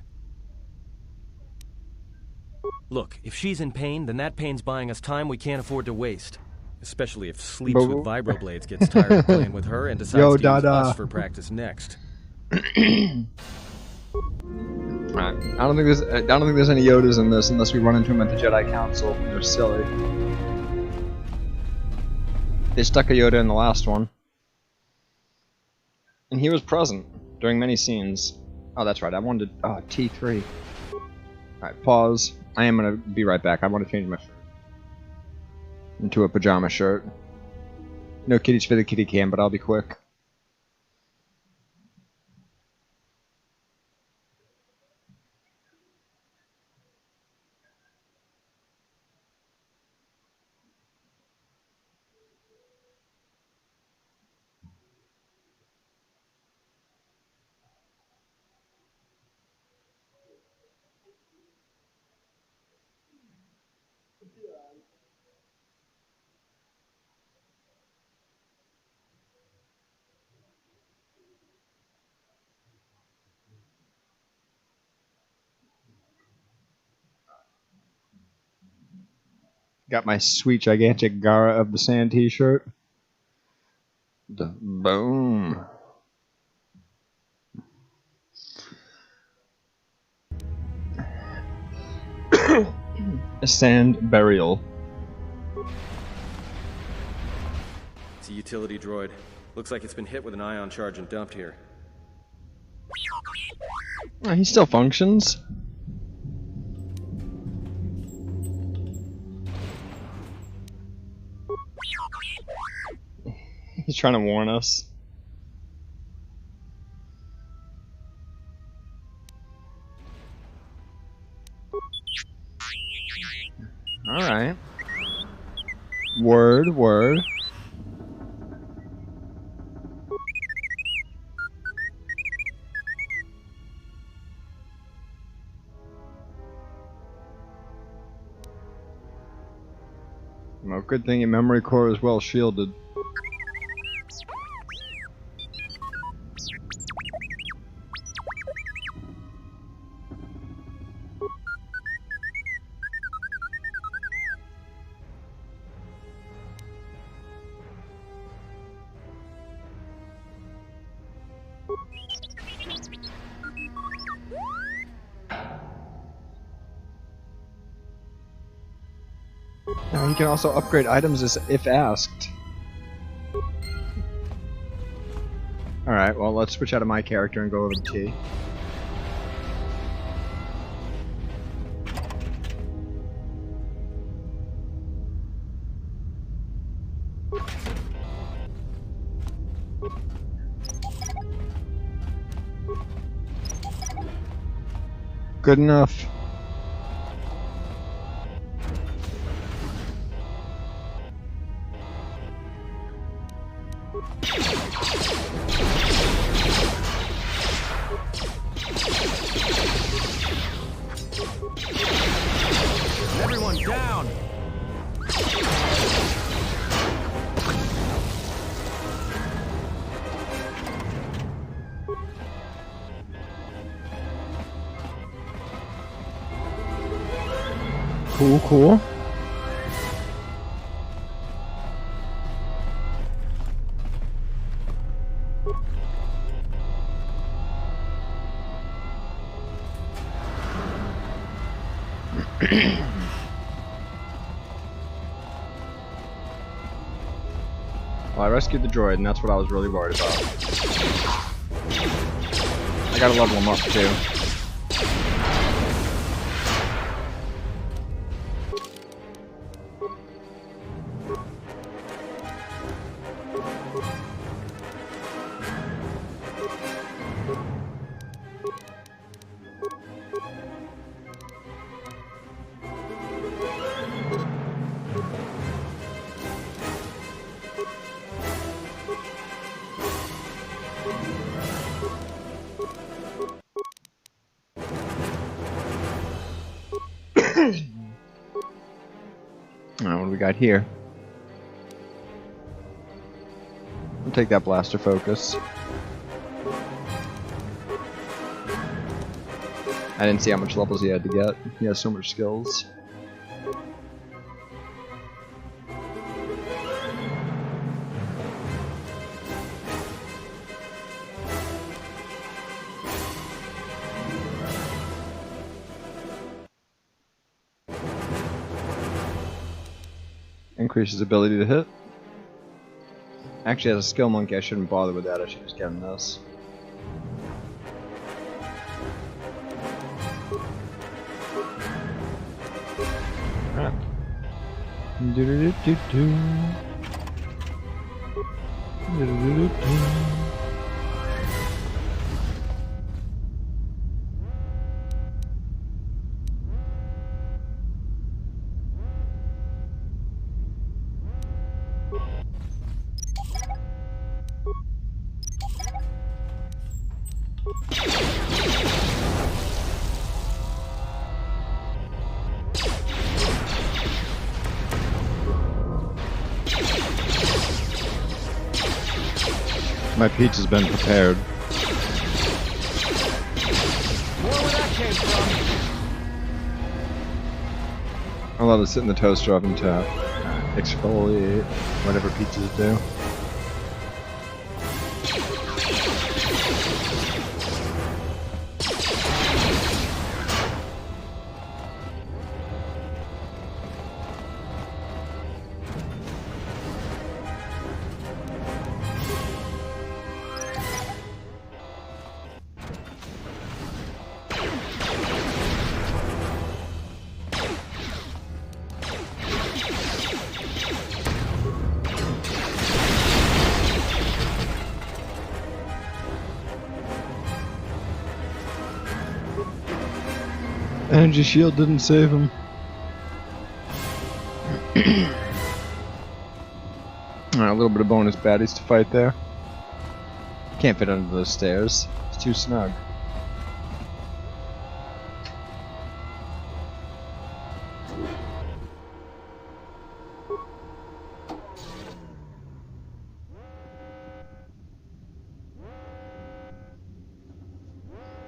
Speaker 8: Look, if she's in pain, then that pain's buying us time we can't afford to waste. Especially if Sleeps with Vibroblades gets tired of playing with her and decides to use us for practice next.
Speaker 1: Alright. I don't think there's any Yodas in this unless we run into them at the Jedi Council. They're silly. They stuck a Yoda in the last one. And he was present during many scenes. Oh, that's right. I wanted T3. Alright, pause. I am gonna be right back. I want to change my shirt into a pajama shirt. No kitties for the kitty cam, but I'll be quick. Got my sweet gigantic Gara of the Sand t-shirt. Boom. A sand burial.
Speaker 8: It's a utility droid. Looks like it's been hit with an ion charge and dumped here.
Speaker 1: Oh, he still functions. He's trying to warn us. Alright. word. Well, good thing your memory core is well shielded. Now you can also upgrade items as if asked. Alright, well let's switch out of my character and go over to T. Good enough.
Speaker 8: Everyone down!
Speaker 1: Cool, cool. Well, I rescued the droid, and that's what I was really worried about. I gotta level him up, too. Alright, what do we got here? I'll take that blaster focus. I didn't see how much levels he had to get. He has so much skills. Increases ability to hit. Actually, as a skill monkey, I shouldn't bother with that. I should just get him this. Alright. My pizza's been prepared.
Speaker 8: More where that came from.
Speaker 1: I'll let it sit in the toaster oven to exfoliate whatever pizzas do. Energy shield didn't save him. a little bit of bonus baddies to fight there. Can't fit under those stairs. It's too snug.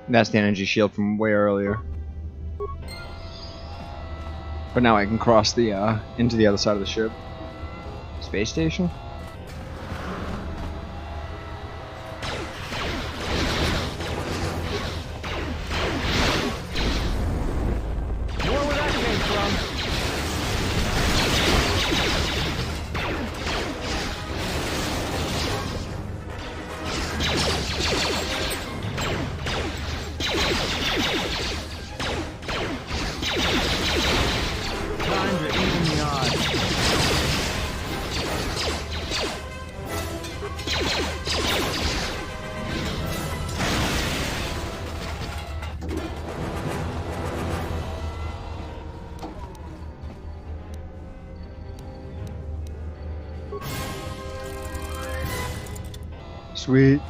Speaker 1: That's the energy shield from way earlier. But now I can cross the into the other side of the ship. Space station?
Speaker 18: More where that came from. Time to even the odds.
Speaker 1: Sweet.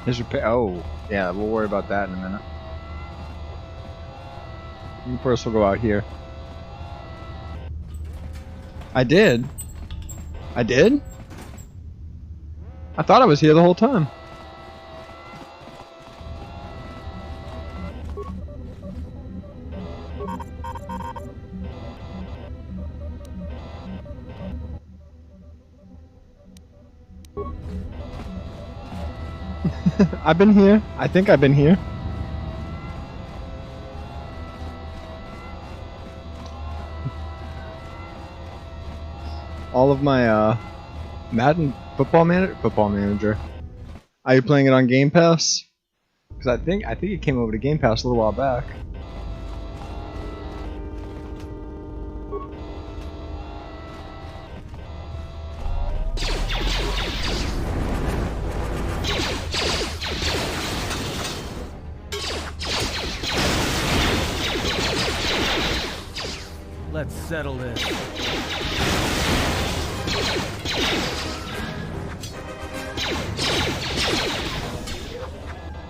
Speaker 1: There's repair. Oh, yeah, we'll worry about that in a minute. First, we'll go out here. I did? I did? I thought I was here the whole time. I've been here. I think I've been here. All of my Madden football manager. Are you playing it on Game Pass? Because I think it came over to Game Pass a little while back.
Speaker 18: Let's settle this.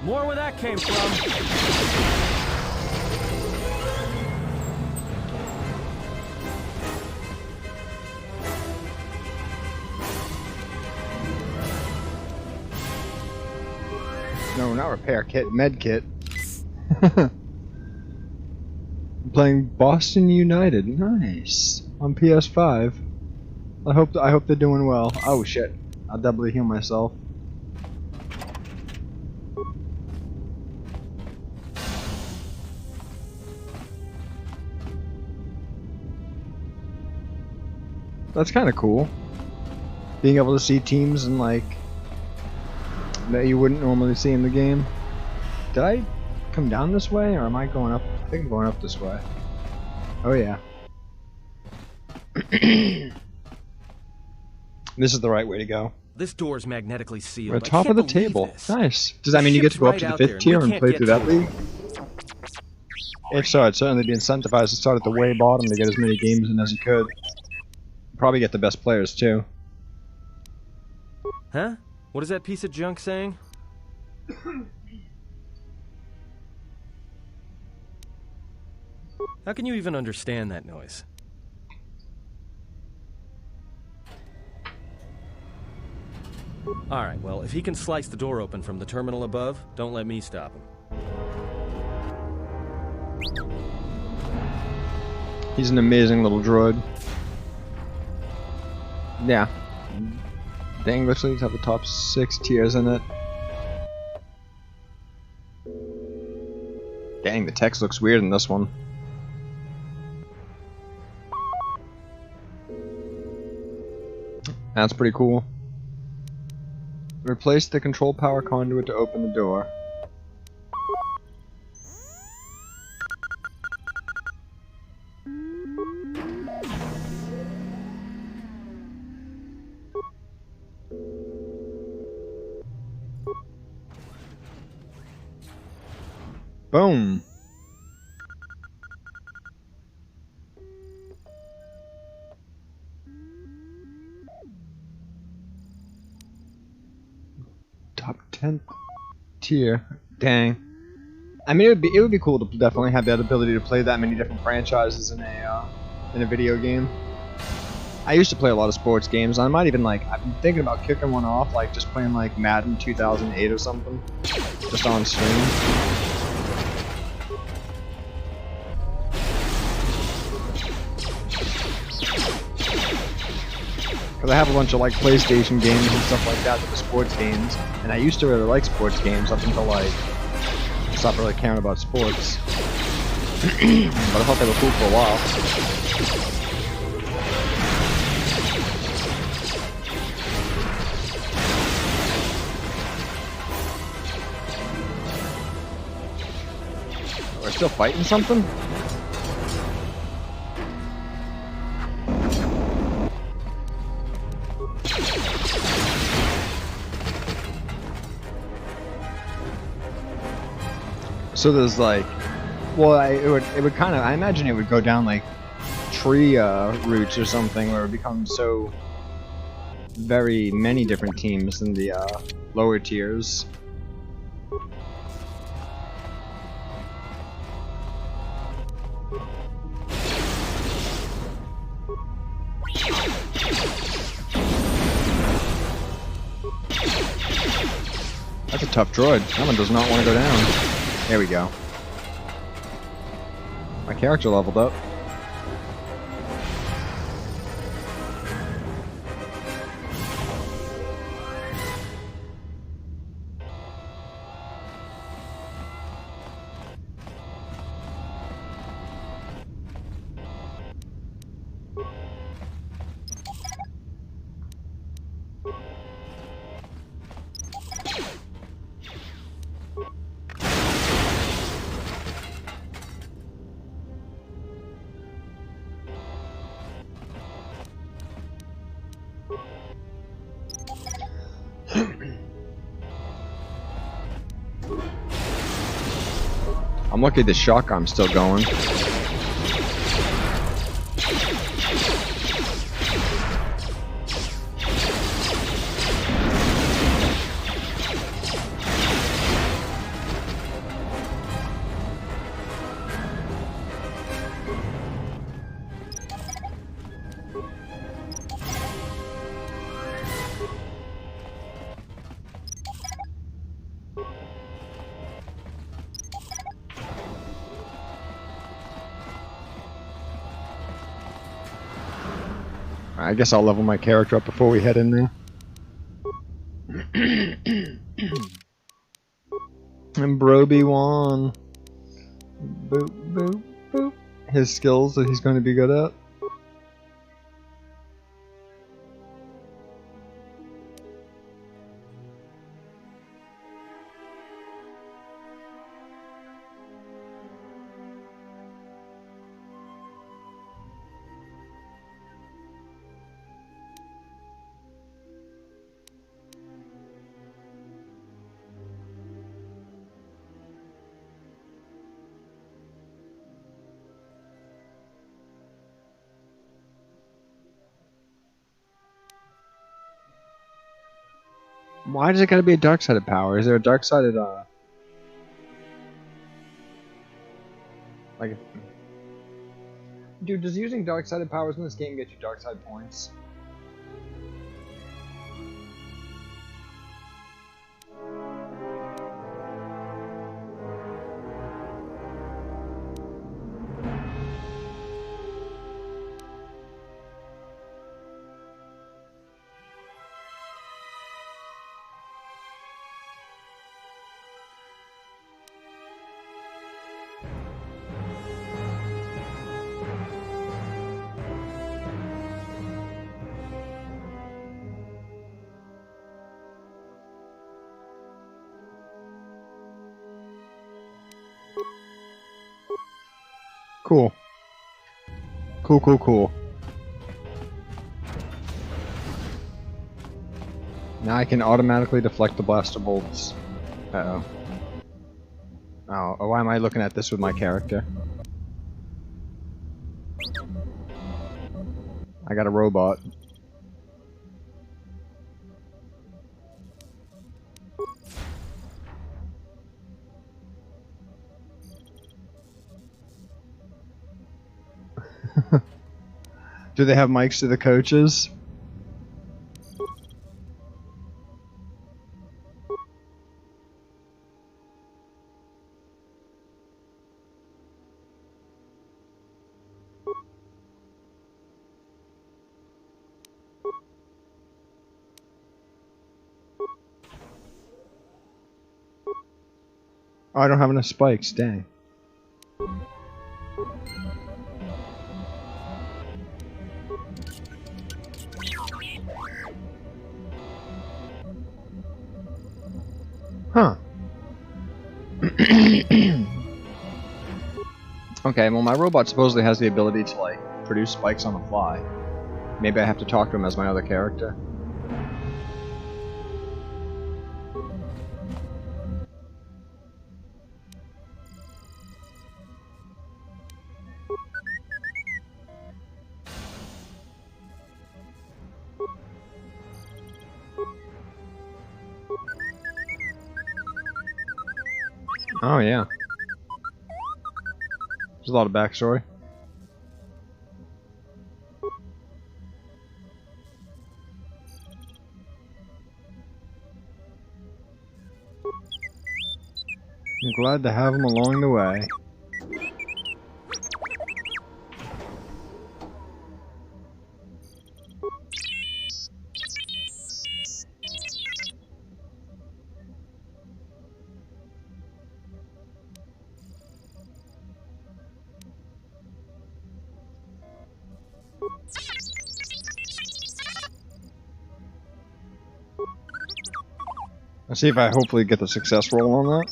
Speaker 18: More where that came from.
Speaker 1: No, not repair kit, med kit. Playing Boston United, nice on PS5. I hope they're doing well. Oh shit, I'll doubly heal myself. That's kind of cool. Being able to see teams and like that you wouldn't normally see in the game. Did I come down this way or am I going up? I think I'm going up this way. Oh yeah. This is the right way to go.
Speaker 8: This door's magnetically sealed.
Speaker 1: We're at the top of the table. Nice. Does that mean you get to go up to the 5th tier and play through that league? If so, I'd certainly be incentivized to start at the way bottom to get as many games in as you could. Probably get the best players too.
Speaker 8: Huh? What is that piece of junk saying? How can you even understand that noise? Alright, well, if he can slice the door open from the terminal above, don't let me stop him.
Speaker 1: He's an amazing little droid. Yeah. The English leagues have the top 6 tiers in it. Dang, the text looks weird in this one. That's pretty cool. Replace the control power conduit to open the door. Boom. 10th tier. Dang. I mean, it would be cool to definitely have that ability to play that many different franchises in a video game. I used to play a lot of sports games. I might even I've been thinking about kicking one off, just playing Madden 2008 or something, just on stream. Because I have a bunch of PlayStation games and stuff like that are sports games, and I used to really like sports games up until I stopped really caring about sports. But I thought they were cool for a while. We're still fighting something? So there's well, it would kind of, I imagine it would go down tree routes or something, where it becomes so very many different teams in the lower tiers. That's a tough droid. That one does not want to go down. There we go. My character leveled up. I'm lucky the shotgun's still going. I guess I'll level my character up before we head in there. And Broby won. Boop, boop, boop. His skills that he's going to be good at. Why does it gotta be a dark-sided power? Is there a dark-sided, Dude, does using dark-sided powers in this game get you dark-side points? Cool. Cool, cool, cool. Now I can automatically deflect the blaster bolts. Uh-oh. Oh, why am I looking at this with my character? I got a robot. Do they have mics to the coaches? Oh, I don't have enough spikes, dang. Huh. Okay, well my robot supposedly has the ability to like produce spikes on the fly. Maybe I have to talk to him as my other character. Oh yeah. There's a lot of backstory. I'm glad to have him along the way. Let's see if I hopefully get the success roll on that.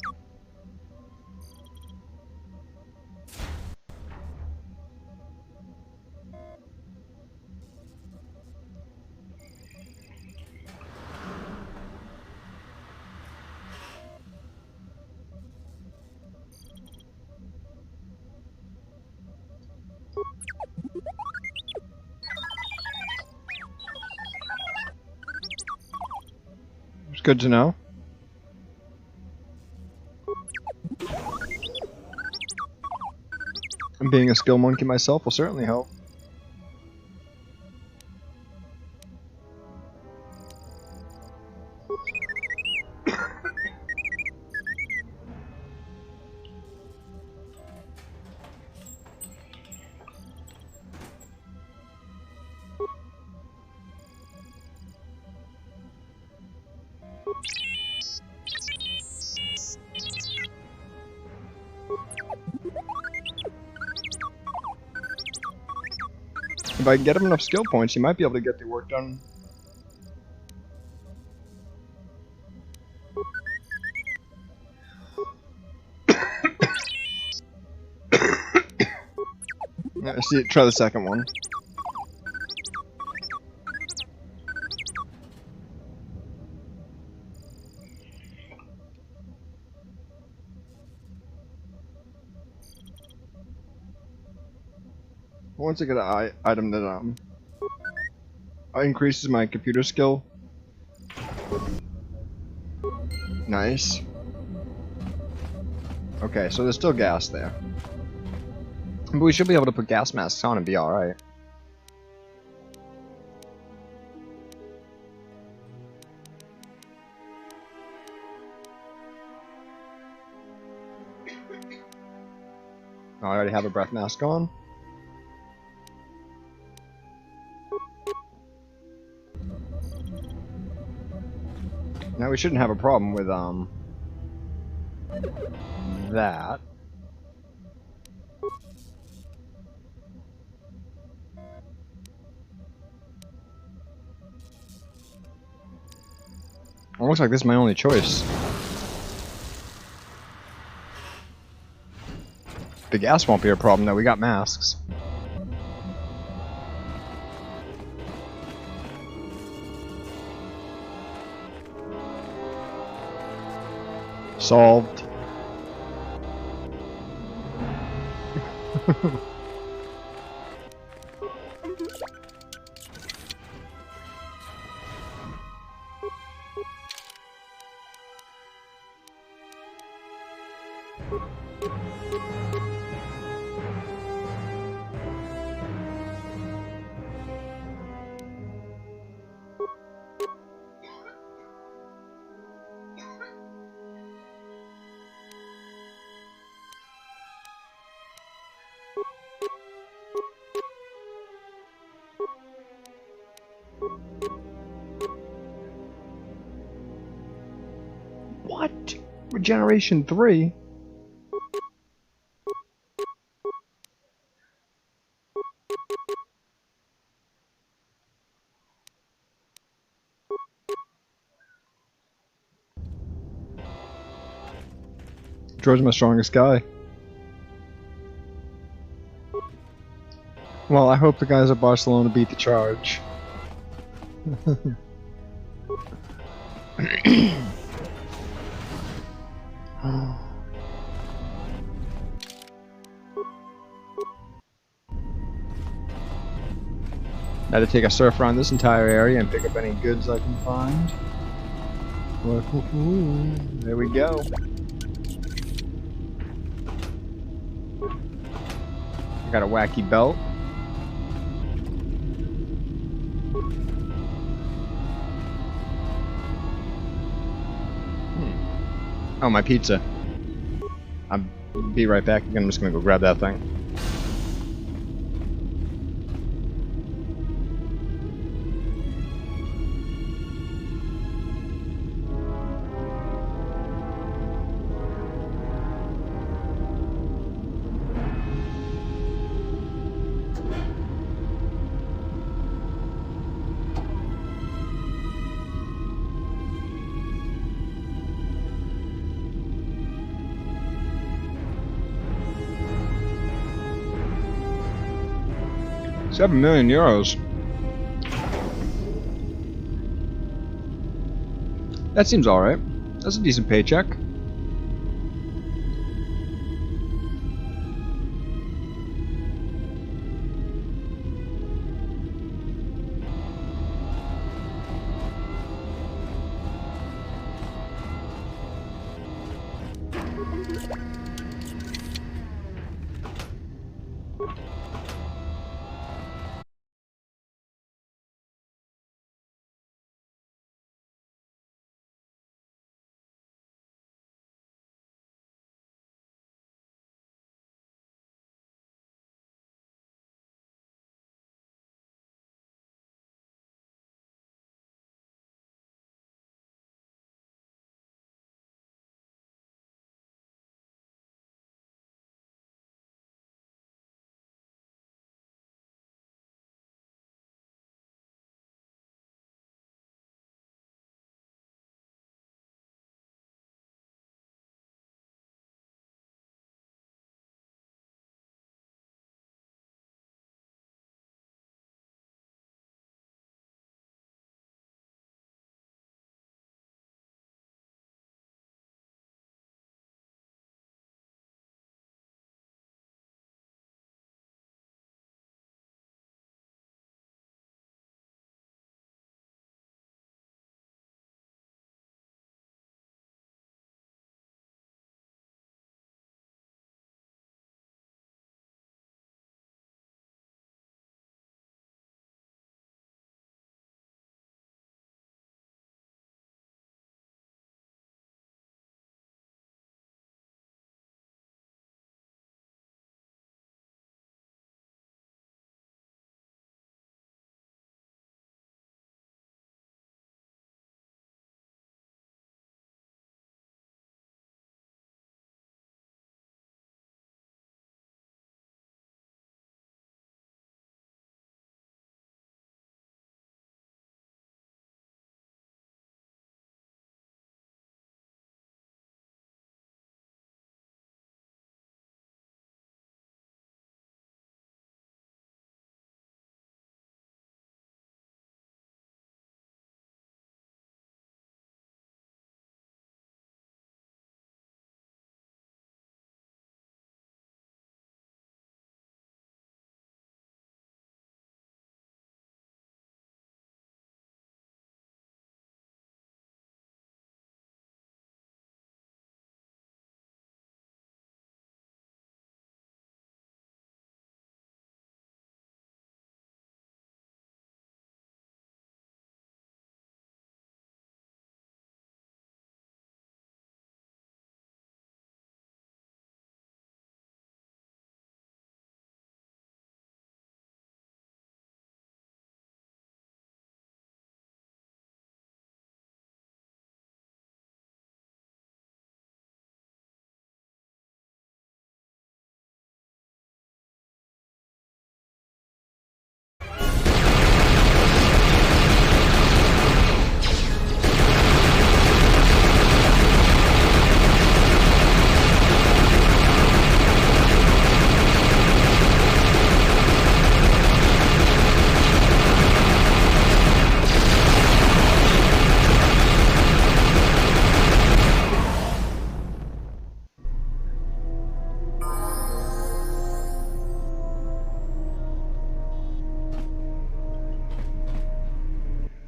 Speaker 1: It's good to know. And being a skill monkey myself will certainly help. If I can get him enough skill points, he might be able to get the work done. Let's see, try the second one. Once I get an item that increases my computer skill. Nice. Okay, so there's still gas there. But we should be able to put gas masks on and be alright. I already have a breath mask on. Now we shouldn't have a problem with that. It looks like this is my only choice. The gas won't be a problem though, we got masks. Solved. What? Regeneration 3? Droid's my strongest guy. Well, I hope the guys at Barcelona beat the charge. Had to take a surf around this entire area and pick up any goods I can find. There we go. I got a wacky belt. Oh, my pizza. I'll be right back. I'm just gonna go grab that thing. €7 million. That seems alright. That's a decent paycheck.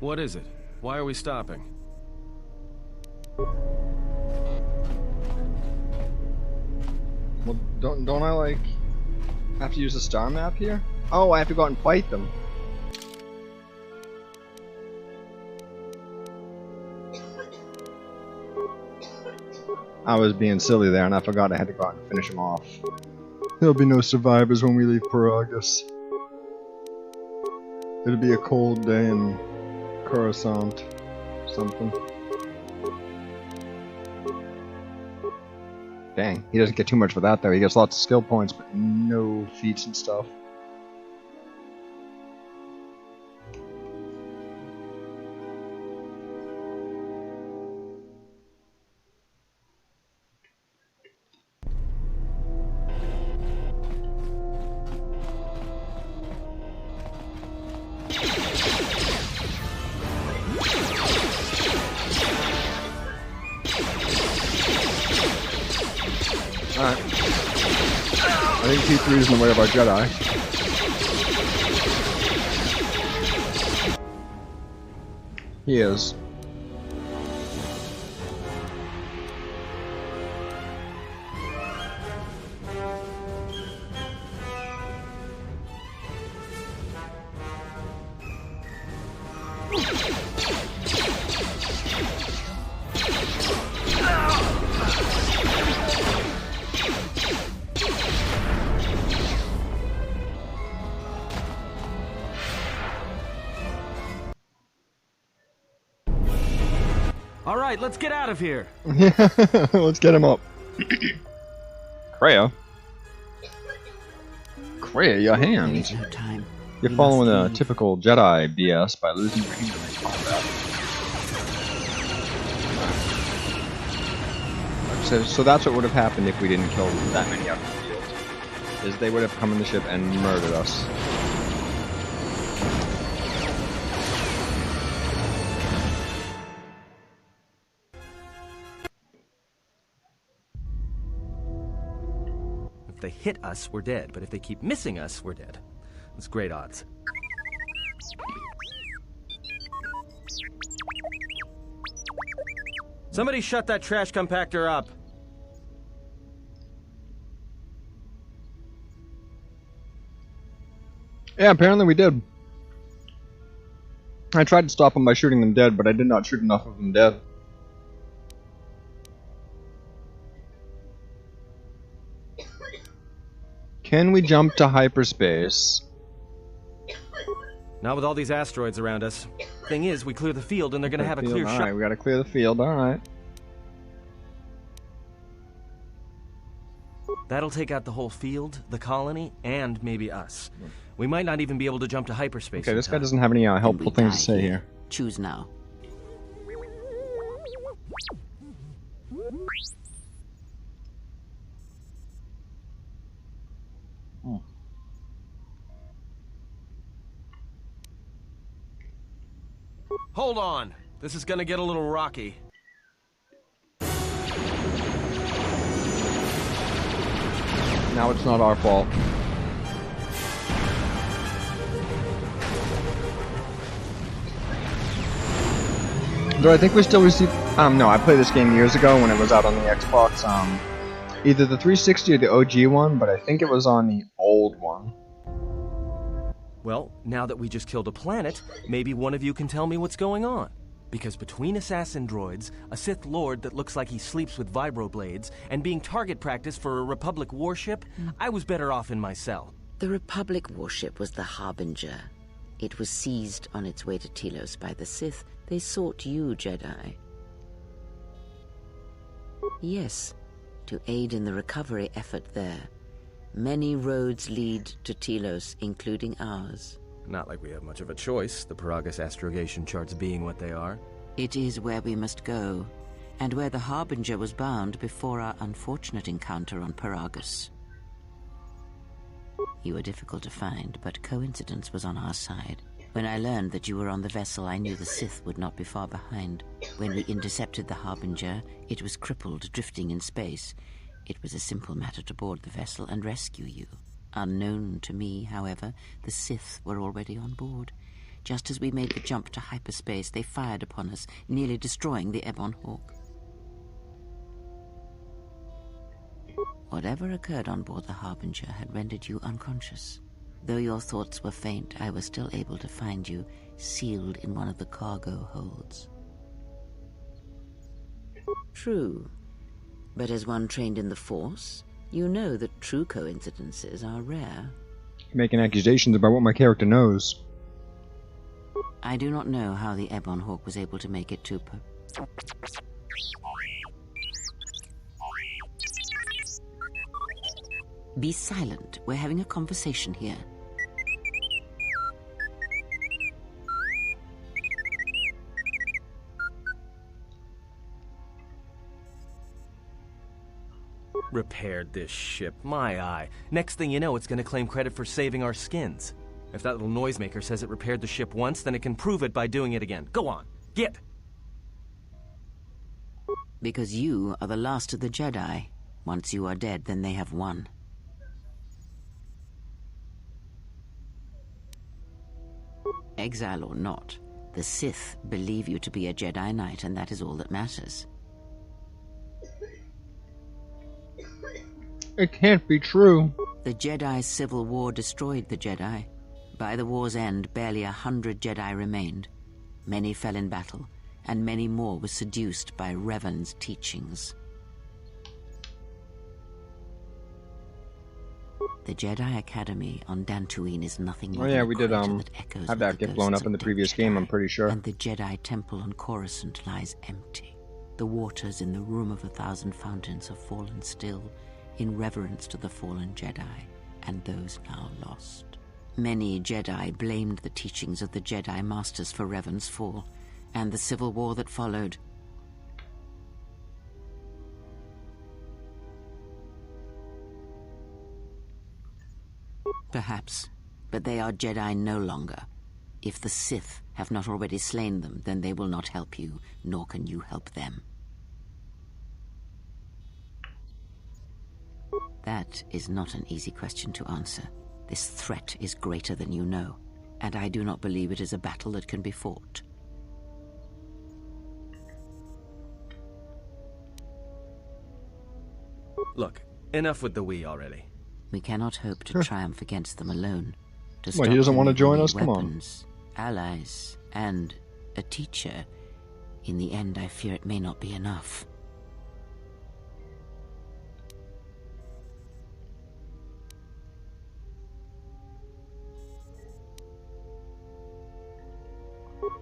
Speaker 8: What is it? Why are we stopping?
Speaker 1: Well, don't I, like, have to use the star map here? Oh, I have to go out and fight them. I was being silly there, and I forgot I had to go out and finish them off. There'll be no survivors when we leave Paragus. It'll be a cold day in Coruscant. Something. Dang, he doesn't get too much for that though. He gets lots of skill points, but no feats and stuff. Alright. I think T3 is in the way of our Jedi. He is.
Speaker 8: All right, let's get out of here.
Speaker 1: Let's get him up. Kreia? Kreia, your hand.
Speaker 4: No time.
Speaker 1: You're following a typical Jedi BS by losing your hand in combat. So that's what would have happened if we didn't kill that many out of the field. Is they would have come in the ship and murdered us.
Speaker 8: If they hit us, we're dead. But if they keep missing us, we're dead. That's great odds. Somebody shut that trash compactor up.
Speaker 1: Yeah, apparently we did. I tried to stop them by shooting them dead, but I did not shoot enough of them dead. Can we jump to hyperspace?
Speaker 8: Not with all these asteroids around us. Thing is, we clear the field and they're gonna have a clear shot.
Speaker 1: Alright, we gotta clear the field, alright.
Speaker 8: That'll take out the whole field, the colony, and maybe us. We might not even be able to jump to hyperspace.
Speaker 1: Okay, this guy doesn't have any helpful things to say here.
Speaker 4: Choose now.
Speaker 8: Hold on. This is gonna get a little rocky.
Speaker 1: Now it's not our fault. Though I think we still receive... no, I played this game years ago when it was out on the Xbox. Either the 360 or the OG one, but I think it was on the old one.
Speaker 8: Well, now that we just killed a planet, maybe one of you can tell me what's going on. Because between assassin droids, a Sith Lord that looks like he sleeps with vibroblades, and being target practice for a Republic warship, I was better off in my cell.
Speaker 4: The Republic warship was the Harbinger. It was seized on its way to Telos by the Sith. They sought you, Jedi. Yes, to aid in the recovery effort there. Many roads lead to Telos, including ours.
Speaker 8: Not like we have much of a choice, the Paragus astrogation charts being what they are.
Speaker 4: It is where we must go, and where the Harbinger was bound before our unfortunate encounter on Paragus. You were difficult to find, but coincidence was on our side. When I learned that you were on the vessel, I knew the Sith would not be far behind. When we intercepted the Harbinger, it was crippled, drifting in space. It was a simple matter to board the vessel and rescue you. Unknown to me, however, the Sith were already on board. Just as we made the jump to hyperspace, they fired upon us, nearly destroying the Ebon Hawk. Whatever occurred on board the Harbinger had rendered you unconscious. Though your thoughts were faint, I was still able to find you sealed in one of the cargo holds. True. But as one trained in the Force, you know that true coincidences are rare.
Speaker 1: Making accusations about what my character knows.
Speaker 4: I do not know how the Ebon Hawk was able to make it to Be silent. We're having a conversation here.
Speaker 8: Repaired this ship. My eye. Next thing you know, it's gonna claim credit for saving our skins. If that little noisemaker says it repaired the ship once, then it can prove it by doing it again. Go on. Get!
Speaker 4: Because you are the last of the Jedi. Once you are dead, then they have won. Exile or not, the Sith believe you to be a Jedi Knight, and that is all that matters.
Speaker 1: It can't be true.
Speaker 4: The Jedi Civil War destroyed the Jedi. By the war's end, barely 100 Jedi remained. Many fell in battle, and many more were seduced by Revan's teachings. The Jedi Academy on Dantooine is nothing more than
Speaker 1: we did
Speaker 4: that echoes
Speaker 1: have that get blown up in the previous game, I'm pretty sure.
Speaker 4: And the Jedi Temple on Coruscant lies empty. The waters in the Room of 1,000 Fountains have fallen still, in reverence to the fallen Jedi and those now lost. Many Jedi blamed the teachings of the Jedi Masters for Revan's fall, and the civil war that followed. Perhaps, but they are Jedi no longer. If the Sith have not already slain them, then they will not help you, nor can you help them. That is not an easy question to answer. This threat is greater than you know, and I do not believe it is a battle that can be fought.
Speaker 8: Look, enough with the we already.
Speaker 4: We cannot hope to triumph against them alone. To stop
Speaker 1: he doesn't
Speaker 4: them,
Speaker 1: want to
Speaker 4: we
Speaker 1: join
Speaker 4: need
Speaker 1: us? Come on.
Speaker 4: weapons, allies, and a teacher. In the end, I fear it may not be enough.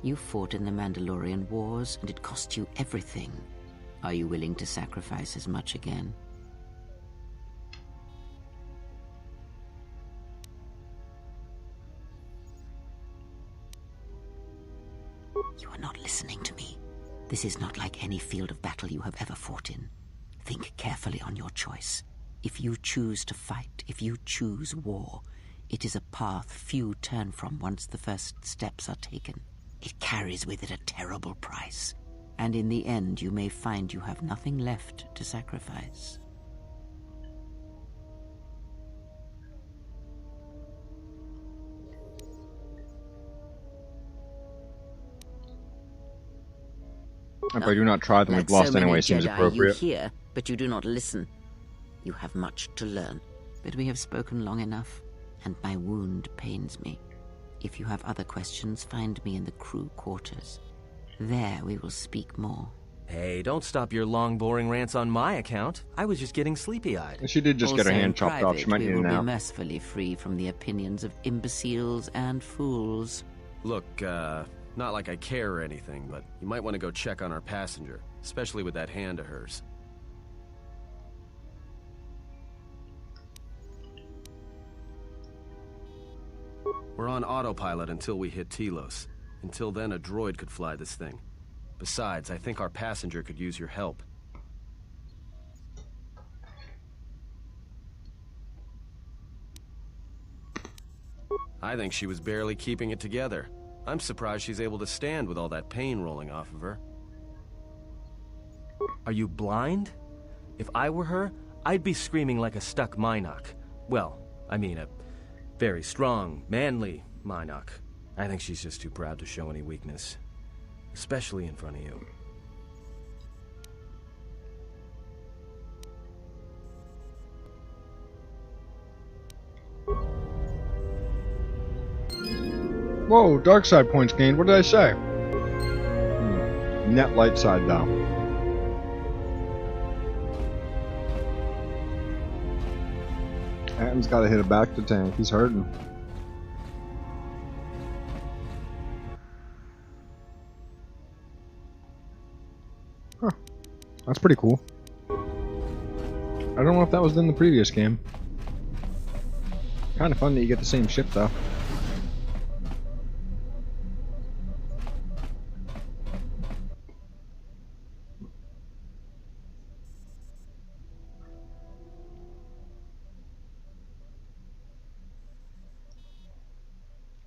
Speaker 4: You fought in the Mandalorian Wars, and it cost you everything. Are you willing to sacrifice as much again? You are not listening to me. This is not like any field of battle you have ever fought in. Think carefully on your choice. If you choose to fight, if you choose war, it is a path few turn from once the first steps are taken. It carries with it a terrible price, and in the end you may find you have nothing left to sacrifice.
Speaker 1: If I do not try, then
Speaker 4: Like
Speaker 1: we've lost
Speaker 4: so many
Speaker 1: anyway, seems
Speaker 4: Jedi,
Speaker 1: appropriate.
Speaker 4: You hear, but you do not listen. You have much to learn, but we have spoken long enough, and my wound pains me. If you have other questions, find me in the crew quarters. There we will speak more.
Speaker 8: Hey, don't stop your long, boring rants on my account. I was just getting sleepy-eyed.
Speaker 1: She did just get her
Speaker 4: Also, in
Speaker 1: hand chopped off. She might
Speaker 4: private,
Speaker 1: need a
Speaker 4: we will be
Speaker 1: nap.
Speaker 4: mercifully free from the opinions of imbeciles and fools.
Speaker 8: Look, not like I care or anything, but you might want to go check on our passenger, especially with that hand of hers. We're on autopilot until we hit Telos. Until then, a droid could fly this thing. Besides, I think our passenger could use your help. I think she was barely keeping it together. I'm surprised she's able to stand with all that pain rolling off of her. Are you blind? If I were her, I'd be screaming like a stuck Mynock. Well, I mean a very strong, manly Mynock. I think she's just too proud to show any weakness. Especially in front of you.
Speaker 1: Whoa, dark side points gained. What did I say? Net light side though. Adam's got to hit a back to tank. He's hurting. Huh. That's pretty cool. I don't know if that was in the previous game. Kind of fun that you get the same ship though.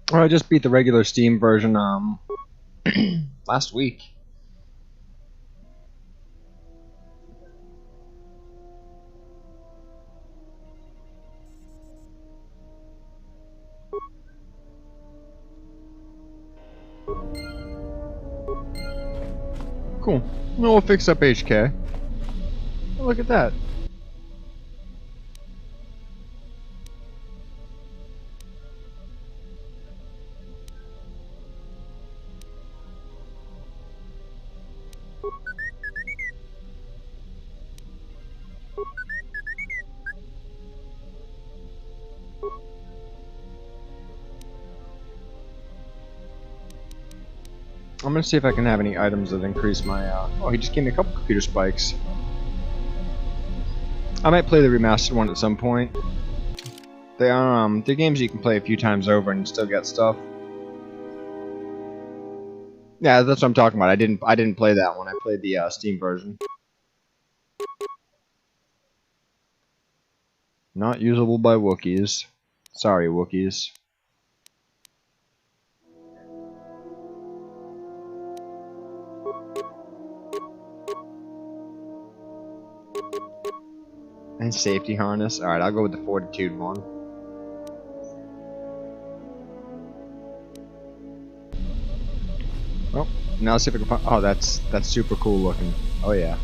Speaker 1: Oh, I just beat the regular Steam version last week. Cool. We'll fix up HK. Oh, look at that. I'm gonna see if I can have any items that increase my, oh, he just gave me a couple computer spikes. I might play the remastered one at some point. They are, they're games you can play a few times over and still get stuff. Yeah, that's what I'm talking about. I didn't play that one. I played the, Steam version. Not usable by Wookiees. Sorry, Wookiees. And safety harness. Alright, I'll go with the Fortitude one. Oh, now let's see if I can find. Oh, that's super cool looking. Oh yeah.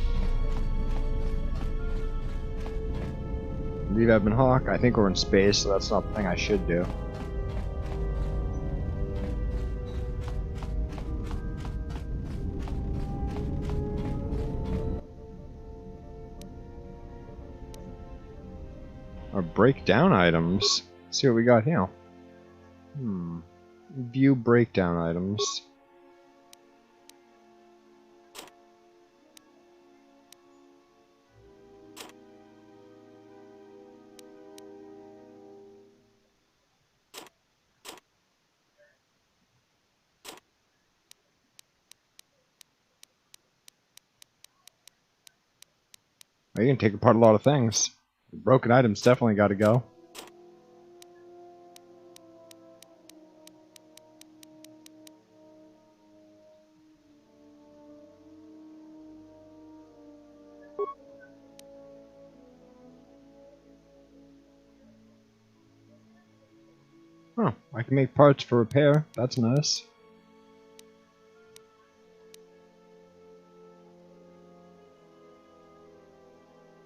Speaker 1: Leave Ebon Hawk. I think we're in space, so that's not the thing I should do. Or breakdown items. Let's see what we got here. View breakdown items. Oh, you can take apart a lot of things. Broken items definitely got to go. Oh, I can make parts for repair. That's nice.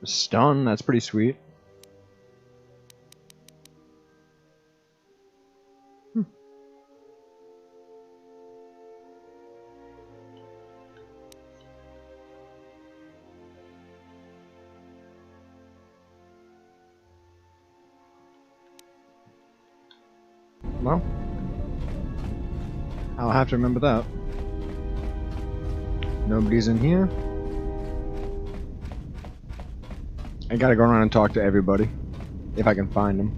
Speaker 1: Stun, that's pretty sweet. Well, I'll have to remember that. Nobody's in here. I gotta go around and talk to everybody, if I can find them.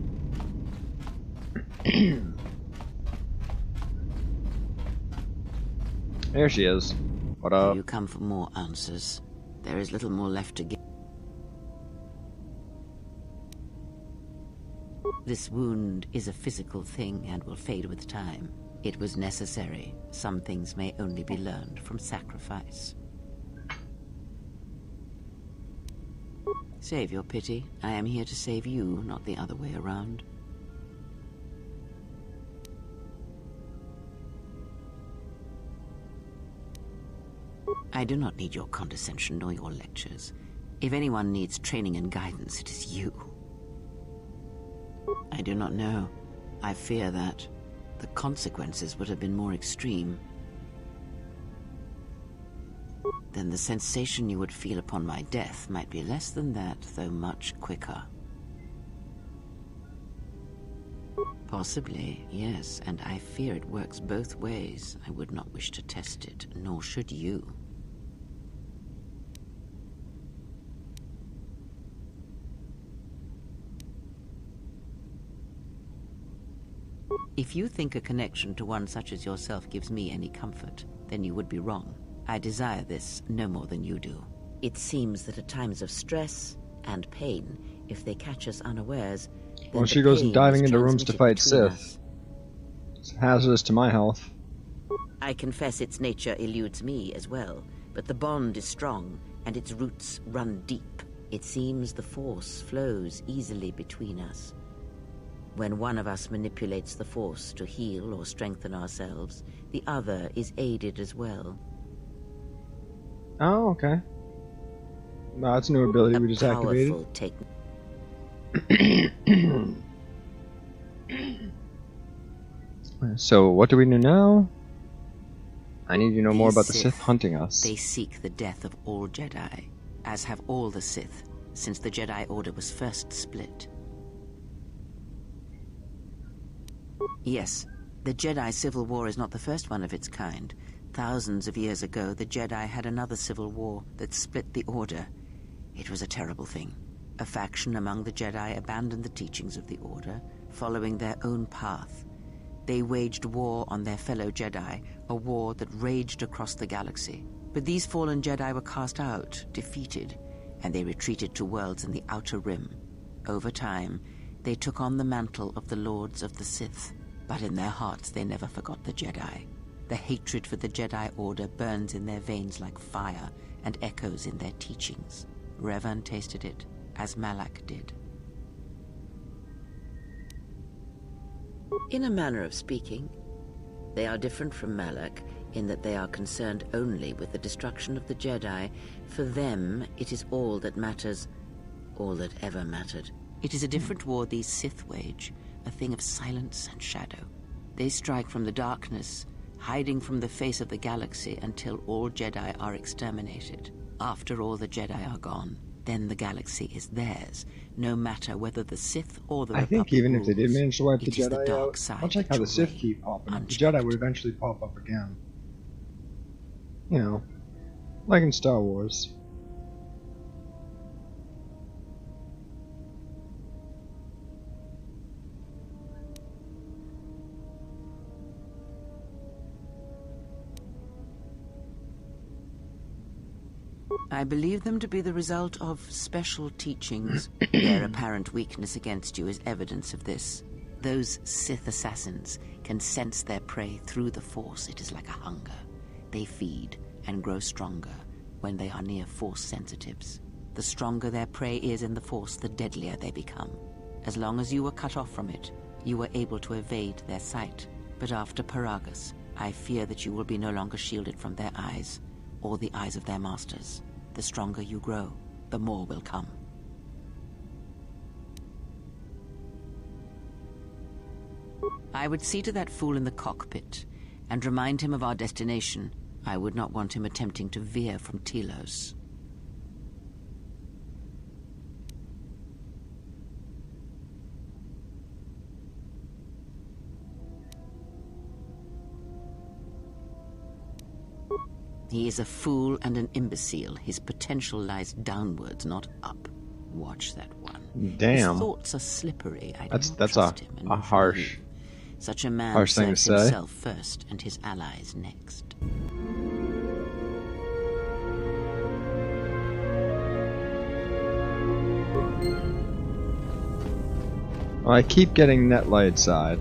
Speaker 1: There she is. What up?
Speaker 4: You come for more answers. There is little more left to give. This wound is a physical thing and will fade with time. It was necessary. Some things may only be learned from sacrifice. Save your pity. I am here to save you, not the other way around. I do not need your condescension nor your lectures. If anyone needs training and guidance, it is you. I do not know. I fear that the consequences would have been more extreme. Then the sensation you would feel upon my death might be less than that, though much quicker. Possibly, yes, and I fear it works both ways. I would not wish to test it, nor should you. If you think a connection to one such as yourself gives me any comfort, then you would be wrong. I desire this no more than you do. It seems that at times of stress and pain, if they catch us unawares,
Speaker 1: Well, she goes diving into rooms to fight Sith. It's hazardous to my health.
Speaker 4: I confess its nature eludes me as well, but the bond is strong, and its roots run deep. It seems the Force flows easily between us. When one of us manipulates the Force to heal or strengthen ourselves, the other is aided as well.
Speaker 1: Oh, okay. No, that's a new ability we just activated. So, what do we do now? I need to know more about the Sith hunting us.
Speaker 4: They seek the death of all Jedi, as have all the Sith, since the Jedi Order was first split. Yes, the Jedi Civil War is not the first one of its kind. Thousands of years ago, the Jedi had another civil war that split the Order. It was a terrible thing. A faction among the Jedi abandoned the teachings of the Order, following their own path. They waged war on their fellow Jedi, a war that raged across the galaxy. But these fallen Jedi were cast out, defeated, and they retreated to worlds in the Outer Rim. Over time, they took on the mantle of the Lords of the Sith, but in their hearts they never forgot the Jedi. The hatred for the Jedi Order burns in their veins like fire and echoes in their teachings. Revan tasted it, as Malak did. In a manner of speaking, they are different from Malak in that they are concerned only with the destruction of the Jedi. For them, it is all that matters, all that ever mattered. It is a different war these Sith wage, a thing of silence and shadow. They strike from the darkness, hiding from the face of the galaxy until all Jedi are exterminated. After all the Jedi are gone, then the galaxy is theirs, no matter whether the Sith or the Republic
Speaker 1: think even if they did
Speaker 4: rules.
Speaker 1: manage to wipe the
Speaker 4: It is
Speaker 1: Jedi
Speaker 4: dark
Speaker 1: out,
Speaker 4: side
Speaker 1: much like how the Sith keep popping up, the Jedi would eventually pop up again. You know, like in Star Wars.
Speaker 4: I believe them to be the result of special teachings. Their apparent weakness against you is evidence of this. Those Sith assassins can sense their prey through the Force. It is like a hunger. They feed and grow stronger when they are near Force sensitives. The stronger their prey is in the Force, the deadlier they become. As long as you were cut off from it, you were able to evade their sight. But after Paragus, I fear that you will be no longer shielded from their eyes, or the eyes of their masters. The stronger you grow, the more will come. I would see to that fool in the cockpit and remind him of our destination. I would not want him attempting to veer from Telos. He is a fool and an imbecile. His potential lies downwards, not up. Watch that one.
Speaker 1: Damn.
Speaker 4: His thoughts are slippery.
Speaker 1: That's a harsh,
Speaker 4: such a man
Speaker 1: harsh thing to
Speaker 4: serves
Speaker 1: say.
Speaker 4: himself first and his allies next.
Speaker 1: Well, I keep getting net light side,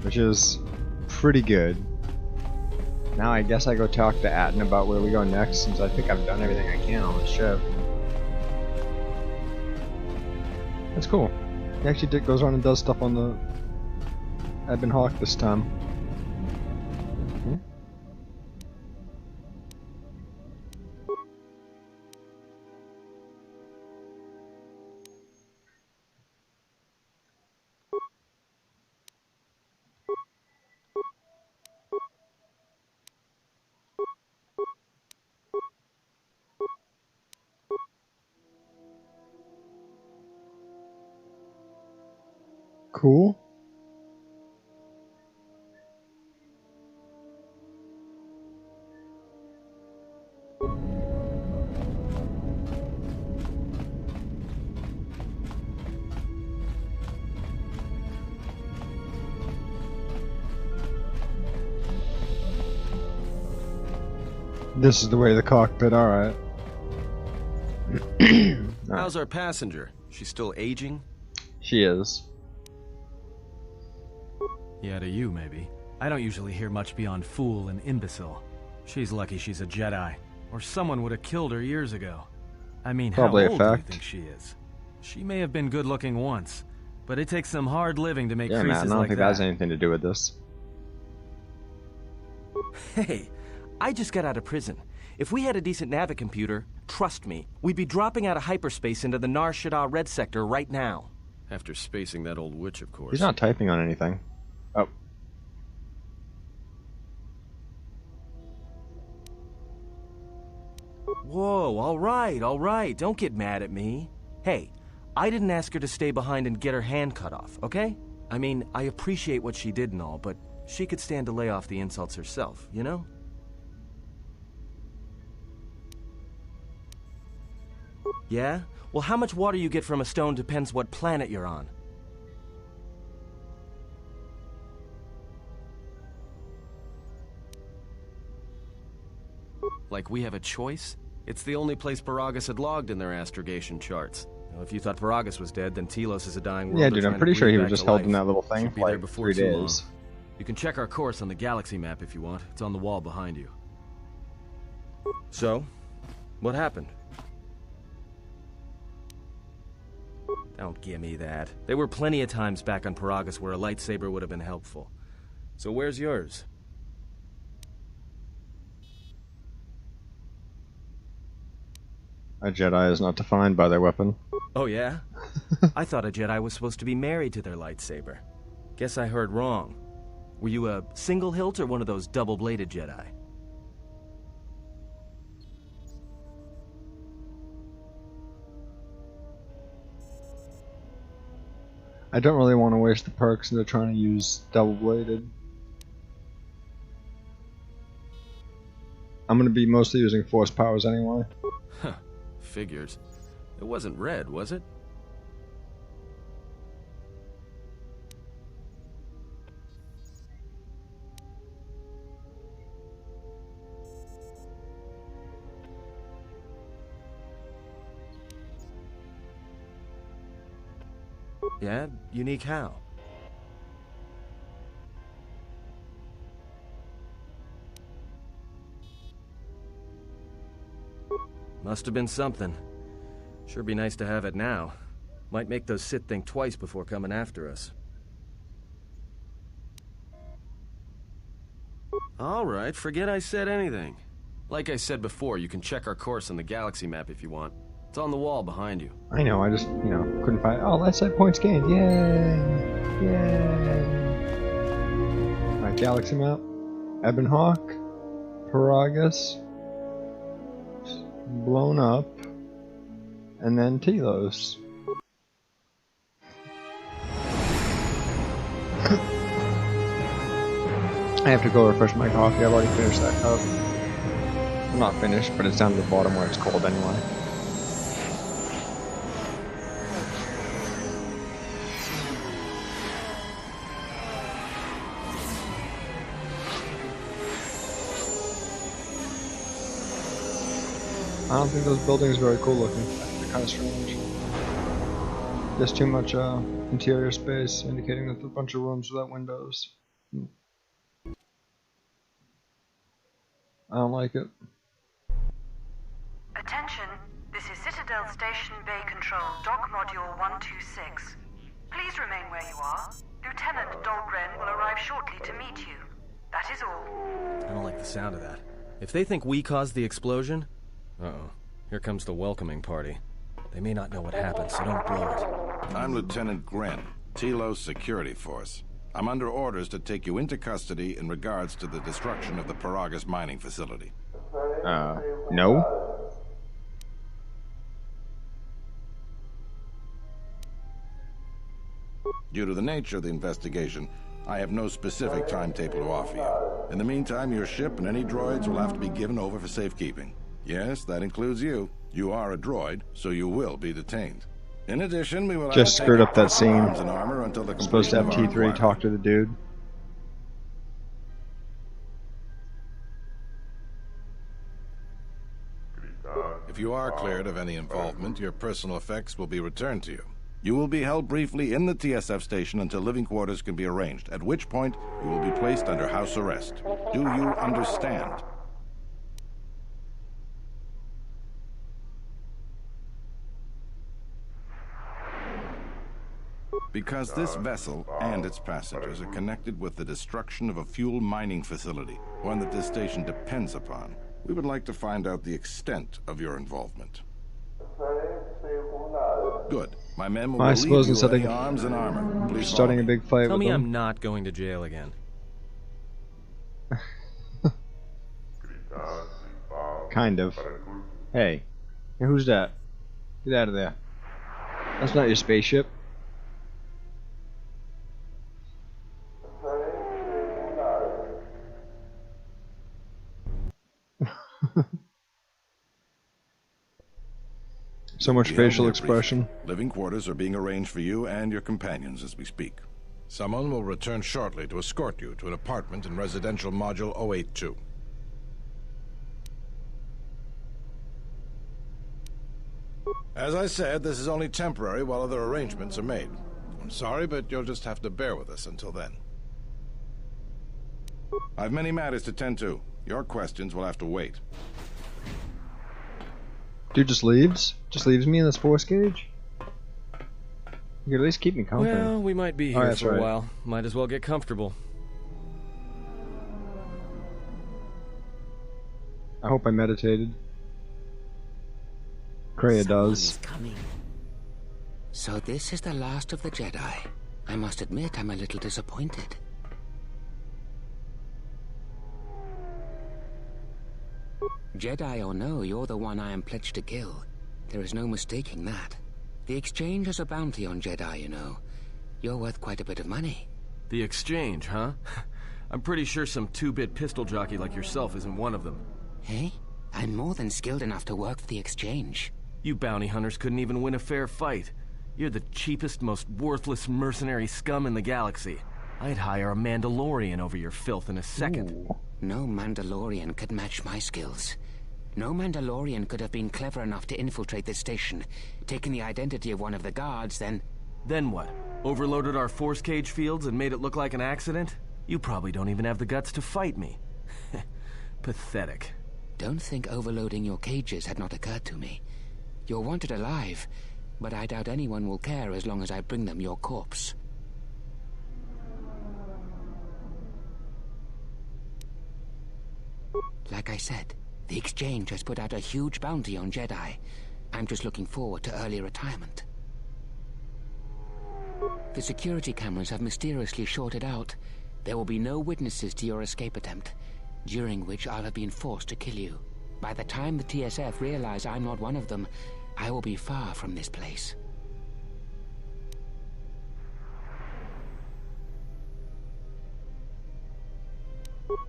Speaker 1: which is pretty good. Now I guess I go talk to Atten about where we go next, since I think I've done everything I can on the ship. That's cool. He actually goes around and does stuff on the Ebon Hawk this time. Cool. This is the way to the cockpit, alright.
Speaker 8: How's our passenger? She's still aging?
Speaker 1: She is.
Speaker 18: Yeah, to you, maybe. I don't usually hear much beyond fool and imbecile. She's lucky she's a Jedi, or someone would have killed her years ago. I mean,
Speaker 1: Probably
Speaker 18: how
Speaker 1: a
Speaker 18: old do you
Speaker 1: fact.
Speaker 18: think she is? She may have been good-looking once, but it takes some hard living to make
Speaker 1: Yeah,
Speaker 18: creases
Speaker 1: man, I don't
Speaker 18: like
Speaker 1: think
Speaker 18: that.
Speaker 1: that has anything to do with this.
Speaker 8: Hey, I just got out of prison. If we had a decent navicomputer, trust me, we'd be dropping out of hyperspace into the Nar Shaddaa Red Sector right now.
Speaker 7: After spacing that old witch, of course.
Speaker 1: He's not typing on anything. Oh.
Speaker 8: Whoa, all right, don't get mad at me. Hey, I didn't ask her to stay behind and get her hand cut off, okay? I mean, I appreciate what she did and all, but she could stand to lay off the insults herself, you know? Yeah? Well, how much water you get from a stone depends what planet you're on.
Speaker 7: Like we have a choice? It's the only place Paragus had logged in their astrogation charts.
Speaker 8: Now, if you thought Paragus was dead, then Telos is a dying world.
Speaker 1: Yeah,
Speaker 8: they're
Speaker 1: dude, I'm
Speaker 8: trying to
Speaker 1: pretty sure he
Speaker 8: breathe
Speaker 1: was
Speaker 8: back
Speaker 1: just
Speaker 8: to
Speaker 1: held
Speaker 8: life.
Speaker 1: in that little thing
Speaker 8: Should be
Speaker 1: for
Speaker 8: there
Speaker 1: like
Speaker 8: before
Speaker 1: 3
Speaker 8: too long.
Speaker 1: days.
Speaker 8: You can check our course on the galaxy map if you want. It's on the wall behind you. So, what happened? Don't give me that. There were plenty of times back on Paragus where a lightsaber would have been helpful. So where's yours?
Speaker 1: A Jedi is not defined by their weapon.
Speaker 8: Oh yeah? I thought a Jedi was supposed to be married to their lightsaber. Guess I heard wrong. Were you a single hilt or one of those double-bladed Jedi?
Speaker 1: I don't really want to waste the perks into trying to use double-bladed. I'm going to be mostly using force powers anyway.
Speaker 7: Huh. Figures. It wasn't red, was it?
Speaker 8: Yeah? Unique how? Must have been something. Sure be nice to have it now. Might make those Sith think twice before coming after us.
Speaker 7: Alright, forget I said anything. Like I said before, you can check our course on the galaxy map if you want. It's on the wall behind you.
Speaker 1: I know, I just, couldn't find... Oh, let's say points gained. Yay! Yay! Alright, galaxy map. Ebon Hawk. Paragus. Blown up. And then Telos. I have to go refresh my coffee. I've already finished that cup. I'm not finished, but it's down to the bottom where it's cold anyway. I don't think those buildings are very cool looking. They're kind of strange. There's too much interior space, indicating that there's a bunch of rooms without windows. I don't like it.
Speaker 2: Attention, this is Citadel Station Bay Control, Dock Module 126. Please remain where you are. Lieutenant Dahlgren will arrive shortly to meet you. That is all.
Speaker 8: I don't like the sound of that. If they think we caused the explosion... Uh-oh. Here comes the welcoming party. They may not know what happened, so don't blow it.
Speaker 21: I'm Lieutenant Gren, Telos Security Force. I'm under orders to take you into custody in regards to the destruction of the Paragus mining facility.
Speaker 1: No?
Speaker 21: Due to the nature of the investigation, I have no specific timetable to offer you. In the meantime, your ship and any droids will have to be given over for safekeeping. Yes, that includes you. You are a droid, so you will be detained. In addition, we will
Speaker 1: just screwed up that scene.
Speaker 21: Arms and armor until the
Speaker 1: supposed to have T3 talk to the dude.
Speaker 21: If you are cleared of any involvement, your personal effects will be returned to you. You will be held briefly in the TSF station until living quarters can be arranged, at which point you will be placed under house arrest. Do you understand? Because this vessel and its passengers are connected with the destruction of a fuel mining facility, one that this station depends upon, we would like to find out the extent of your involvement. Good. My men will relieve you of any arms and armor. Please
Speaker 1: starting a big fight.
Speaker 8: Tell
Speaker 1: with
Speaker 8: me
Speaker 1: them.
Speaker 8: I'm not going to jail again.
Speaker 1: Kind of. Hey, who's that? Get out of there. That's not your spaceship. So much facial expression.
Speaker 21: Living quarters are being arranged for you and your companions as we speak. Someone will return shortly to escort you to an apartment in residential module 082. As I said, this is only temporary while other arrangements are made. I'm sorry, but you'll just have to bear with us until then. I've many matters to tend to. Your questions will have to wait.
Speaker 1: Dude just leaves? Just leaves me in this force cage? You could at least keep me company.
Speaker 8: Well, we might be here for a while. Might as well get comfortable.
Speaker 1: I hope I meditated. Kreia does.
Speaker 4: Coming. So this is the last of the Jedi. I must admit I'm a little disappointed. Jedi or no, you're the one I am pledged to kill. There is no mistaking that. The exchange has a bounty on Jedi, you know. You're worth quite a bit of money.
Speaker 8: The exchange, huh? I'm pretty sure some two-bit pistol jockey like yourself isn't one of them.
Speaker 4: Hey? I'm more than skilled enough to work for the exchange.
Speaker 8: You bounty hunters couldn't even win a fair fight. You're the cheapest, most worthless mercenary scum in the galaxy. I'd hire a Mandalorian over your filth in a second.
Speaker 4: Ooh. No Mandalorian could match my skills. No Mandalorian could have been clever enough to infiltrate this station, taken the identity of one of the guards, then...
Speaker 8: Then what? Overloaded our force cage fields and made it look like an accident? You probably don't even have the guts to fight me. Pathetic.
Speaker 4: Don't think overloading your cages had not occurred to me. You're wanted alive, but I doubt anyone will care as long as I bring them your corpse. Like I said, the exchange has put out a huge bounty on Jedi. I'm just looking forward to early retirement. The security cameras have mysteriously shorted out. There will be no witnesses to your escape attempt, during which I'll have been forced to kill you. By the time the TSF realize I'm not one of them, I will be far from this place.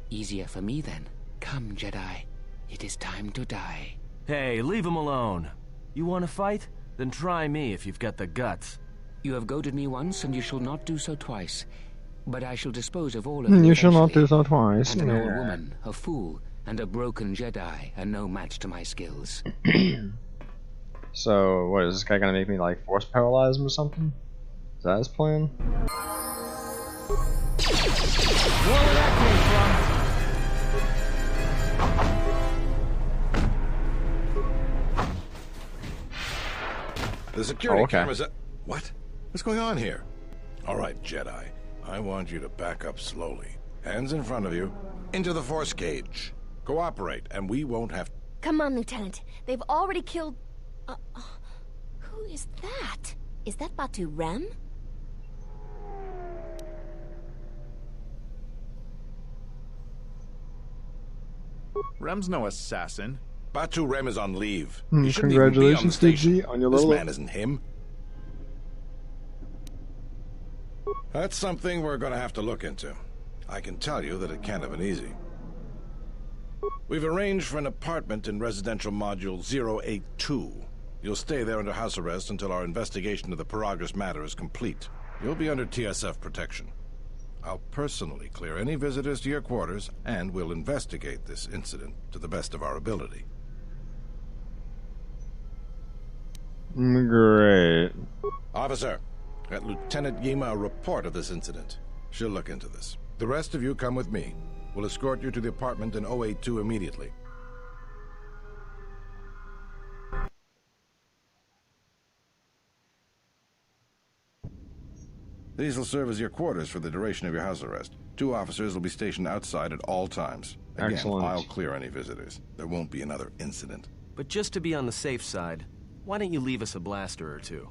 Speaker 4: Easier for me then. Come, Jedi. It is time to die.
Speaker 8: Hey, leave him alone. You want to fight? Then try me if you've got the guts.
Speaker 4: You have goaded me once, and you shall not do so twice. But I shall dispose of all of you.
Speaker 1: You shall not do so twice.
Speaker 4: And an old woman, a fool, and a broken Jedi are no match to my skills.
Speaker 1: So, what, is this guy gonna make me, like, force paralyze him or something? Is that his plan?
Speaker 11: Where that came from?
Speaker 21: The security cameras are... What? What's going on here? All right, Jedi. I want you to back up slowly. Hands in front of you. Into the force cage. Cooperate, and we won't have...
Speaker 22: Come on, Lieutenant. They've already killed... who is that? Is that Batu Rem?
Speaker 23: Rem's no assassin.
Speaker 21: Batu Rem is on leave.
Speaker 1: Congratulations, DG, on your
Speaker 21: This
Speaker 1: little...
Speaker 21: man isn't him. That's something we're going to have to look into. I can tell you that it can't have been easy. We've arranged for an apartment in residential module 082. You'll stay there under house arrest until our investigation of the Prologue matter is complete. You'll be under TSF protection. I'll personally clear any visitors to your quarters, and we'll investigate this incident to the best of our ability.
Speaker 1: Great.
Speaker 21: Officer, get Lieutenant Yima a report of this incident. She'll look into this. The rest of you come with me. We'll escort you to the apartment in 082 immediately. These will serve as your quarters for the duration of your house arrest. 2 officers will be stationed outside at all times. Again,
Speaker 1: Excellent.
Speaker 21: I'll clear any visitors. There won't be another incident.
Speaker 8: But just to be on the safe side, why don't you leave us a blaster or two?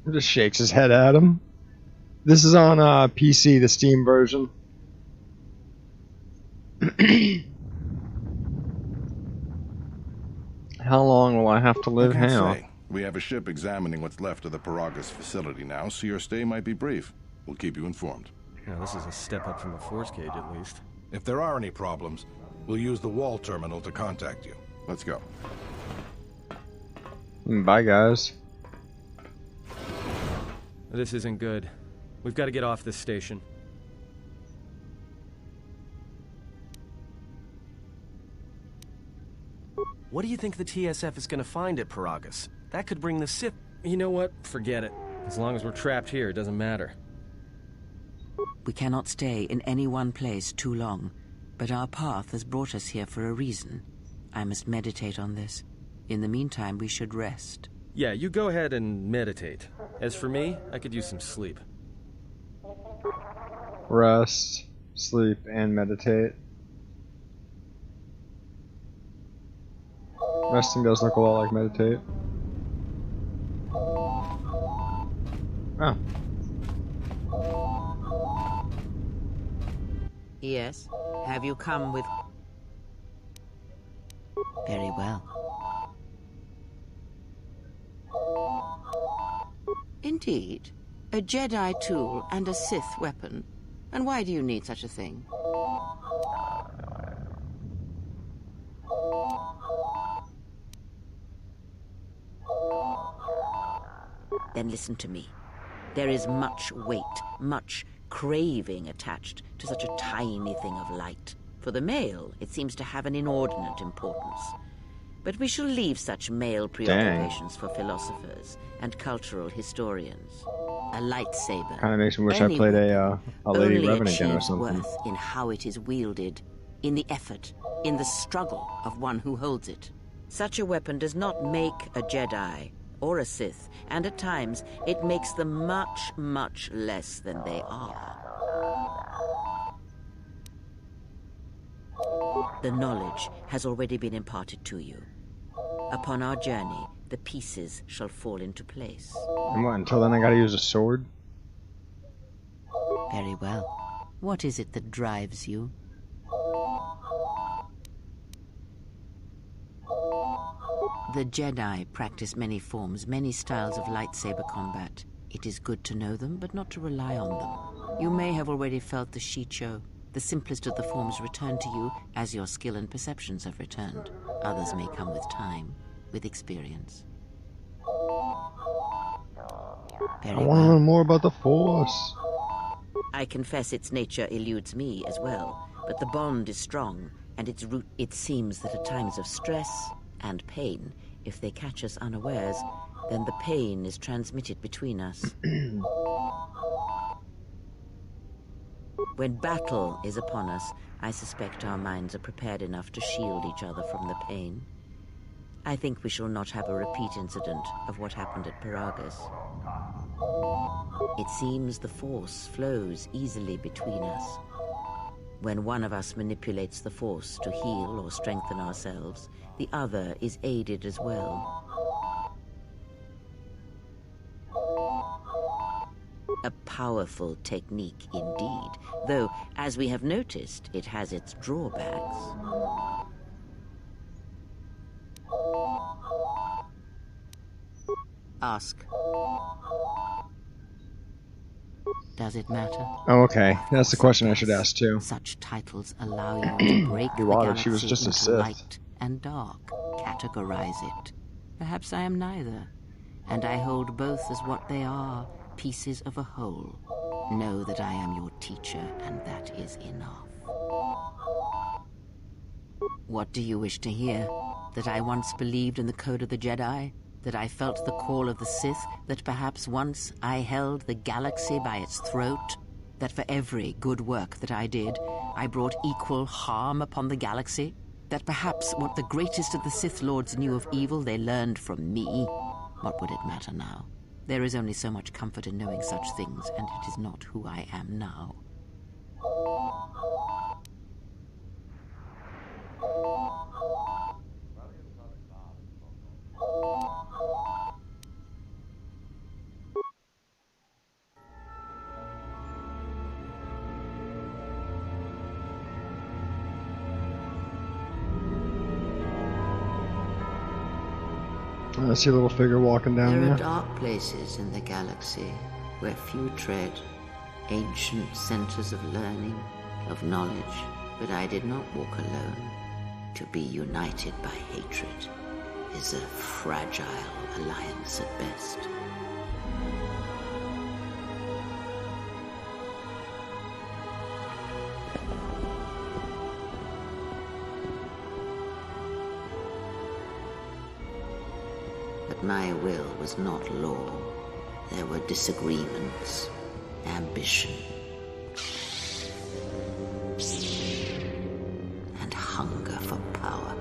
Speaker 1: He just shakes his head at him. This is on PC, the Steam version. How long will I have to live?
Speaker 21: I can't
Speaker 1: Hang on.
Speaker 21: say. We have a ship examining what's left of the Prologue facility now, so your stay might be brief. We'll keep you informed.
Speaker 8: Now, this is a step up from the force cage, at least.
Speaker 21: If there are any problems, we'll use the wall terminal to contact you. Let's go.
Speaker 1: Bye, guys.
Speaker 8: This isn't good. We've got to get off this station. What do you think the TSF is going to find at Prologue? That could bring the Sith... You know what? Forget it. As long as we're trapped here, it doesn't matter.
Speaker 4: We cannot stay in any one place too long, but our path has brought us here for a reason. I must meditate on this. In the meantime, we should rest.
Speaker 8: Yeah, you go ahead and meditate. As for me, I could use some sleep.
Speaker 1: Rest, sleep, and meditate. Resting does look a lot like meditate. Oh.
Speaker 19: Yes? Have you come with...
Speaker 4: Very well.
Speaker 19: Indeed. A Jedi tool and a Sith weapon. And why do you need such a thing?
Speaker 4: Then listen to me. There is much weight, much craving attached to such a tiny thing of light. For the male, it seems to have an inordinate importance. But we shall leave such male preoccupations for philosophers and cultural historians. A lightsaber.
Speaker 1: Kind of makes me wish I played a Lady Revenant again or something.
Speaker 4: Worth in how it is wielded, in the effort, in the struggle of one who holds it. Such a weapon does not make a Jedi or a Sith, and at times it makes them much, much less than they are. The knowledge has already been imparted to you. Upon our journey, the pieces shall fall into place.
Speaker 1: And what, until then I gotta use a sword?
Speaker 4: Very well. What is it that drives you? The Jedi practice many forms, many styles of lightsaber combat. It is good to know them, but not to rely on them. You may have already felt the Shicho. The simplest of the forms return to you as your skill and perceptions have returned. Others may come with time, with experience. Very
Speaker 1: I want to learn more about the Force.
Speaker 4: I confess its nature eludes me as well, but the bond is strong, and its root... It seems that at times of stress and pain, if they catch us unawares, then the pain is transmitted between us. When battle is upon us, I suspect our minds are prepared enough to shield each other from the pain. I think we shall not have a repeat incident of what happened at Prologue. It seems the Force flows easily between us. When one of us manipulates the Force to heal or strengthen ourselves, the other is aided as well. A powerful technique indeed, though, as we have noticed, it has its drawbacks.
Speaker 19: Ask.
Speaker 4: Does it matter?
Speaker 1: Oh, okay. That's the question I should ask too.
Speaker 4: Such titles allow you to break the galaxy
Speaker 1: she was just a
Speaker 4: into
Speaker 1: Sith.
Speaker 4: light and dark, categorize it. Perhaps I am neither, and I hold both as what they are, pieces of a whole. Know that I am your teacher, and that is enough. What do you wish to hear? That I once believed in the code of the Jedi? That I felt the call of the Sith? That perhaps once I held the galaxy by its throat? That for every good work that I did, I brought equal harm upon the galaxy? That perhaps what the greatest of the Sith Lords knew of evil they learned from me? What would it matter now? There is only so much comfort in knowing such things, and it is not who I am now.
Speaker 1: I see a little figure walking down
Speaker 4: There
Speaker 1: there.
Speaker 4: are dark places in the galaxy where few tread, ancient centers of learning, of knowledge, but I did not walk alone. To be united by hatred is a fragile alliance at best. But my will was not law. There were disagreements, ambition, and hunger for power.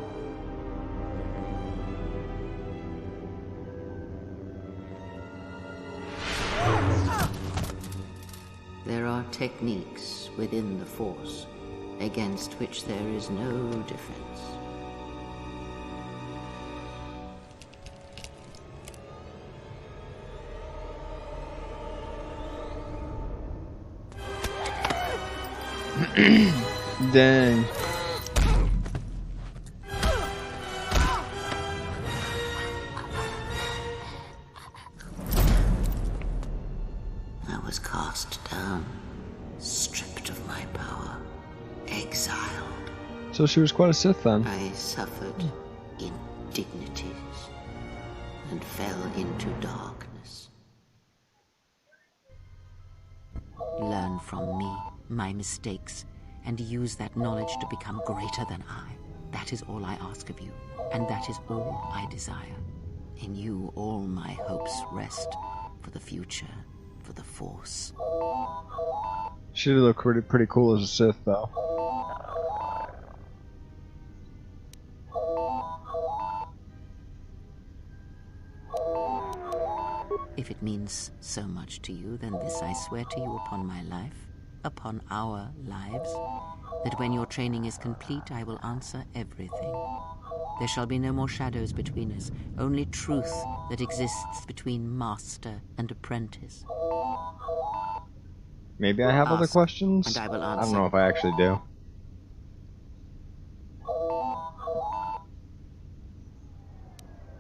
Speaker 4: There are techniques within the Force against which there is no defense.
Speaker 1: Dang.
Speaker 4: I was cast down, stripped of my power, exiled.
Speaker 1: So she was quite a Sith then.
Speaker 4: I suffered indignities and fell into darkness. Learn from me, my mistakes, and use that knowledge to become greater than I. That is all I ask of you, and that is all I desire. In you all my hopes rest for the future, for the Force.
Speaker 1: She did look pretty cool as a Sith though.
Speaker 4: If it means so much to you, then this I swear to you upon my life, upon our lives, that when your training is complete, I will answer everything. There shall be no more shadows between us, only truth that exists between master and apprentice.
Speaker 1: Maybe I have other
Speaker 4: Ask,
Speaker 1: questions?
Speaker 4: and I will
Speaker 1: I don't
Speaker 4: answer.
Speaker 1: know if I actually do.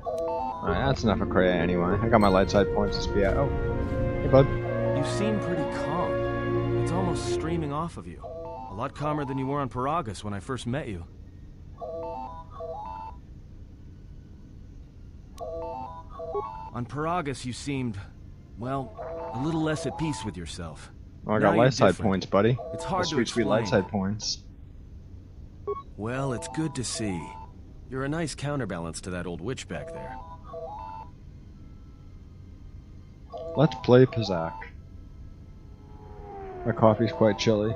Speaker 1: Alright, that's enough of Kreia anyway. I got my light side points to be at. Oh, hey bud.
Speaker 8: You seem pretty calm. It's almost streaming off of you. A lot calmer than you were on Paragus when I first met you. On Paragus, you seemed, well, a little less at peace with yourself.
Speaker 1: Oh, I
Speaker 8: Now
Speaker 1: got
Speaker 8: you're
Speaker 1: light side
Speaker 8: different.
Speaker 1: points, buddy.
Speaker 8: It's hard to
Speaker 1: Sweet light
Speaker 8: explain.
Speaker 1: side points.
Speaker 8: Well, it's good to see. You're a nice counterbalance to that old witch back there.
Speaker 1: Let's play Pizak. My coffee's quite chilly.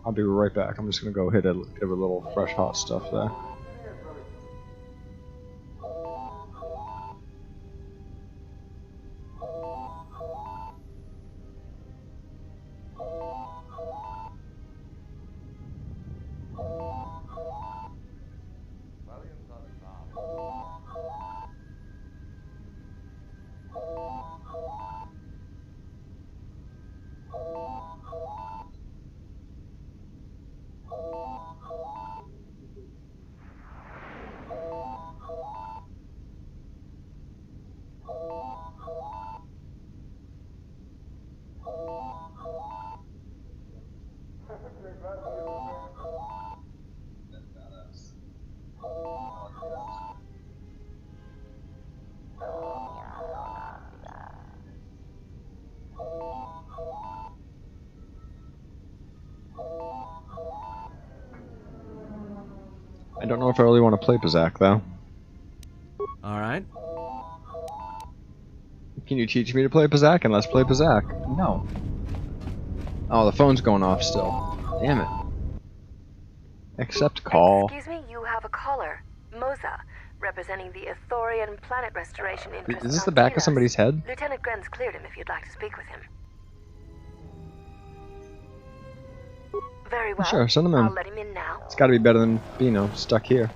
Speaker 1: I'll be right back. I'm just gonna go give it a little fresh hot stuff there. I don't know if I really want to play Pazak, though.
Speaker 18: Alright.
Speaker 1: Can you teach me to play Pazak? And let's play Pazak. No. Oh, the phone's going off still. Damn it. Accept call.
Speaker 2: Excuse me, you have a caller. Moza, representing the Ithorian Planet Restoration Interest.
Speaker 1: Is this the back of somebody's head?
Speaker 2: Lieutenant Grenz cleared him if you'd like to speak with him. Very well.
Speaker 1: Sure, send him in.
Speaker 2: I'll let him in now.
Speaker 1: It's gotta be better than, stuck here.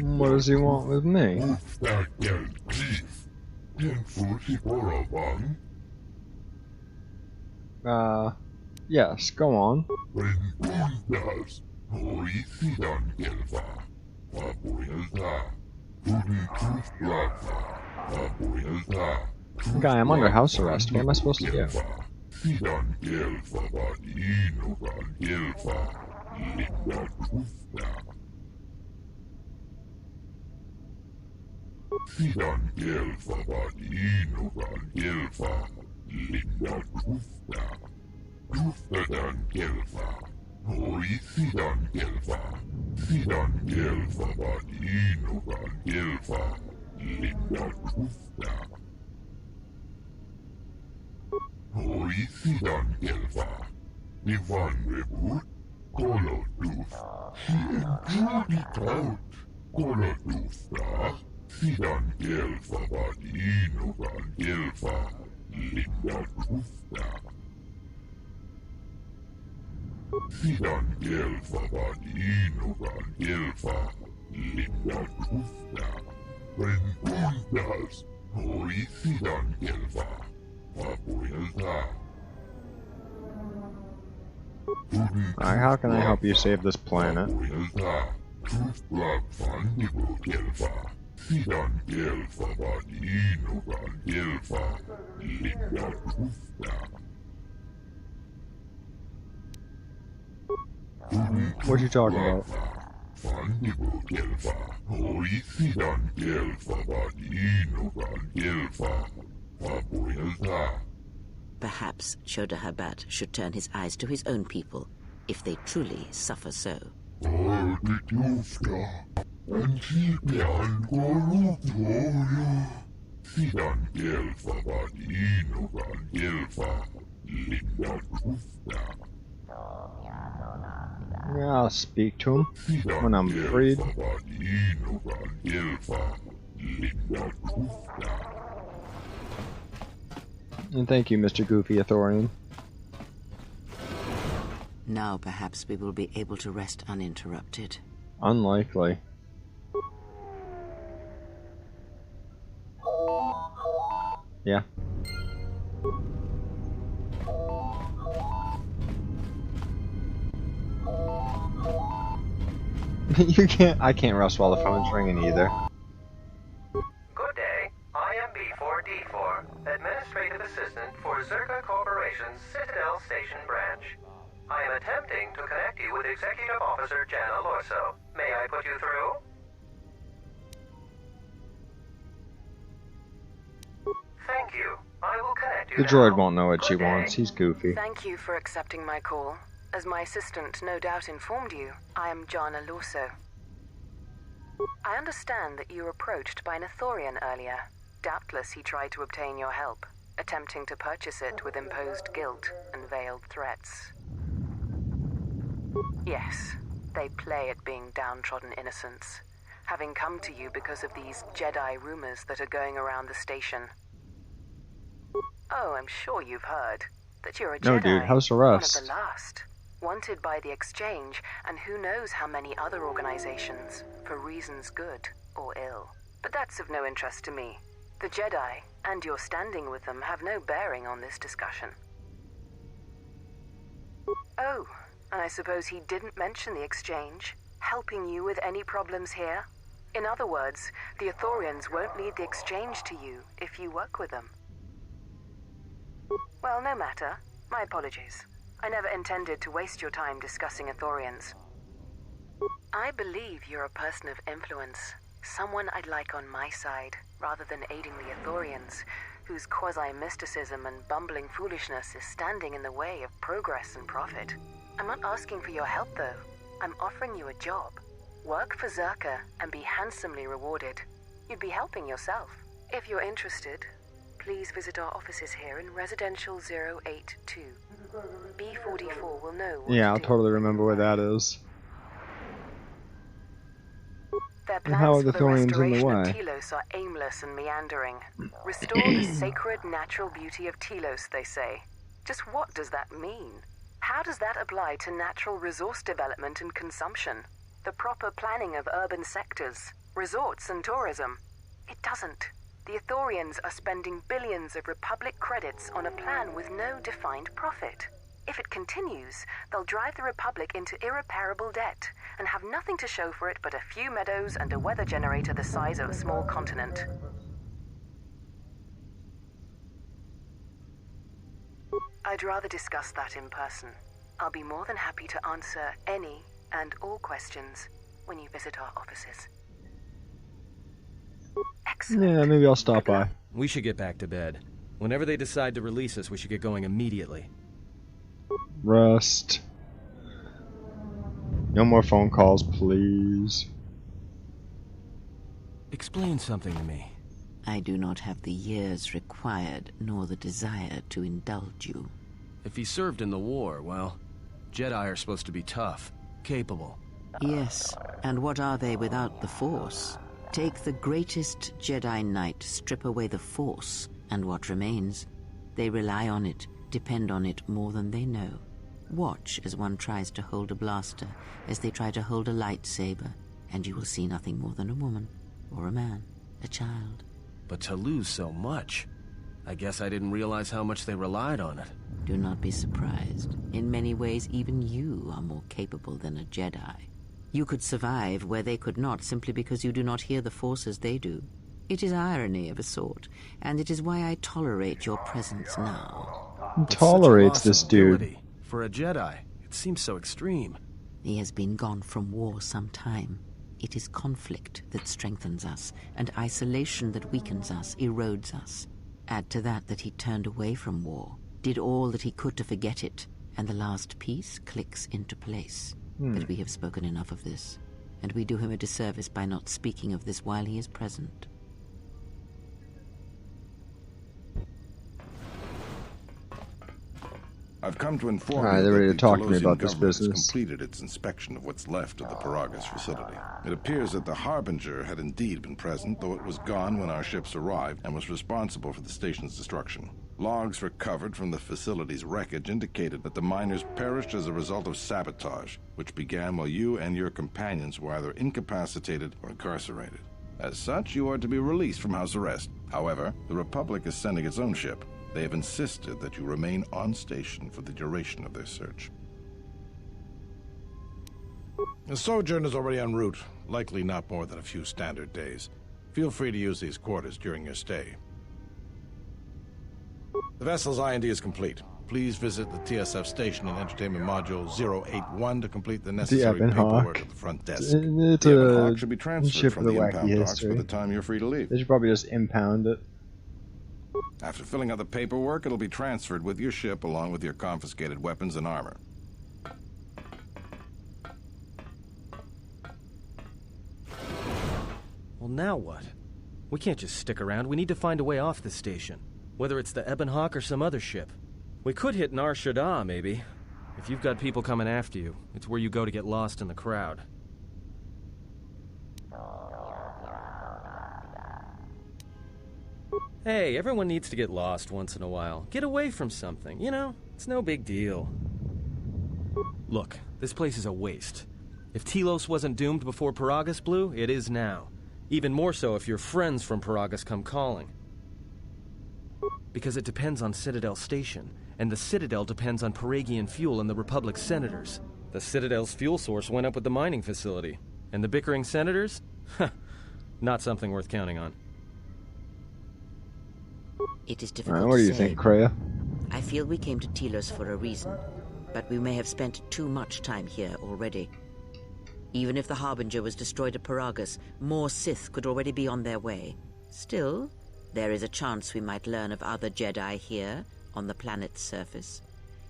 Speaker 1: What does he want with me? Yes, go on. Guy, I'm under house arrest. What am I supposed to do? Alright, how can I help you save this planet? What you talking about?
Speaker 4: Perhaps Chodahabat should turn his eyes to his own people, if they truly suffer so.
Speaker 1: Yeah, I'll speak to him when I'm freed. And thank you, Mr. Goofy Ithorian.
Speaker 4: Now perhaps we will be able to rest uninterrupted.
Speaker 1: Unlikely. Yeah. I can't rest while the phone's ringing either.
Speaker 5: Good day. I am B4D4, Administrative Assistant for Zerka Corporation's Citadel Station branch. I am attempting to connect you with Executive Officer Jana Lorso. May I put you through? Thank you. I will connect you
Speaker 1: The
Speaker 5: now.
Speaker 1: droid won't know what she wants. He's goofy.
Speaker 16: Thank you for accepting my call. As my assistant no doubt informed you, I am Jana Lorso. I understand that you were approached by an Ithorian earlier. Doubtless he tried to obtain your help, attempting to purchase it with imposed guilt and veiled threats. Yes, they play at being downtrodden innocents, having come to you because of these Jedi rumors that are going around the station. Oh, I'm sure you've heard that you're a Jedi.
Speaker 1: No, dude, house arrest.
Speaker 16: One of the last. Wanted by the Exchange, and who knows how many other organizations, for reasons good or ill. But that's of no interest to me. The Jedi, and your standing with them, have no bearing on this discussion. Oh, and I suppose he didn't mention the Exchange, helping you with any problems here? In other words, the Ithorians won't lead the Exchange to you if you work with them. Well, no matter. My apologies. I never intended to waste your time discussing Ithorians. I believe you're a person of influence, Someone I'd like on my side, rather than aiding the Ithorians, whose quasi-mysticism and bumbling foolishness is standing in the way of progress and profit. I'm not asking for your help, though. I'm offering you a job. Work for Zerka and be handsomely rewarded. You'd be helping yourself. If you're interested, please visit our offices here in Residential 082. B44 will know what
Speaker 1: Yeah,
Speaker 16: to
Speaker 1: I'll
Speaker 16: do.
Speaker 1: totally remember where that is.
Speaker 16: Their
Speaker 1: And how are
Speaker 16: plans
Speaker 1: the
Speaker 16: for the
Speaker 1: Thorians in the
Speaker 16: restoration of
Speaker 1: way?
Speaker 16: Telos are aimless and meandering. Restore the sacred natural beauty of Telos, they say. Just what does that mean? How does that apply to natural resource development and consumption? The proper planning of urban sectors, resorts and tourism? It doesn't. The Ithorians are spending billions of Republic credits on a plan with no defined profit. If it continues, they'll drive the Republic into irreparable debt and have nothing to show for it but a few meadows and a weather generator the size of a small continent. I'd rather discuss that in person. I'll be more than happy to answer any and all questions when you visit our offices.
Speaker 1: Yeah, maybe I'll stop by.
Speaker 8: We should get back to bed. Whenever they decide to release us, we should get going immediately.
Speaker 1: Rest. No more phone calls, please.
Speaker 8: Explain something to me.
Speaker 4: I do not have the years required, nor the desire to indulge you.
Speaker 8: If he served in the war, well, Jedi are supposed to be tough, capable.
Speaker 4: Yes, and what are they without the Force? Take the greatest Jedi Knight, strip away the Force, and what remains? They rely on it, depend on it more than they know. Watch as one tries to hold a blaster, as they try to hold a lightsaber, and you will see nothing more than a woman, or a man, a child.
Speaker 8: But to lose so much, I guess I didn't realize how much they relied on it.
Speaker 4: Do not be surprised. In many ways, even you are more capable than a Jedi. You could survive where they could not simply because you do not hear the Force as they do. It is irony of a sort, and it is why I tolerate your presence now.
Speaker 1: He tolerates this dude.
Speaker 8: For a Jedi, it seems so extreme.
Speaker 4: He has been gone from war some time. It is conflict that strengthens us, and isolation that weakens us, erodes us. Add to that he turned away from war, did all that he could to forget it, and the last piece clicks into place. But we have spoken enough of this, and we do him a disservice by not speaking of this while he is present.
Speaker 21: I've come to inform
Speaker 1: Alright,
Speaker 21: you
Speaker 1: they're
Speaker 21: that
Speaker 1: ready to
Speaker 21: the
Speaker 1: talk to me
Speaker 21: Telosian
Speaker 1: about this
Speaker 21: government has
Speaker 1: business.
Speaker 21: completed its inspection of what's left of the Paragas facility. It appears that the Harbinger had indeed been present, though it was gone when our ships arrived and was responsible for the station's destruction. Logs recovered from the facility's wreckage indicated that the miners perished as a result of sabotage, which began while you and your companions were either incapacitated or incarcerated. As such, you are to be released from house arrest. However, the Republic is sending its own ship. They have insisted that you remain on station for the duration of their search.
Speaker 9: The sojourn is already en route, likely not more than a few standard days. Feel free to use these quarters during your stay. The vessel's IND is complete. Please visit the TSF station in Entertainment Module 081 to complete the necessary paperwork at the front desk.
Speaker 1: It's
Speaker 21: The Ebon Hawk should be
Speaker 1: a
Speaker 21: transferred
Speaker 1: ship
Speaker 21: from
Speaker 1: with
Speaker 21: the
Speaker 1: a
Speaker 21: impound
Speaker 1: wacky
Speaker 21: docks by
Speaker 1: history.
Speaker 21: the time you're free to leave.
Speaker 1: They should probably just impound it.
Speaker 21: After filling out the paperwork, it'll be transferred with your ship along with your confiscated weapons and armor.
Speaker 8: Well, now what? We can't just stick around. We need to find a way off this station. Whether it's the Ebon Hawk or some other ship. We could hit Nar Shaddaa, maybe. If you've got people coming after you, it's where you go to get lost in the crowd. Hey, everyone needs to get lost once in a while. Get away from something, you know? It's no big deal. Look, this place is a waste. If Telos wasn't doomed before Paragas blew, it is now. Even more so if your friends from Paragas come calling. Because it depends on Citadel Station, and the Citadel depends on Paragian fuel and the Republic's senators. The Citadel's fuel source went up with the mining facility. And the bickering senators? Not something worth counting on.
Speaker 19: It is difficult
Speaker 1: what do
Speaker 19: to
Speaker 1: you
Speaker 19: say.
Speaker 1: think, Kreia?
Speaker 19: I feel we came to Telos for a reason, but we may have spent too much time here already. Even if the Harbinger was destroyed at Paragus, more Sith could already be on their way. Still, there is a chance we might learn of other Jedi here, on the planet's surface.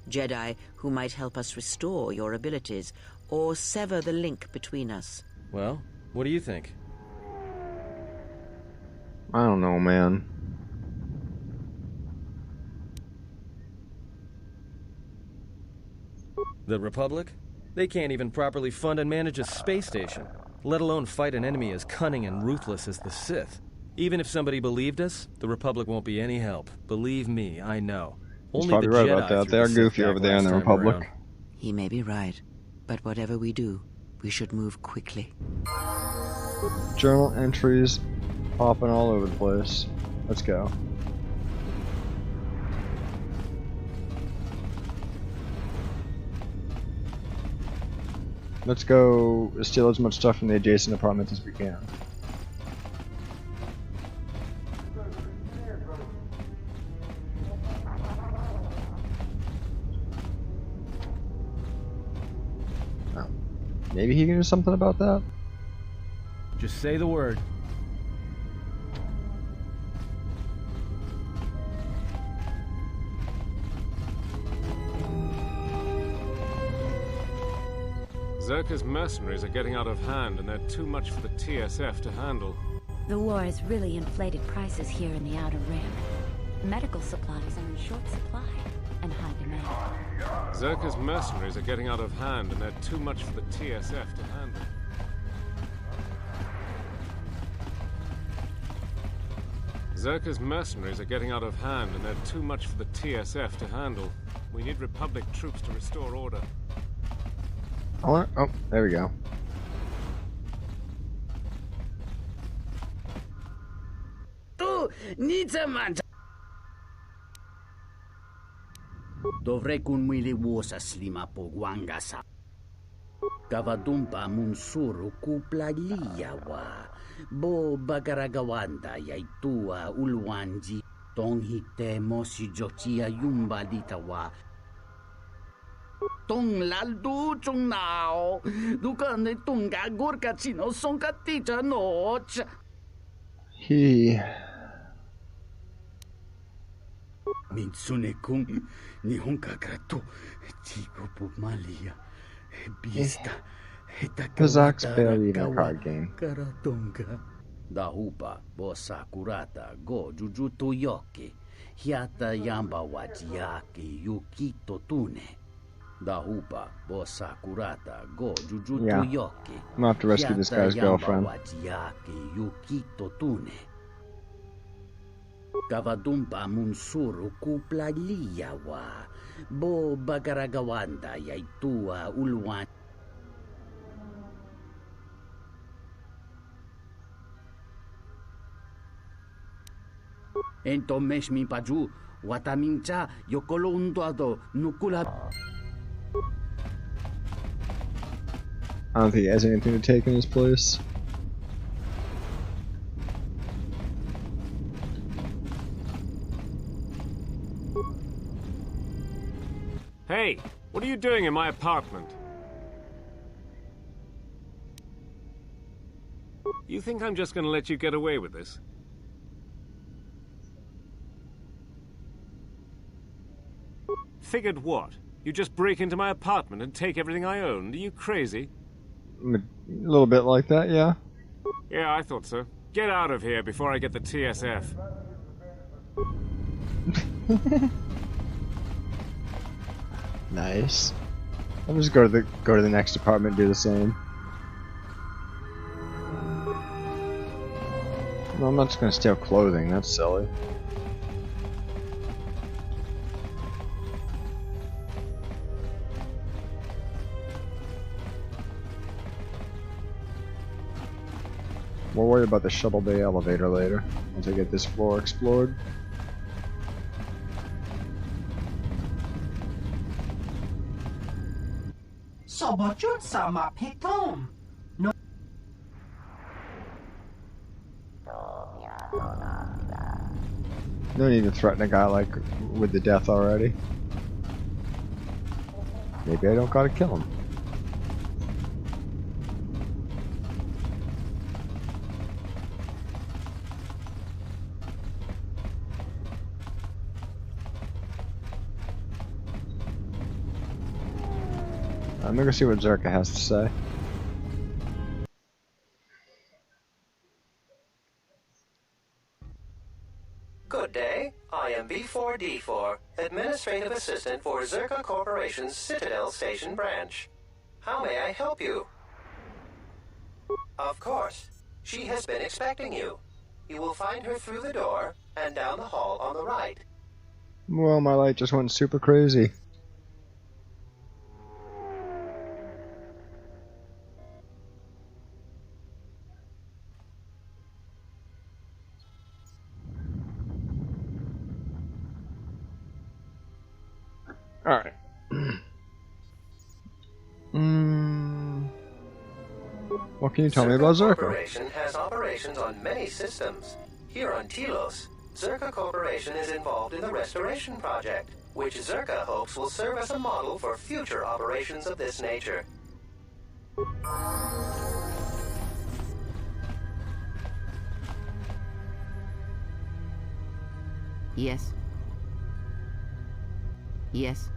Speaker 19: Jedi who might help us restore your abilities, or sever the link between us.
Speaker 8: Well, what do you think?
Speaker 1: I don't know, man.
Speaker 8: The Republic? They can't even properly fund and manage a space station, let alone fight an enemy as cunning and ruthless as the Sith. Even if somebody believed us, the Republic won't be any help. Believe me, I know.
Speaker 1: He's
Speaker 8: Only
Speaker 1: probably
Speaker 8: the
Speaker 1: right
Speaker 8: Jedi
Speaker 1: about that.
Speaker 8: threw
Speaker 1: They are
Speaker 8: the
Speaker 1: goofy
Speaker 8: Sith
Speaker 1: over
Speaker 8: back
Speaker 1: there in the
Speaker 8: last time
Speaker 1: Republic.
Speaker 8: around.
Speaker 19: He may be right, but whatever we do, we should move quickly.
Speaker 1: Journal entries popping all over the place. Let's go. Let's go steal as much stuff from the adjacent apartments as we can. Oh. Maybe he can do something about that?
Speaker 18: Just say the word.
Speaker 10: Zerka's mercenaries are getting out of hand, and they're too much for the TSF to handle.
Speaker 12: The war has really inflated prices here in the Outer Rim. Medical supplies are in short supply and high demand.
Speaker 10: Zerka's mercenaries are getting out of hand, and they're too much for the TSF to handle. Zerka's mercenaries are getting out of hand, and they're too much for the TSF to handle. We need Republic troops to restore order.
Speaker 1: Oh, there we go.
Speaker 14: Dovrei kunmiliwosa slima pogwangasa. Kavadumpa munsuru kuplaliyawa. Bo bagaragawanda yaitua ulwanji. Tonghite mosi jotia yumba litawa. Tong laldu chung nao. Dukane tunga gurka chino sonka tija noch. Mitsune kung nihon kakrato. Chico pumalia. Bista.
Speaker 1: Kazak's barely even a card game.
Speaker 14: Karatonga. Dahupa bosa kurata go jujuto yoke. Hiata yamba wajiake yukito tune. Dahupa bosa kurata go jujuto yoke.
Speaker 1: I'm gonna have to rescue this guy's girlfriend.
Speaker 14: Wajiake yukito tune. Kavadumpa munsuru kuplaliyawa. Bo bagaragawanda yaitua ulwan. Ento meshmi paju watamincha yokolondoado nukula.
Speaker 1: I don't think he has anything to take in his place.
Speaker 10: Hey, what are you doing in my apartment? You think I'm just gonna let you get away with this? Figured what? You just break into my apartment and take everything I owned? Are you crazy?
Speaker 1: A little bit like that, yeah.
Speaker 10: Yeah, I thought so. Get out of here before I get the TSF.
Speaker 1: Nice. I'll just go to the next apartment and do the same. No, I'm not just gonna steal clothing, that's silly. We'll worry about the shuttle bay elevator later, once I get this floor explored.
Speaker 24: Sobachut sama pitom. No.
Speaker 1: Don't need to threaten a guy like with the death already. Maybe I don't gotta kill him. I'm gonna see what Zerka has to say.
Speaker 5: Good day. I am B4D4, Administrative Assistant for Zerka Corporation's Citadel Station branch. How may I help you? Of course. She has been expecting you. You will find her through the door and down the hall on the right.
Speaker 1: Well, my light just went super crazy. Alright. What can you tell me about Zerka?
Speaker 5: Corporation has operations on many systems. Here on Telos, Zerka Corporation is involved in the restoration project, which Zerka hopes will serve as a model for future operations of this nature.
Speaker 19: Yes. Yes.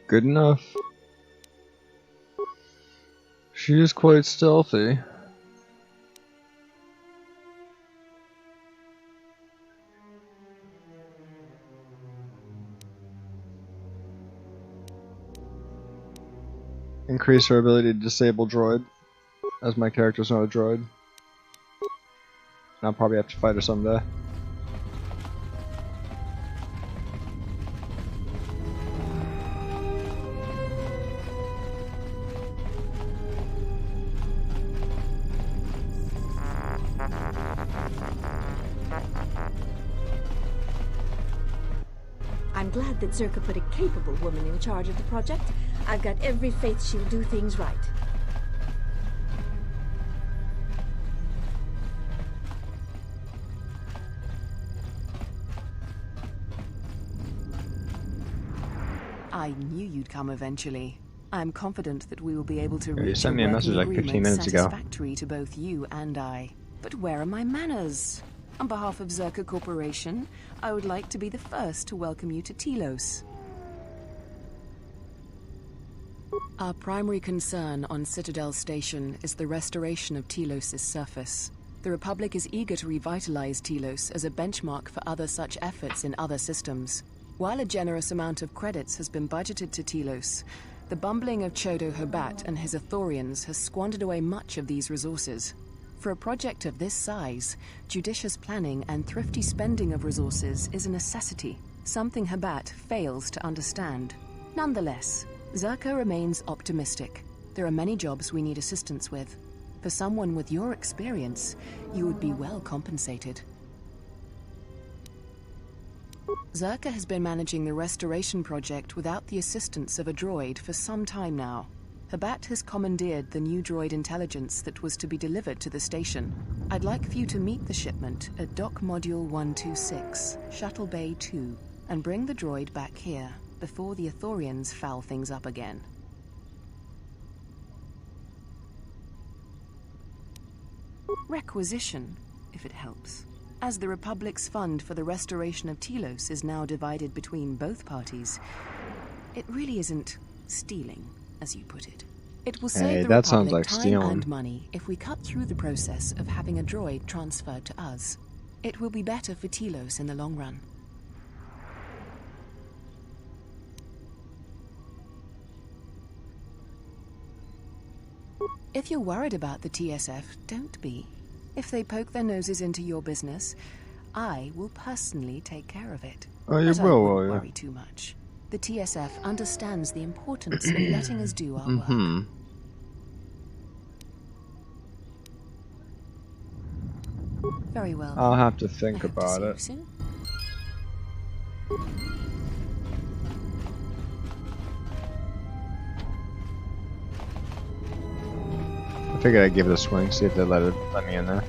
Speaker 1: Good enough. She is quite stealthy. Increase her ability to disable droid, as my character's not a droid. I'll probably have to fight her someday.
Speaker 6: I'm glad that Zerka put a capable woman in charge of the project. I've got every faith she'll do things right.
Speaker 13: I knew you'd come eventually. I'm confident that we will be able to
Speaker 1: Yeah, you
Speaker 13: reach
Speaker 1: sent me a message like 15 minutes ago.
Speaker 13: satisfactory to both you and I. But where are my manners? On behalf of Zerka Corporation, I would like to be the first to welcome you to Telos. Our primary concern on Citadel Station is the restoration of Telos' surface. The Republic is eager to revitalize Telos as a benchmark for other such efforts in other systems. While a generous amount of credits has been budgeted to Telos, the bumbling of Chodo Habat and his Ithorians has squandered away much of these resources. For a project of this size, judicious planning and thrifty spending of resources is a necessity, something Habat fails to understand. Nonetheless, Zerka remains optimistic. There are many jobs we need assistance with. For someone with your experience, you would be well compensated. Zerka has been managing the restoration project without the assistance of a droid for some time now. Habat has commandeered the new droid intelligence that was to be delivered to the station. I'd like for you to meet the shipment at Dock Module 126, Shuttle Bay 2, and bring the droid back here before the Ithorians foul things up again. Requisition, if it helps. As the Republic's fund for the restoration of Telos is now divided between both parties, it really isn't stealing, as you put it. It will save the
Speaker 1: that sounds
Speaker 13: Republic
Speaker 1: like
Speaker 13: time
Speaker 1: stealing.
Speaker 13: and money if we cut through the process of having a droid transferred to us. It will be better for Telos in the long run. If you're worried about the TSF, don't be. If they poke their noses into your business, I will personally take care of it.
Speaker 1: Oh, you
Speaker 13: But I
Speaker 1: will
Speaker 13: won't
Speaker 1: you?
Speaker 13: worry too much. The TSF understands the importance of letting us do our work.
Speaker 1: Mm-hmm.
Speaker 13: Very well.
Speaker 1: I'll have to think about
Speaker 13: See you
Speaker 1: it.
Speaker 13: soon.
Speaker 1: I figured I'd give it a swing, see if they let me in there.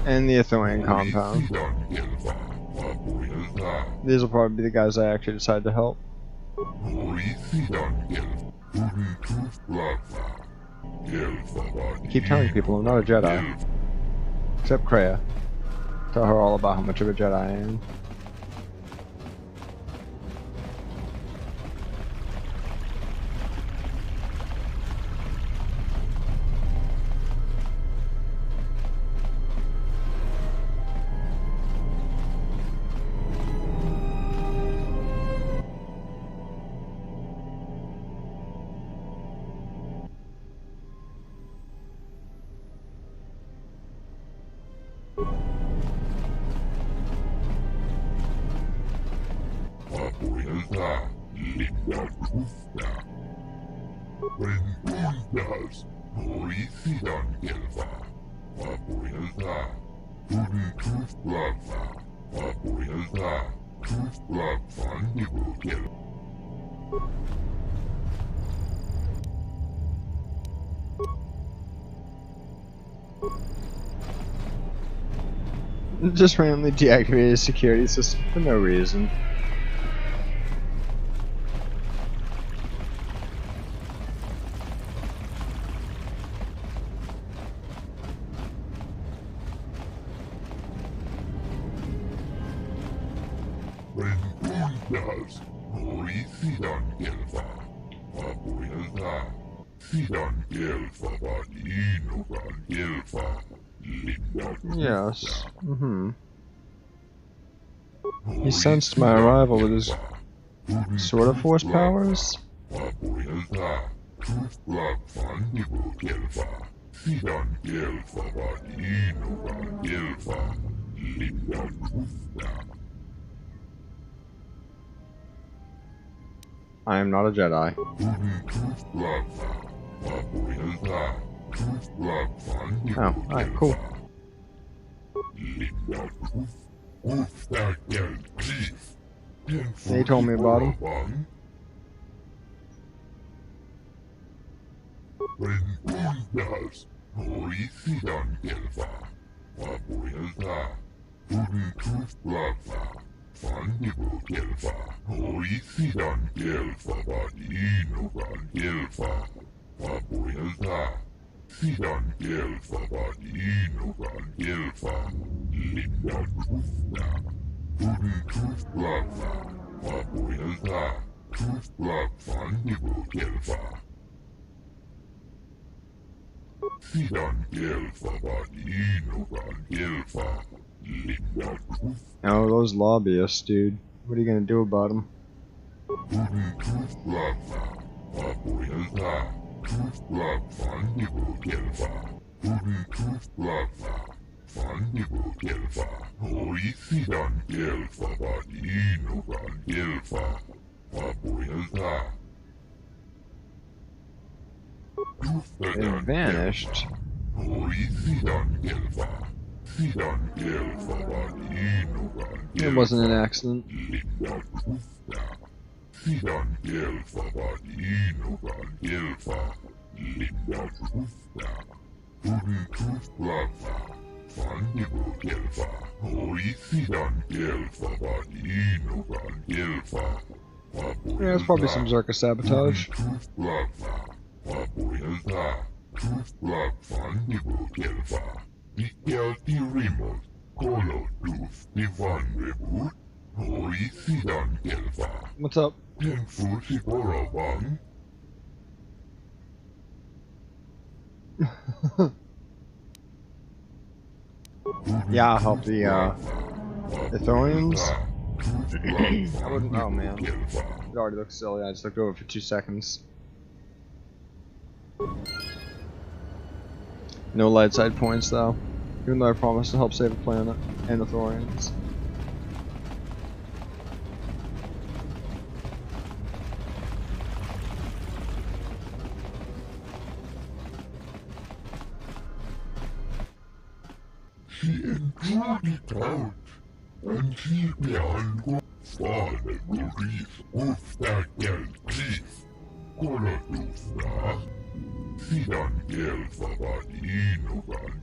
Speaker 1: And the Athorian compound. These will probably be the guys I actually decide to help. I keep telling people I'm not a Jedi. Except Kreia. Tell her all about how much of a Jedi I am. Just randomly deactivated a security system for no reason. Yes. He sensed my arrival with his sort of force powers. I am not a Jedi. Oh, alright, cool. They told me about him. Oh, those lobbyists, dude. What are you gonna do about them? It vanished. It wasn't an accident. Yeah, there's probably some Zerka sabotage. What's up? Yeah, I'll help the Athorians. I wouldn't. Oh man, it already looks silly. I just looked over for 2 seconds. No light side points though, even though I promised to help save the planet and the Athorians.
Speaker 3: She enjoyed it out, and she began fun and grief with that girl chief. KOTOR2, Sidan Gelfa Badino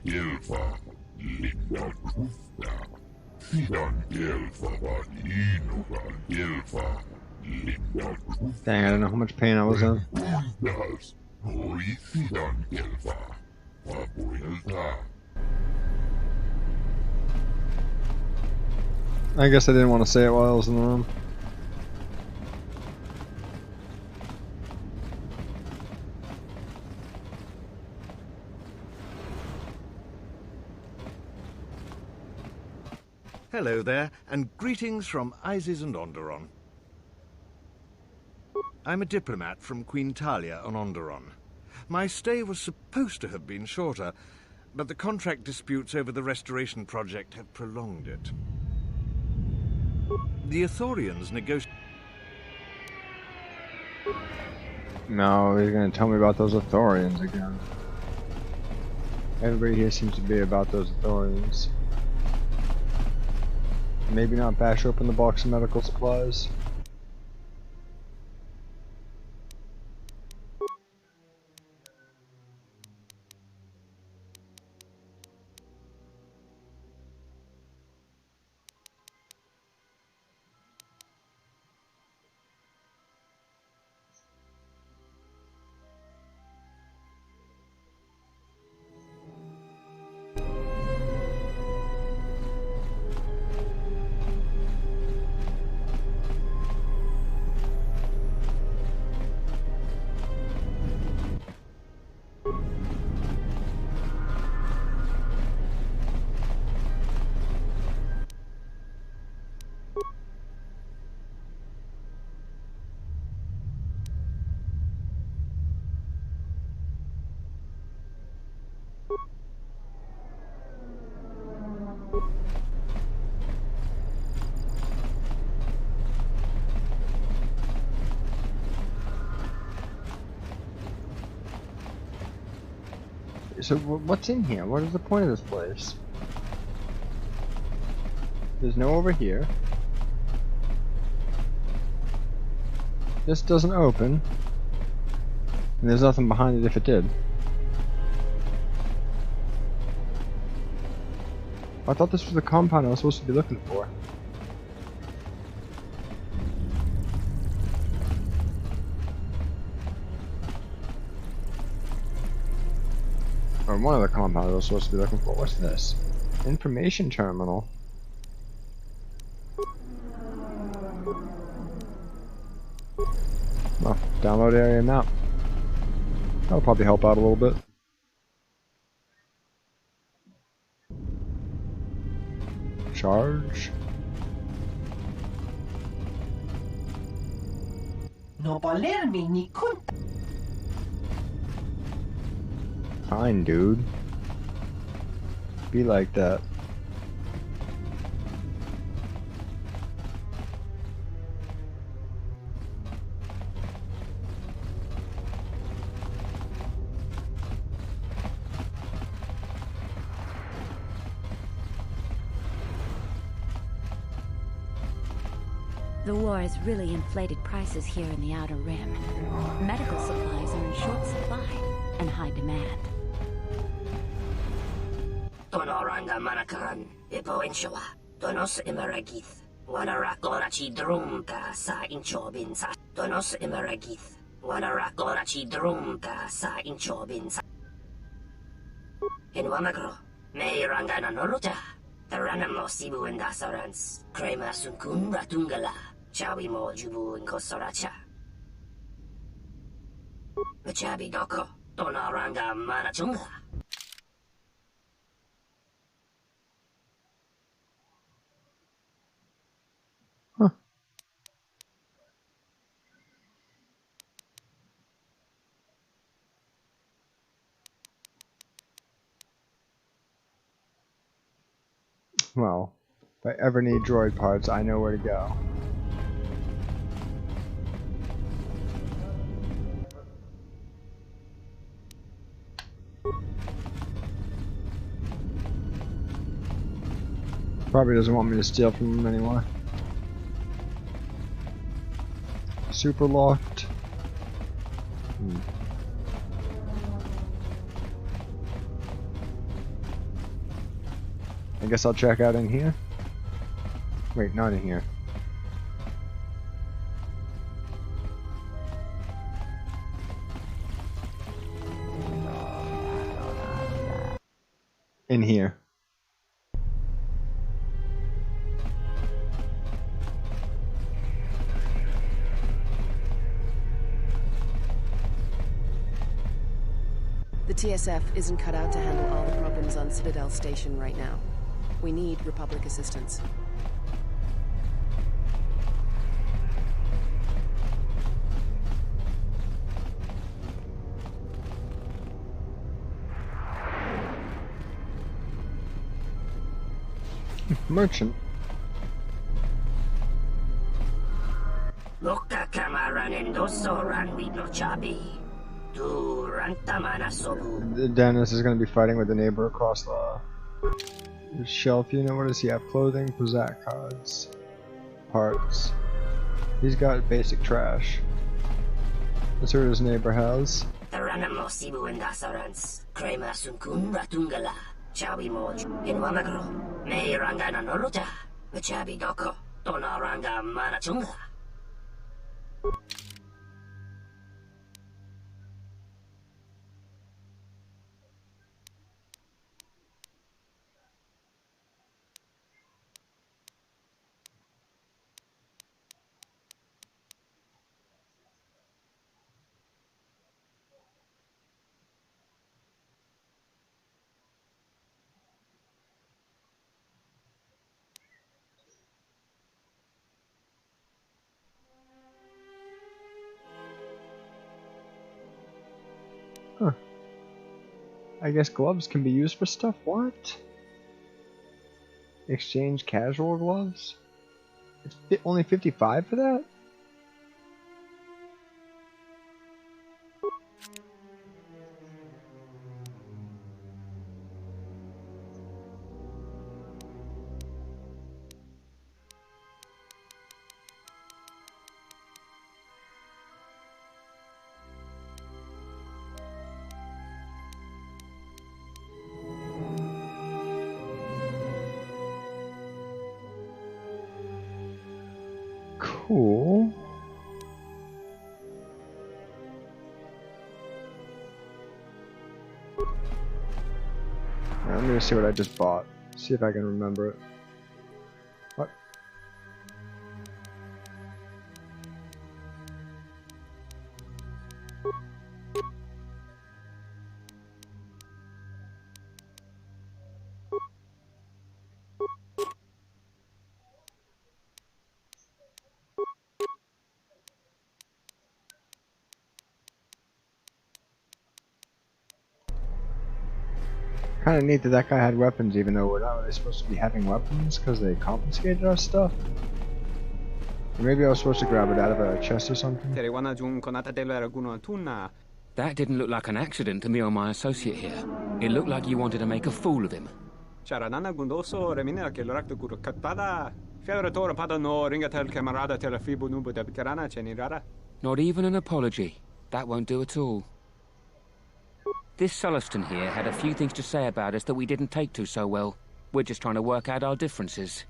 Speaker 3: Gelfa,
Speaker 1: Dang, I don't know how much pain I was in. I guess I didn't want to say it while I was in the room.
Speaker 9: Hello there, and greetings from Isis and Onderon. I'm a diplomat from Queen Talia on Onderon. My stay was supposed to have been shorter, but the contract disputes over the restoration project have prolonged it. The Ithorians negotiate.
Speaker 1: No, he's gonna tell me about those Ithorians again. Everybody here seems to be about those Ithorians. Maybe not bash open the box of medical supplies. So what's in here? What is the point of this place? There's no over here. This doesn't open. And there's nothing behind it if it did. I thought this was the compound I was supposed to be looking for. Or one of the compounds I was supposed to be looking for. What's this? Information terminal. Oh, download area map. That'll probably help out a little bit. Charge.
Speaker 24: No volermi ni conta.
Speaker 1: Fine, dude. Be like that.
Speaker 12: The war has really inflated prices here in the Outer Rim. Medical supplies are in short supply and high demand.
Speaker 7: Tonoranga manakan, ipo inshawa, tonos imaragith, wanarakorachi drumka sa inchobin sa, tonos imaragith, wanarakorachi drumka sa inchobin sa. Inwamagro, may rangana noruta, taranamo sibu indasarans, krema sunkun ratungala, chawi mo jubu inkosoracha. Machabi doko, tonoranga manachunga.
Speaker 1: Well, if I ever need droid parts, I know where to go. Probably doesn't want me to steal from him anymore. Super locked. I guess I'll check out in here. Wait, not in here. In here.
Speaker 13: The TSF isn't cut out to handle all the problems on Citadel Station right now. We need Republic assistance.
Speaker 1: Merchant.
Speaker 7: Loka kamaran endosoran with no chabi.
Speaker 1: Dennis is going to be fighting with the neighbor across the shelf. You know, what does he have? Clothing, Puzak cards, parts. He's got basic trash. Let's see what his neighbor has. Huh. I guess gloves can be used for stuff. What? Exchange casual gloves? It's only 55 for that? Cool. I'm gonna see what I just bought. See if I can remember it. What? Kind of neat that that guy had weapons, even though we're not really supposed to be having weapons because they confiscated our stuff. Or maybe I was supposed to grab it out of a chest or something.
Speaker 11: That didn't look like an accident to me or my associate here. It looked like you wanted to make a fool of him. Not even an apology. That won't do at all. This Sulluston here had a few things to say about us that we didn't take to so well. We're just trying to work out our differences.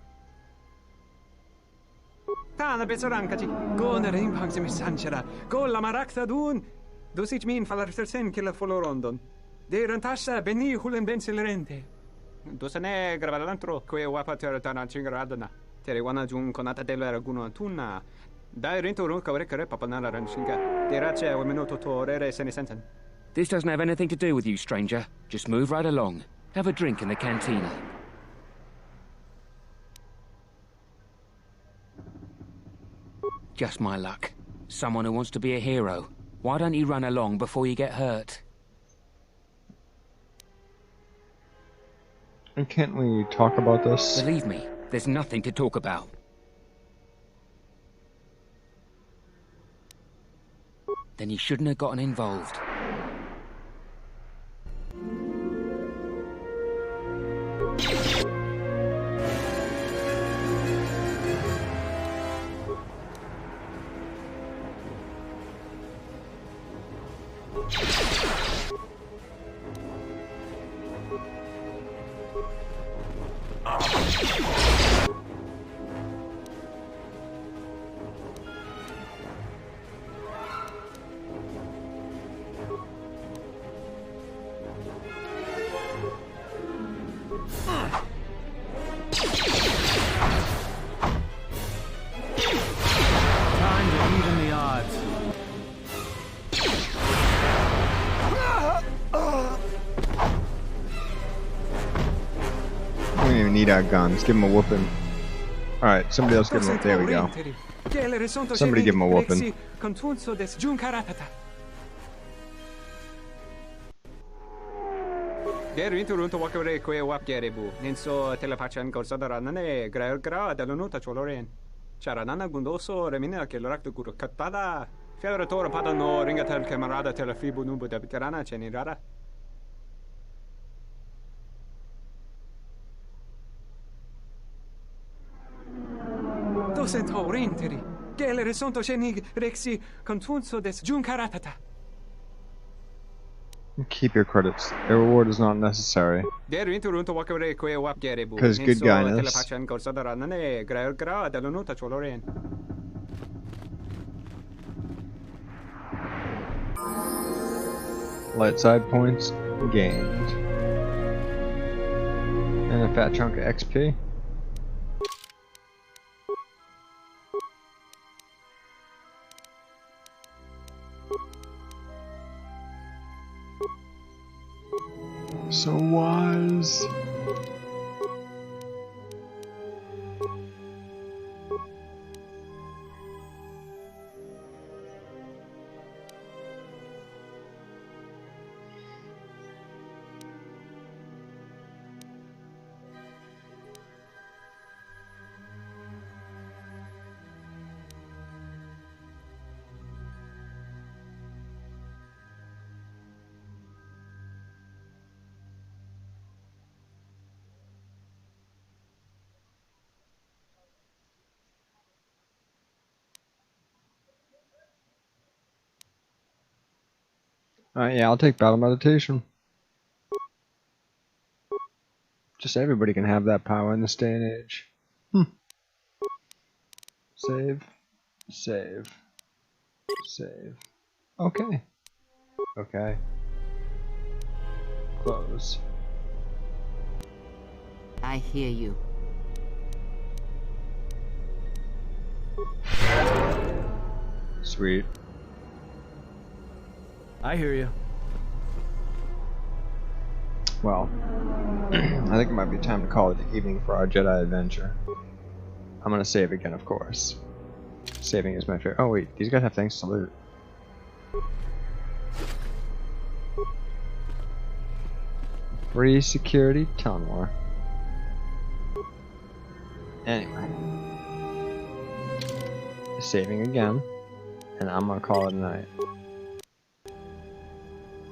Speaker 11: This doesn't have anything to do with you, stranger. Just move right along. Have a drink in the cantina. Just my luck. Someone who wants to be a hero. Why don't you run along before you get hurt?
Speaker 1: And can't we talk about this?
Speaker 11: Believe me, there's nothing to talk about. Then you shouldn't have gotten involved.
Speaker 1: need our guns. Give him a whooping. Alright, somebody else give him a... There we go. Somebody give him a whooping.
Speaker 15: Charanana gundoso remina che l'orakto guru katpada. Fiadra tora pada no ringatel camarada telefibu nubu de bitarana cenirara. Docent horinteri. Gele resonto cenig rexi contunso des juncaratata.
Speaker 1: Keep your credits. A reward is not necessary. Because good guyness. Light side points gained. And a fat chunk of XP. So wise. Alright, yeah, I'll take battle meditation. Just everybody can have that power in this day and age. Save. Save. Save. Okay. Okay. Close.
Speaker 4: I hear you.
Speaker 1: Sweet.
Speaker 18: I hear you.
Speaker 1: Well, I think it might be time to call it evening for our Jedi adventure. I'm gonna save again, of course. Saving is my favorite. Oh wait, these guys have things to loot. Free security tunnel. Anyway. Saving again. And I'm gonna call it a night.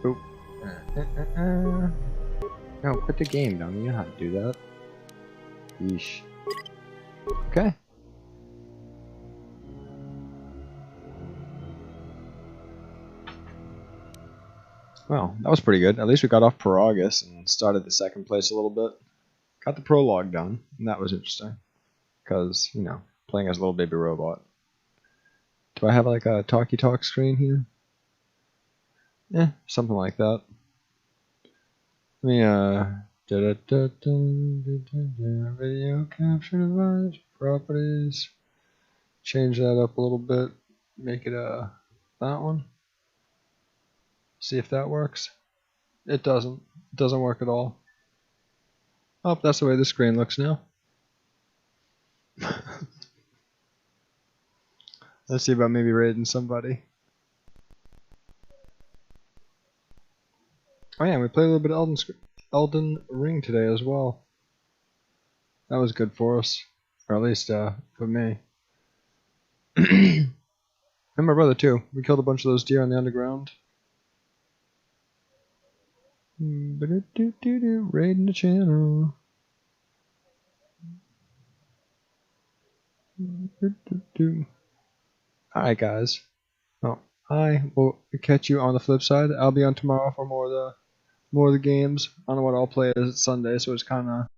Speaker 1: Oop. No, quit the game, don't you know how to do that? Yeesh. Okay. Well, that was pretty good. At least we got off Prologue and started the second place a little bit. Got the prologue done, and that was interesting. Because, you know, playing as a little baby robot. Do I have like a talkie talk screen here? Yeah, something like that. Let me, video capture device, properties. Change that up a little bit. Make it, that one. See if that works. It doesn't. It doesn't work at all. Oh, that's the way the screen looks now. Let's see about maybe raiding somebody. Oh yeah, we played a little bit of Elden Ring today as well. That was good for us. Or at least, for me. And my brother too. We killed a bunch of those deer on the underground. Raiding the channel. Alright guys. Well, I will catch you on the flip side. I'll be on tomorrow for more of the games. I don't know what I'll play. It's Sunday, so it's kinda